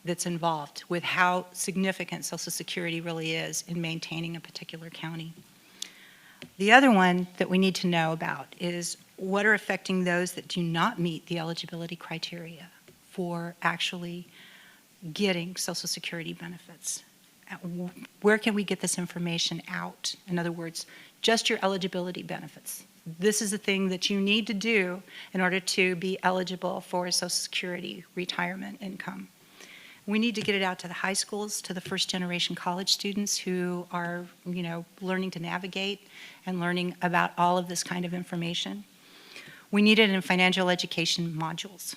that's involved with how significant Social Security really is in maintaining a particular county. The other one that we need to know about is what are affecting those that do not meet the eligibility criteria for actually getting Social Security benefits. Where can we get this information out? In other words, just your eligibility benefits. This is the thing that you need to do in order to be eligible for Social Security retirement income. We need to get it out to the high schools, to the first generation college students who are, you know, learning to navigate and learning about all of this kind of information. We need it in financial education modules.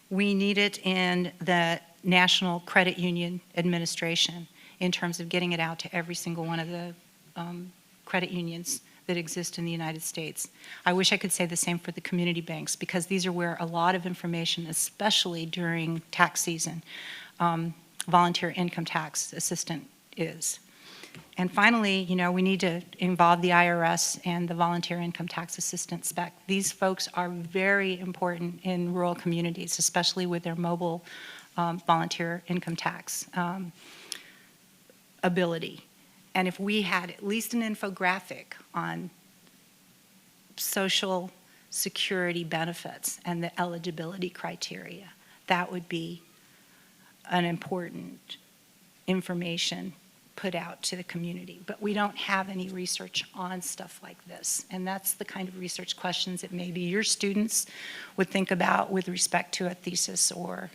We need it in the National Credit Union Administration in terms of getting it out to every single one of the credit unions that exist in the United States. I wish I could say the same for the community banks, because these are where a lot of information, especially during tax season, volunteer income tax assistant is. And finally, you know, we need to involve the IRS and the volunteer income tax assistant spec. These folks are very important in rural communities, especially with their mobile volunteer income tax ability. And if we had at least an infographic on Social Security benefits and the eligibility criteria, that would be an important information put out to the community. But we don't have any research on stuff like this. And that's the kind of research questions that maybe your students would think about with respect to a thesis or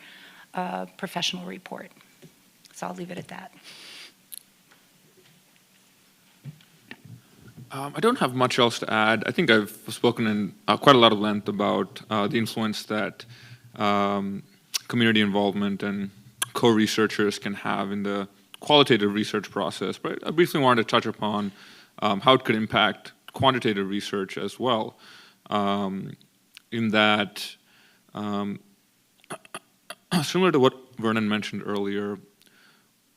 a professional report. So I'll leave it at that. I don't have much else to add. I think I've spoken in quite a lot of length about the influence that community involvement and co-researchers can have in the qualitative research process. But I briefly wanted to touch upon how it could impact quantitative research as well, in that, similar to what Vernon mentioned earlier,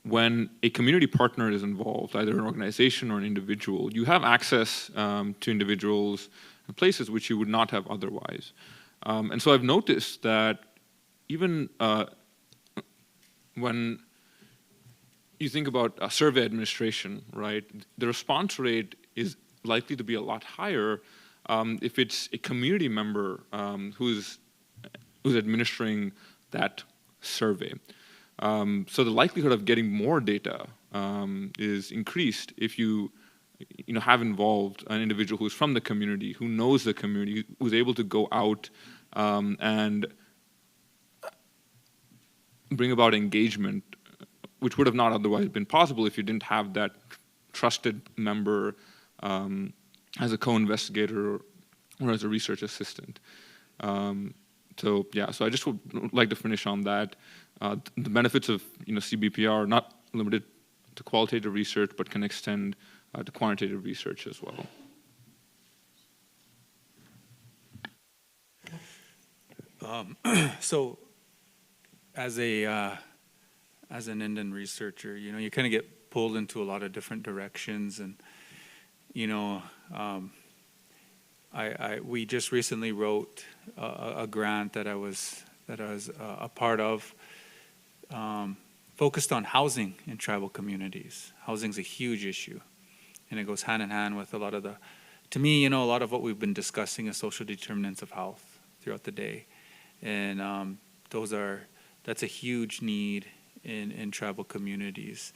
when a community partner is involved, either an organization or an individual, you have access to individuals and places which you would not have otherwise. And so I've noticed that even when you think about survey administration, right, the response rate is likely to be a lot higher if it's a community member who's administering that survey. So the likelihood of getting more data is increased if you have involved an individual who's from the community, who knows the community, who's able to go out and bring about engagement, which would have not otherwise been possible if you didn't have that trusted member as a co-investigator or as a research assistant. So I just would like to finish on that. The benefits of CBPR are not limited to qualitative research, but can extend to quantitative research as well. So, as an Indian researcher, you kind of get pulled into a lot of different directions, and we just recently wrote a grant that I was a part of, focused on housing in tribal communities. Housing's a huge issue, and it goes hand in hand with a lot of a lot of what we've been discussing is social determinants of health throughout the day, and that's a huge need in tribal communities,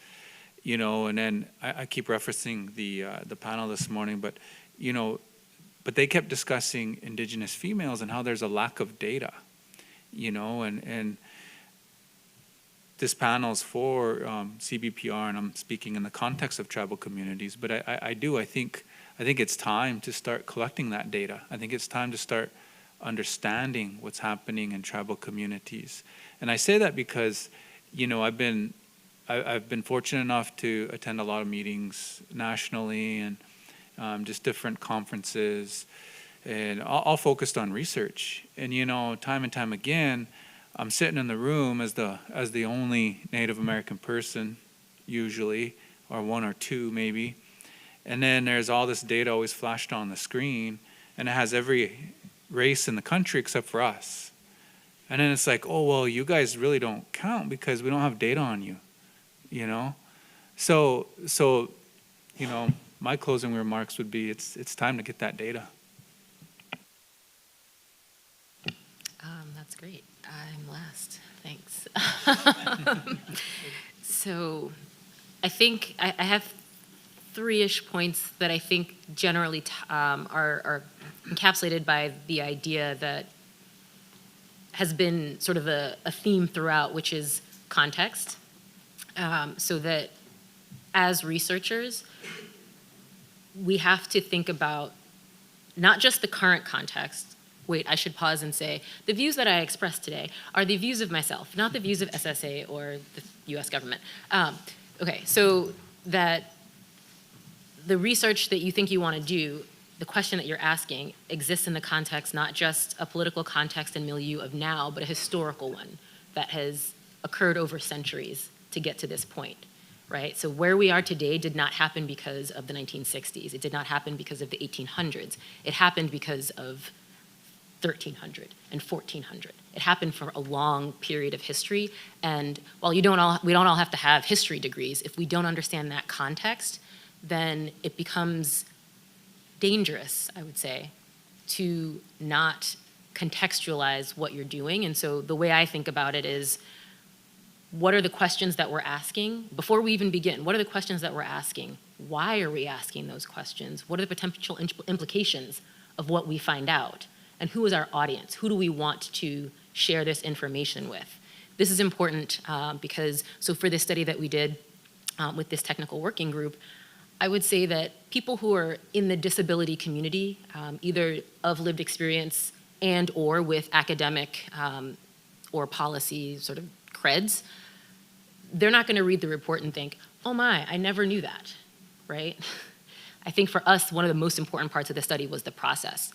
and then I keep referencing the panel this morning, but they kept discussing Indigenous females and how there's a lack of data, and this panel's for CBPR, and I'm speaking in the context of tribal communities, but I think it's time to start collecting that data. I think it's time to start understanding what's happening in tribal communities. And I say that because, I've been fortunate enough to attend a lot of meetings nationally and just different conferences, and all focused on research. And time and time again, I'm sitting in the room as the only Native American person, usually, or one or two maybe, and then there's all this data always flashed on the screen, and it has every race in the country except for us. And then it's like, oh well, you guys really don't count because we don't have data on you, So my closing remarks would be it's time to get that data. That's great. I'm last. Thanks. So I think I have three-ish points that I think generally are encapsulated by the idea that has been sort of a theme throughout, which is context. So that as researchers, we have to think about not just the current context. Wait, I should pause and say, the views that I expressed today are the views of myself, not the views of SSA or the US government. Okay, so that the research that you think you want to do, the question that you're asking exists in the context, not just a political context and milieu of now, but a historical one that has occurred over centuries to get to this point, right? So where we are today did not happen because of the 1960s. It did not happen because of the 1800s. It happened because of 1300 and 1400. It happened for a long period of history, and while we don't all have to have history degrees, if we don't understand that context, then it becomes dangerous, I would say, to not contextualize what you're doing. And so the way I think about it is, what are the questions that we're asking? Before we even begin, what are the questions that we're asking? Why are we asking those questions? What are the potential implications of what we find out? And who is our audience? Who do we want to share this information with? This is important because, so for this study that we did with this technical working group, I would say that people who are in the disability community, either of lived experience and or with academic or policy sort of creds, they're not going to read the report and think, oh my, I never knew that, right? I think for us, one of the most important parts of the study was the process.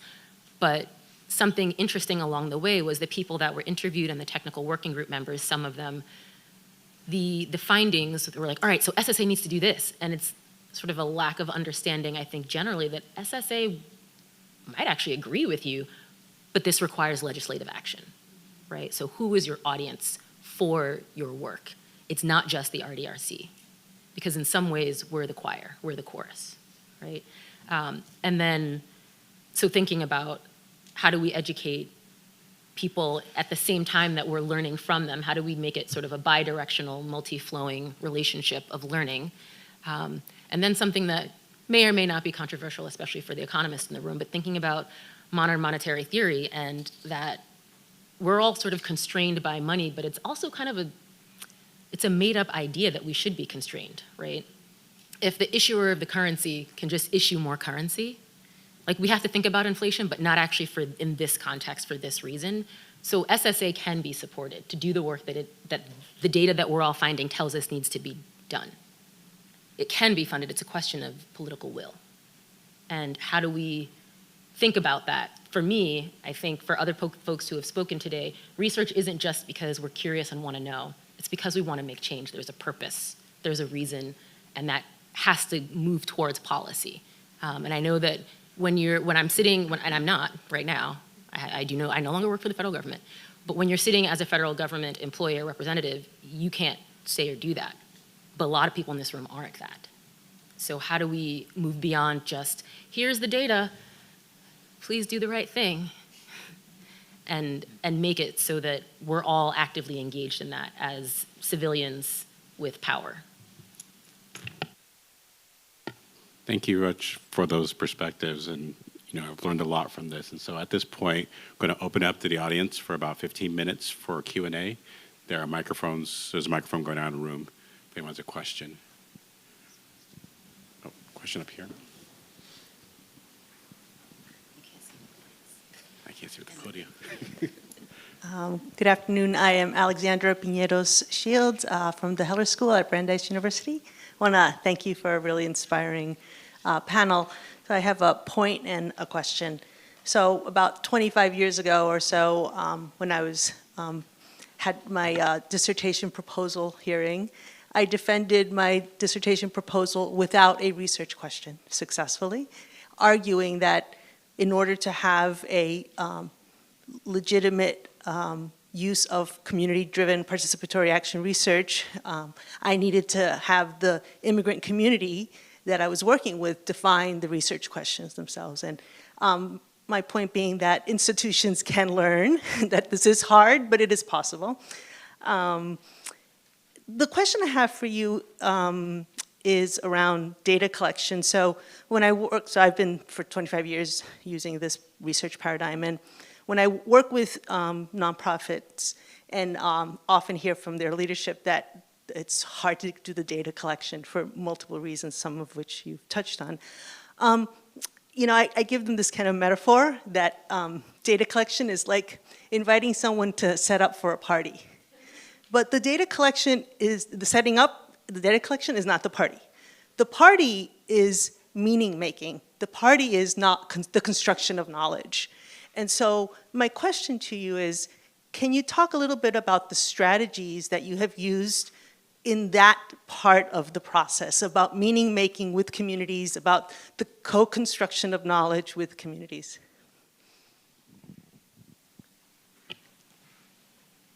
But something interesting along the way was the people that were interviewed and the technical working group members, some of them, the findings were like, all right, so SSA needs to do this. And it's sort of a lack of understanding, I think, generally, that SSA might actually agree with you, but this requires legislative action, right? So who is your audience for your work? It's not just the RDRC, because in some ways, we're the choir, we're the chorus, right? And then, so thinking about how do we educate people at the same time that we're learning from them? How do we make it sort of a bi-directional, multi-flowing relationship of learning? And then something that may or may not be controversial, especially for the economists in the room, but thinking about modern monetary theory and that we're all sort of constrained by money, but it's also kind of it's a made-up idea that we should be constrained, right? If the issuer of the currency can just issue more currency, like we have to think about inflation, but not actually in this context for this reason. So SSA can be supported to do the work that the data that we're all finding tells us needs to be done. It can be funded. It's a question of political will. And how do we think about that? For me, I think for other folks who have spoken today, research isn't just because we're curious and want to know. It's because we want to make change. There's a purpose, there's a reason, and that has to move towards policy. And I know that when I'm sitting, and I'm not right now, I no longer work for the federal government, but when you're sitting as a federal government employee or representative, you can't say or do that. But a lot of people in this room aren't that. So how do we move beyond just, here's the data, please do the right thing, and make it so that we're all actively engaged in that as civilians with power. Thank you, Rich, for those perspectives, and I've learned a lot from this. And so at this point, I'm going to open up to the audience for about 15 minutes for Q&A. There are microphones. There's a microphone going out in the room. If anyone has a question. Oh, question up here. I can't see with the podium. Good afternoon. I am Alexandra Piñeros Shields from the Heller School at Brandeis University. I want to thank you for a really inspiring panel. So I have a point and a question. So about 25 years ago or so, when I had my dissertation proposal hearing, I defended my dissertation proposal without a research question successfully, arguing that in order to have a legitimate use of community-driven participatory action research, I needed to have the immigrant community that I was working with define the research questions themselves. And my point being that institutions can learn that this is hard, but it is possible. The question I have for you is around data collection. So when I work, so I've been for 25 years using this research paradigm, and when I work with nonprofits and often hear from their leadership that it's hard to do the data collection for multiple reasons, some of which you've touched on. I give them this kind of metaphor that data collection is like inviting someone to set up for a party. But the data collection is, the setting up, the data collection is not the party. The party is meaning making. The party is not the construction of knowledge. And so my question to you is, can you talk a little bit about the strategies that you have used in that part of the process, about meaning making with communities, about the co-construction of knowledge with communities?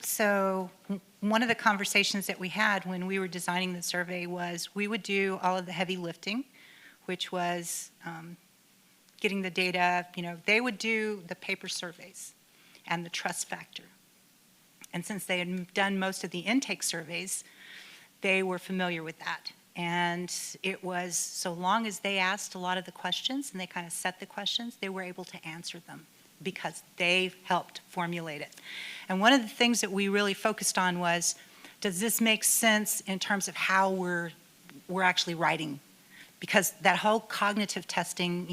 So one of the conversations that we had when we were designing the survey was we would do all of the heavy lifting, which was getting the data. They would do the paper surveys and the trust factor. And since they had done most of the intake surveys, they were familiar with that. And it was, so long as they asked a lot of the questions and they kind of set the questions, they were able to answer them because they helped formulate it. And one of the things that we really focused on was, does this make sense in terms of how we're actually writing? because that whole cognitive testing,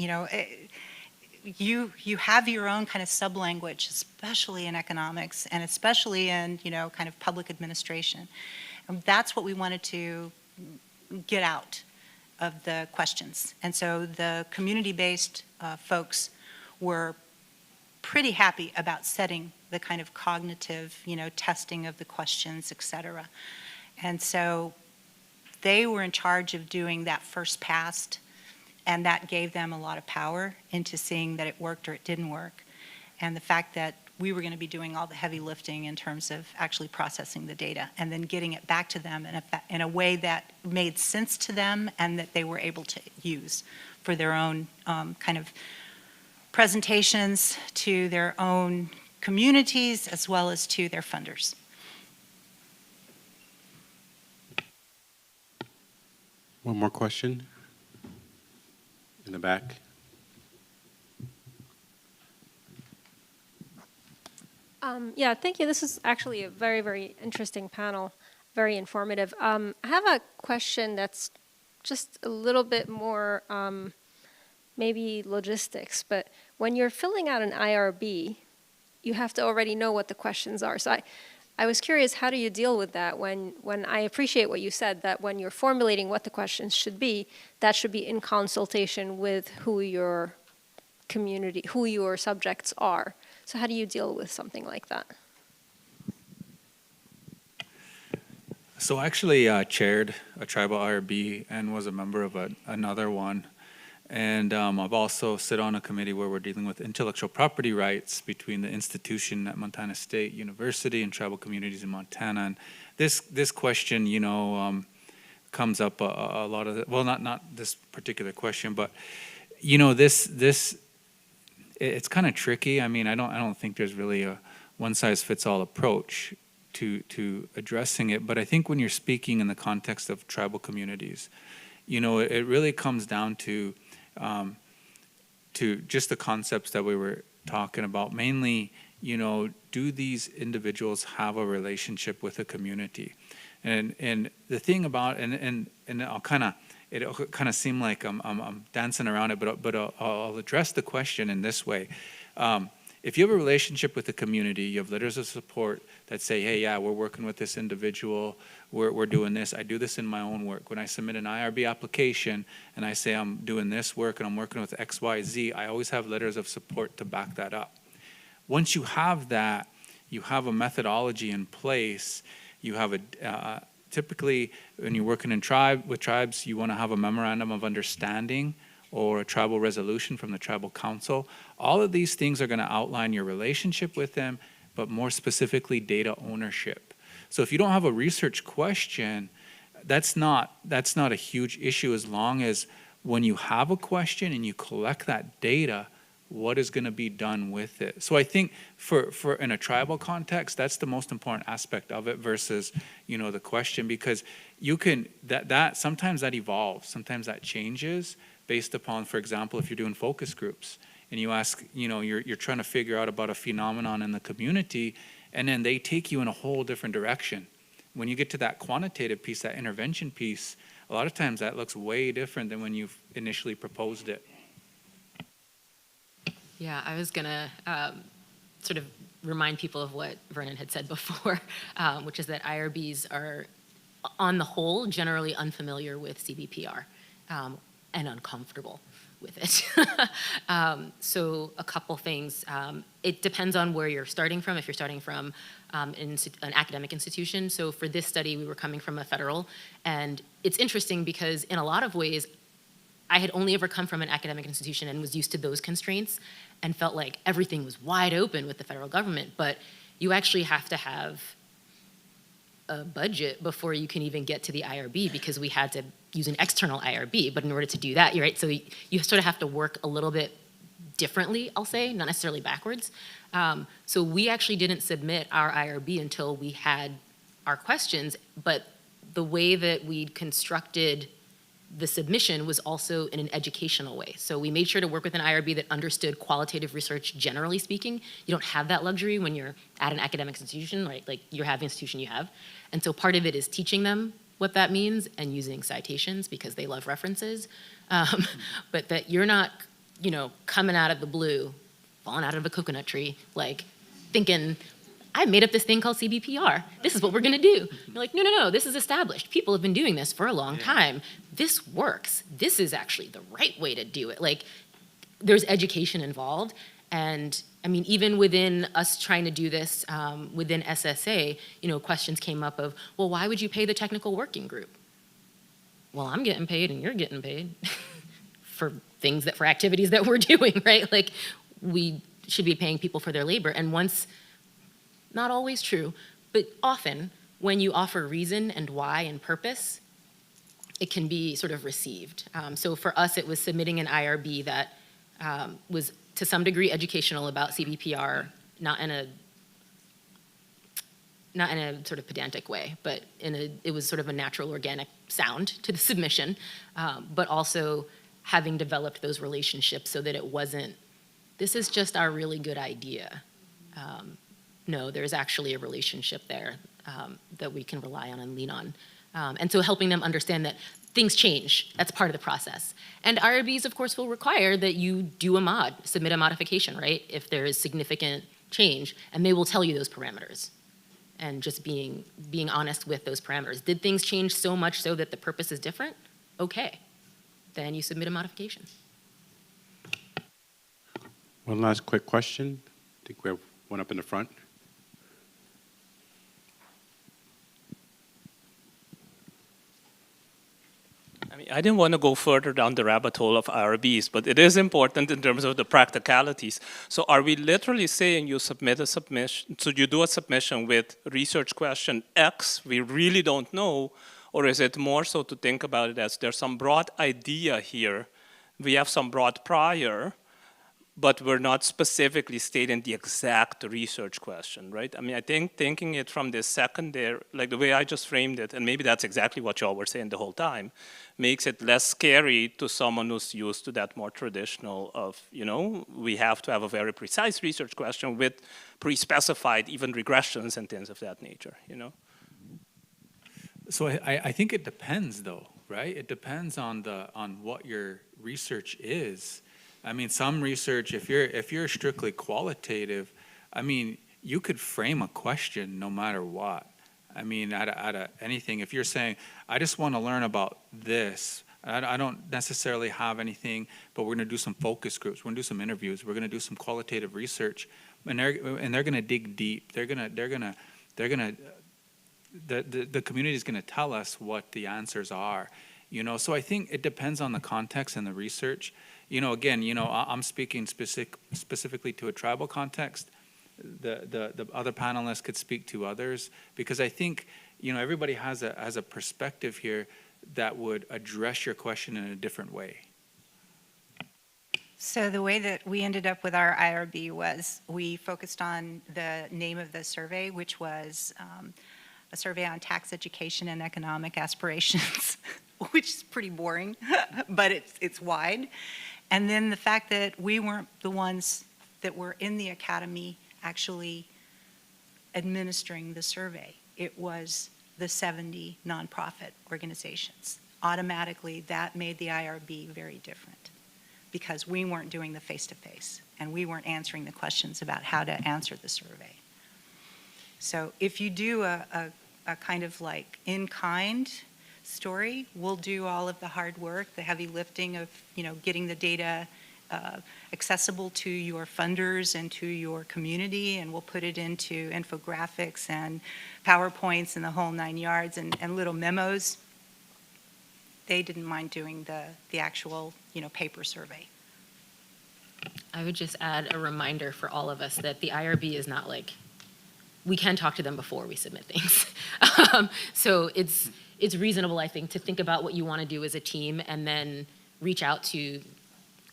you have your own kind of sub-language, especially in economics and especially in, kind of public administration. And that's what we wanted to get out of the questions. And so the community-based folks were pretty happy about setting the kind of cognitive, testing of the questions, et cetera. And so they were in charge of doing that first pass, and that gave them a lot of power into seeing that it worked or it didn't work. And the fact that we were going to be doing all the heavy lifting in terms of actually processing the data and then getting it back to them in a way that made sense to them and that they were able to use for their own kind of presentations to their own communities as well as to their funders. One more question in the back. Yeah, thank you. This is actually a very, very interesting panel, very informative. I have a question that's just a little bit more maybe logistics, but when you're filling out an IRB, you have to already know what the questions are. So I was curious, how do you deal with that when I appreciate what you said, that when you're formulating what the questions should be, that should be in consultation with who your community, who your subjects are. So how do you deal with something like that? So I actually chaired a tribal IRB and was a member of another one. And I've also sit on a committee where we're dealing with intellectual property rights between the institution at Montana State University and tribal communities in Montana. And this question, comes up a lot of, well, not this particular question, but this it's kind of tricky. I mean, I don't think there's really a one-size-fits-all approach to addressing it. But I think when you're speaking in the context of tribal communities, it really comes down to just the concepts that we were talking about. Mainly, do these individuals have a relationship with the community? And the thing about and I'll it'll kind of seem like I'm dancing around it, but I'll address the question in this way. If you have a relationship with the community, you have letters of support that say, hey, yeah, we're working with this individual, we're doing this. I do this in my own work. When I submit an IRB application and I say I'm doing this work and I'm working with XYZ, I always have letters of support to back that up. Once you have that, you have a methodology in place. You have typically, when you're working with tribes, you want to have a memorandum of understanding or a tribal resolution from the tribal council. All of these things are going to outline your relationship with them, but more specifically, data ownership. So if you don't have a research question, that's not a huge issue, as long as when you have a question and you collect that data, what is going to be done with it? So I think for in a tribal context, that's the most important aspect of it versus, the question, because you can, that sometimes that evolves, sometimes that changes based upon, for example, if you're doing focus groups and you ask, you're trying to figure out about a phenomenon in the community, and then they take you in a whole different direction. When you get to that quantitative piece, that intervention piece, a lot of times that looks way different than when you've initially proposed it. Yeah, I was going to sort of remind people of what Vernon had said before, which is that IRBs are, on the whole, generally unfamiliar with CBPR and uncomfortable with it. So a couple things. It depends on where you're starting from. If you're starting from an academic institution. So for this study, we were coming from a federal. And it's interesting because in a lot of ways, I had only ever come from an academic institution and was used to those constraints and felt like everything was wide open with the federal government. But you actually have to have a budget before you can even get to the IRB, because we had to use an external IRB. But in order to do that, you're right. So you sort of have to work a little bit differently, I'll say, not necessarily backwards. So we actually didn't submit our IRB until we had our questions. But the way that we'd constructed the submission was also in an educational way. So we made sure to work with an IRB that understood qualitative research, generally speaking. You don't have that luxury when you're at an academic institution, right? Like you have the institution you have. And so part of it is teaching them what that means and using citations because they love references, but that you're not, coming out of the blue, falling out of a coconut tree, like thinking, I made up this thing called CBPR. This is what we're gonna do. You're like, no, this is established. People have been doing this for a long time. This works. This is actually the right way to do it. Like, there's education involved. And I mean, even within us trying to do this within SSA, questions came up of, well, why would you pay the technical working group? Well, I'm getting paid and you're getting paid for activities that we're doing, right? Like, we should be paying people for their labor. And once, not always true, but often when you offer reason and why and purpose, it can be sort of received. So for us, it was submitting an IRB that was to some degree educational about CBPR, not in a sort of pedantic way, but it was sort of a natural, organic sound to the submission, but also having developed those relationships so that it wasn't, this is just our really good idea. No, there's actually a relationship there that we can rely on and lean on. And so helping them understand that things change, that's part of the process. And IRBs, of course, will require that you do submit a modification, right? If there is significant change, and they will tell you those parameters. And just being honest with those parameters. Did things change so much so that the purpose is different? Okay, then you submit a modification. One last quick question. I think we have one up in the front. I didn't want to go further down the rabbit hole of IRBs, but it is important in terms of the practicalities. So are we literally saying you submit a submission, so you do a submission with research question X, we really don't know, or is it more so to think about it as there's some broad idea here, we have some broad prior, but we're not specifically stating the exact research question, right? I mean, I think thinking it from this secondary, like the way I just framed it, and maybe that's exactly what y'all were saying the whole time, makes it less scary to someone who's used to that more traditional of, we have to have a very precise research question with pre-specified even regressions and things of that nature, So I think it depends though, right? It depends on what your research is. I mean, some research, if you're strictly qualitative, I mean, you could frame a question no matter what. I mean, out of anything. If you're saying, I just want to learn about this, I don't necessarily have anything, but we're going to do some focus groups, we're going to do some interviews, we're going to do some qualitative research, and they're going to dig deep. The community is going to tell us what the answers are. So I think it depends on the context and the research. Again, I'm speaking specifically to a tribal context. The other panelists could speak to others, because I think, everybody has a perspective here that would address your question in a different way. So the way that we ended up with our IRB was we focused on the name of the survey, which was a survey on tax education and economic aspirations, which is pretty boring, but it's wide. And then the fact that we weren't the ones that were in the academy actually administering the survey. It was the 70 nonprofit organizations. Automatically, that made the IRB very different because we weren't doing the face-to-face and we weren't answering the questions about how to answer the survey. So if you do a kind of like in-kind story, we'll do all of the hard work, the heavy lifting of, getting the data accessible to your funders and to your community, and we'll put it into infographics and PowerPoints and the whole 9 yards and little memos. They didn't mind doing the actual, paper survey. I would just add a reminder for all of us that the IRB is not like, we can talk to them before we submit things. So it's reasonable, I think, to think about what you want to do as a team and then reach out to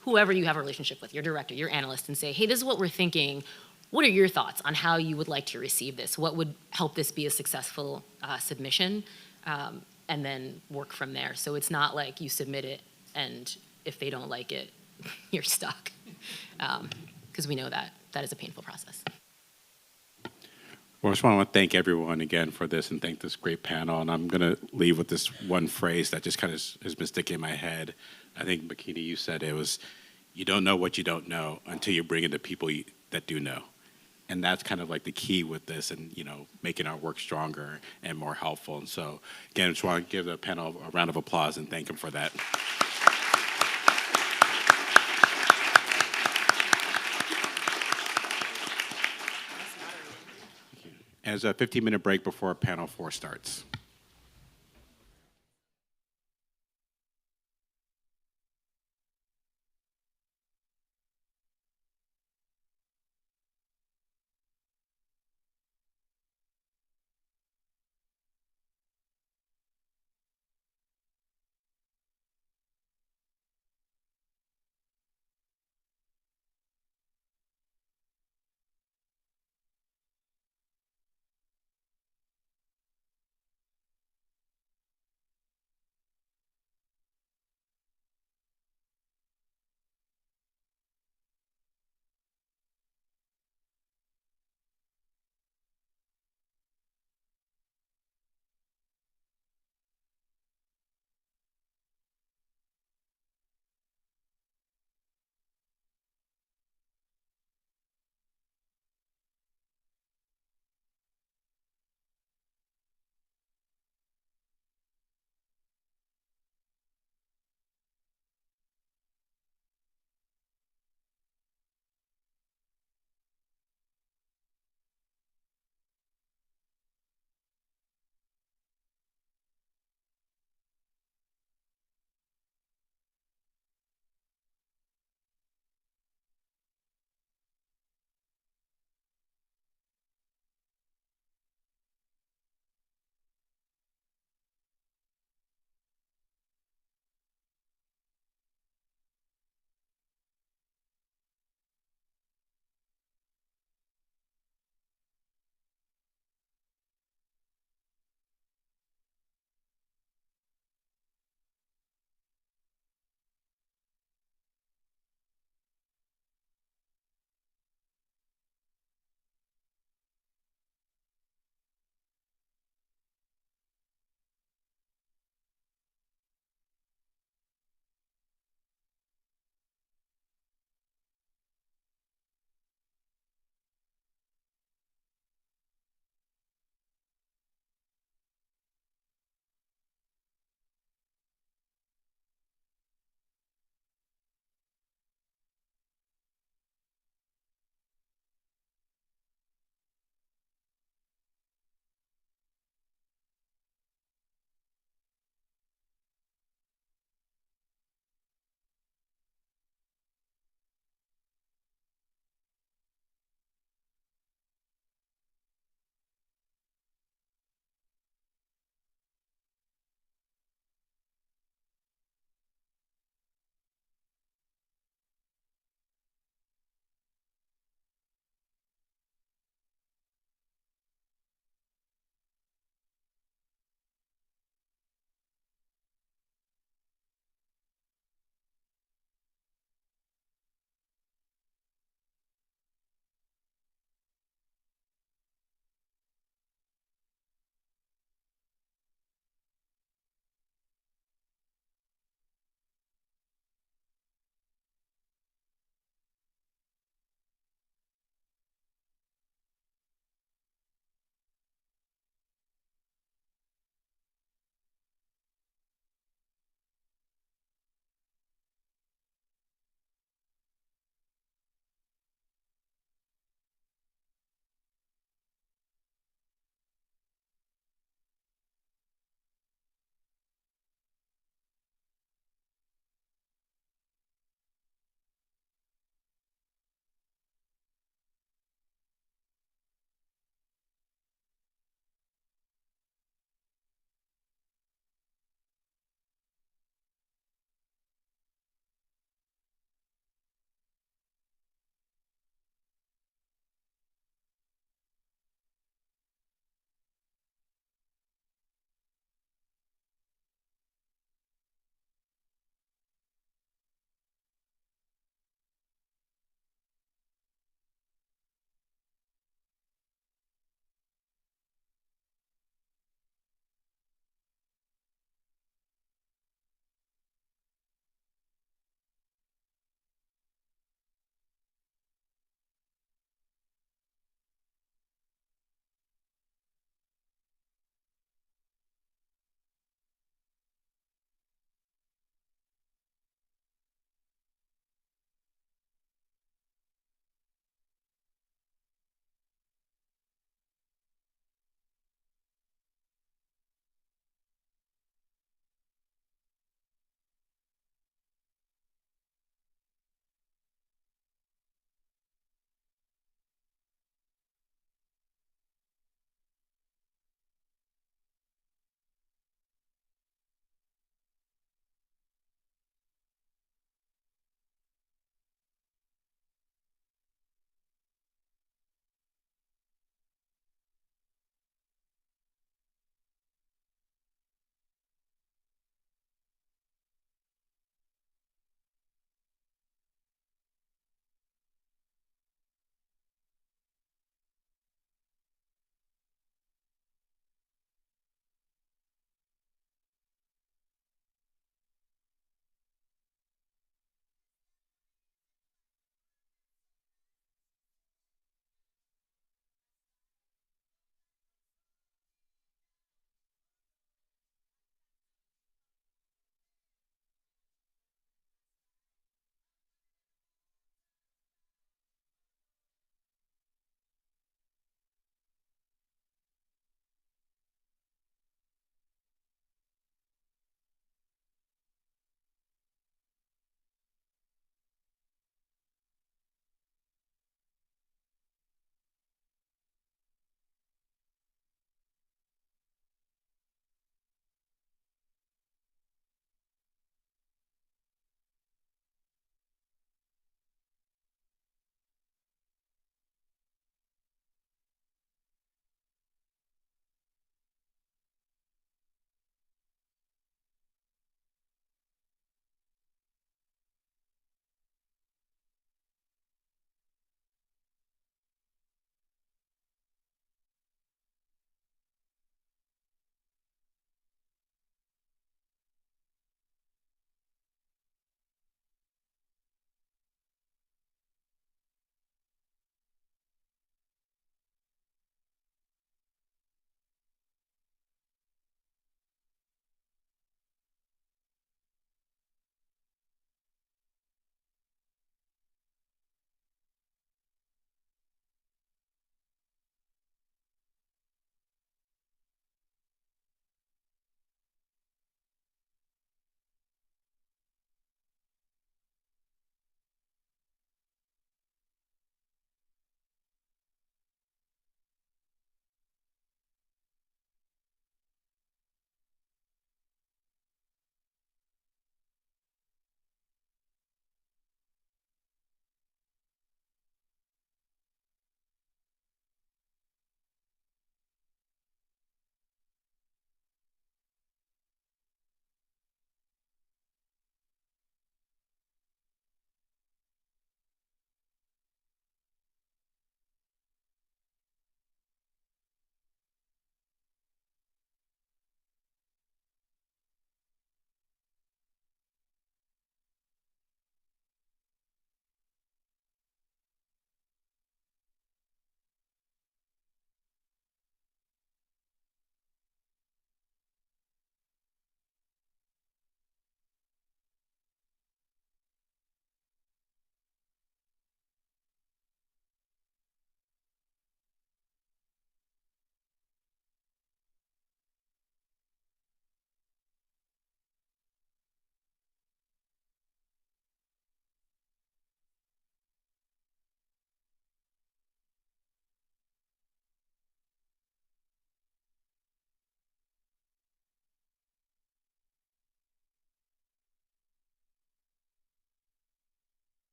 whoever you have a relationship with, your director, your analyst, and say, hey, this is what we're thinking. What are your thoughts on how you would like to receive this? What would help this be a successful submission? And then work from there. So it's not like you submit it and if they don't like it, you're stuck. Because we know that is a painful process. Well, I just want to thank everyone again for this and thank this great panel. And I'm going to leave with this one phrase that just kind of has been sticking in my head. I think, Makini, you said it was, you don't know what you don't know until you bring in the people that do know. And that's kind of like the key with this and, making our work stronger and more helpful. And so, again, I just want to give the panel a round of applause and thank them for that. As a 15-minute break before panel 4 starts.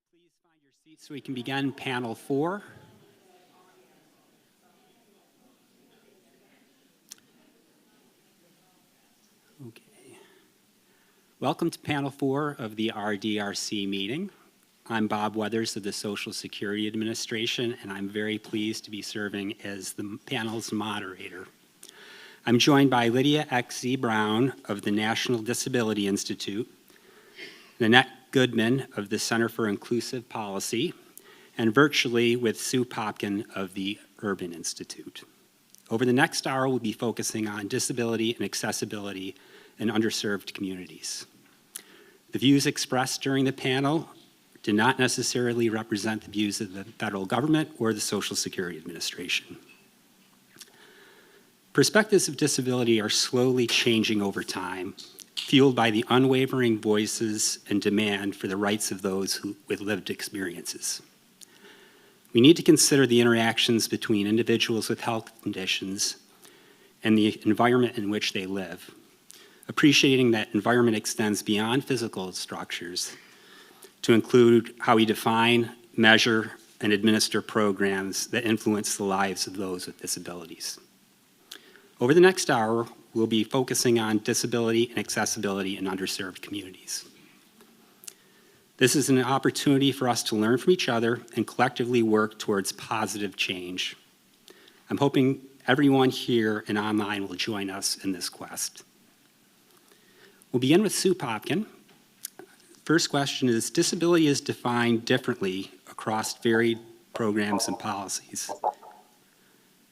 Please find your seats so we can begin panel 4. Okay. Welcome to panel 4 of the RDRC meeting. I'm Bob Weathers of the Social Security Administration, and I'm very pleased to be serving as the panel's moderator. I'm joined by Lydia X.Z. Brown of the National Disability Institute, Nanette Goodman of the Center for Inclusive Policy, and virtually with Sue Popkin of the Urban Institute. Over the next hour, we'll be focusing on disability and accessibility in underserved communities. The views expressed during the panel do not necessarily represent the views of the federal government or the Social Security Administration. Perspectives of disability are slowly changing over time, fueled by the unwavering voices and demand for the rights of those with lived experiences. We need to consider the interactions between individuals with health conditions and the environment in which they live, appreciating that environment extends beyond physical structures to include how we define, measure, and administer programs that influence the lives of those with disabilities. Over the next hour, we'll be focusing on disability and accessibility in underserved communities. This is an opportunity for us to learn from each other and collectively work towards positive change. I'm hoping everyone here and online will join us in this quest. We'll begin with Sue Popkin. First question is, disability is defined differently across varied programs and policies.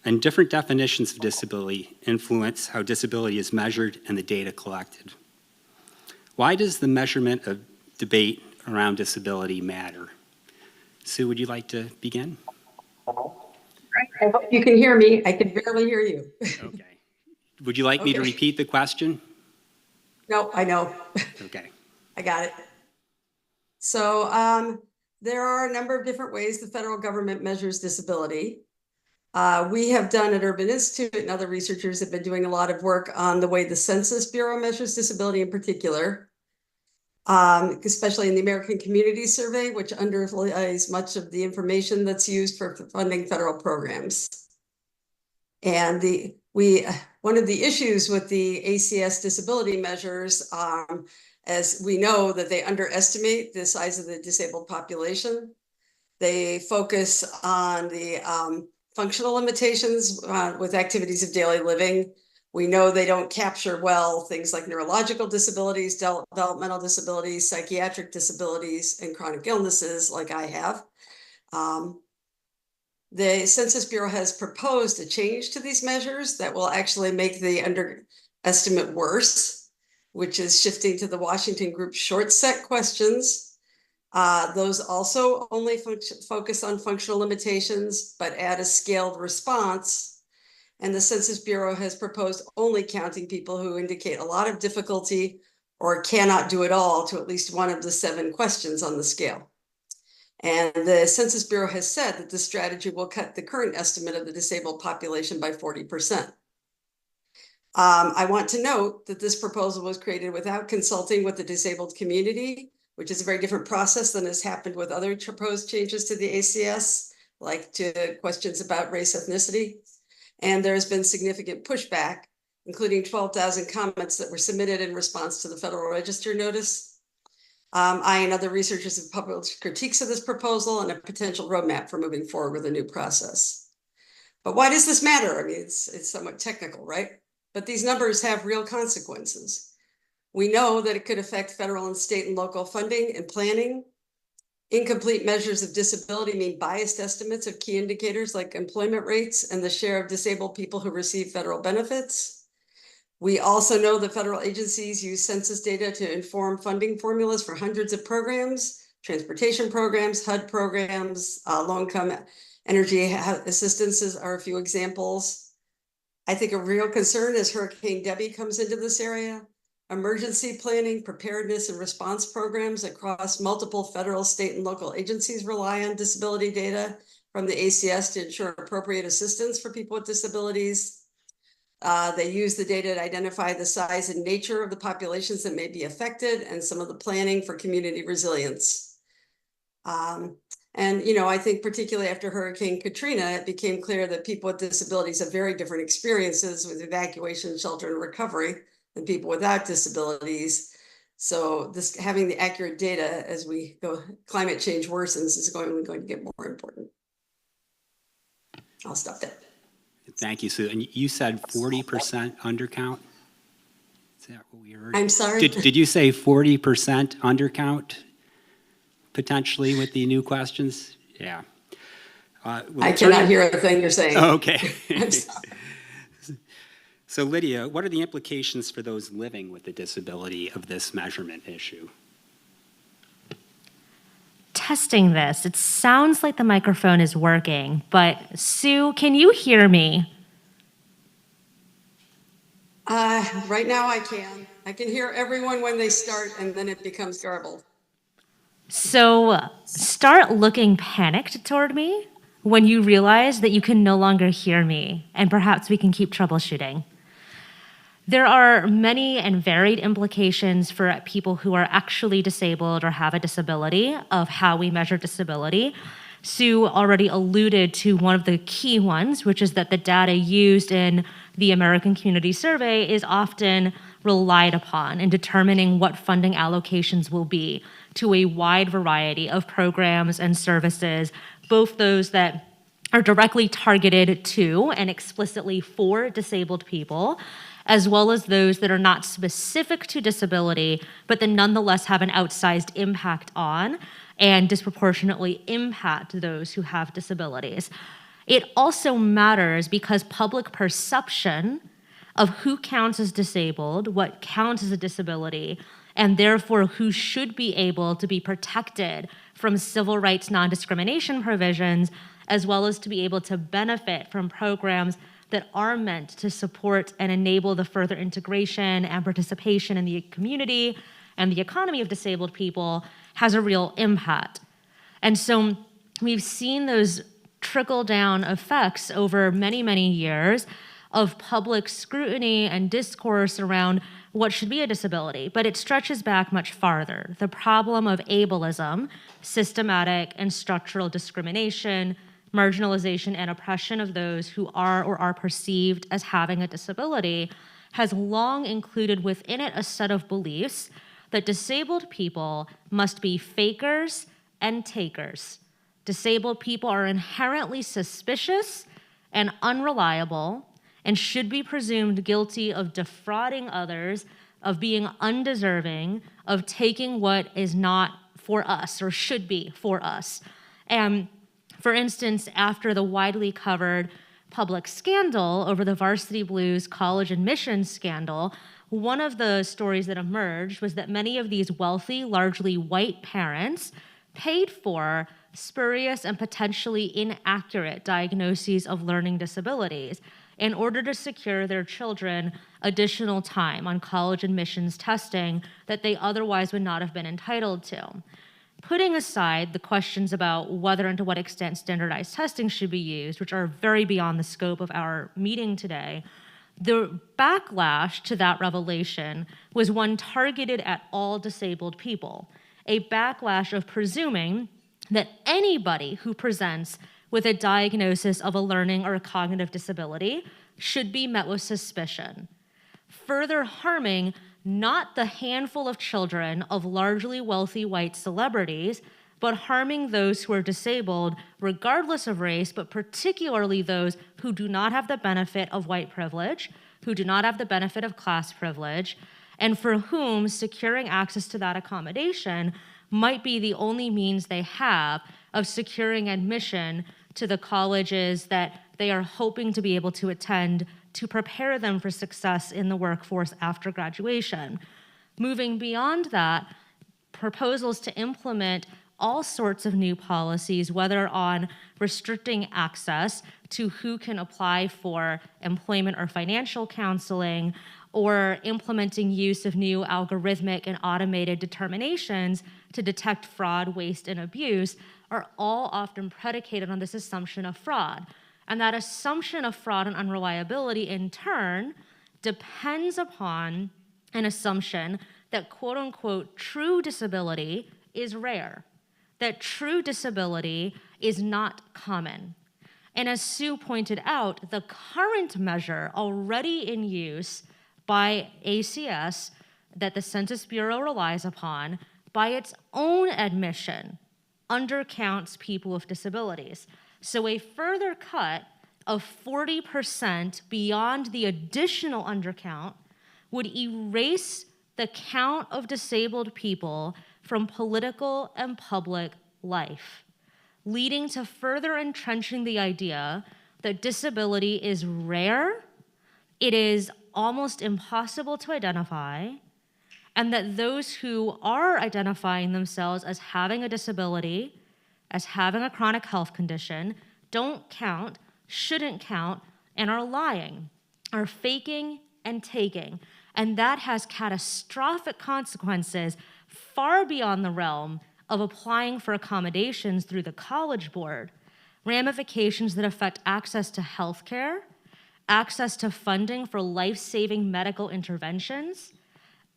And different definitions of disability influence how disability is measured and the data collected. Why does the measurement of debate around disability matter? Sue, would you like to begin? I hope you can hear me. I can barely hear you. Okay. Would you like me to repeat the question? No, I know. Okay. I got it. So there are a number of different ways the federal government measures disability. We have done at Urban Institute, and other researchers have been doing a lot of work on the way the Census Bureau measures disability in particular, especially in the American Community Survey, which underlies much of the information that's used for funding federal programs. And one of the issues with the ACS disability measures, as we know that they underestimate the size of the disabled population. They focus on the functional limitations with activities of daily living. We know they don't capture well things like neurological disabilities, developmental disabilities, psychiatric disabilities, and chronic illnesses like I have. The Census Bureau has proposed a change to these measures that will actually make the underestimate worse, which is shifting to the Washington Group short set questions. Those also only focus on functional limitations, but add a scaled response. And the Census Bureau has proposed only counting people who indicate a lot of difficulty or cannot do it all to at least one of the 7 questions on the scale. And the Census Bureau has said that this strategy will cut the current estimate of the disabled population by 40%. I want to note that this proposal was created without consulting with the disabled community, which is a very different process than has happened with other proposed changes to the ACS, like to questions about race, ethnicity. And there has been significant pushback, including 12,000 comments that were submitted in response to the Federal Register notice. I and other researchers have published critiques of this proposal and a potential roadmap for moving forward with a new process. But why does this matter? I mean, it's somewhat technical, right? But these numbers have real consequences. We know that it could affect federal and state and local funding and planning. Incomplete measures of disability mean biased estimates of key indicators like employment rates and the share of disabled people who receive federal benefits. We also know that federal agencies use census data to inform funding formulas for hundreds of programs, transportation programs, HUD programs, low-income energy assistances are a few examples. I think a real concern as Hurricane Debbie comes into this area. Emergency planning, preparedness, and response programs across multiple federal, state, and local agencies rely on disability data from the ACS to ensure appropriate assistance for people with disabilities. They use the data to identify the size and nature of the populations that may be affected and some of the planning for community resilience. And, I think particularly after Hurricane Katrina, it became clear that people with disabilities have very different experiences with evacuation, shelter, and recovery than people without disabilities. So this having the accurate data as we go, climate change worsens is going to get more important. I'll stop there. Thank you, Sue. And you said 40% undercount? Is that what we heard? I'm sorry? Did you say 40% undercount potentially with the new questions? Yeah. I cannot hear a thing you're saying. Oh, okay. I'm sorry. So Lydia, what are the implications for those living with a disability of this measurement issue? Testing this. It sounds like the microphone is working, but Sue, can you hear me? Right now I can. I can hear everyone when they start and then it becomes garbled. So start looking panicked toward me when you realize that you can no longer hear me, and perhaps we can keep troubleshooting. There are many and varied implications for people who are actually disabled or have a disability of how we measure disability. Sue already alluded to one of the key ones, which is that the data used in the American Community Survey is often relied upon in determining what funding allocations will be to a wide variety of programs and services, both those that are directly targeted to and explicitly for disabled people, as well as those that are not specific to disability, but that nonetheless have an outsized impact on and disproportionately impact those who have disabilities. It also matters because public perception of who counts as disabled, what counts as a disability, and therefore who should be able to be protected from civil rights non-discrimination provisions, as well as to be able to benefit from programs that are meant to support and enable the further integration and participation in the community and the economy of disabled people, has a real impact. And so we've seen those trickle-down effects over many, many years of public scrutiny and discourse around what should be a disability, but it stretches back much farther. The problem of ableism, systematic and structural discrimination, marginalization and oppression of those who are or are perceived as having a disability has long included within it a set of beliefs that disabled people must be fakers and takers. Disabled people are inherently suspicious and unreliable and should be presumed guilty of defrauding others, of being undeserving, of taking what is not for us or should be for us. And for instance, after the widely covered public scandal over the Varsity Blues college admissions scandal, one of the stories that emerged was that many of these wealthy, largely white parents paid for spurious and potentially inaccurate diagnoses of learning disabilities in order to secure their children additional time on college admissions testing that they otherwise would not have been entitled to. Putting aside the questions about whether and to what extent standardized testing should be used, which are very beyond the scope of our meeting today, the backlash to that revelation was one targeted at all disabled people, a backlash of presuming that anybody who presents with a diagnosis of a learning or a cognitive disability should be met with suspicion, further harming not the handful of children of largely wealthy white celebrities, but harming those who are disabled regardless of race, but particularly those who do not have the benefit of white privilege, who do not have the benefit of class privilege, and for whom securing access to that accommodation might be the only means they have of securing admission to the colleges that they are hoping to be able to attend to prepare them for success in the workforce after graduation. Moving beyond that, proposals to implement all sorts of new policies, whether on restricting access to who can apply for employment or financial counseling, or implementing use of new algorithmic and automated determinations to detect fraud, waste, and abuse, are all often predicated on this assumption of fraud. And that assumption of fraud and unreliability, in turn, depends upon an assumption that quote unquote true disability is rare, that true disability is not common. And as Sue pointed out, the current measure already in use by ACS that the Census Bureau relies upon, by its own admission, undercounts people with disabilities. So a further cut of 40% beyond the additional undercount would erase the count of disabled people from political and public life, leading to further entrenching the idea that disability is rare, it is almost impossible to identify, and that those who are identifying themselves as having a disability, as having a chronic health condition, don't count, shouldn't count, and are lying, are faking and taking. And that has catastrophic consequences far beyond the realm of applying for accommodations through the College Board, ramifications that affect access to health care, access to funding for life-saving medical interventions,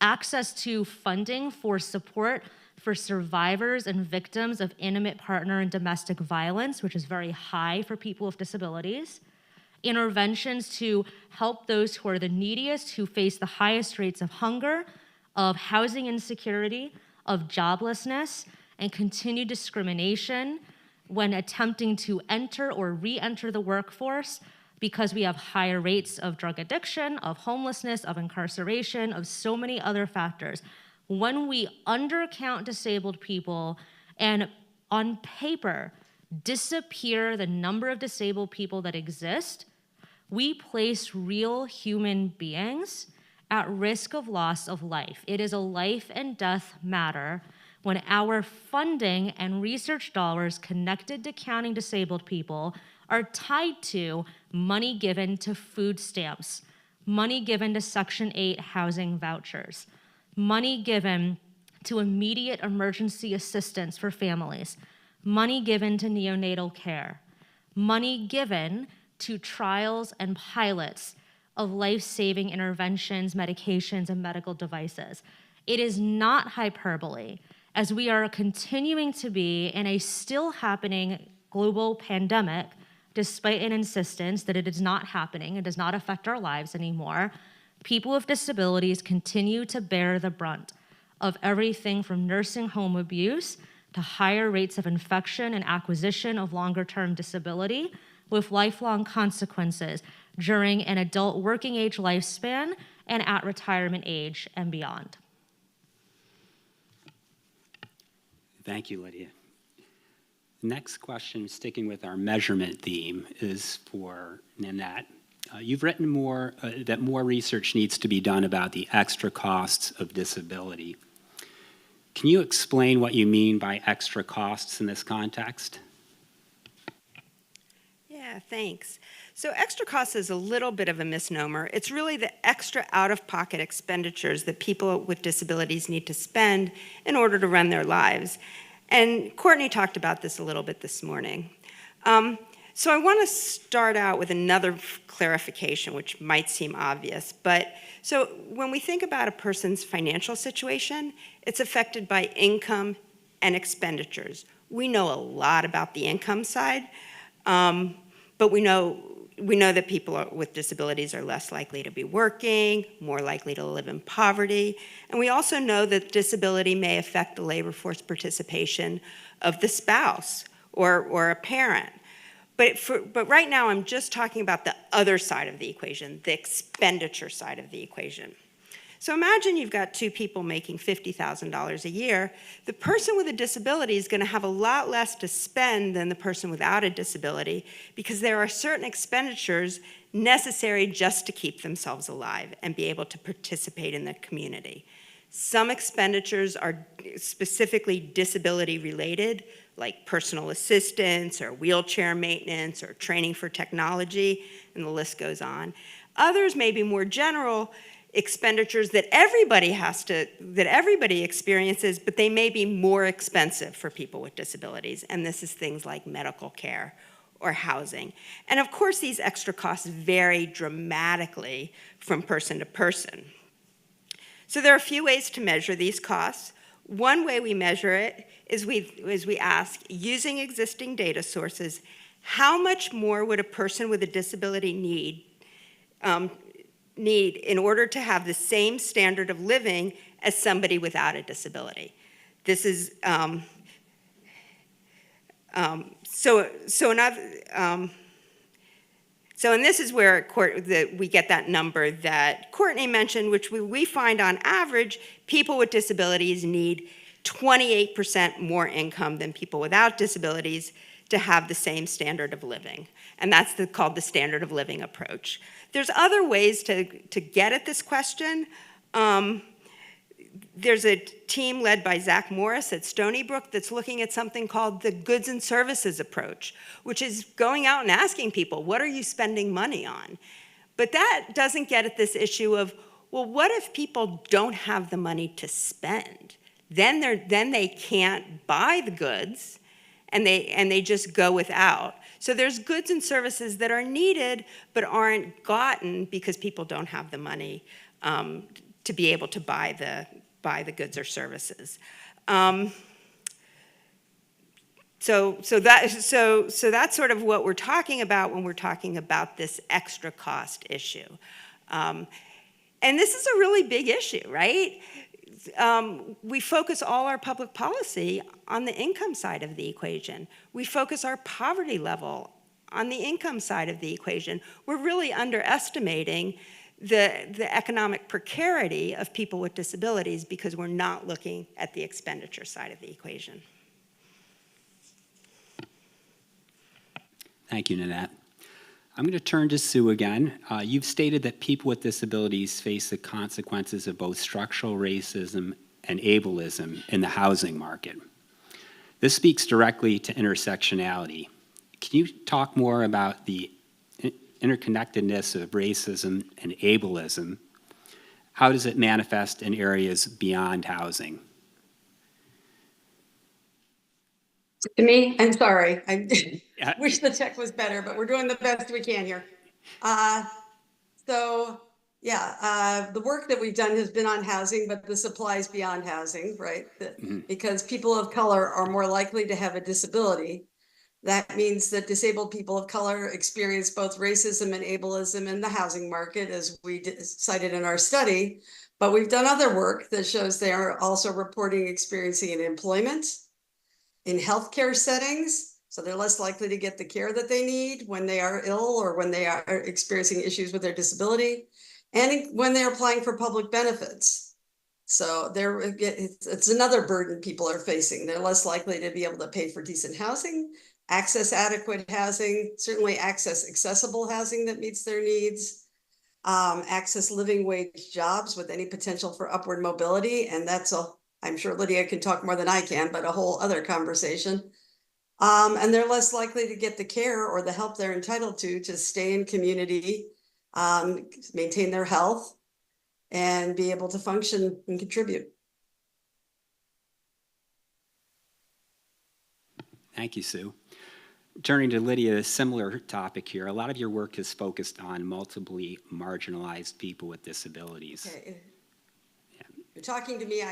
access to funding for support for survivors and victims of intimate partner and domestic violence, which is very high for people with disabilities, interventions to help those who are the neediest, who face the highest rates of hunger, of housing insecurity, of joblessness, and continued discrimination when attempting to enter or re-enter the workforce, because we have higher rates of drug addiction, of homelessness, of incarceration, of so many other factors. When we undercount disabled people and on paper disappear the number of disabled people that exist, we place real human beings at risk of loss of life. It is a life and death matter when our funding and research dollars connected to counting disabled people are tied to money given to food stamps, money given to Section 8 housing vouchers, money given to immediate emergency assistance for families, money given to neonatal care, money given to trials and pilots of life-saving interventions, medications, and medical devices. It is not hyperbole, as we are continuing to be in a still happening global pandemic, despite an insistence that it is not happening, it does not affect our lives anymore. People with disabilities continue to bear the brunt of everything from nursing home abuse to higher rates of infection and acquisition of longer-term disability, with lifelong consequences during an adult working age lifespan and at retirement age and beyond. Thank you, Lydia. The next question, sticking with our measurement theme, is for Nanette. You've written that more research needs to be done about the extra costs of disability. Can you explain what you mean by extra costs in this context? Yeah, thanks. So extra costs is a little bit of a misnomer. It's really the extra out-of-pocket expenditures that people with disabilities need to spend in order to run their lives. And Courtney talked about this a little bit this morning. So I want to start out with another clarification, which might seem obvious. But so when we think about a person's financial situation, it's affected by income and expenditures. We know a lot about the income side, but we know that people with disabilities are less likely to be working, more likely to live in poverty, and we also know that disability may affect the labor force participation of the spouse or a parent. But right now I'm just talking about the other side of the equation, the expenditure side of the equation. So imagine you've got two people making $50,000 a year. The person with a disability is going to have a lot less to spend than the person without a disability, because there are certain expenditures necessary just to keep themselves alive and be able to participate in the community. Some expenditures are specifically disability related, like personal assistance or wheelchair maintenance or training for technology, and the list goes on. Others may be more general expenditures that everybody experiences, but they may be more expensive for people with disabilities, and this is things like medical care or housing. And of course, these extra costs vary dramatically from person to person. So there are a few ways to measure these costs. One way we measure it is we ask, using existing data sources, how much more would a person with a disability need in order to have the same standard of living as somebody without a disability? This is, and this is where we get that number that Courtney mentioned, which we find on average, people with disabilities need 28% more income than people without disabilities to have the same standard of living. And that's called the standard of living approach. There's other ways to get at this question. There's a team led by Zach Morris at Stony Brook that's looking at something called the goods and services approach, which is going out and asking people, what are you spending money on? But that doesn't get at this issue of, well, what if people don't have the money to spend? Then they can't buy the goods, and they just go without. So there's goods and services that are needed but aren't gotten because people don't have the money to be able to buy the goods or services. So that's sort of what we're talking about when we're talking about this extra cost issue. And this is a really big issue, right? We focus all our public policy on the income side of the equation. We focus our poverty level on the income side of the equation. We're really underestimating the economic precarity of people with disabilities because we're not looking at the expenditure side of the equation. Thank you, Nanette. I'm going to turn to Sue again. You've stated that people with disabilities face the consequences of both structural racism and ableism in the housing market. This speaks directly to intersectionality. Can you talk more about the interconnectedness of racism and ableism? How does it manifest in areas beyond housing? To me, I'm sorry. I wish the tech was better, but we're doing the best we can here. The work that we've done has been on housing, but this applies beyond housing, right? Because people of color are more likely to have a disability. That means that disabled people of color experience both racism and ableism in the housing market, as we cited in our study. But we've done other work that shows they are also reporting experiencing in employment, in healthcare settings, so they're less likely to get the care that they need when they are ill or when they are experiencing issues with their disability, and when they're applying for public benefits. So it's another burden people are facing. They're less likely to be able to pay for decent housing, access adequate housing, certainly access accessible housing that meets their needs, access living wage jobs with any potential for upward mobility, and that's I'm sure Lydia can talk more than I can, but a whole other conversation. And they're less likely to get the care or the help they're entitled to stay in community, maintain their health, and be able to function and contribute. Thank you, Sue. Turning to Lydia, a similar topic here. A lot of your work is focused on multiply marginalized people with disabilities. Okay. Yeah. You're talking to me,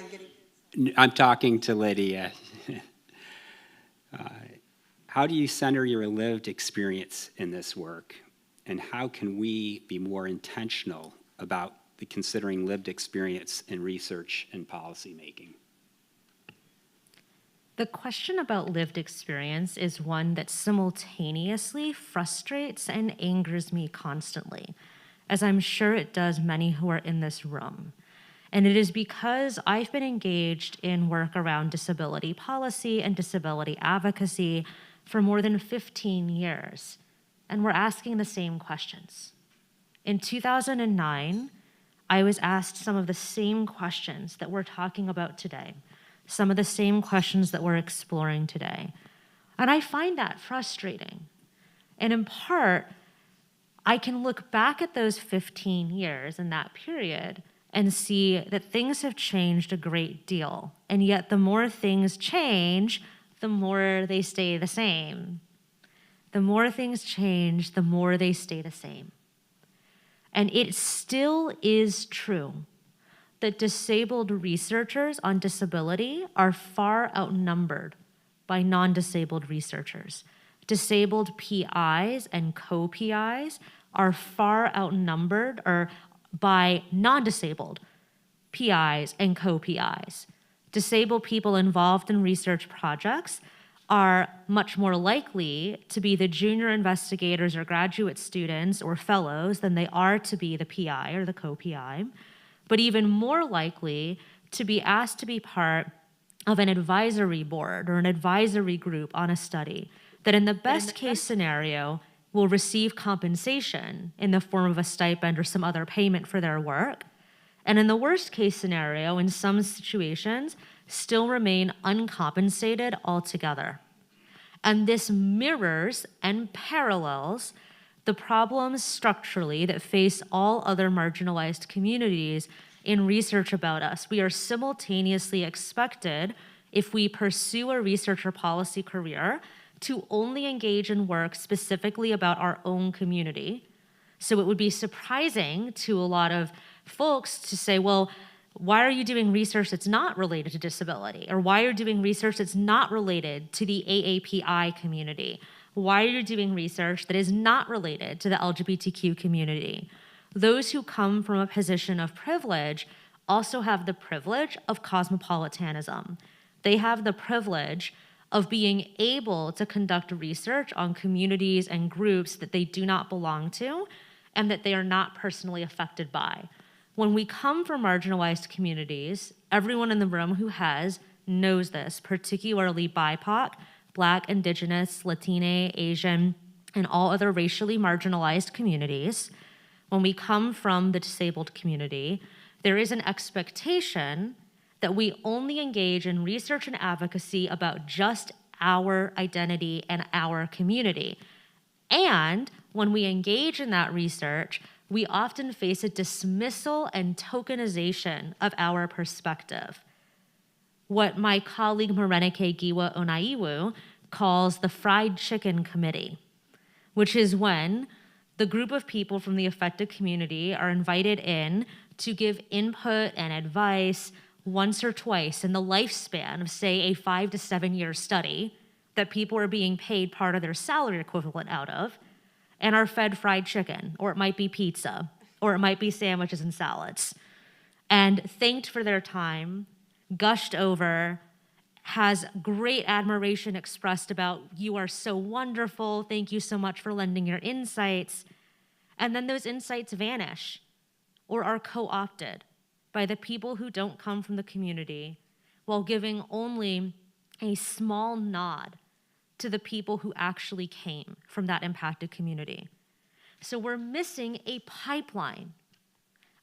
I'm talking to Lydia. How do you center your lived experience in this work? And how can we be more intentional about considering lived experience in research and policy making? The question about lived experience is one that simultaneously frustrates and angers me constantly, as I'm sure it does many who are in this room. And it is because I've been engaged in work around disability policy and disability advocacy for more than 15 years, and we're asking the same questions. In 2009, I was asked some of the same questions that we're talking about today, some of the same questions that we're exploring today. And I find that frustrating. And in part, I can look back at those 15 years in that period and see that things have changed a great deal. And yet the more things change, the more they stay the same. The more things change, the more they stay the same. And it still is true that disabled researchers on disability are far outnumbered by non-disabled researchers. Disabled PIs and co-PIs are far outnumbered by non-disabled PIs and co-PIs. Disabled people involved in research projects are much more likely to be the junior investigators or graduate students or fellows than they are to be the PI or the co-PI, but even more likely to be asked to be part of an advisory board or an advisory group on a study that in the best case scenario will receive compensation in the form of a stipend or some other payment for their work, and in the worst case scenario, in some situations, still remain uncompensated altogether. And this mirrors and parallels the problems structurally that face all other marginalized communities in research about us. We are simultaneously expected, if we pursue a research or policy career, to only engage in work specifically about our own community. So it would be surprising to a lot of folks to say, well, why are you doing research that's not related to disability? Or why are you doing research that's not related to the AAPI community? Why are you doing research that is not related to the LGBTQ community? Those who come from a position of privilege also have the privilege of cosmopolitanism. They have the privilege of being able to conduct research on communities and groups that they do not belong to and that they are not personally affected by. When we come from marginalized communities, everyone in the room who knows this, particularly BIPOC, Black, Indigenous, Latina, Asian, and all other racially marginalized communities. When we come from the disabled community, there is an expectation that we only engage in research and advocacy about just our identity and our community. And when we engage in that research, we often face a dismissal and tokenization of our perspective. What my colleague Morenike Giwa Onaiwu calls the fried chicken committee, which is when the group of people from the affected community are invited in to give input and advice once or twice in the lifespan of, say, a 5 to 7 year study that people are being paid part of their salary equivalent out of, and are fed fried chicken, or it might be pizza, or it might be sandwiches and salads, and thanked for their time, gushed over, has great admiration expressed about, you are so wonderful, thank you so much for lending your insights, and then those insights vanish or are co-opted by the people who don't come from the community, while giving only a small nod to the people who actually came from that impacted community. So we're missing a pipeline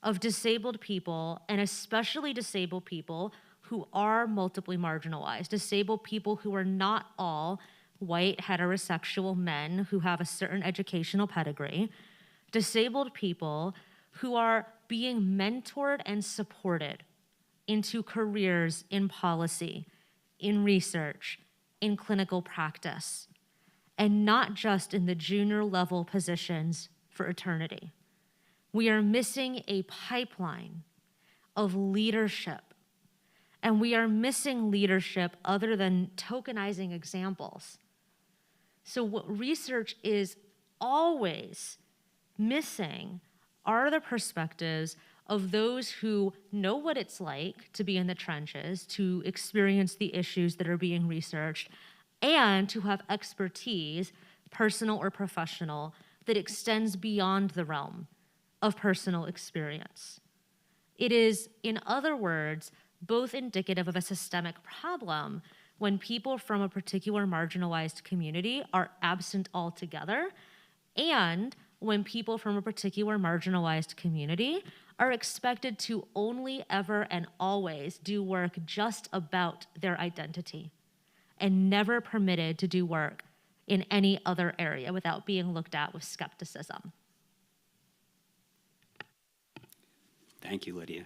of disabled people, and especially disabled people who are multiply marginalized, disabled people who are not all white heterosexual men who have a certain educational pedigree, disabled people who are being mentored and supported into careers in policy, in research, in clinical practice, and not just in the junior level positions for eternity. We are missing a pipeline of leadership, and we are missing leadership other than tokenizing examples. So what research is always missing are the perspectives of those who know what it's like to be in the trenches, to experience the issues that are being researched, and to have expertise, personal or professional, that extends beyond the realm of personal experience. It is, in other words, both indicative of a systemic problem when people from a particular marginalized community are absent altogether, and when people from a particular marginalized community are expected to only, ever, and always do work just about their identity and never permitted to do work in any other area without being looked at with skepticism. Thank you, Lydia.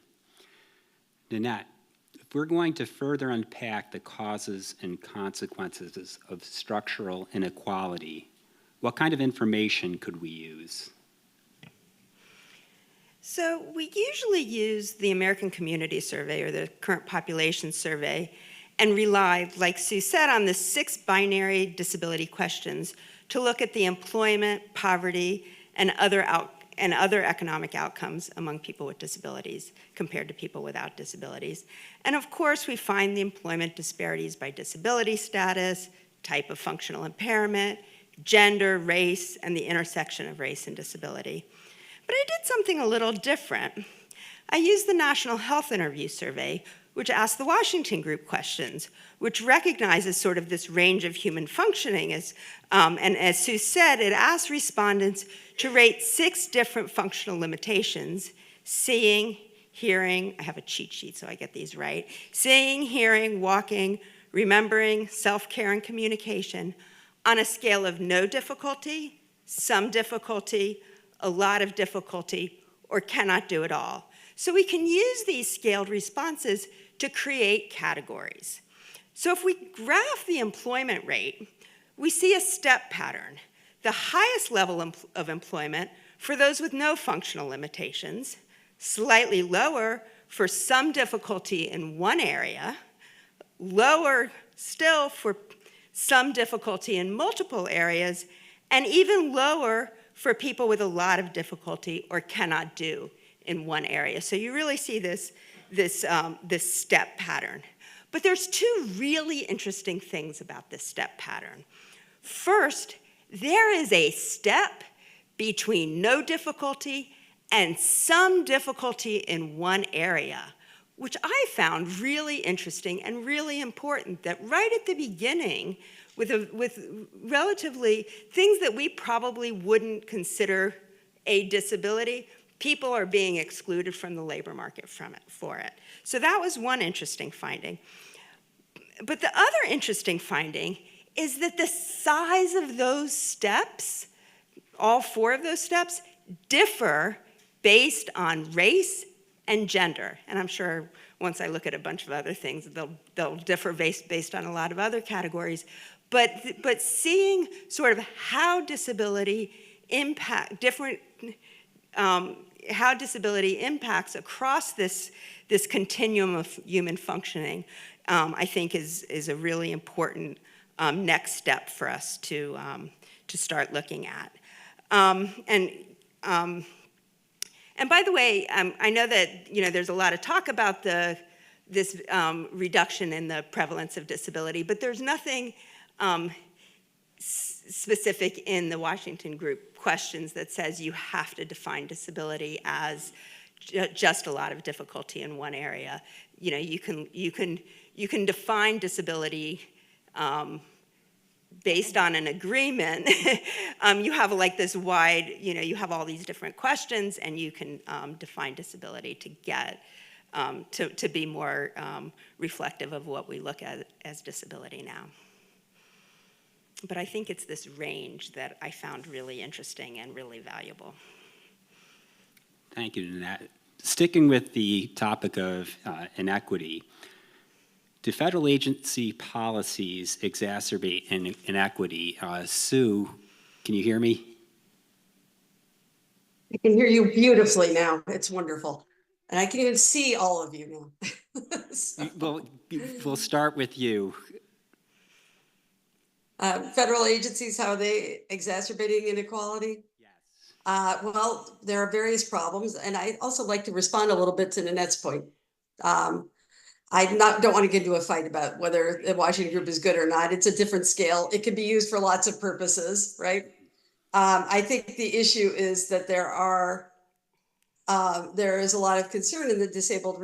Nanette, if we're going to further unpack the causes and consequences of structural inequality, what kind of information could we use? So we usually use the American Community Survey or the Current Population Survey and rely, like Sue said, on the 6 binary disability questions to look at the employment, poverty, and other economic outcomes among people with disabilities compared to people without disabilities. And of course, we find the employment disparities by disability status, type of functional impairment, gender, race, and the intersection of race and disability. But I did something a little different. I used the National Health Interview Survey, which asked the Washington Group questions, which recognizes sort of this range of human functioning. And as Sue said, it asked respondents to rate 6 different functional limitations: seeing, hearing, I have a cheat sheet so I get these right, seeing, hearing, walking, remembering, self-care, and communication on a scale of no difficulty, some difficulty, a lot of difficulty, or cannot do it all. So we can use these scaled responses to create categories. So if we graph the employment rate, we see a step pattern. The highest level of employment for those with no functional limitations, slightly lower for some difficulty in one area, lower still for some difficulty in multiple areas, and even lower for people with a lot of difficulty or cannot do in one area. So you really see this step pattern. But there's 2 really interesting things about this step pattern. First, there is a step between no difficulty and some difficulty in one area, which I found really interesting and really important, that right at the beginning, with relatively things that we probably wouldn't consider a disability, people are being excluded from the labor market for it. So that was one interesting finding. But the other interesting finding is that the size of those steps, all 4 of those steps, differ based on race and gender. And I'm sure once I look at a bunch of other things, they'll differ based on a lot of other categories. But seeing sort of how disability how disability impacts across this continuum of human functioning, I think is a really important next step for us to start looking at. And by the way, I know that there's a lot of talk about this reduction in the prevalence of disability, but there's nothing specific in the Washington Group questions that says you have to define disability as just a lot of difficulty in one area. You can define disability based on an agreement. You have like this wide, you have all these different questions, and you can define disability to get to be more reflective of what we look at as disability now. But I think it's this range that I found really interesting and really valuable. Thank you, Nanette. Sticking with the topic of inequity, do federal agency policies exacerbate inequity? Sue, can you hear me? I can hear you beautifully now. It's wonderful. And I can even see all of you now. Well, we'll start with you. Federal agencies, how are they exacerbating inequality? Yes. Well, there are various problems, and I also like to respond a little bit to Nanette's point. I don't want to get into a fight about whether the Washington Group is good or not. It's a different scale. It can be used for lots of purposes, right? I think the issue is that there is a lot of concern in the disabled.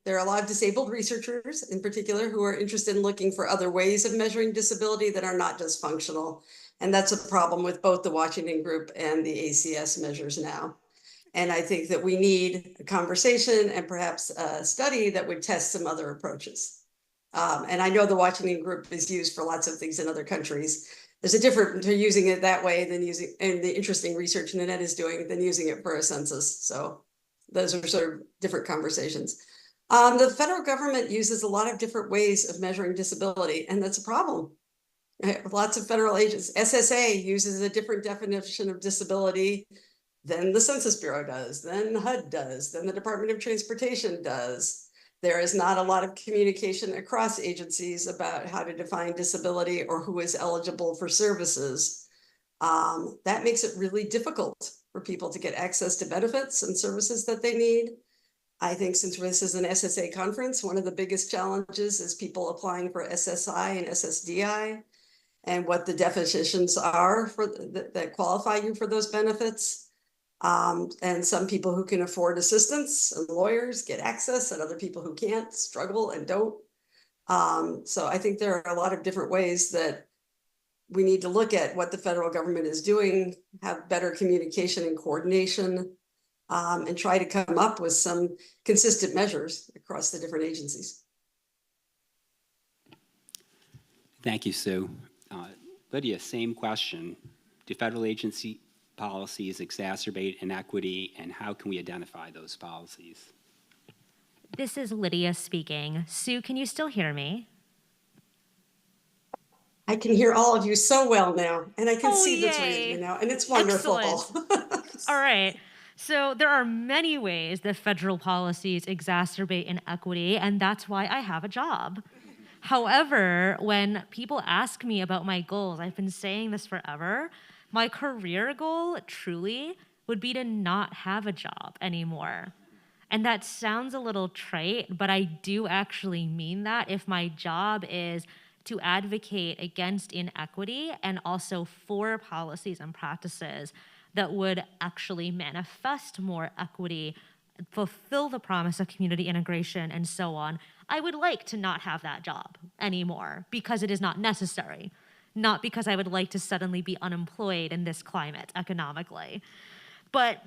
There are a lot of disabled researchers in particular who are interested in looking for other ways of measuring disability that are not just functional. And that's a problem with both the Washington Group and the ACS measures now. And I think that we need a conversation and perhaps a study that would test some other approaches. And I know the Washington Group is used for lots of things in other countries. There's a difference to using it that way than using, and the interesting research Nanette is doing, than using it for a census. So those are sort of different conversations. The federal government uses a lot of different ways of measuring disability, and that's a problem. Lots of federal agencies, SSA uses a different definition of disability then the Census Bureau does, then HUD does, then the Department of Transportation does. There is not a lot of communication across agencies about how to define disability or who is eligible for services. That makes it really difficult for people to get access to benefits and services that they need. I think since this is an SSA conference, one of the biggest challenges is people applying for SSI and SSDI and what the definitions are for that qualify you for those benefits. And some people who can afford assistance and lawyers get access, and other people who can't struggle and don't. So I think there are a lot of different ways that we need to look at what the federal government is doing, have better communication and coordination, and try to come up with some consistent measures across the different agencies. Thank you, Sue. Lydia, same question. Do federal agency policies exacerbate inequity, and how can we identify those policies? This is Lydia speaking. Sue, can you still hear me? I can hear all of you so well now, and I can see the three of yay. you now, and it's wonderful. All right. So there are many ways that federal policies exacerbate inequity, and that's why I have a job. However, when people ask me about my goals, I've been saying this forever, my career goal truly would be to not have a job anymore. And that sounds a little trite, but I do actually mean that if my job is to advocate against inequity and also for policies and practices that would actually manifest more equity, fulfill the promise of community integration, and so on, I would like to not have that job anymore because it is not necessary, not because I would like to suddenly be unemployed in this climate economically. But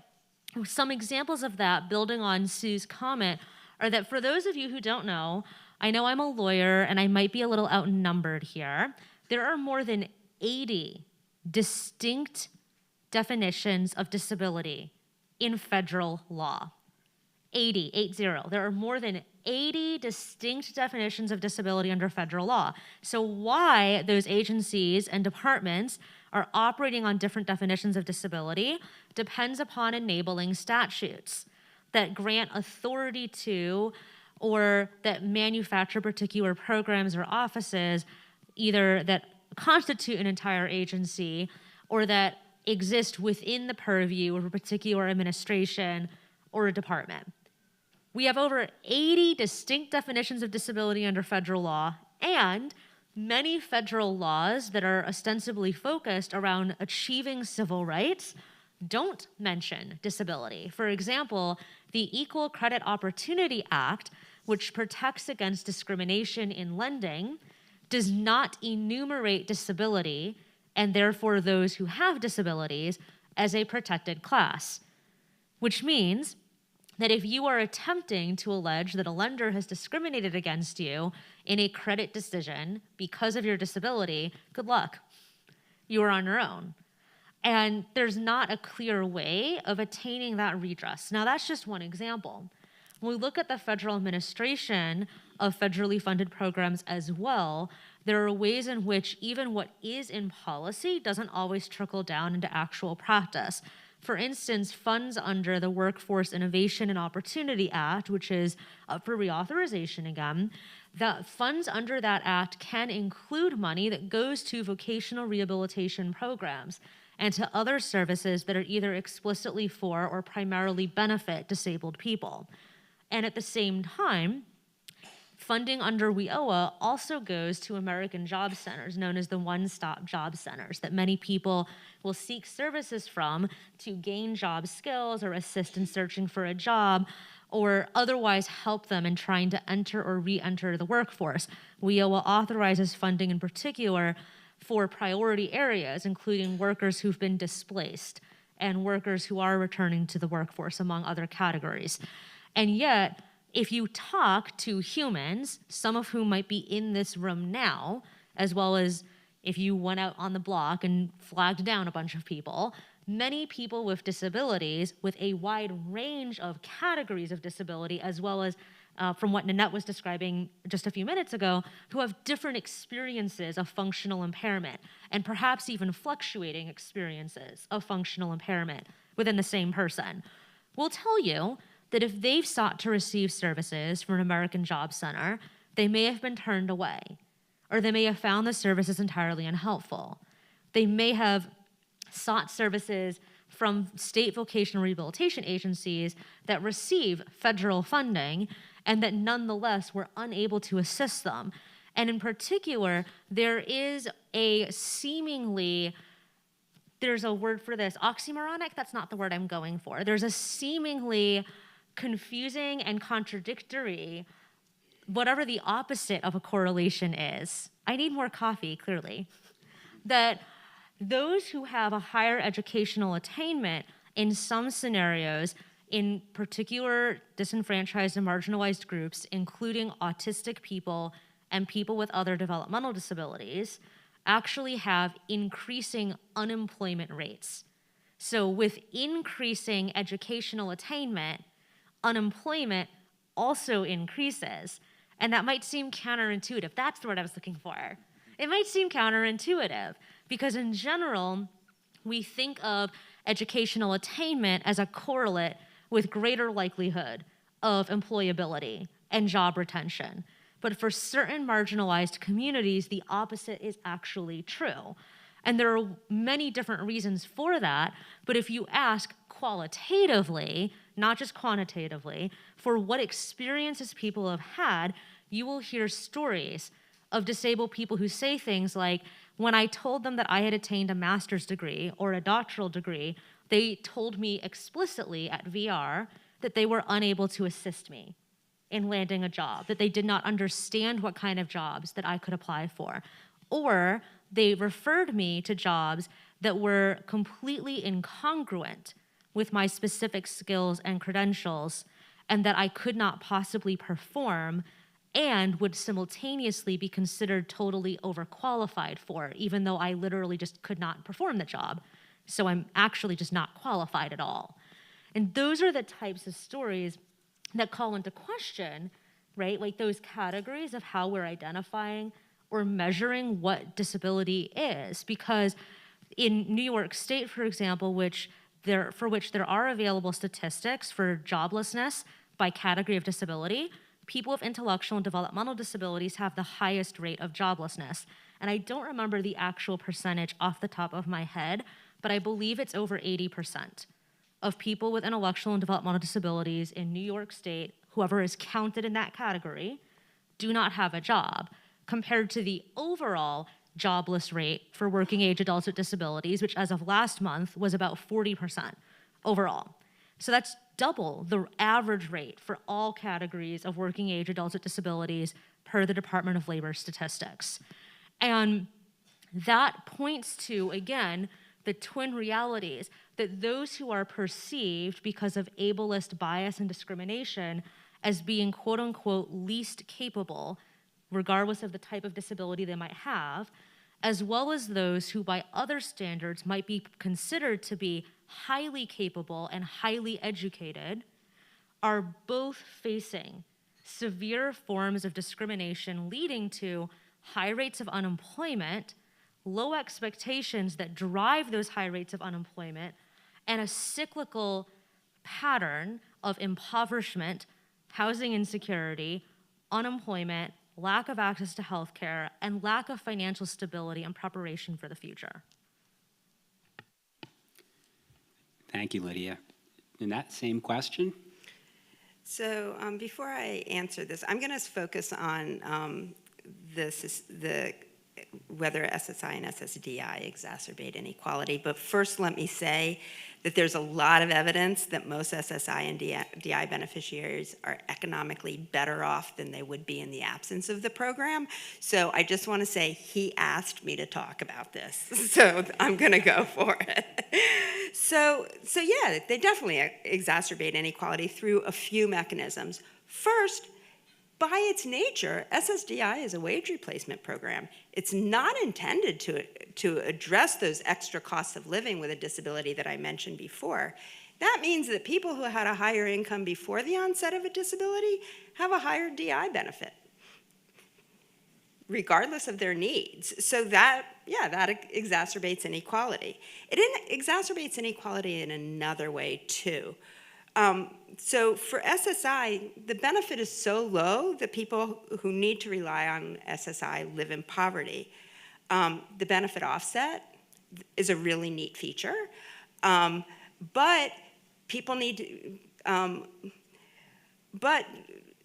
some examples of that, building on Sue's comment, are that for those of you who don't know, I know I'm a lawyer and I might be a little outnumbered here. There are more than 80 distinct definitions of disability in federal law. 80. There are more than 80 distinct definitions of disability under federal law. So why those agencies and departments are operating on different definitions of disability depends upon enabling statutes that grant authority to or that manufacture particular programs or offices, either that constitute an entire agency or that exist within the purview of a particular administration or a department. We have over 80 distinct definitions of disability under federal law, and many federal laws that are ostensibly focused around achieving civil rights don't mention disability. For example, the Equal Credit Opportunity Act, which protects against discrimination in lending, does not enumerate disability, and therefore those who have disabilities, as a protected class, which means that if you are attempting to allege that a lender has discriminated against you in a credit decision because of your disability, good luck. You are on your own. And there's not a clear way of attaining that redress. Now, that's just one example. When we look at the federal administration of federally funded programs as well, there are ways in which even what is in policy doesn't always trickle down into actual practice. For instance, funds under the Workforce Innovation and Opportunity Act, which is up for reauthorization again, the funds under that act can include money that goes to vocational rehabilitation programs and to other services that are either explicitly for or primarily benefit disabled people. And at the same time, funding under WIOA also goes to American Job Centers, known as the one-stop job centers, that many people will seek services from to gain job skills or assist in searching for a job or otherwise help them in trying to enter or re-enter the workforce. WIOA authorizes funding in particular for priority areas, including workers who've been displaced and workers who are returning to the workforce, among other categories. And yet, if you talk to humans, some of whom might be in this room now, as well as if you went out on the block and flagged down a bunch of people, many people with disabilities with a wide range of categories of disability, as well as from what Nanette was describing just a few minutes ago, who have different experiences of functional impairment and perhaps even fluctuating experiences of functional impairment within the same person, will tell you that if they've sought to receive services from an American Job Center, they may have been turned away, or they may have found the services entirely unhelpful. They may have sought services from state vocational rehabilitation agencies that receive federal funding and that nonetheless were unable to assist them. And in particular, there is a seemingly, there's a word for this, oxymoronic, that's not the word I'm going for. There's a seemingly confusing and contradictory, whatever the opposite of a correlation is. I need more coffee, clearly. That those who have a higher educational attainment in some scenarios, in particular disenfranchised and marginalized groups, including autistic people and people with other developmental disabilities, actually have increasing unemployment rates. So with increasing educational attainment, unemployment also increases. And that might seem counterintuitive. That's the word I was looking for. It might seem counterintuitive because in general, we think of educational attainment as a correlate with greater likelihood of employability and job retention. But for certain marginalized communities, the opposite is actually true. And there are many different reasons for that, but if you ask qualitatively, not just quantitatively, for what experiences people have had, you will hear stories of disabled people who say things like, when I told them that I had attained a master's degree or a doctoral degree, they told me explicitly at VR that they were unable to assist me in landing a job, that they did not understand what kind of jobs that I could apply for. Or they referred me to jobs that were completely incongruent with my specific skills and credentials and that I could not possibly perform and would simultaneously be considered totally overqualified for, even though I literally just could not perform the job. So I'm actually just not qualified at all. And those are the types of stories that call into question, right? Like those categories of how we're identifying or measuring what disability is. Because in New York State, for example, for which there are available statistics for joblessness by category of disability, people with intellectual and developmental disabilities have the highest rate of joblessness. And I don't remember the actual percentage off the top of my head, but I believe it's over 80% of people with intellectual and developmental disabilities in New York State, whoever is counted in that category, do not have a job, compared to the overall jobless rate for working age adults with disabilities, which as of last month was about 40% overall. So that's double the average rate for all categories of working age adults with disabilities per the Department of Labor statistics. And that points to, again, the twin realities that those who are perceived because of ableist bias and discrimination as being quote unquote least capable, regardless of the type of disability they might have, as well as those who by other standards might be considered to be highly capable and highly educated, are both facing severe forms of discrimination leading to high rates of unemployment, low expectations that drive those high rates of unemployment, and a cyclical pattern of impoverishment, housing insecurity, unemployment, lack of access to health care, and lack of financial stability and preparation for the future. Thank you, Lydia. In that same question? So before I answer this, I'm going to focus on whether SSI and SSDI exacerbate inequality. But first, let me say that there's a lot of evidence that most SSI and DI beneficiaries are economically better off than they would be in the absence of the program. So I just want to say he asked me to talk about this, so I'm going to go for it. So yeah, they definitely exacerbate inequality through a few mechanisms. First, by its nature, SSDI is a wage replacement program. It's not intended to address those extra costs of living with a disability that I mentioned before. That means that people who had a higher income before the onset of a disability have a higher DI benefit, regardless of their needs. So that exacerbates inequality. It exacerbates inequality in another way too. So for SSI, the benefit is so low that people who need to rely on SSI live in poverty. The benefit offset is a really neat feature, but people need to, but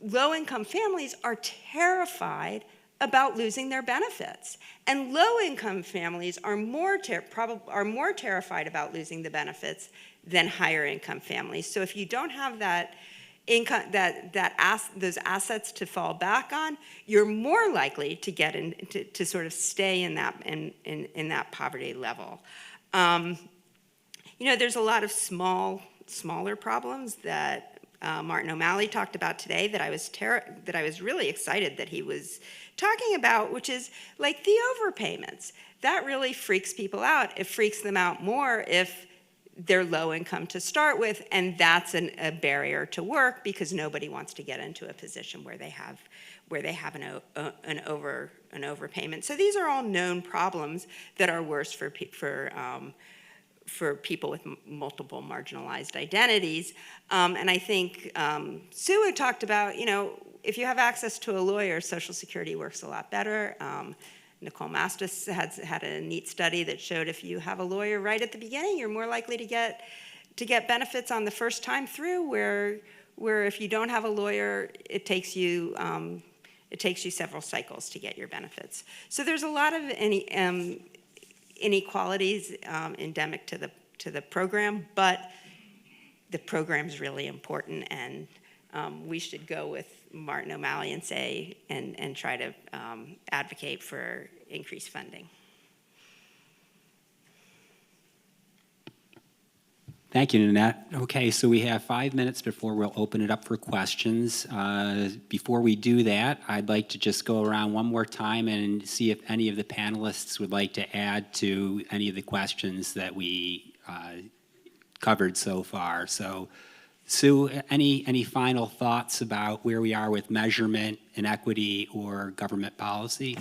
low-income families are terrified about losing their benefits. And low-income families are more terrified about losing the benefits than higher-income families. So if you don't have that income, those assets to fall back on, you're more likely to get to sort of stay in that poverty level. There's a lot of smaller problems that Martin O'Malley talked about today that I was really excited that he was talking about, which is like the overpayments. That really freaks people out. It freaks them out more if they're low income to start with, and that's a barrier to work because nobody wants to get into a position where they have an overpayment. So these are all known problems that are worse for people with multiple marginalized identities. And I think Sue had talked about, if you have access to a lawyer, Social Security works a lot better. Nicole Mastis had a neat study that showed if you have a lawyer right at the beginning, you're more likely to get benefits on the first time through, where if you don't have a lawyer, it takes you several cycles to get your benefits. So there's a lot of inequalities endemic to the program, but the program's really important, and we should go with Martin O'Malley and say and try to advocate for increased funding. Thank you, Nanette. Okay, so we have 5 minutes before we'll open it up for questions. Before we do that, I'd like to just go around one more time and see if any of the panelists would like to add to any of the questions that we covered so far. So, Sue, any final thoughts about where we are with measurement, inequity, or government policy?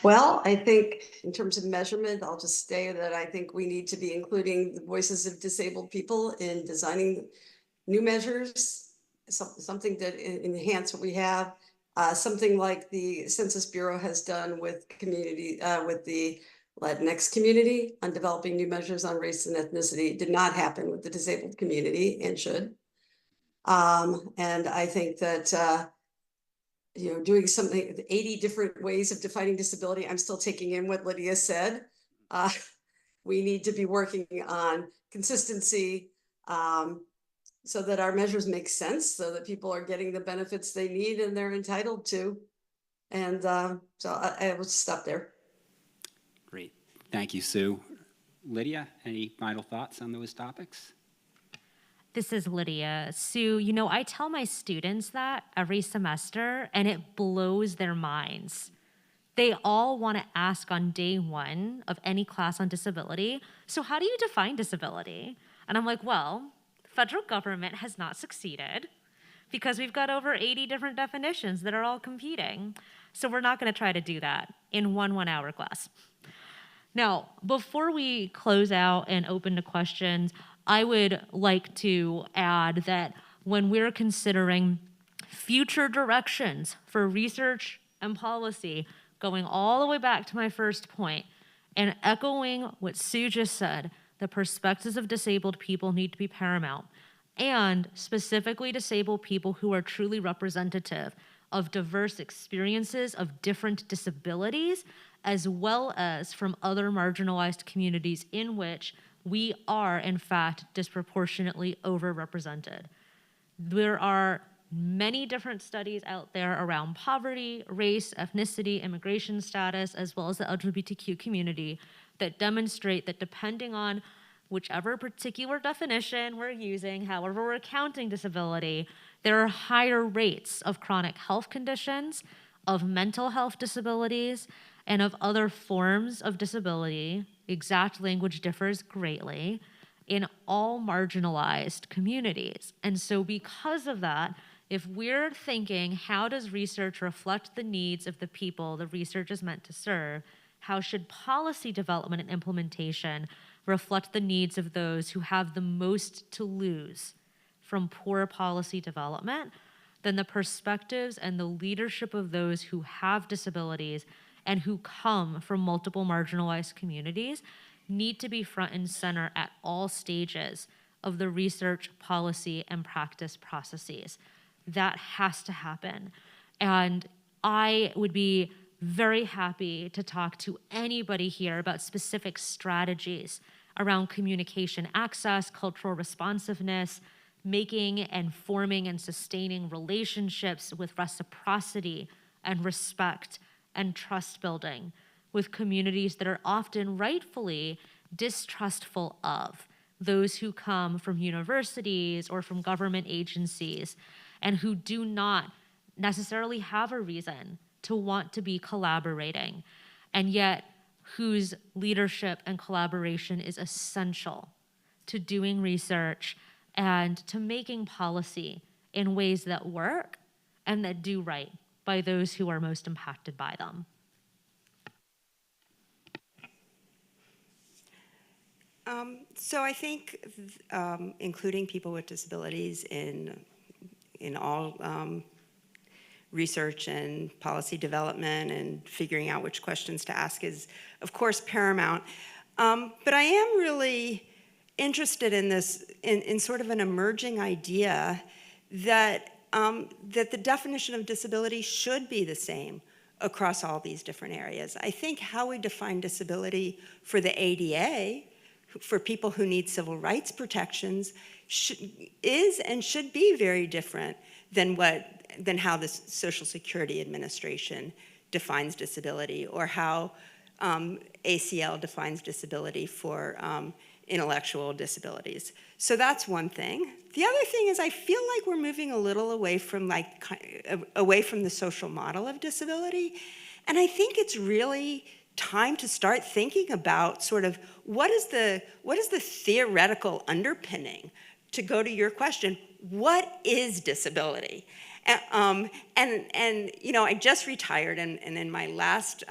Well, I think in terms of measurement, I'll just say that I think we need to be including the voices of disabled people in designing new measures, something that enhance what we have, something like the Census Bureau has done with with the Latinx community on developing new measures on race and ethnicity. It did not happen with the disabled community and should. And I think that doing something, 80 different ways of defining disability. I'm still taking in what Lydia said. We need to be working on consistency so that our measures make sense, so that people are getting the benefits they need and they're entitled to. And so I will stop there. Great. Thank you, Sue. Lydia, any final thoughts on those topics? This is Lydia. Sue, I tell my students that every semester, and it blows their minds. They all want to ask on day one of any class on disability, so how do you define disability? And I'm like, well, the federal government has not succeeded because we've got over 80 different definitions that are all competing. So we're not going to try to do that in one 1-hour class. Now, before we close out and open to questions, I would like to add that when we're considering future directions for research and policy, going all the way back to my first point, and echoing what Sue just said, the perspectives of disabled people need to be paramount, and specifically disabled people who are truly representative of diverse experiences of different disabilities, as well as from other marginalized communities in which we are, in fact, disproportionately overrepresented. There are many different studies out there around poverty, race, ethnicity, immigration status, as well as the LGBTQ community that demonstrate that depending on whichever particular definition we're using, however we're counting disability, there are higher rates of chronic health conditions, of mental health disabilities, and of other forms of disability, exact language differs greatly in all marginalized communities. And so because of that, if we're thinking, how does research reflect the needs of the people the research is meant to serve? How should policy development and implementation reflect the needs of those who have the most to lose from poor policy development? Then the perspectives and the leadership of those who have disabilities and who come from multiple marginalized communities need to be front and center at all stages of the research, policy, and practice processes. That has to happen. And I would be very happy to talk to anybody here about specific strategies around communication access, cultural responsiveness, making and forming and sustaining relationships with reciprocity and respect and trust building with communities that are often rightfully distrustful of those who come from universities or from government agencies and who do not necessarily have a reason to want to be collaborating, and yet whose leadership and collaboration is essential to doing research and to making policy in ways that work and that do right by those who are most impacted by them. So I think including people with disabilities in all research and policy development and figuring out which questions to ask is, of course, paramount. But I am really interested in this, in sort of an emerging idea that, that the definition of disability should be the same across all these different areas. I think how we define disability for the ADA, for people who need civil rights protections, is and should be very different than how the Social Security Administration defines disability, or how ACL defines disability for intellectual disabilities. So that's one thing. The other thing is I feel like we're moving a little away from the social model of disability, and I think it's really time to start thinking about sort of what is the theoretical underpinning, to go to your question, what is disability? And you know, I just retired, and in my last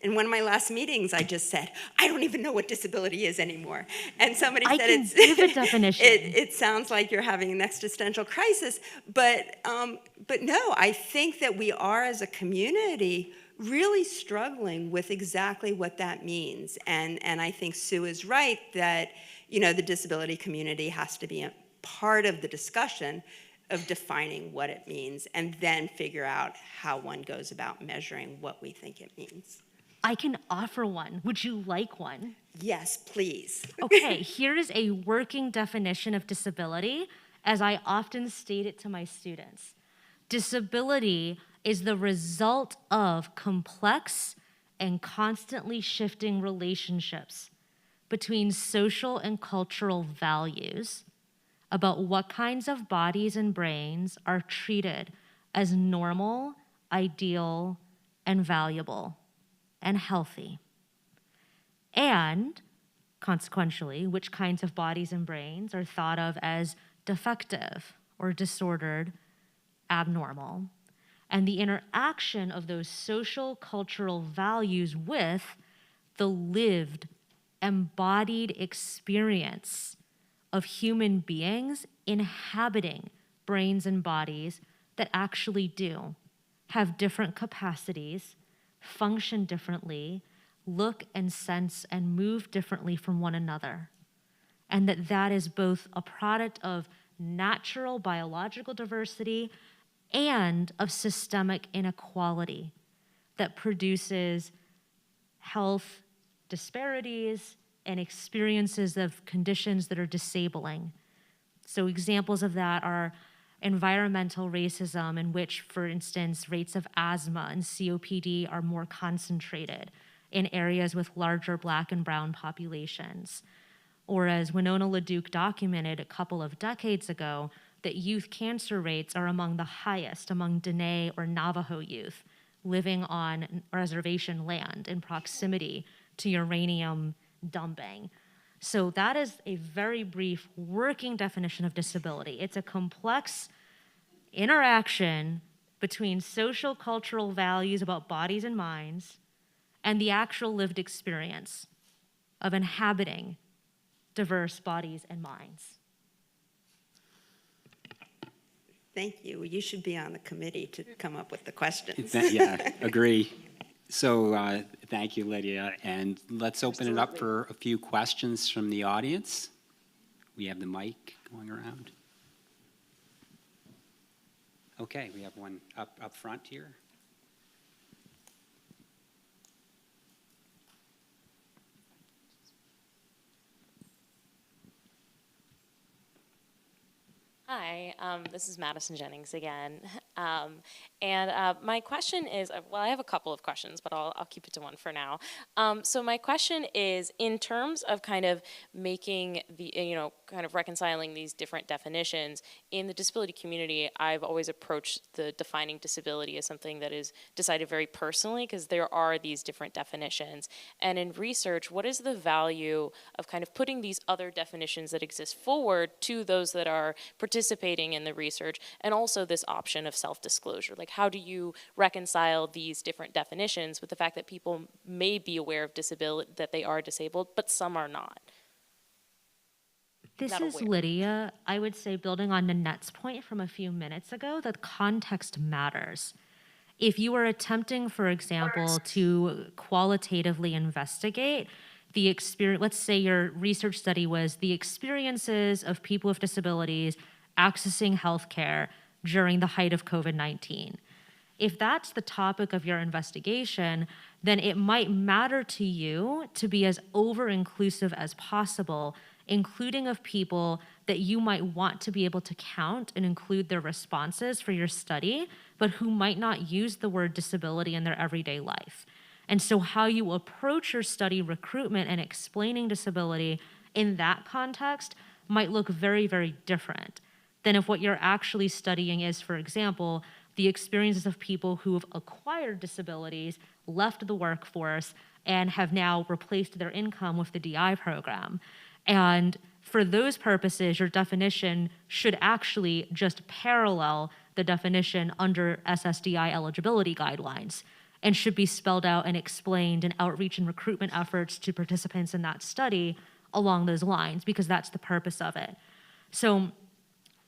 in one of my last meetings, I just said, I don't even know what disability is anymore. And somebody said, it's give a definition. It sounds like you're having an existential crisis, but no, I think that we are, as a community, really struggling with exactly what that means. And I think Sue is right that, you know, the disability community has to be a part of the discussion of defining what it means, and then figure out how one goes about measuring what we think it means. I can offer one. Would you like one? Yes, please. Okay, here is a working definition of disability, as I often state it to my students. Disability is the result of complex and constantly shifting relationships between social and cultural values about what kinds of bodies and brains are treated as normal, ideal, and valuable, and healthy. And, consequentially, which kinds of bodies and brains are thought of as defective or disordered, abnormal, and the interaction of those social cultural values with the lived, embodied experience of human beings inhabiting brains and bodies that actually do have different capacities, function differently, look and sense and move differently from one another. And that is both a product of natural biological diversity and of systemic inequality that produces health disparities and experiences of conditions that are disabling. So examples of that are environmental racism, in which, for instance, rates of asthma and COPD are more concentrated in areas with larger Black and brown populations. Or as Winona LaDuke documented a couple of decades ago, that youth cancer rates are among the highest among Dene or Navajo youth living on reservation land in proximity to uranium dumping. So that is a very brief working definition of disability. It's a complex interaction between social cultural values about bodies and minds and the actual lived experience of inhabiting diverse bodies and minds. Thank you. You should be on the committee to come up with the questions. Yeah, agree. So thank you, Lydia. And let's open it up for a few questions from the audience. We have the mic going around. Okay, we have one up front here. Hi, this is Madison Jennings again. My question is, well, I have a couple of questions, but I'll keep it to one for now. So my question is, in terms of kind of making the, kind of reconciling these different definitions, in the disability community, I've always approached the defining disability as something that is decided very personally, because there are these different definitions. And in research, what is the value of kind of putting these other definitions that exist forward to those that are participating in the research, and also this option of self-disclosure? Like, how do you reconcile these different definitions with the fact that people may be aware of disability, that they are disabled, but some are not? This Not is aware. Lydia. I would say, building on Nanette's point from a few minutes ago, that context matters. If you are attempting, for example, to qualitatively investigate the experience, let's say your research study was the experiences of people with disabilities accessing healthcare during the height of COVID-19. If that's the topic of your investigation, then it might matter to you to be as over-inclusive as possible, including of people that you might want to be able to count and include their responses for your study, but who might not use the word disability in their everyday life. And so how you approach your study recruitment and explaining disability in that context might look very, very different than if what you're actually studying is, for example, the experiences of people who have acquired disabilities, left the workforce, and have now replaced their income with the DI program. And for those purposes, your definition should actually just parallel the definition under SSDI eligibility guidelines, and should be spelled out and explained in outreach and recruitment efforts to participants in that study along those lines, because that's the purpose of it. So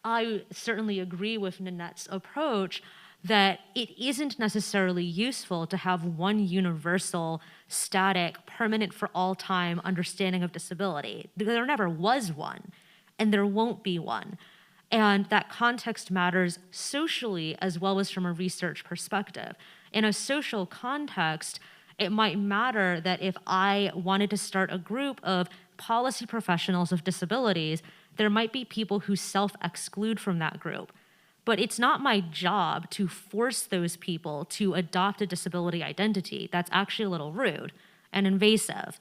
I certainly agree with Nanette's approach that it isn't necessarily useful to have one universal, static, permanent for all time understanding of disability. There never was one, and there won't be one. And that context matters socially as well as from a research perspective. In a social context, it might matter that if I wanted to start a group of policy professionals of disabilities, there might be people who self-exclude from that group. But it's not my job to force those people to adopt a disability identity. That's actually a little rude and invasive.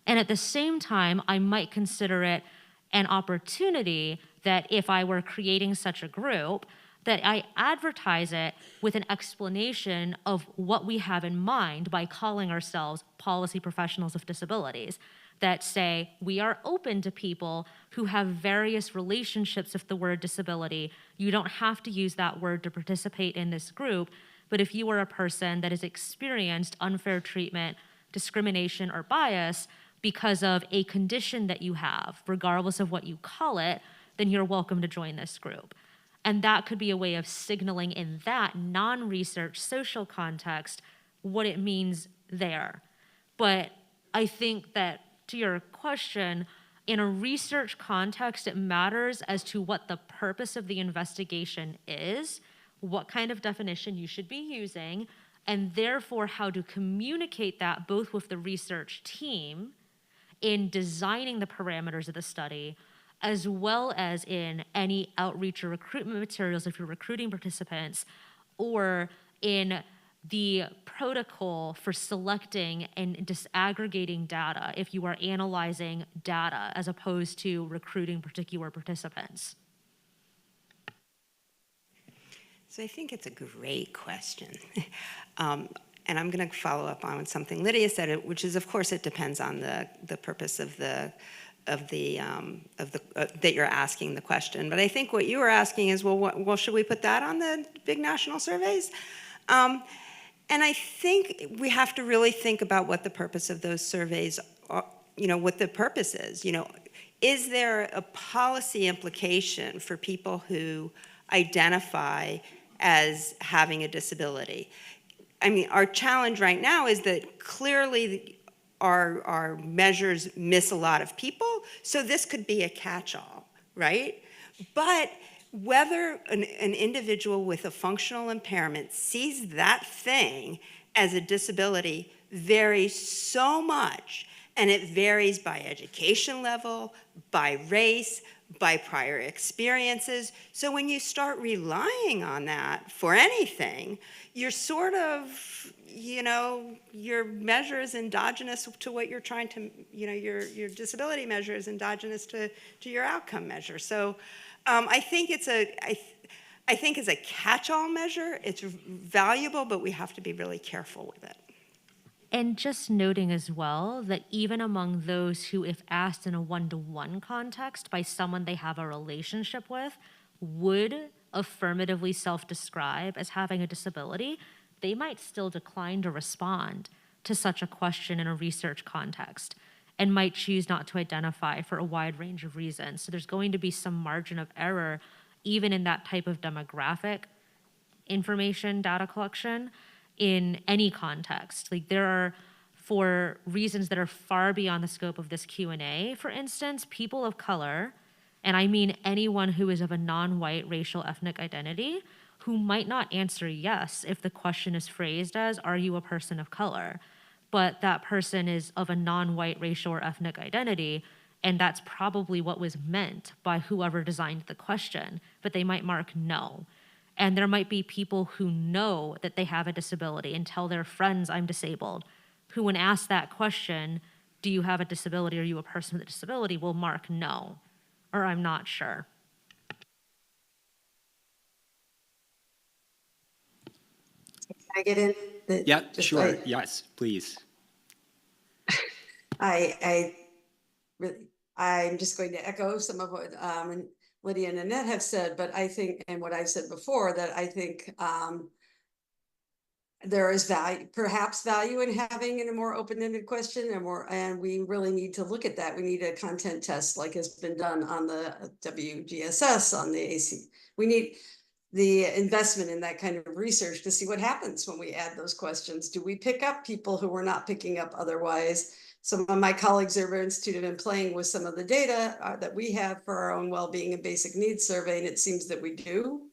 And at the same time, I might consider it an opportunity that if I were creating such a group, that I advertise it with an explanation of what we have in mind by calling ourselves policy professionals of disabilities, that say we are open to people who have various relationships with the word disability. You don't have to use that word to participate in this group, but if you are a person that has experienced unfair treatment, discrimination, or bias because of a condition that you have, regardless of what you call it, then you're welcome to join this group. And that could be a way of signaling in that non-research social context what it means there. But I think that, to your question, in a research context, it matters as to what the purpose of the investigation is, what kind of definition you should be using, and therefore how to communicate that both with the research team in designing the parameters of the study, as well as in any outreach or recruitment materials if you're recruiting participants, or in the protocol for selecting and disaggregating data if you are analyzing data as opposed to recruiting particular participants. So I think it's a great question. And I'm going to follow up on something Lydia said, which is, of course, it depends on the purpose of that you're asking the question. But I think what you were asking is, well, should we put that on the big national surveys? And I think we have to really think about what the purpose of those surveys are, what the purpose is. Is there a policy implication for people who identify as having a disability? I mean, our challenge right now is that clearly our measures miss a lot of people, so this could be a catch-all, right? But whether an individual with a functional impairment sees that thing as a disability varies so much, and it varies by education level, by race, by prior experiences. So when you start relying on that for anything, you're sort of, your measure is endogenous to what you're trying to, your disability measure is endogenous to your outcome measure. So I think I think as a catch-all measure, it's valuable, but we have to be really careful with it. And just noting as well that even among those who, if asked in a one-to-one context by someone they have a relationship with, would affirmatively self-describe as having a disability, they might still decline to respond to such a question in a research context and might choose not to identify for a wide range of reasons. So there's going to be some margin of error even in that type of demographic information data collection in any context. Like there are, for reasons that are far beyond the scope of this Q&A, for instance, people of color, and I mean anyone who is of a non-white racial ethnic identity, who might not answer yes if the question is phrased as, are you a person of color? But that person is of a non-white racial or ethnic identity, and that's probably what was meant by whoever designed the question, but they might mark no. And there might be people who know that they have a disability and tell their friends, I'm disabled, who when asked that question, do you have a disability, are you a person with a disability, will mark no, or I'm not sure. Can I get in? Yeah, sure. Yes, please. I'm just going to echo some of what Lydia and Annette have said, but I think, and what I said before, that I think there is perhaps value in having a more open-ended question, and we really need to look at that. We need a content test like has been done on the WGSS, on the AC. We need the investment in that kind of research to see what happens when we add those questions. Do we pick up people who we're not picking up otherwise? Some of my colleagues are very interested in playing with some of the data that we have for our own well-being and basic needs survey, and it seems that we do.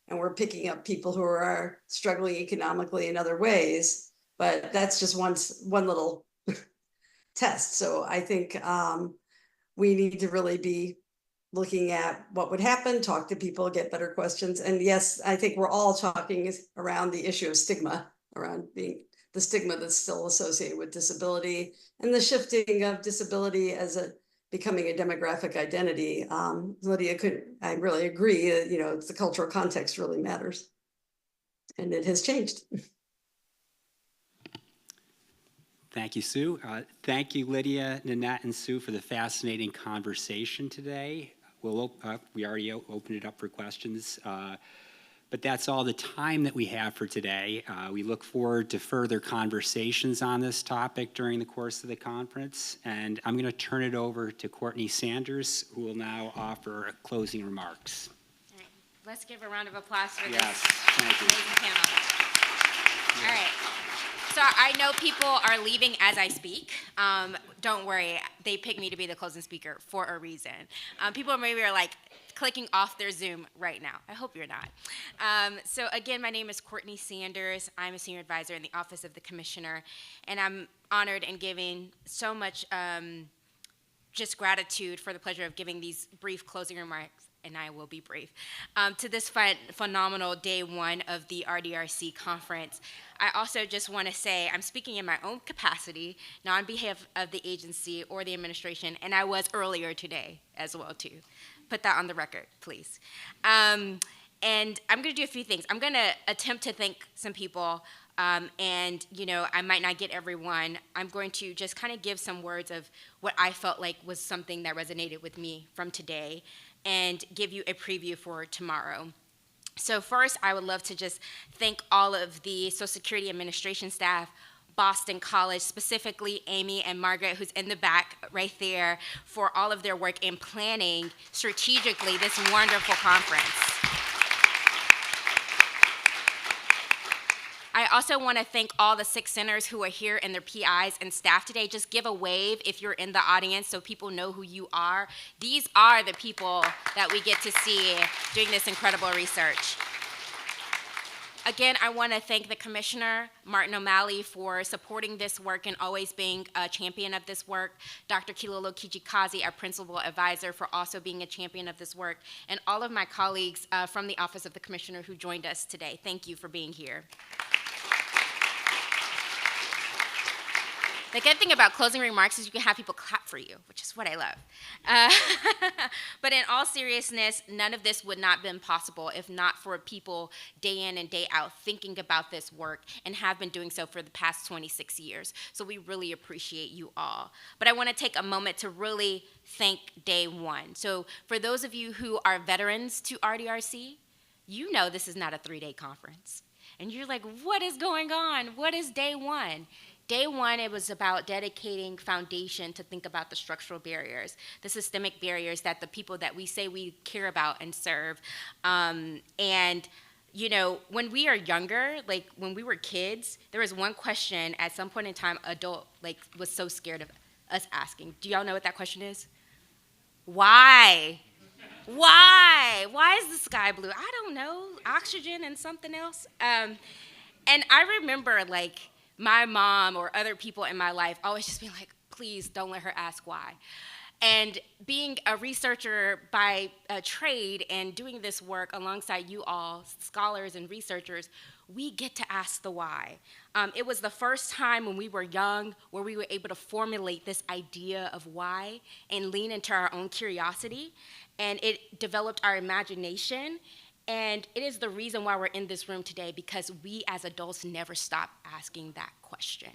And we're picking up people who are struggling economically in other ways, but that's just one little test. So I think we need to really be looking at what would happen, talk to people, get better questions. And yes, I think we're all talking around the issue of stigma, around the stigma that's still associated with disability and the shifting of disability as becoming a demographic identity. Lydia, I really agree that, it's the cultural context really matters. And it has changed. Thank you, Sue. Thank you, Lydia, Nanette, and Sue for the fascinating conversation today. We already opened it up for questions, but that's all the time that we have for today. We look forward to further conversations on this topic during the course of the conference, and I'm going to turn it over to Courtney Sanders, who will now offer closing remarks. All right. Let's give a round of applause for Yes, this thank you. amazing panel. All right. So I know people are leaving as I speak. Don't worry, they picked me to be the closing speaker for a reason. People maybe are like clicking off their Zoom right now. I hope you're not. So again, my name is Courtney Sanders. I'm a senior advisor in the Office of the Commissioner, and I'm honored and giving so much just gratitude for the pleasure of giving these brief closing remarks, and I will be brief, to this phenomenal day one of the RDRC conference. I also just want to say I'm speaking in my own capacity, not on behalf of the agency or the administration, and I was earlier today as well too. Put that on the record, please. And I'm going to do a few things. I'm going to attempt to thank some people And, you know, I might not get everyone. I'm going to just kind of give some words of what I felt like was something that resonated with me from today and give you a preview for tomorrow. So first, I would love to just thank all of the Social Security Administration staff, Boston College, specifically Amy and Margaret, who's in the back right there, for all of their work in planning strategically this wonderful conference. I also want to thank all the 6 centers who are here and their PIs and staff today. Just give a wave if you're in the audience so people know who you are. These are the people that we get to see doing this incredible research. Again, I want to thank the Commissioner, Martin O'Malley, for supporting this work and always being a champion of this work. Dr. Kilolo Kijikazi, our Principal Advisor, for also being a champion of this work. And all of my colleagues from the Office of the Commissioner who joined us today. Thank you for being here. The good thing about closing remarks is you can have people clap for you, which is what I love. But in all seriousness, none of this would not have been possible if not for people day in and day out thinking about this work and have been doing so for the past 26 years. So we really appreciate you all. But I want to take a moment to really thank Day One. So for those of you who are veterans to RDRC, you know this is not a 3-day conference. And you're like, what is going on? What is Day One? Day one, it was about dedicating foundation to think about the structural barriers, the systemic barriers that the people that we say we care about and serve. And, you know, when we are younger, like when we were kids, there was one question at some point in time, adult, like, was so scared of us asking. Do y'all know what that question is? Why? Why? Why is the sky blue? I don't know. Oxygen and something else. And I remember, like, my mom or other people in my life always just being like, please don't let her ask why. And being a researcher by trade and doing this work alongside you all, scholars and researchers, we get to ask the why. It was the first time when we were young where we were able to formulate this idea of why and lean into our own curiosity. And it developed our imagination. And it is the reason why we're in this room today, because we as adults never stop asking that question.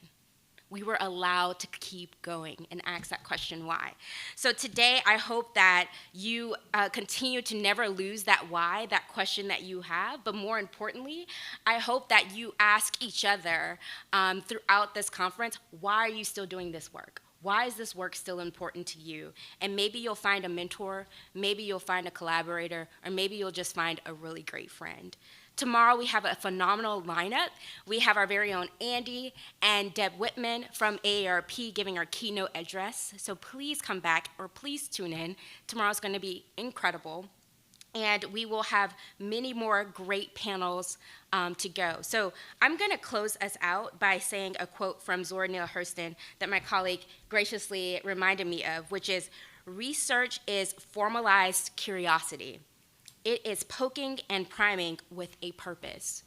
We were allowed to keep going and ask that question why. So today, I hope that you continue to never lose that why, that question that you have, but more importantly, I hope that you ask each other throughout this conference, why are you still doing this work? Why is this work still important to you? And maybe you'll find a mentor, maybe you'll find a collaborator, or maybe you'll just find a really great friend. Tomorrow we have a phenomenal lineup. We have our very own Andy and Deb Whitman from AARP giving our keynote address. So please come back or please tune in. Tomorrow's going to be incredible. And we will have many more great panels to go. So I'm going to close us out by saying a quote from Zora Neale Hurston that my colleague graciously reminded me of, which is, research is formalized curiosity. It is poking and priming with a purpose.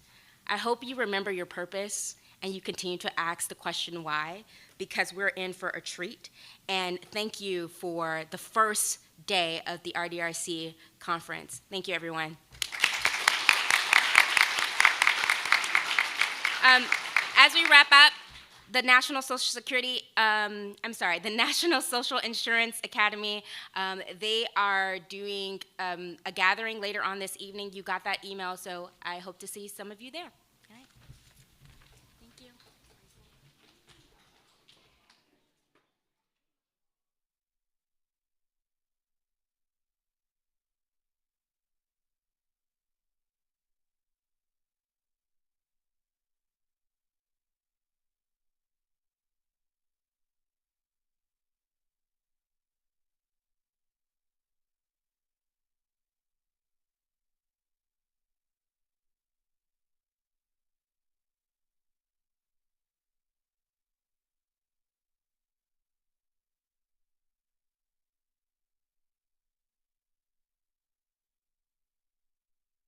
I hope you remember your purpose and you continue to ask the question why, because we're in for a treat. And thank you for the first day of the RDRC conference. Thank you, everyone. As we wrap up, the National Social Insurance Academy, they are doing a gathering later on this evening. You got that email, so I hope to see some of you there.